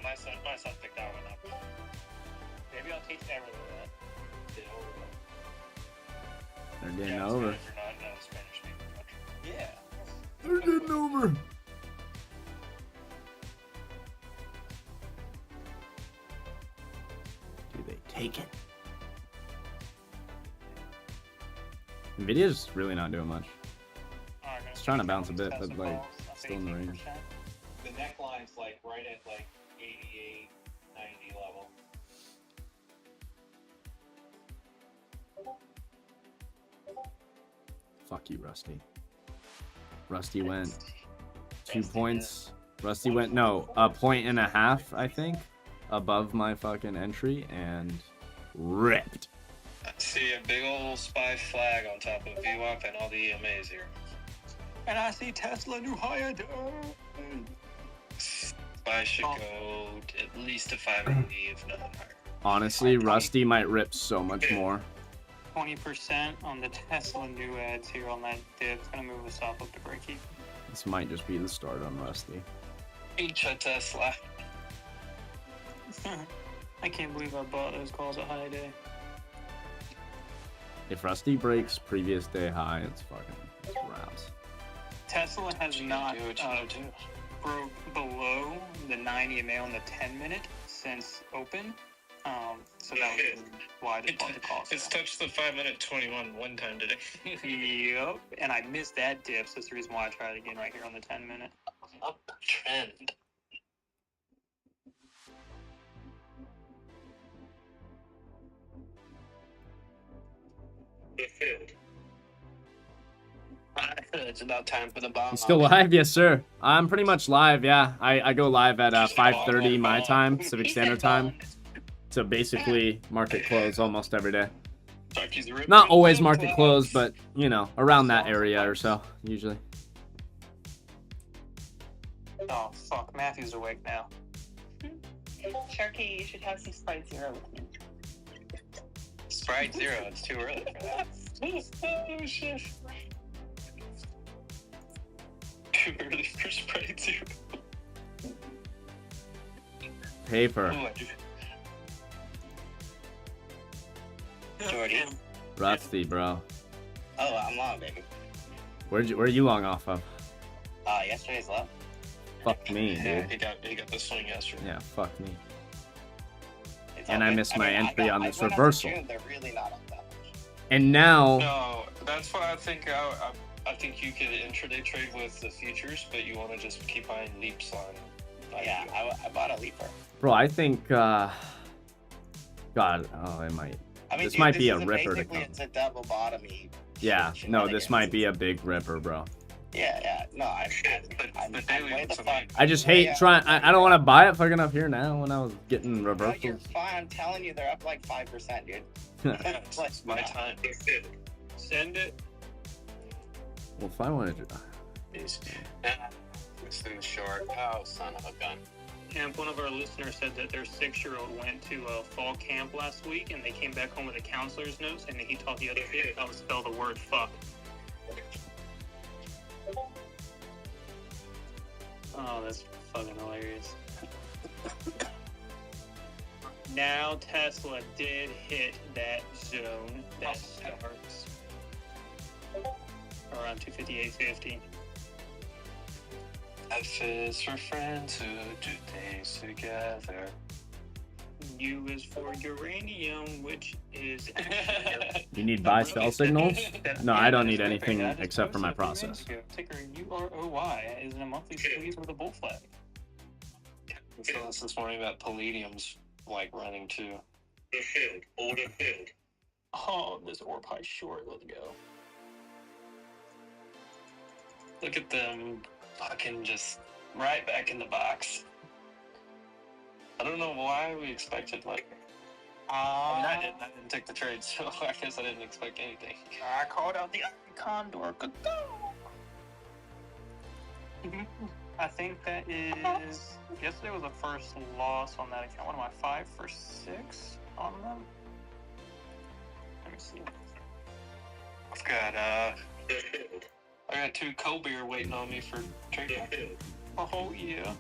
My son picked that one up. Maybe I'll teach Everly that. They're getting over. You're not a Spanish speaking country. Yeah. They're getting over. Do they take it? Nvidia's really not doing much. It's trying to bounce a bit, but like still in the range. The neckline's like right at like 88, 90 level. Fuck you, Rusty. Rusty went 2 points. Rusty went, no, 1.5 points, I think. above my fucking entry and ripped. I see a big old SPY flag on top of VWAP and all the EMAs here. And I see Tesla new higher. SPY should go at least to 580, if not higher. Honestly, Rusty might rip so much more. 20% on the Tesla new ads here on that dip. It's gonna move us off up to break even. This might just be the start on Rusty. Each a Tesla. I can't believe I bought those calls at high day. If Rusty breaks previous day high, it's fucking wraps. Tesla has not do what you gotta do. broke below the 90 EMA on the 10-minute since open. So that was why they bought the calls. It's touched the 5-minute 21 one time today. Yep, and I missed that dip, so that's the reason why I tried again right here on the 10-minute. Uptrend. It's about time for the bomb. You still live? Yes, sir. I'm pretty much live, yeah. I go live at 5:30 my time, Pacific Standard Time. So basically market close almost every day. Not always market close, but, you know, around that area or so, usually. Oh, fuck. Matthew's awake now. Sharky, you should have some Sprite Zero with me. Sprite Zero, it's too early for that. Oh, shit. Too early for Sprite Zero. Paper. Jordy. Rusty, bro. Oh, I'm long, baby. Where you long off of? Yesterday's low. Fuck me, Yeah, dude. he got the swing yesterday. Yeah, fuck me. It's And all I good. missed my mean, entry on I this went up to reversal. June, they're really not up that much. And now, No, that's what I think. I think you could intraday trade with the futures, but you want to just keep buying leaps on. Yeah, I bought a leaper. bro, I think, God, it might. I mean, This dude, might be a is ripper to basically come. It's a double bottomy. Yeah, no, this might be a big ripper, bro. Yeah. No, I'm way the fuck. I just hate trying. I don't want to buy it fucking up here now when I was getting No, you're reversals. fine. I'm telling you, they're up like 5%, dude. It's my time. Send it. Well, if I wanted to. It's in the short. Oh, son of a gun. Camp, one of our listeners said that their 6-year-old went to a fall camp last week and they came back home with a counselor's note and he taught the other kid how to spell the word fuck. Oh, that's fucking hilarious. Now Tesla did hit that zone that starts around 258.50. F is for friends who do things together. U is for uranium, which is You need buy sell signals? No, I don't need anything I just except for my posted a process. few minutes ago. Ticker UROY is in a monthly squeeze with a bull flag. I saw this morning about palladium's like running too. Oh, this orb high short. Let's go. Look at them fucking just right back in the box. I don't know why we expected like. I didn't take the trade, so I guess I didn't expect anything. I called out the condor. I think that is. Yesterday was the first loss on that account. What am I, 5 for 6 on them? Let me see. I've got I got 2 cold beer waiting on me for trading. Oh yeah.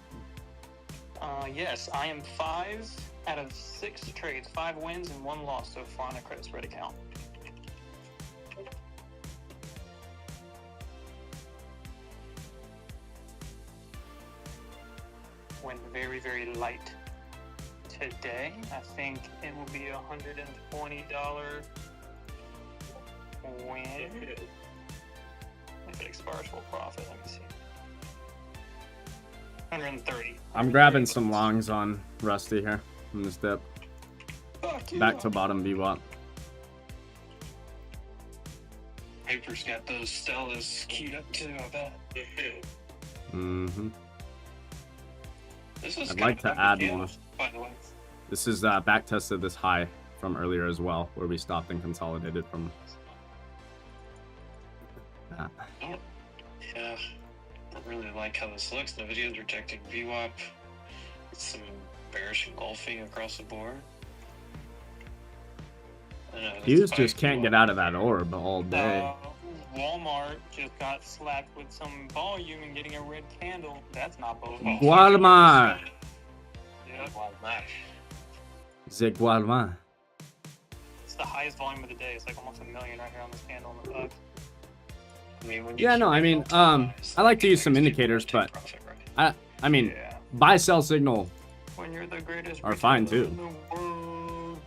Yes, I am 5 out of 6 trades, 5 wins and 1 loss so far on a credit spread account. Went very, very light today. I think it will be $120 win. If it expires full profit, let me see. 130. I'm grabbing some longs on Rusty here in this dip. Back to bottom VWAP. Paper's got those Stellas queued up too, I bet. Mm-hmm. This is I'd kind like of to a add deal, more. by the way. This is back tested this high from earlier as well, where we stopped and consolidated from that. Yeah, I really like how this looks. The video's rejecting VWAP. Some bearish engulfing across the board. Hughes just can't get out of that orb all day. Walmart just got slapped with some volume and getting a red candle. That's not both. Walmart. Yeah. The Walmart. It's the highest volume of the day. It's like almost 1 million right here on this candle in the book. I mean, Yeah, no, I mean, I like to use some indicators, but I mean, buy sell signal When you're the greatest are fine retailer too. in the world.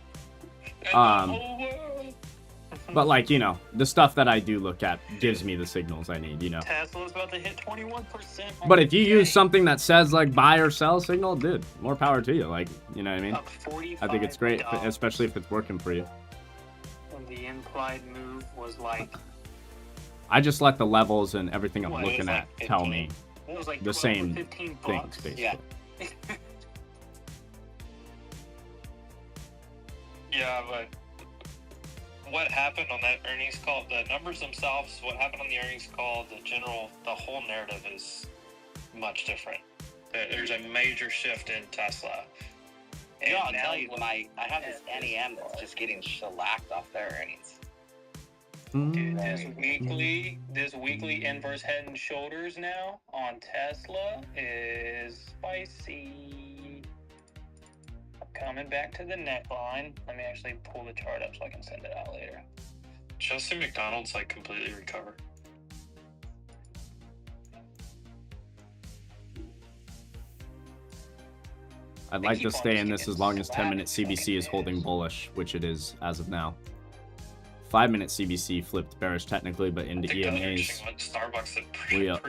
But like, you know, the stuff that I do look at gives me the signals I need, you know. Tesla's about to hit 21%. But if you use something that says like buy or sell signal, dude, more power to you. Like, you know what I mean? I think it's great, especially if it's working for you. And the implied move was like I just let the levels and everything I'm What, it was looking like at 15? tell me It was like the 12 or same 15 things, bucks. basically. Yeah. Yeah, but what happened on that earnings call, the numbers themselves, what happened on the earnings call, the whole narrative is much different. There's a major shift in Tesla. You know, I'll tell you, I have this NEM that's just getting shellacked off their earnings. Dude, this weekly inverse head and shoulders now on Tesla is spicy. Coming back to the neckline. Let me actually pull the chart up so I can send it out later. Just see McDonald's like completely recover. I'd like to stay in this as long as 10-minute CBC is holding bullish, which it is as of now. 5-minute CBC flipped bearish technically, but into EMAs,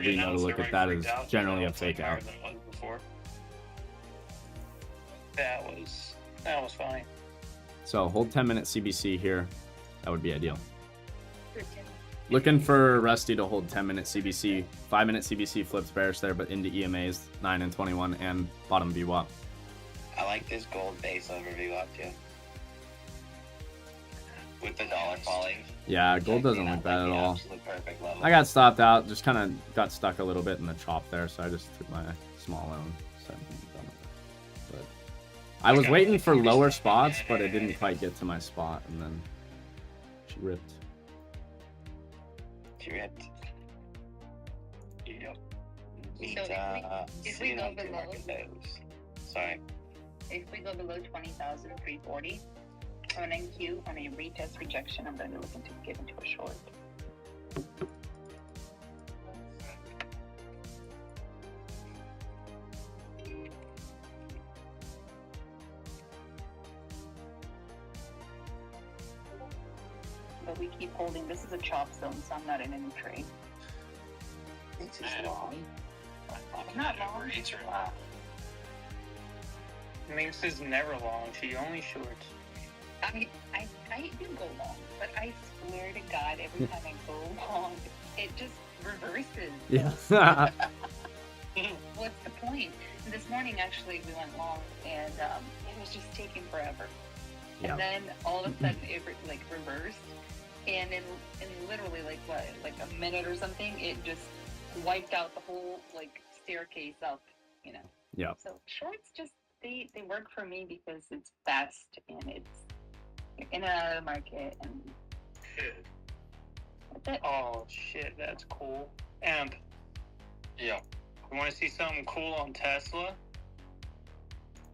we know to look at that as generally a fake out. That was fine. So hold 10-minute CBC here. That would be ideal. Looking for Rusty to hold 10-minute CBC. 5-minute CBC flips bearish there, but into EMAs 9 and 21 and bottom VWAP. I like this gold base over VWAP too. With the dollar falling. Yeah, gold doesn't look bad at all. Absolute perfect level. I got stopped out, just kind of got stuck a little bit in the chop there, so I just took my small loan. So I'm done with it. But I was waiting for lower spots, but it didn't quite get to my spot, and then she ripped. She ripped. Yep. If we go below, sorry. if we go below 20,340 on NQ on a retest rejection, I'm going to be looking to get into a short. But we keep holding. This is a chop zone, so I'm not in any trade. It's just long. Not long. Rates are long. Minx is never long. She only shorts. I do go long, but I swear to God, every time I go long, it just reverses. Yeah. What's the point? This morning, actually, we went long, and it was just taking forever. Yeah. And then all of a sudden, it like reversed, and in literally like what, like a minute or something, it just wiped out the whole like staircase up, you know. Yeah. So shorts just they work for me because it's fast and it's in and out of the market and that's it. Oh shit, that's cool. Amp. Yeah. You want to see something cool on Tesla?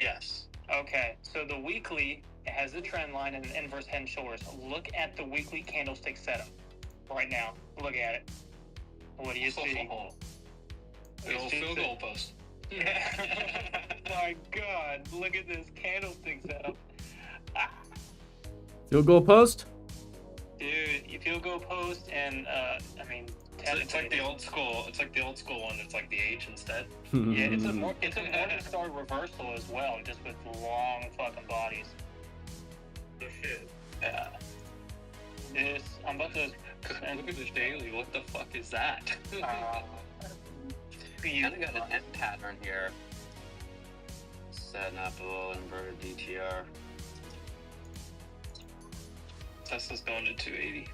Yes. Okay, so the weekly has a trend line and an inverse head and shoulders. Look at the weekly candlestick setup right now. Look at it. What do you see? The old field goal post. My God, look at this candlestick setup. Field goal post? Dude, if you'll go post and, I mean, It's like the old school. It's like the old school one. It's like the H instead. yeah, it's a Morningstar reversal as well, just with long fucking bodies. Oh shit. Yeah. This, I'm about to. Look at this daily. What the fuck is that? You got a dip pattern here. setting up a little inverted DTR. Tesla's going to 280.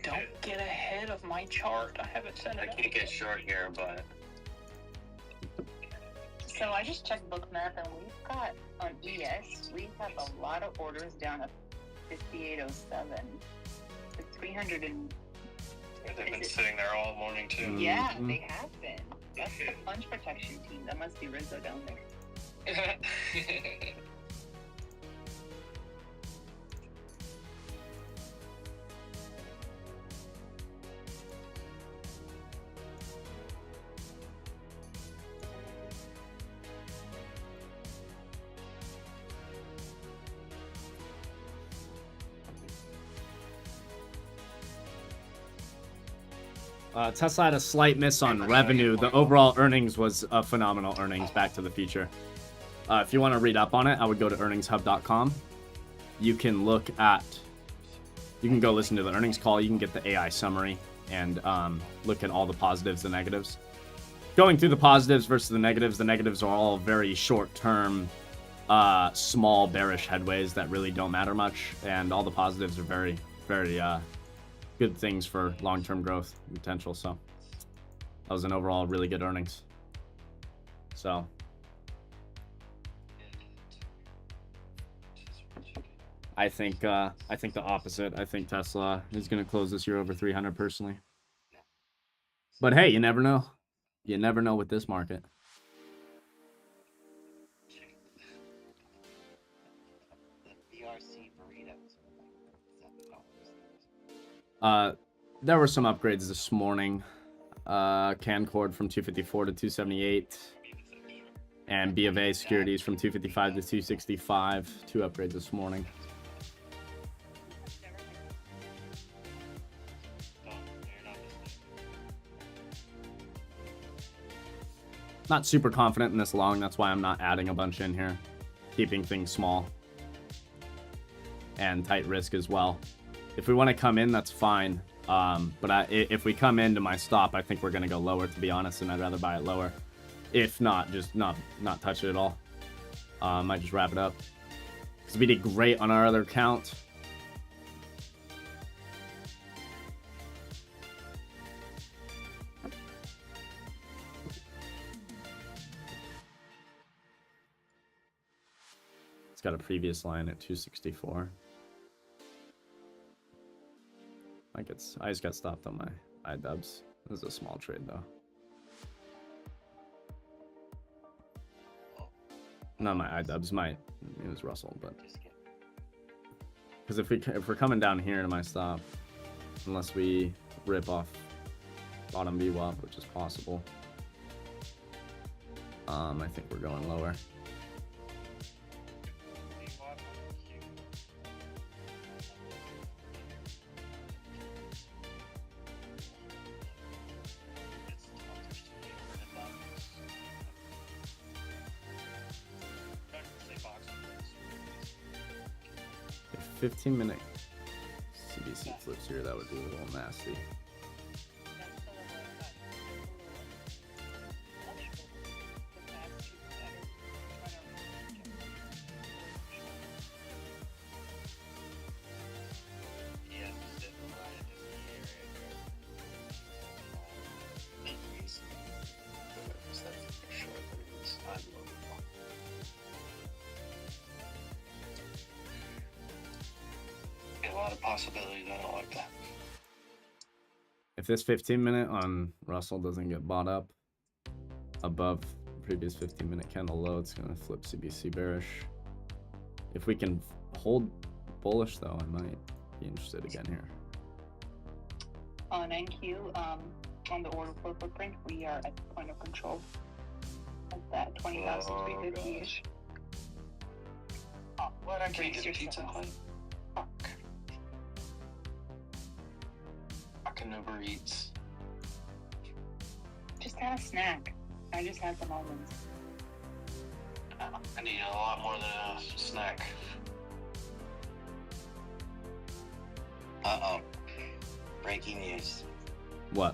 Don't get ahead of my chart. I haven't sent I it. can't get short here, but So I just checked Bookmap, and we've got on ES, we have a lot of orders down at 5807. The 300 and They've been sitting there all morning too. yeah, they have been. That's the plunge protection team. That must be Rizzo down there. Tesla had a slight miss on revenue. The overall earnings was a phenomenal earnings. Back to the Future. If you want to read up on it, I would go to earningshub.com. You can go listen to the earnings call. You can get the AI summary and look at all the positives and negatives. Going through the positives versus the negatives are all very short-term, small bearish headways that really don't matter much, and all the positives are very, very good things for long-term growth potential. So that was an overall really good earnings. So I think the opposite. I think Tesla is going to close this year over 300 personally. But hey, you never know. You never know with this market. There were some upgrades this morning. Cancord from 254 to 278. And B of A securities from 255 to 265. 2 upgrades this morning. Not super confident in this long. That's why I'm not adding a bunch in here. Keeping things small. And tight risk as well. If we want to come in, that's fine. But if we come into my stop, I think we're going to go lower, to be honest, and I'd rather buy it lower. If not, just not touch it at all. Might just wrap it up. Because we did great on our other account. It's got a previous line at 264. I just got stopped on my iDubbbz. This is a small trade though. Not my iDubbbz, it was Russell, but because if we're coming down here to my stop, unless we rip off bottom VWAP, which is possible, I think we're going lower. If 15-minute CBC flips here, that would be a little nasty. Possibilities. I don't like that. If this 15-minute on Russell doesn't get bought up above previous 15-minute candle low, it's going to flip CBC bearish. If we can hold bullish, though, I might be interested again here. On NQ, on the order flow footprint, we are at the point of control at that 20,350-ish. Oh, what? I can't get a Pizza Hut. Uber Eats. Just had a snack. I just had some almonds. I need a lot more than a snack. Uh-oh. Breaking news. What?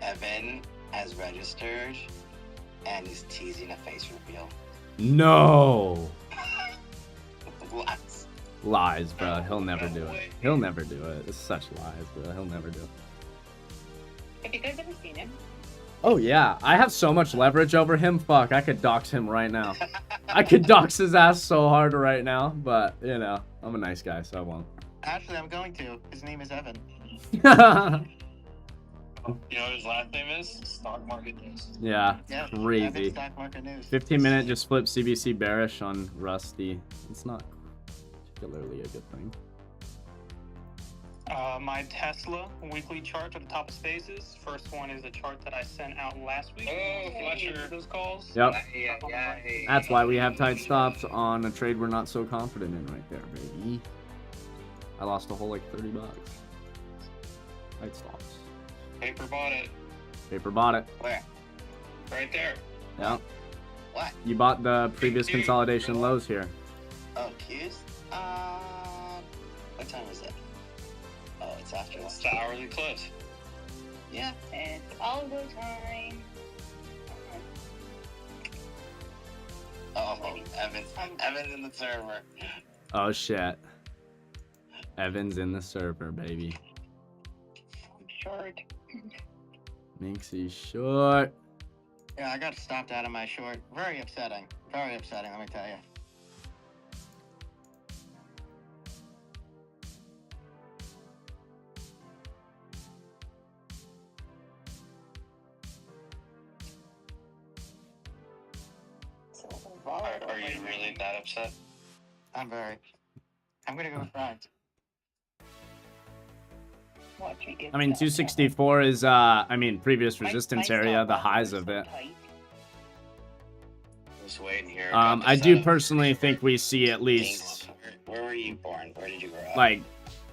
Evan has registered and is teasing a face reveal. No. What? Lies, bro. He'll never do it. He'll never do it. It's such lies, bro. He'll never do it. Have you guys ever seen him? Oh, yeah. I have so much leverage over him. Fuck, I could dox him right now. I could dox his ass so hard right now. But, you know, I'm a nice guy, so I won't. Actually, I'm going to. His name is Evan. You know what his last name is? Stock Market News. Yeah, Yeah, crazy. Evan Stock Market News. 15-minute just flip CBC bearish on Rusty. It's not particularly a good thing. My Tesla weekly chart at the top of spaces. First one is the chart that I sent out last week. Oh, Fletcher. Those calls. Yep. Yeah. That's why we have tight stops on a trade we're not so confident in right there, baby. I lost a whole like 30 bucks. Tight stops. Paper bought it. Paper bought it. Where? Right there. Yeah. What? You bought the previous consolidation lows here. Oh, Q's? What time is it? Oh, it's after It's the hourly close. Yeah. It's algo time. Oh, Evan's in the server. Oh shit. Evan's in the server, baby. Short. Minxie short. Yeah, I got stopped out of my short. Very upsetting. Very upsetting, let me tell you. Are you really that upset? I'm very. I'm gonna go with Brian. Watch me get I mean, that. 264 is, previous resistance area, the highs of it. Just waiting here. I do personally think we see at least, Where were you born? Where did you grow up? like,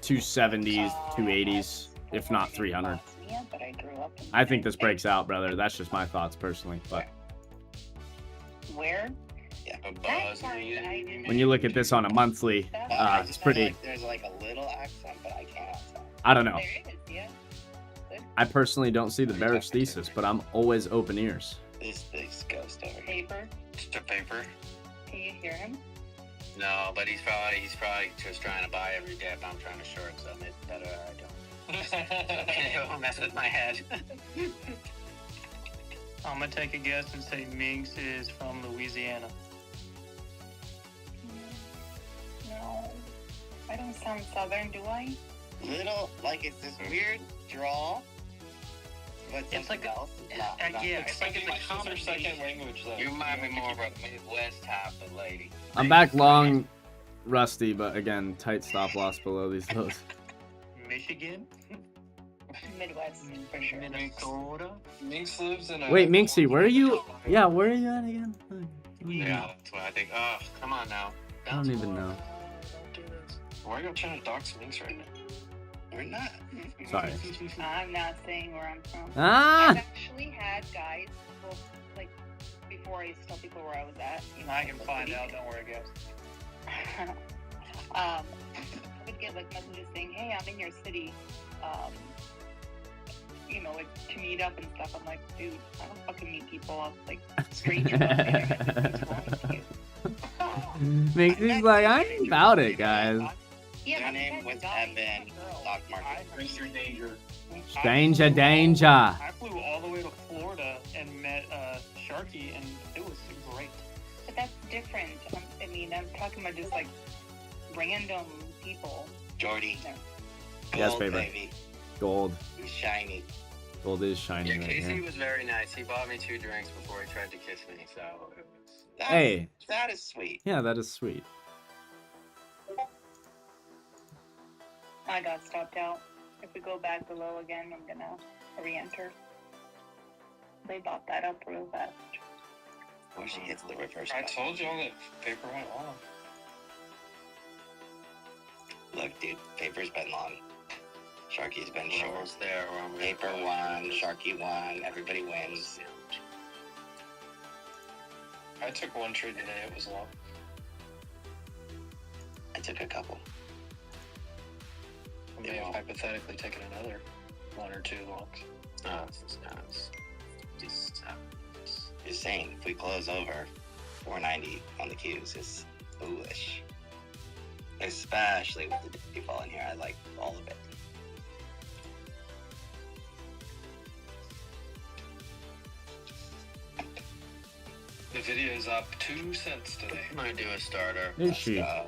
270s, 280s, if not 300. Yeah, but I grew up in I think this breaks out, brother. That's just my thoughts personally. But where? Yeah. That part I didn't. when you look at this on a monthly, it's pretty, There's like a little accent, but I can't. I don't know. There is, yeah. Good. I personally don't see the bearish thesis, but I'm always open ears. This ghost over here. Paper. Just a paper. Can you hear him? No, but he's probably just trying to buy every dip. I'm trying to short, so it's better I don't. It won't mess with my head. I'm gonna take a guess and say Minx is from Louisiana. No. I don't sound southern, do I? Little, like it's this weird draw, but It's like else. yeah, it's like it's a What's their second combination. language, though? You remind me more of a Midwest type of lady. I'm back long, Rusty, but again, tight stop loss below these lows. Michigan, Midwest, for sure. Minnesota. Minx lives in a... Wait, Minxie, where are you? Yeah, where are you at again? Yeah, that's what I think. Oh, come on now. I don't even know. Don't do this. Why are you trying to dox Minx right now? We're not. Sorry. I'm not saying where I'm from. Ah! I've actually had guys, well, like, before I used to tell people where I was at. You know, I can find out. Don't worry, guys. I would get like messages saying, "Hey, I'm in your city," you know, like to meet up and stuff. I'm like, dude, I don't fucking meet people off like strangers. What's wrong with you? Minxie's like, I ain't about it, guys. Yeah, Your but name that's was a guy, Evan. not a girl. Stock market. Stranger danger. Danger. I flew all the way to Florida and met Sharky, and it was great. But that's different. I mean, I'm talking about just like random people. Jordy. No. Yes, Gold, baby. baby. Gold. He's shiny. Gold is shiny Yeah, right Casey here. was very nice. He bought me 2 drinks before he tried to kiss me, so it was... Hey. That is sweet. Yeah, that is sweet. I got stopped out. If we go back below again, I'm gonna re-enter. They bought that up real fast. Or she hits the reverse. I told y'all that paper went long. Look, dude, paper's been long. Sharky's been We're short. almost there. We're almost Paper won, Sharky won, everybody wins. I took one trade today. It was long. I took a couple. I may have hypothetically taken another 1 or 2 longs. No, it's just saying, if we close over, 490 on the Qs is bullish. Especially with the day fall in here. I like all of it. Nvidia's up 2 cents today. I'm gonna do a starter. Is she? Oh.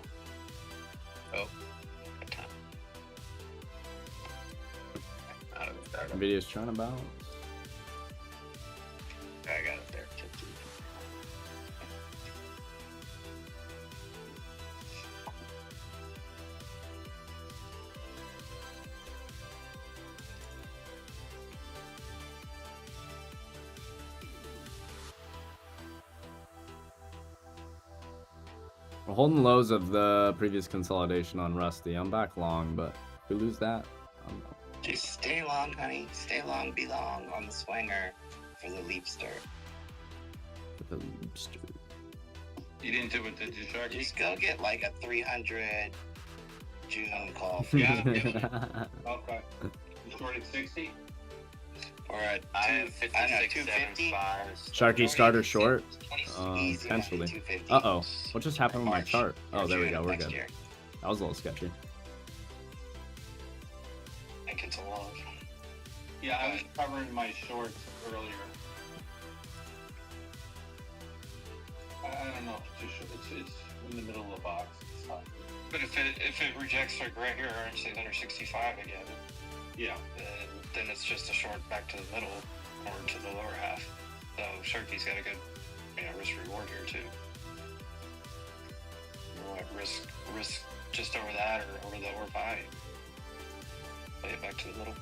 Out of the starter. Nvidia's trying to bounce. I got it there. We're holding lows of the previous consolidation on Rusty. I'm back long, but if we lose that, Just stay long, honey. Stay long, be long on the swinger for the leapster. You didn't do it, did you, Sharky? Just go get like a 300 June call. Yeah. Okay. You shorted 60? Or I don't know, 250. Sharky starter short. Easy, Potentially. 250. Uh-oh. What just happened with my March chart? or Oh, there we June go. of We're next good. year. That was a little sketchy. I think it's a long. Yeah, I was covering my shorts earlier. I don't know if it's too short. It's in the middle of the box. It's fine. But if it rejects like right here and stays under 65 again, Yeah. then it's just a short back to the middle or to the lower half. So Sharky's got a good, risk reward here too. You know, risk just over that or over the or buy. Play it back to the middle.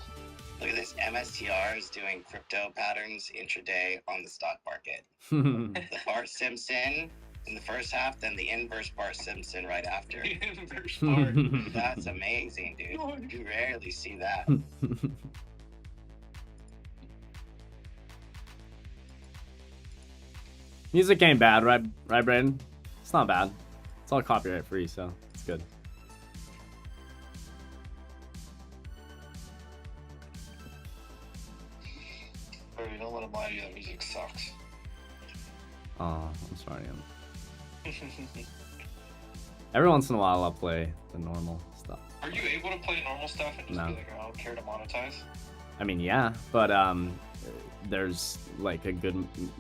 Look at this. MSTR is doing crypto patterns intraday on the stock market. The Bart Simpson in the first half, then the inverse Bart Simpson right after. Inverse Bart. That's amazing, dude. You rarely see that. Music ain't bad, right, Braden? It's not bad. It's all copyright free, so it's good. Bro, don't let him lie to you. That music sucks. Oh, I'm sorry. Every once in a while, I'll play the normal stuff. Are you able to play normal stuff and just No. be like, I don't care to monetize? I mean, yeah, but there's like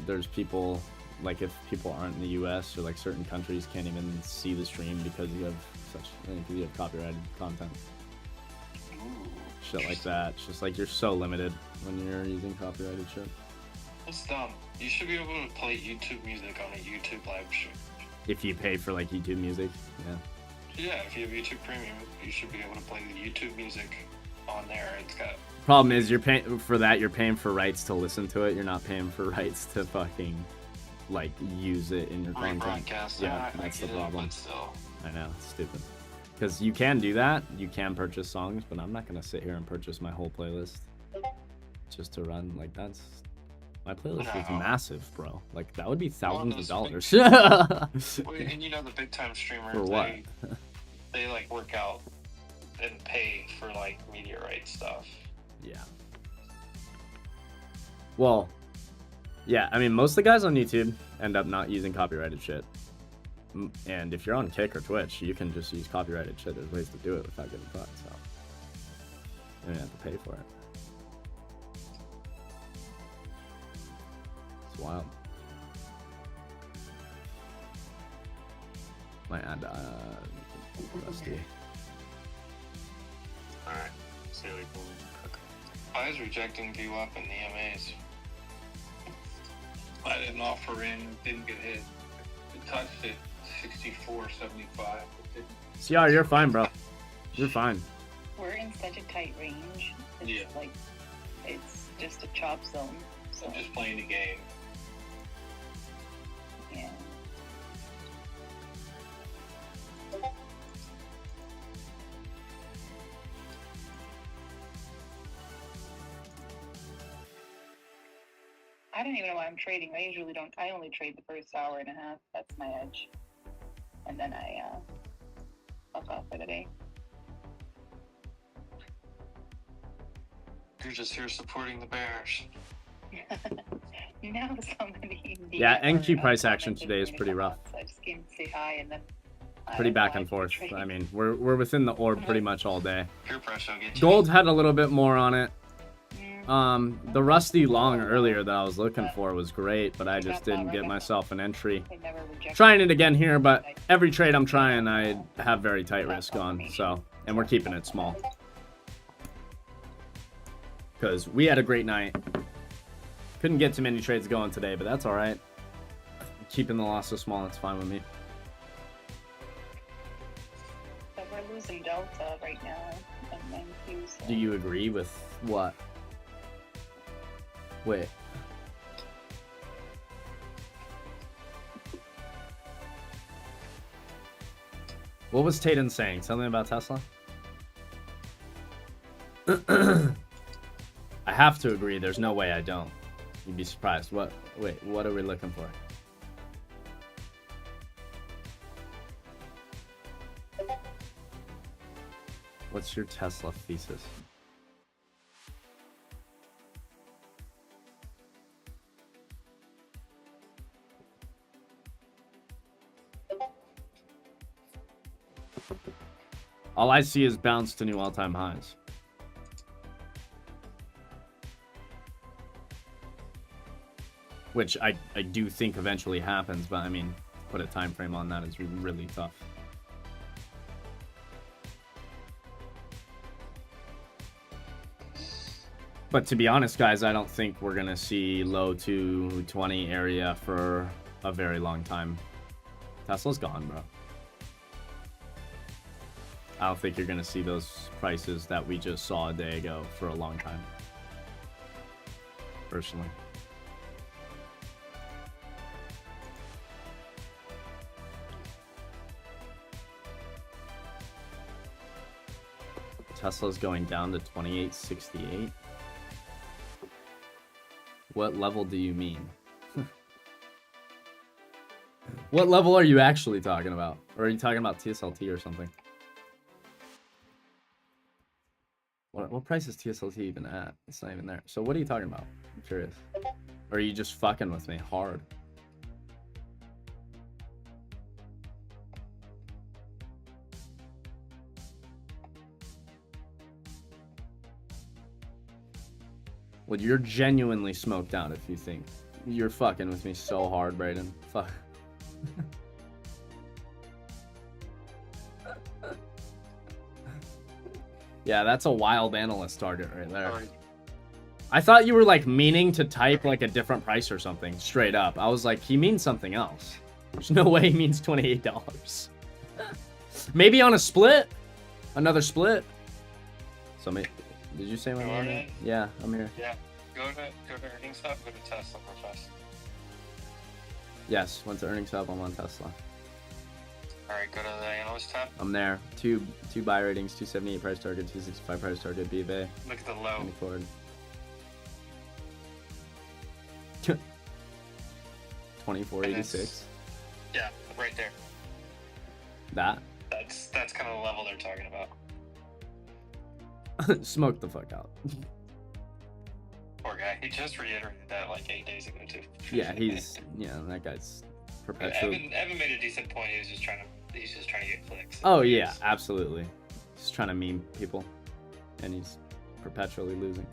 there's people, like if people aren't in the U.S. or like certain countries can't even see the stream because you have because you have copyrighted content. Shit like that. It's just like you're so limited when you're using copyrighted shit. That's dumb. You should be able to play YouTube music on a YouTube live stream. If you pay for like YouTube music, yeah. Yeah, if you have YouTube Premium, you should be able to play the YouTube music on there. It's got. Problem is, you're paying for that. You're paying for rights to listen to it. You're not paying for rights to fucking like use it in your content. Rebroadcast. Yeah, I that's the get it, problem. but still. I know, it's stupid. Because you can do that. You can purchase songs, but I'm not gonna sit here and purchase my whole playlist just to run. Like that's my playlist is No. massive, bro. Like that would be thousands of dollars. Well, and you know the big time streamers, For what? they like work out and pay for like media rights stuff. Yeah. Well, yeah, I mean, most of the guys on YouTube end up not using copyrighted shit. And if you're on Kick or Twitch, you can just use copyrighted shit. There's ways to do it without getting fucked, so you don't have to pay for it. It's wild. Might add Rusty. Alright, see what we can cook. I was rejecting VWAP and the EMAs. I didn't offer in, didn't get hit. It touched it 64.75. CR, you're fine, bro. You're fine. We're in such a tight range. It's Yeah. like it's just a chop zone. So I'm just playing the game. yeah. I don't even know why I'm trading. I usually don't. I only trade the first hour and a half. That's my edge. And then I fuck off for the day. You're just here supporting the Bears. Now somebody. Yeah, DM NQ or, price commented action today is in the pretty rough. comments. I just came to say hi and then. I Pretty back applied and for the forth. trade. I mean, we're within the orb pretty much all day. Peer pressure will get you. Gold had a little bit more on it. The rusty long earlier that I was looking for was great, but I just didn't get myself an entry. Trying it again here, but every trade I'm trying, I have very tight risk on. So, and we're keeping it small because we had a great night. Couldn't get too many trades going today, but that's all right. Keeping the losses small, that's fine with me. So we're losing Delta right now, and then Q's. Do you agree with what? Wait. What was Tatum saying? Something about Tesla? I have to agree. There's no way I don't. You'd be surprised. What? Wait, what are we looking for? What's your Tesla thesis? All I see is bounce to new all-time highs. Which I do think eventually happens, but I mean, put a time frame on that is really tough. But to be honest, guys, I don't think we're going to see low 220 area for a very long time. Tesla's gone, bro. I don't think you're going to see those prices that we just saw a day ago for a long time. Personally. Tesla's going down to 2868. What level do you mean? What level are you actually talking about? Or are you talking about TSLT or something? What price is TSLT even at? It's not even there. So what are you talking about? I'm curious. Or are you just fucking with me hard? Well, you're genuinely smoked out if you think. You're fucking with me so hard, Brayden. Fuck. Yeah, that's a wild analyst target right there. I thought you were like meaning to type like a different price or something straight up. I was like, he means something else. There's no way he means $28. Maybe on a split? Another split? So did you say my name? Yeah, I'm here. Yeah. Go to earnings hub, go to Tesla real fast. Yes, went to earnings hub, I'm on Tesla. Alright, go to the analyst tab. I'm there. Two buy ratings, 278 price target, 265 price target, B of A. Look at the low. 2486. Yeah, right there. That? That's kind of the level they're talking about. Smoke the fuck out. Poor guy. He just reiterated that like 8 days ago too. Yeah, that guy's perpetually. Evan made a decent point. He's just trying to get clicks. Oh yeah, absolutely. He's trying to meme people, and he's perpetually losing.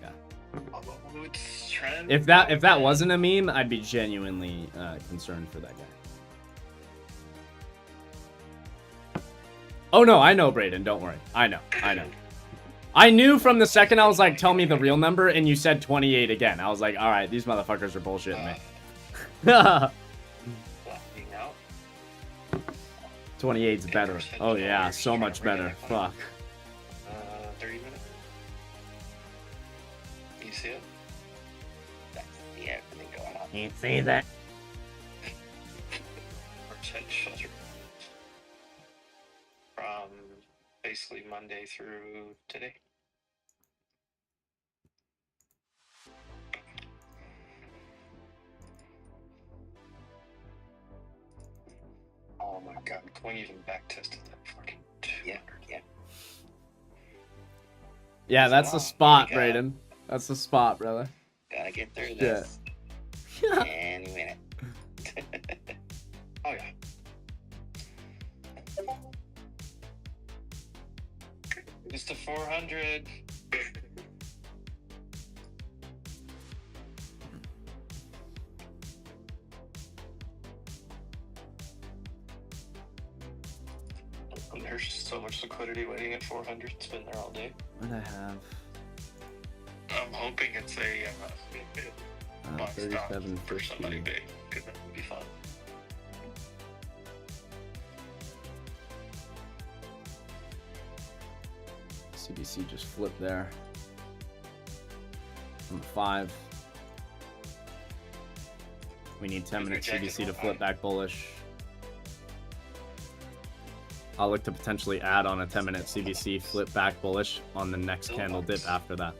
Yeah. If that wasn't a meme, I'd be genuinely concerned for that guy. Oh no, I know, Brayden. Don't worry. I know. I knew from the second I was like, tell me the real number, and you said 28 again. I was like, all right, these motherfuckers are bullshitting me. 28's better. Oh yeah, so much better. Fuck. 30 minutes. You see it? That's the everything going on. Can't say that. Shelter. From basically Monday through today. Oh my god, can we even back tested that fucking 200? Yeah. Yeah, that's the spot, Brayden. That's the spot, brother. Gotta get through Shit. this. Any minute. Oh yeah. It's the 400. And there's just so much liquidity waiting at 400. It's been there all day. What do I have? I'm hoping it's a box stop for somebody 37.50. big, because that would be fun. CBC just flipped there. On the 5. We need 10-minute CBC to flip back bullish. I'll look to potentially add on a 10-minute CBC flip back bullish on the next candle dip after that.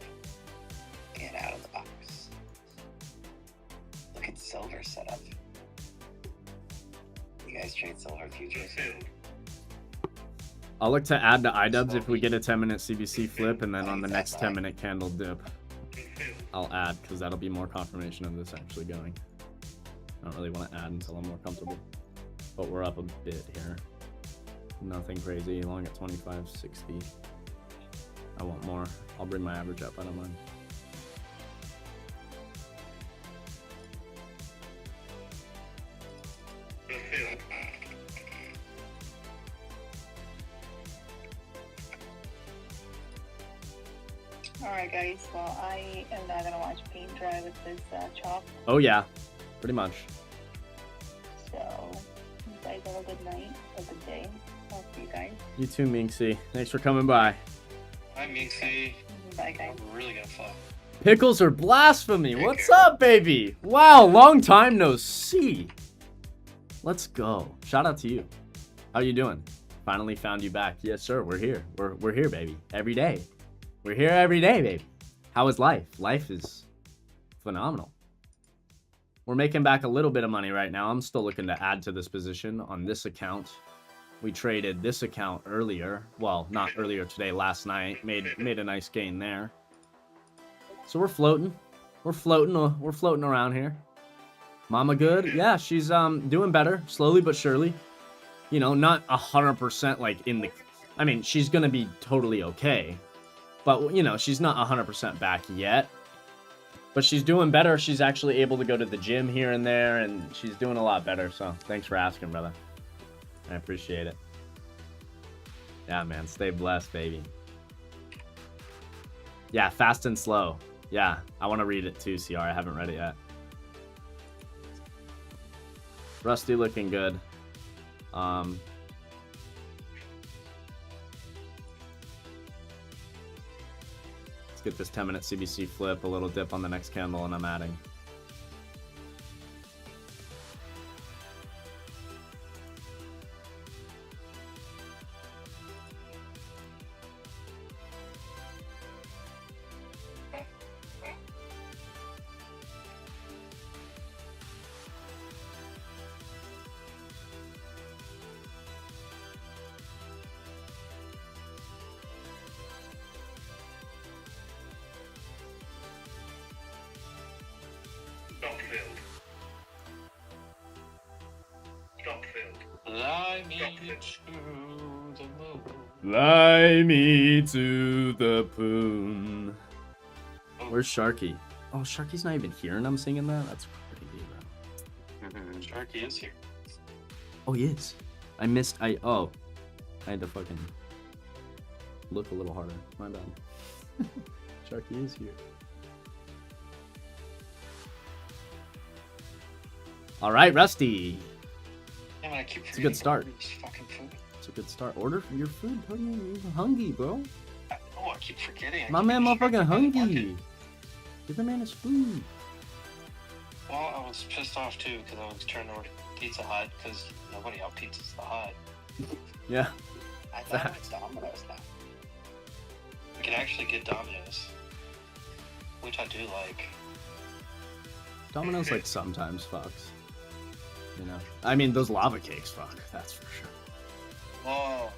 Get out of the box. Look at silver setup. You guys trade silver futures? I'll look to add to iDubbbz if we get a 10-minute CBC flip, and then on the next 10-minute candle dip, I'll add, because that'll be more confirmation of this actually going. I don't really want to add until I'm more comfortable. But we're up a bit here. Nothing crazy, long at 25.60. I want more. I'll bring my average up, I don't mind. Alright guys, well I am not gonna watch paint dry with this chop, Oh yeah, pretty much. so you guys have a good night, a good day. I'll see you guys. You too, Minxie. Thanks for coming by. Hi, Minxie. Bye guys. I'm really gonna fly. Pickles are blasphemy. What's up, baby? Wow, long time no see. Let's go. Shout out to you. How you doing? Finally found you back. Yes, sir. We're here. We're here, baby. Every day. We're here every day, baby. How is life? Life is phenomenal. We're making back a little bit of money right now. I'm still looking to add to this position on this account. We traded this account earlier. Well, not earlier today, last night. Made a nice gain there. So we're floating. We're floating around here. Mama good? Yeah, she's doing better, slowly but surely. You know, not 100% like in the... I mean, she's going to be totally okay. But, you know, she's not 100% back yet. But she's doing better. She's actually able to go to the gym here and there, and she's doing a lot better. So thanks for asking, brother. I appreciate it. Yeah, man. Stay blessed, baby. Yeah, fast and slow. Yeah, I want to read it too, CR. I haven't read it yet. Rusty looking good. Let's get this 10-minute CBC flip, a little dip on the next candle, and I'm adding. Fly me to the moon. Fly me to the poon. Where's Sharky? Oh, Sharky's not even here and I'm singing that? That's crazy, bro. Sharky is here. Oh, he is. I had to fucking look a little harder. My bad. Sharky is here. All right, Rusty. Yeah, I keep It's a good start. Fucking food. It's a good start. Order your food. You're hungry, bro. Oh, I keep forgetting. My man, motherfucking hungry. Give the man his food. Well, I was pissed off too because I was trying to order Pizza Hut because nobody out pizzas the Hut. Yeah. I thought it was Domino's now. We can actually get Domino's, which I do like. Domino's like sometimes fucks. You know, I mean those lava cakes fuck. That's for sure. Oh.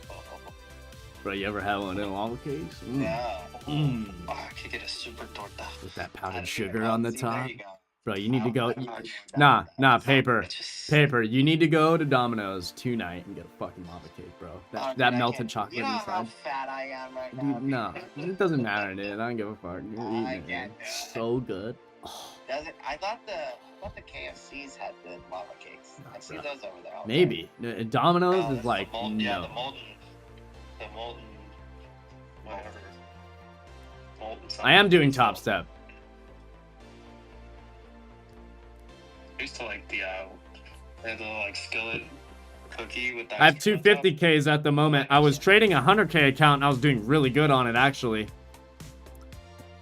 Bro, you ever had one of them lava cakes? Mm. No. I could get a super torta. With that powdered sugar on the See, there top. you go. Bro, you need to go. I'm not doing that. Paper. Paper, you need to go to Domino's tonight and get a fucking lava cake, bro. That, Dude, that I melted can't- chocolate You know how inside. fat I am right now. Dude, no, it doesn't matter, dude. I don't give a fuck. You're eating I it, can't man. do it. So good. Does it? I thought the KFCs had the lava cakes. I see bro. those over there. all the Maybe. Domino's Oh, is like, Yeah, no. the molten, whatever. Molten I am doing top step. I used to like the little like skillet cookie with that. I have 250Ks at the moment. I was trading a 100K account and I was doing really good on it, actually.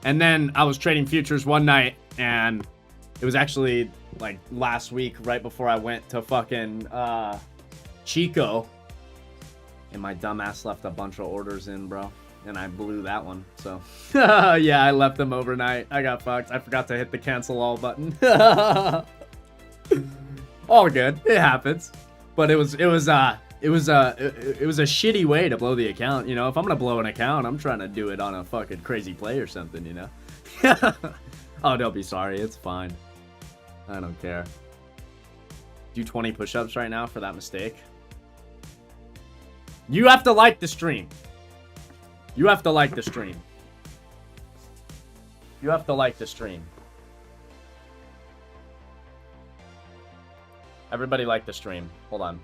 And then I was trading futures one night and it was actually like last week, right before I went to fucking Chico. And my dumbass left a bunch of orders in, bro. And I blew that one, so. Yeah, I left them overnight. I got fucked. I forgot to hit the cancel all button. All good. It happens. But it was a shitty way to blow the account. You know, if I'm gonna blow an account, I'm trying to do it on a fucking crazy play or something, you know? Oh, don't be sorry. It's fine. I don't care. Do 20 push-ups right now for that mistake. You have to like the stream. You have to like the stream. You have to like the stream. Everybody like the stream. Hold on.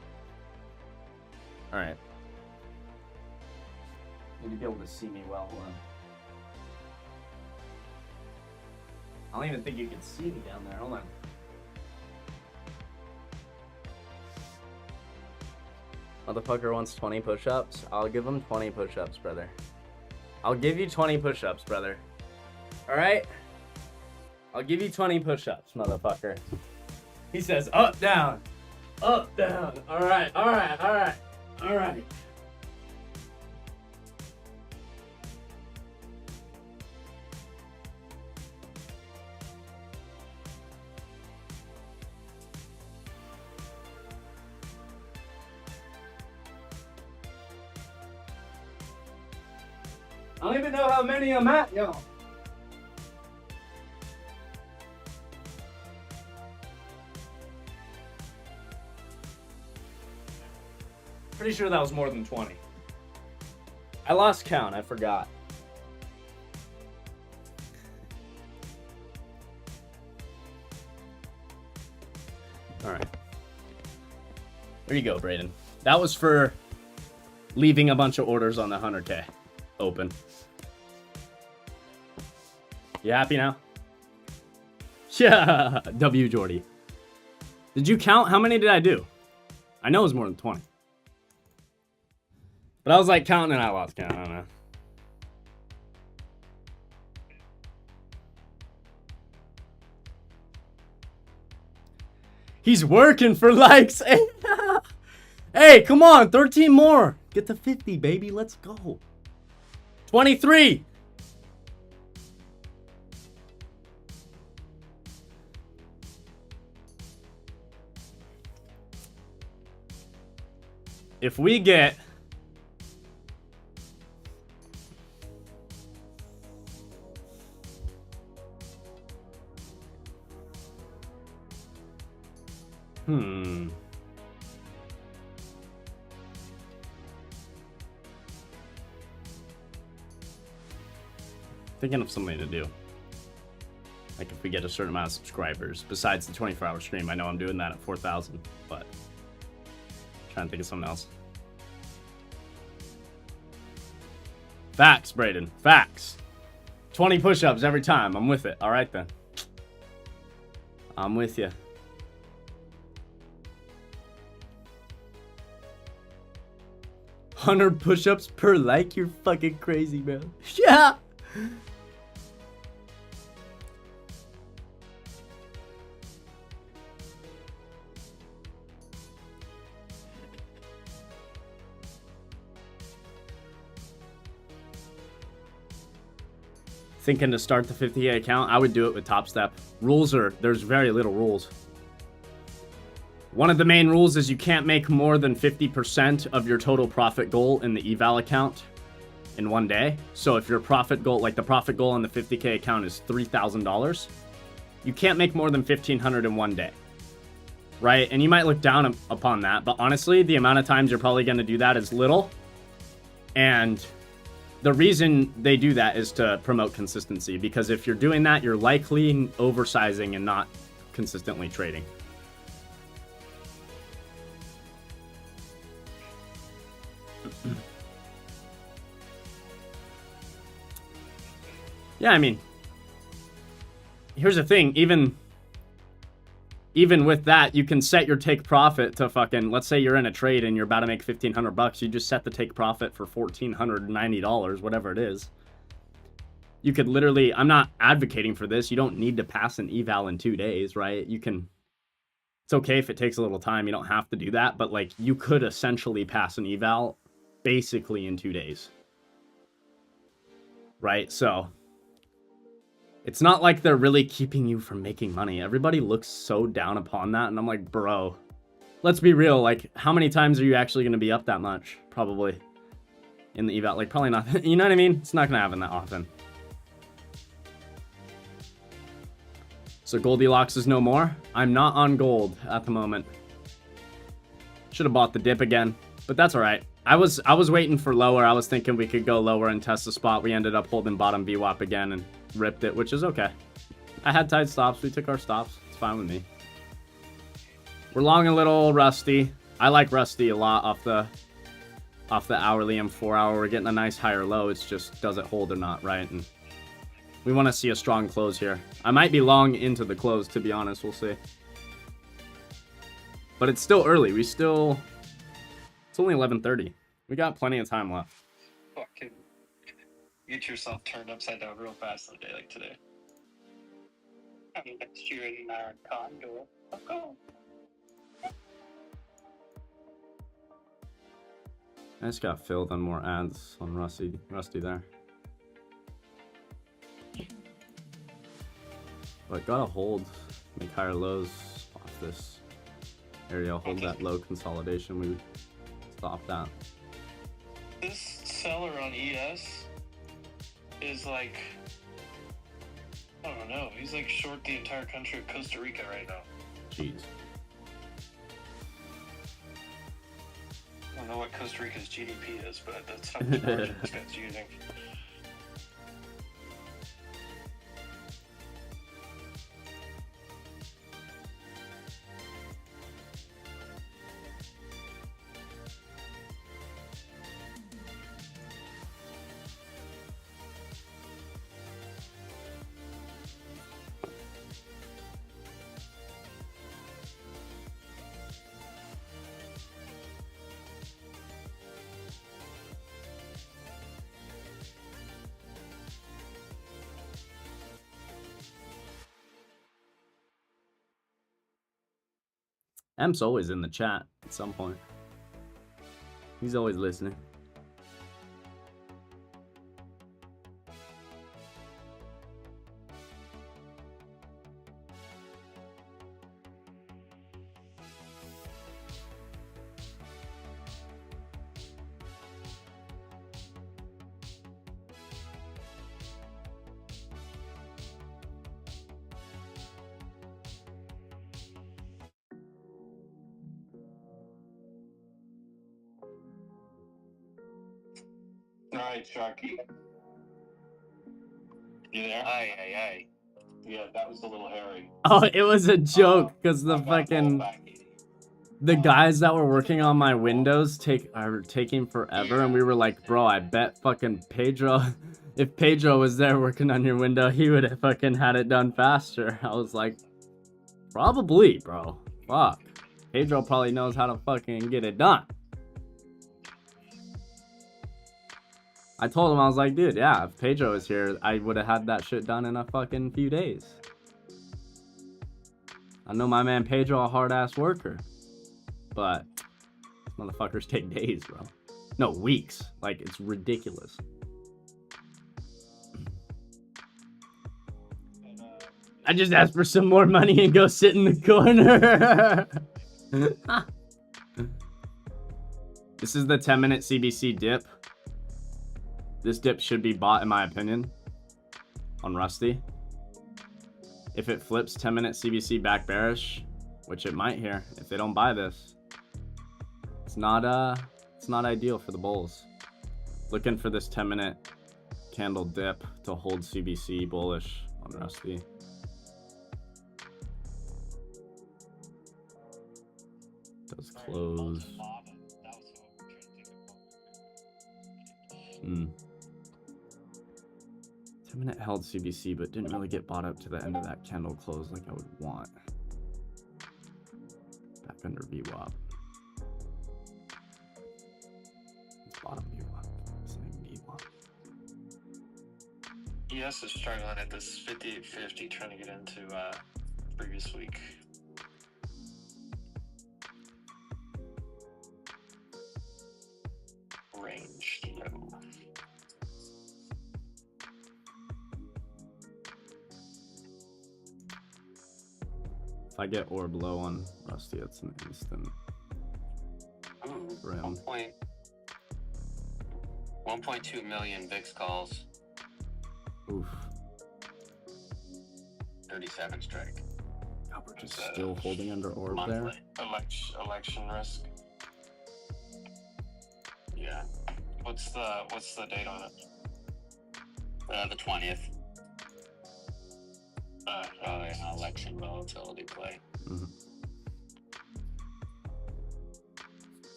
Alright. Need to be able to see me well. Hold on. I don't even think you can see me down there. Hold on. Motherfucker wants 20 push-ups. I'll give him 20 push-ups, brother. I'll give you 20 push-ups, brother. Alright? I'll give you 20 push-ups, motherfucker. He says, up, down. Up, down. Alright, alright, alright. Alright. I don't even know how many I'm at, yo. Pretty sure that was more than 20. I lost count. I forgot. All right. There you go, Brayden. That was for leaving a bunch of orders on the 100K open. You happy now? Yeah. W Jordy. Did you count? How many did I do? I know it was more than 20. But I was like counting and I lost count. I don't know. He's working for likes. Hey, come on. 13 more. Get to 50, baby. Let's go. 23. If we get thinking of something to do. Like if we get a certain amount of subscribers, besides the 24-hour stream. I know I'm doing that at 4,000, but trying to think of something else. Facts, Brayden. Facts. 20 push-ups every time. I'm with it. All right, then. I'm with you. $100 push-ups per like? You're fucking crazy, man. Yeah. Thinking to start the 50K account, I would do it with Top Step. There's very little rules. One of the main rules is you can't make more than 50% of your total profit goal in the eval account. in one day. So if your profit goal, like the profit goal on the 50K account is $3,000, you can't make more than 1,500 in one day, right? And you might look down upon that, but honestly, the amount of times you're probably going to do that is little. And the reason they do that is to promote consistency, because if you're doing that, you're likely oversizing and not consistently trading. Yeah, I mean, here's the thing, even with that, you can set your take profit to fucking, let's say you're in a trade and you're about to make 1,500 bucks, you just set the take profit for $1,490, whatever it is. You could literally, I'm not advocating for this, you don't need to pass an eval in 2 days, right? You can, it's okay if it takes a little time, you don't have to do that, but like you could essentially pass an eval basically in 2 days. Right? So it's not like they're really keeping you from making money. Everybody looks so down upon that. And I'm like, bro, let's be real. Like, how many times are you actually going to be up that much? Probably in the eval. Like, probably not. You know what I mean? It's not going to happen that often. So Goldilocks is no more. I'm not on gold at the moment. Should have bought the dip again, but that's all right. I was waiting for lower. I was thinking we could go lower and test the spot. We ended up holding bottom VWAP again and ripped it, which is okay. I had tight stops. We took our stops. It's fine with me. We're long a little Rusty. I like Rusty a lot off the hourly and 4 hour. We're getting a nice higher low. It's just, does it hold or not, right? And we want to see a strong close here. I might be long into the close, to be honest. We'll see. But it's still early. It's only 11:30. We got plenty of time left. Fucking get yourself turned upside down real fast on a day like today. I mean, next year in our condo. Go. I just got filled on more ads on Rusty there. But gotta hold, make higher lows off this area. Hold that low consolidation. We stop that. This seller on ES is like, I don't know, he's like short the entire country of Costa Rica right now. Jeez. I don't know what Costa Rica's GDP is, but that's how much margin this guy's using. M's always in the chat at some point. He's always listening. Alright, Sharky. You there? Aye. Yeah, that was a little hairy. Oh, it was a joke because the fucking guys that were working on my windows are taking forever, and we were like, bro, I bet fucking Pedro, if Pedro was there working on your window, he would have fucking had it done faster. I was like, probably, bro. Fuck. Pedro probably knows how to fucking get it done. I told him, I was like, dude, yeah, if Pedro was here, I would have had that shit done in a fucking few days. I know my man Pedro a hard-ass worker. But motherfuckers take days, bro. No, weeks. Like, it's ridiculous. I just asked for some more money and go sit in the corner. This is the 10-minute CBC dip. This dip should be bought, in my opinion, on Rusty. If it flips 10-minute CBC back bearish, which it might here, if they don't buy this, it's not ideal for the bulls. Looking for this 10-minute candle dip to hold CBC bullish on Rusty. Does close. 10-minute held CBC, but didn't really get bought up to the end of that candle close like I would want. Back under VWAP. It's bottom VWAP. Same VWAP. ES is struggling at this 58.50, trying to get into previous week. Range low. If I get orb low on Rusty, it's an instant rim. 1.2 million VIX calls. Oof. 37 strike. God, we're just still holding under orb there. Election risk. Yeah. What's the date on it? The 20th. Probably an election volatility play. Mm-hmm.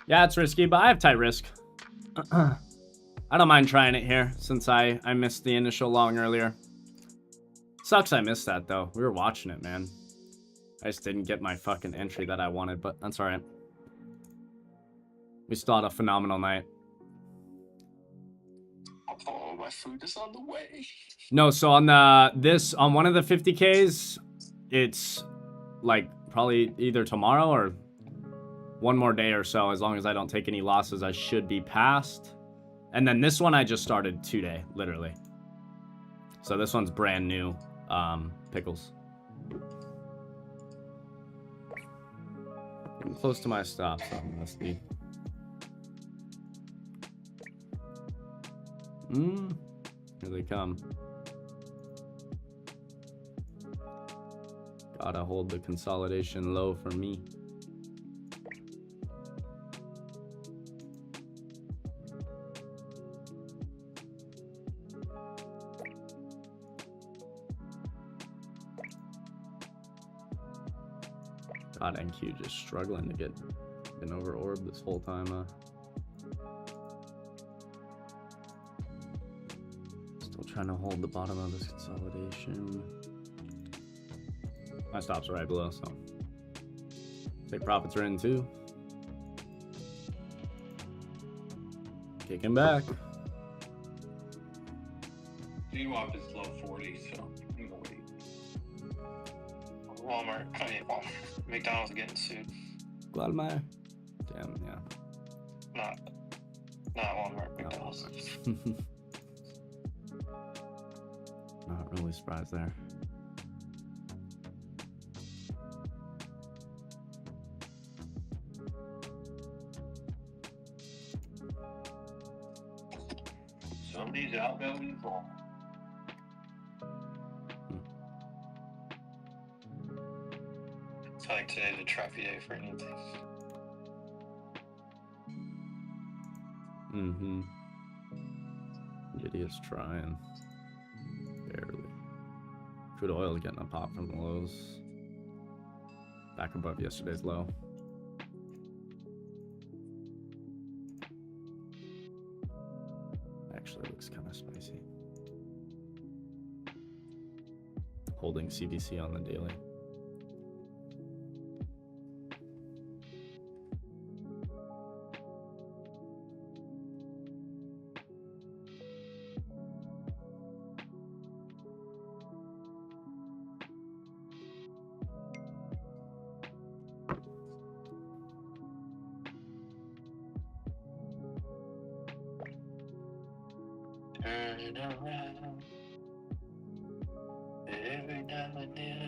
Yeah, it's risky, but I have tight risk. I don't mind trying it here since I missed the initial long earlier. Sucks I missed that though. We were watching it, man. I just didn't get my fucking entry that I wanted, but that's alright. We still had a phenomenal night. Oh, my food is on the way. No, so on on one of the 50Ks, it's like probably either tomorrow or one more day or so. As long as I don't take any losses, I should be past. And then this one I just started today, literally. So this one's brand new. Pickles. I'm close to my stop, so I'm gonna see. Here they come. Gotta hold the consolidation low for me. God, NQ just struggling to get been over orb this whole time. Still trying to hold the bottom of this consolidation. My stops are right below, so take profits are in too. Kicking back. VWAP is low 40, so I'm gonna wait. Walmart. McDonald's getting sued. Gladmeyer. Damn, yeah. Not Walmart. McDonald's. Not really surprised there. Somebody's outgoing ball. It's like today's a trappier day for anything. Idiot's trying. Barely. Crude oil is getting a pop from the lows. Back above yesterday's low. Actually looks kind of spicy. Holding CBC on the daily.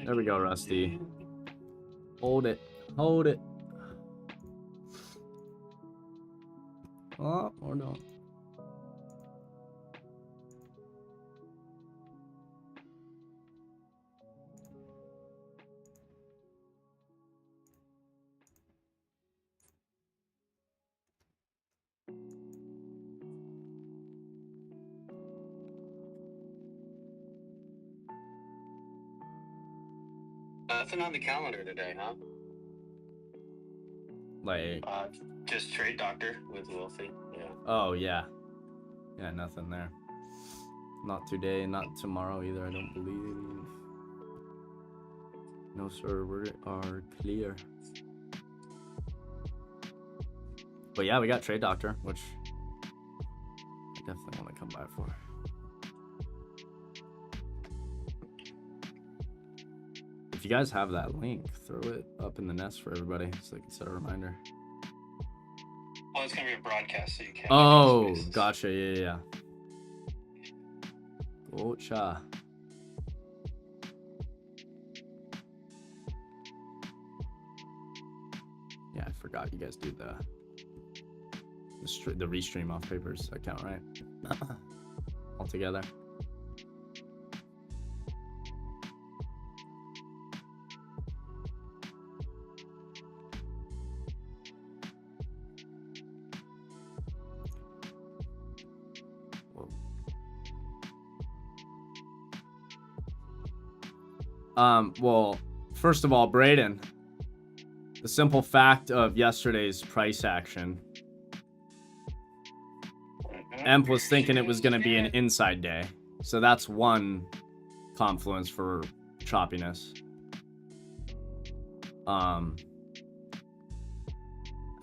There we go, Rusty. Hold it. Hold it. Oh, or don't. Nothing on the calendar today, huh? Like, Just Trade Doctor with Wolfie. Yeah. oh yeah. Yeah, nothing there. Not today, not tomorrow either, I don't believe. No sir, we are clear. But yeah, we got Trade Doctor, which I definitely want to come by for. If you guys have that link, throw it up in the nest for everybody so they can set a reminder. Well, it's gonna be a broadcast, so you can't. Oh, gotcha. Yeah. Gotcha. Yeah, I forgot you guys do the restream off papers account, right? All together. Well, first of all, Braden, the simple fact of yesterday's price action, Emp was thinking it was going to be an inside day. So that's one confluence for choppiness.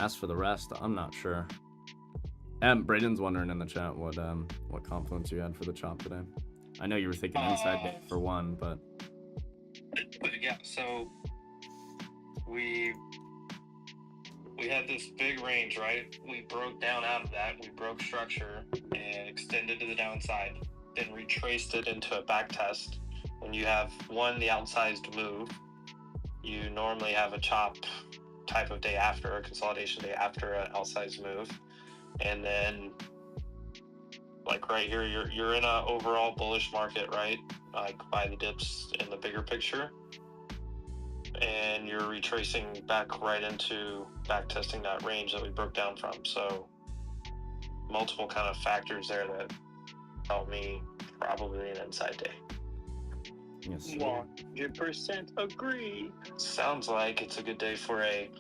As for the rest, I'm not sure. Braden's wondering in the chat what confluence you had for the chop today. I know you were thinking inside day for one, but yeah, so we had this big range, right? We broke down out of that. We broke structure and extended to the downside, then retraced it into a back test. When you have the outsized move, you normally have a chop type of day after, a consolidation day after an outsized move. And then like right here, you're in a overall bullish market, right? Like buy the dips in the bigger picture. And you're retracing back right into back testing that range that we broke down from. So multiple kind of factors there that tell me probably an inside day. Yes. 100% agree. Sounds like it's a good day for a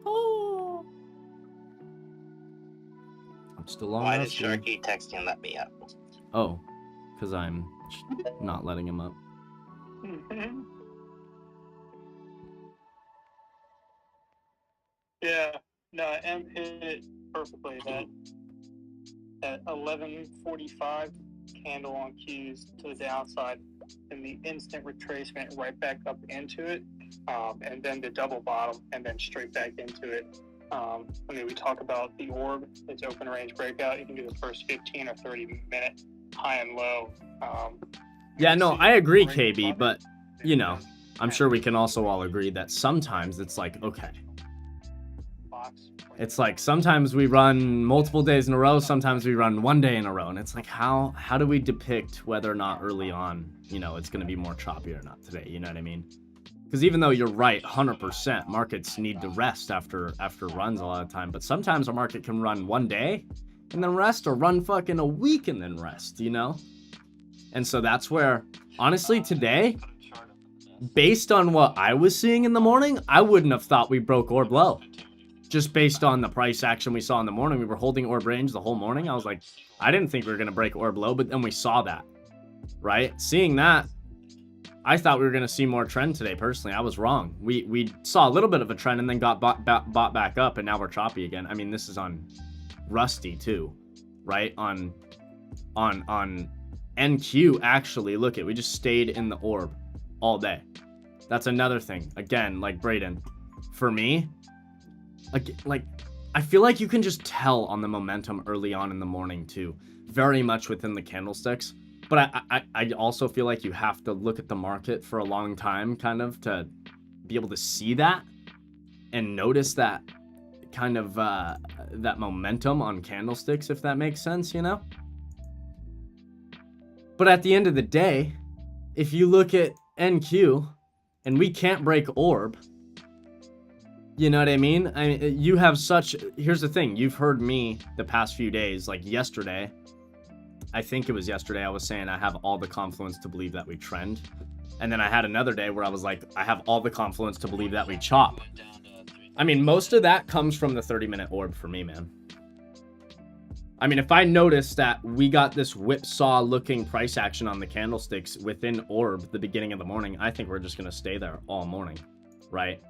Oh. I'm still on. Why did Sharky text you and let me up? Oh, because I'm not letting him up. Yeah, no, M hit it perfectly. That 11:45 candle on Q's to the downside, and the instant retracement right back up into it, and then the double bottom, and then straight back into it. I mean, we talk about the orb, its open range breakout. You can do the first 15 or 30 minute high and low. Yeah, no, I agree, KB, but, you know, I'm sure we can also all agree that sometimes it's like, okay. It's like sometimes we run multiple days in a row, sometimes we run one day in a row, and it's like, how do we depict whether or not early on, you know, it's going to be more choppy or not today, you know what I mean? Because even though you're right, 100%, markets need to rest after runs a lot of time, but sometimes a market can run one day and then rest, or run fucking a week and then rest, you know? And so that's where, honestly, today, based on what I was seeing in the morning, I wouldn't have thought we broke orb low. Just based on the price action we saw in the morning, we were holding orb range the whole morning. I was like, I didn't think we were going to break orb low, but then we saw that, right? Seeing that, I thought we were going to see more trend today, personally. I was wrong. We saw a little bit of a trend and then got bought back up, and now we're choppy again. I mean, this is on Rusty too, right? On NQ, actually, look it, we just stayed in the orb all day. That's another thing. Again, like Braden, for me, like I feel like you can just tell on the momentum early on in the morning too, very much within the candlesticks. But I also feel like you have to look at the market for a long time, kind of, to be able to see that and notice that kind of that momentum on candlesticks, if that makes sense, you know? But at the end of the day, if you look at NQ and we can't break orb, you know what I mean? You have such, here's the thing, you've heard me the past few days, like yesterday, I think it was yesterday, I was saying I have all the confluence to believe that we trend. And then I had another day where I was like, I have all the confluence to believe that we chop. I mean, most of that comes from the 30-minute orb for me, man. I mean, if I notice that we got this whipsaw looking price action on the candlesticks within orb the beginning of the morning, I think we're just going to stay there all morning, right?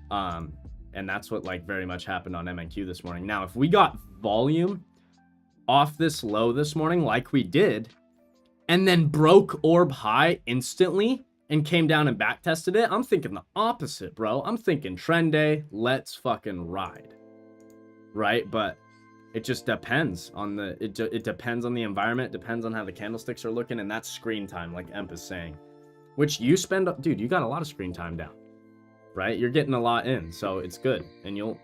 And that's what like very much happened on MNQ this morning. Now, if we got volume off this low this morning like we did, and then broke orb high instantly and came down and back tested it, I'm thinking the opposite, bro. I'm thinking trend day, let's fucking ride, right? But it just depends on the, it depends on the environment, depends on how the candlesticks are looking, and that's screen time, like Emp is saying, which you spend, dude, you got a lot of screen time down, right? You're getting a lot in, so it's good. And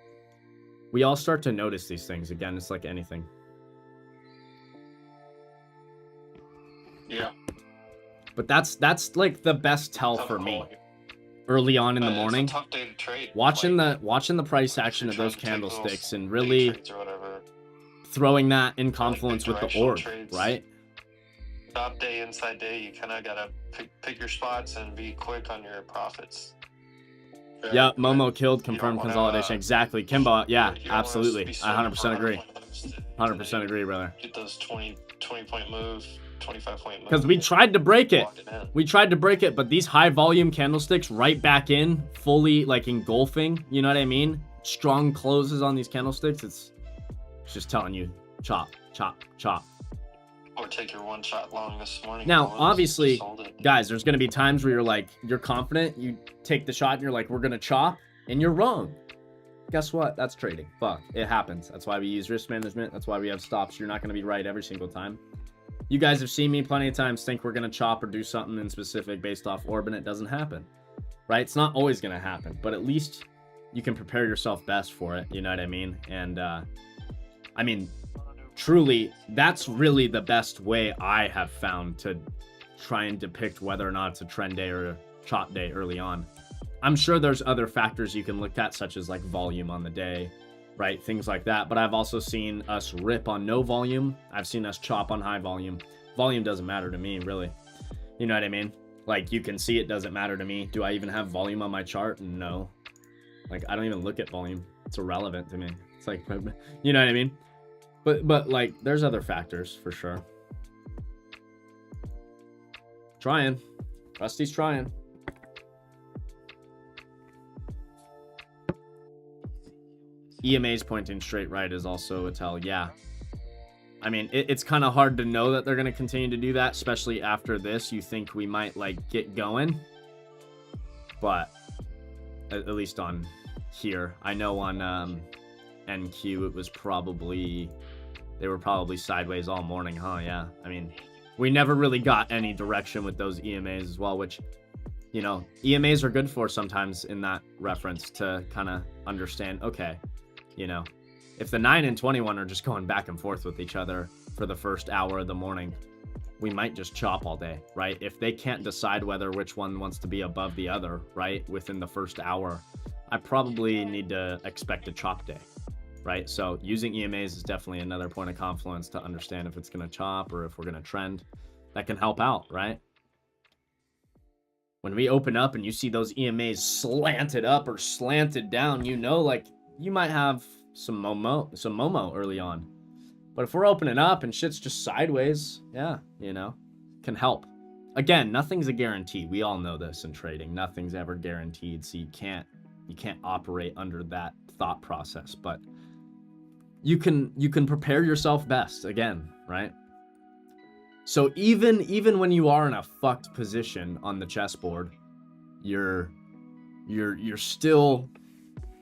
we all start to notice these things. Again, it's like anything. Yeah. But that's like the best tell for me. Early on in the morning, it's a tough day to trade. watching the price action of those candlesticks and really throwing that in confluence with the orb, right? Top day, inside day, you kind of gotta pick your spots and be quick on your profits. Yeah, Momo killed, confirmed consolidation. Exactly, Kimbo. Yeah, absolutely. I 100% agree. 100% agree, brother. Get those 20-point move, 25-point move. Because we tried to break it. We tried to break it, but these high volume candlesticks right back in, fully like engulfing, you know what I mean? Strong closes on these candlesticks. It's just telling you, chop, chop, chop. Or take your one shot long this morning. Now, obviously, guys, there's going to be times where you're like, you're confident, you take the shot and you're like, we're going to chop, and you're wrong. Guess what? That's trading. Fuck. It happens. That's why we use risk management. That's why we have stops. You're not going to be right every single time. You guys have seen me plenty of times think we're going to chop or do something in specific based off orb, and it doesn't happen. Right? It's not always going to happen, but at least you can prepare yourself best for it. You know what I mean? And, I mean, truly, that's really the best way I have found to try and depict whether or not it's a trend day or a chop day early on. I'm sure there's other factors you can look at, such as like volume on the day, right? Things like that. But I've also seen us rip on no volume. I've seen us chop on high volume. Volume doesn't matter to me, really. You know what I mean? Like, you can see it doesn't matter to me. Do I even have volume on my chart? No. Like, I don't even look at volume. It's irrelevant to me. It's like, you know what I mean? But like, there's other factors for sure. Trying. Rusty's trying. EMA's pointing straight right is also a tell. Yeah. I mean, it's kind of hard to know that they're going to continue to do that, especially after this. You think we might like get going. But at least on here. I know on NQ it was probably... They were probably sideways all morning, huh? Yeah. I mean, we never really got any direction with those EMAs as well, which, you know, EMAs are good for sometimes in that reference to kind of understand, okay, you know, if the 9 and 21 are just going back and forth with each other for the first hour of the morning, we might just chop all day, right? If they can't decide whether which one wants to be above the other, right, within the first hour, I probably need to expect a chop day. Right, so using EMAs is definitely another point of confluence to understand if it's going to chop or if we're going to trend. That can help out, right? When we open up and you see those EMAs slanted up or slanted down, you know, like, you might have some Momo early on. But if we're opening up and shit's just sideways, yeah, you know, can help. Again, nothing's a guarantee. We all know this in trading. Nothing's ever guaranteed, so you can't operate under that thought process, but you can prepare yourself best, again, right? So even when you are in a fucked position on the chessboard, you're still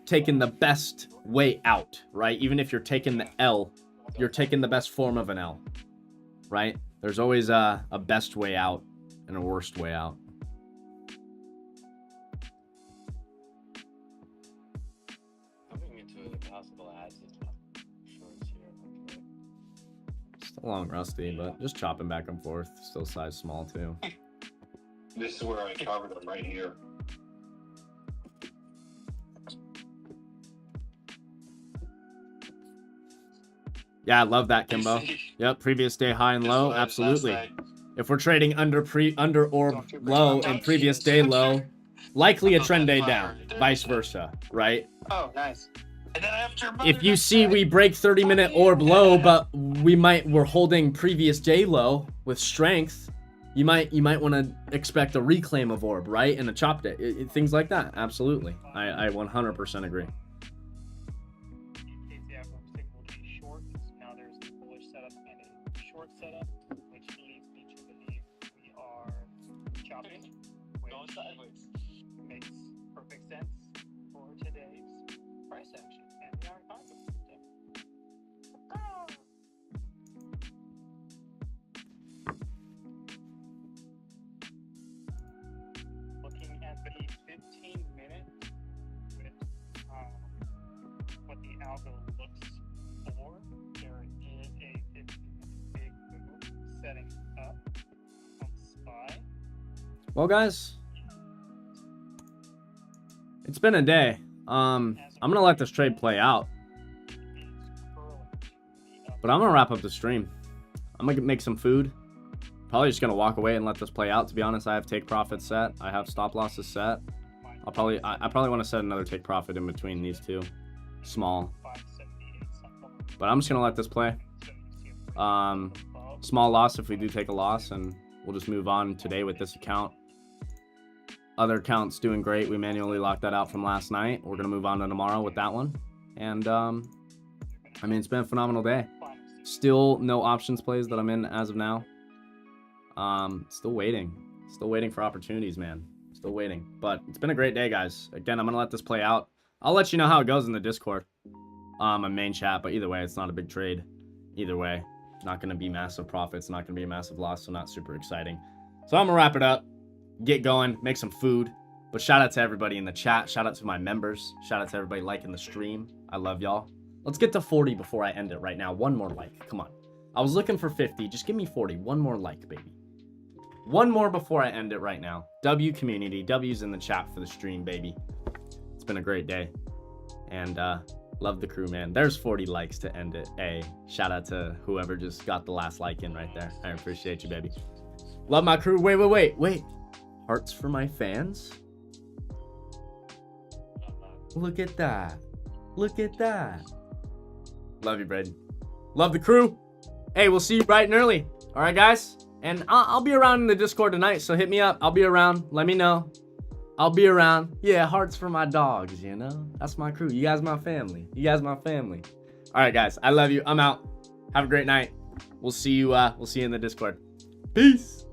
taking the best way out, right? Even if you're taking the L, you're taking the best form of an L, right? There's always a best way out and a worst way out. possible adds into shorts here. Still long rusty, but just chopping back and forth. Still size small too. This is where I covered them right here. Yeah, I love that, Kimbo. Yep, previous day high and low, absolutely. If we're trading under orb low and previous day low, likely a trend day down, vice versa, right? Oh, nice. And then after If you see we break 30-minute orb low, but we're holding previous day low with strength, you might want to expect a reclaim of orb, right? And a chop day, things like that. Absolutely, I 100% agree. Now there's a bullish setup and a short setup, which leads me to believe we are chopping, which makes perfect sense for today's price action. And we are in concept. Looking at the 15-minute with what the algo looks for, there is a 15-minute big move setting up on SPY. Well, guys, it's been a day. I'm gonna let this trade play out, but I'm gonna wrap up the stream. I'm gonna make some food. Probably just gonna walk away and let this play out. To be honest, I have take profit set. I have stop losses set. I probably want to set another take profit in between these two, small. But I'm just gonna let this play. Small loss if we do take a loss, and we'll just move on today with this account. Other accounts doing great. We manually locked that out from last night. We're gonna move on to tomorrow with that one. And I mean, it's been a phenomenal day. Still no options plays that I'm in as of now. Still waiting for opportunities, man. Still waiting. But it's been a great day, guys. Again, I'm gonna let this play out. I'll let you know how it goes in the Discord, my main chat. But either way, it's not a big trade. Either way, not gonna be massive profits. Not gonna be a massive loss. So not super exciting. So I'm gonna wrap it up. Get going. Make some food. But shout out to everybody in the chat. Shout out to my members. Shout out to everybody liking the stream. I love y'all. Let's get to 40 before I end it right now. One more like. Come on. I was looking for 50. Just give me 40. One more like, baby. One more before I end it right now. W community. W's in the chat for the stream, baby. It's been a great day. And love the crew, man. There's 40 likes to end it. Hey, shout out to whoever just got the last like in right there. I appreciate you, baby. Love my crew. Wait. Hearts for my fans? Look at that. Look at that. Love you, Braden. Love the crew. Hey, we'll see you bright and early. All right, guys? And I'll be around in the Discord tonight, so hit me up. I'll be around. Let me know. I'll be around. Yeah, hearts for my dogs, you know? That's my crew. You guys my family. You guys my family. All right, guys. I love you. I'm out. Have a great night. We'll see you in the Discord. Peace.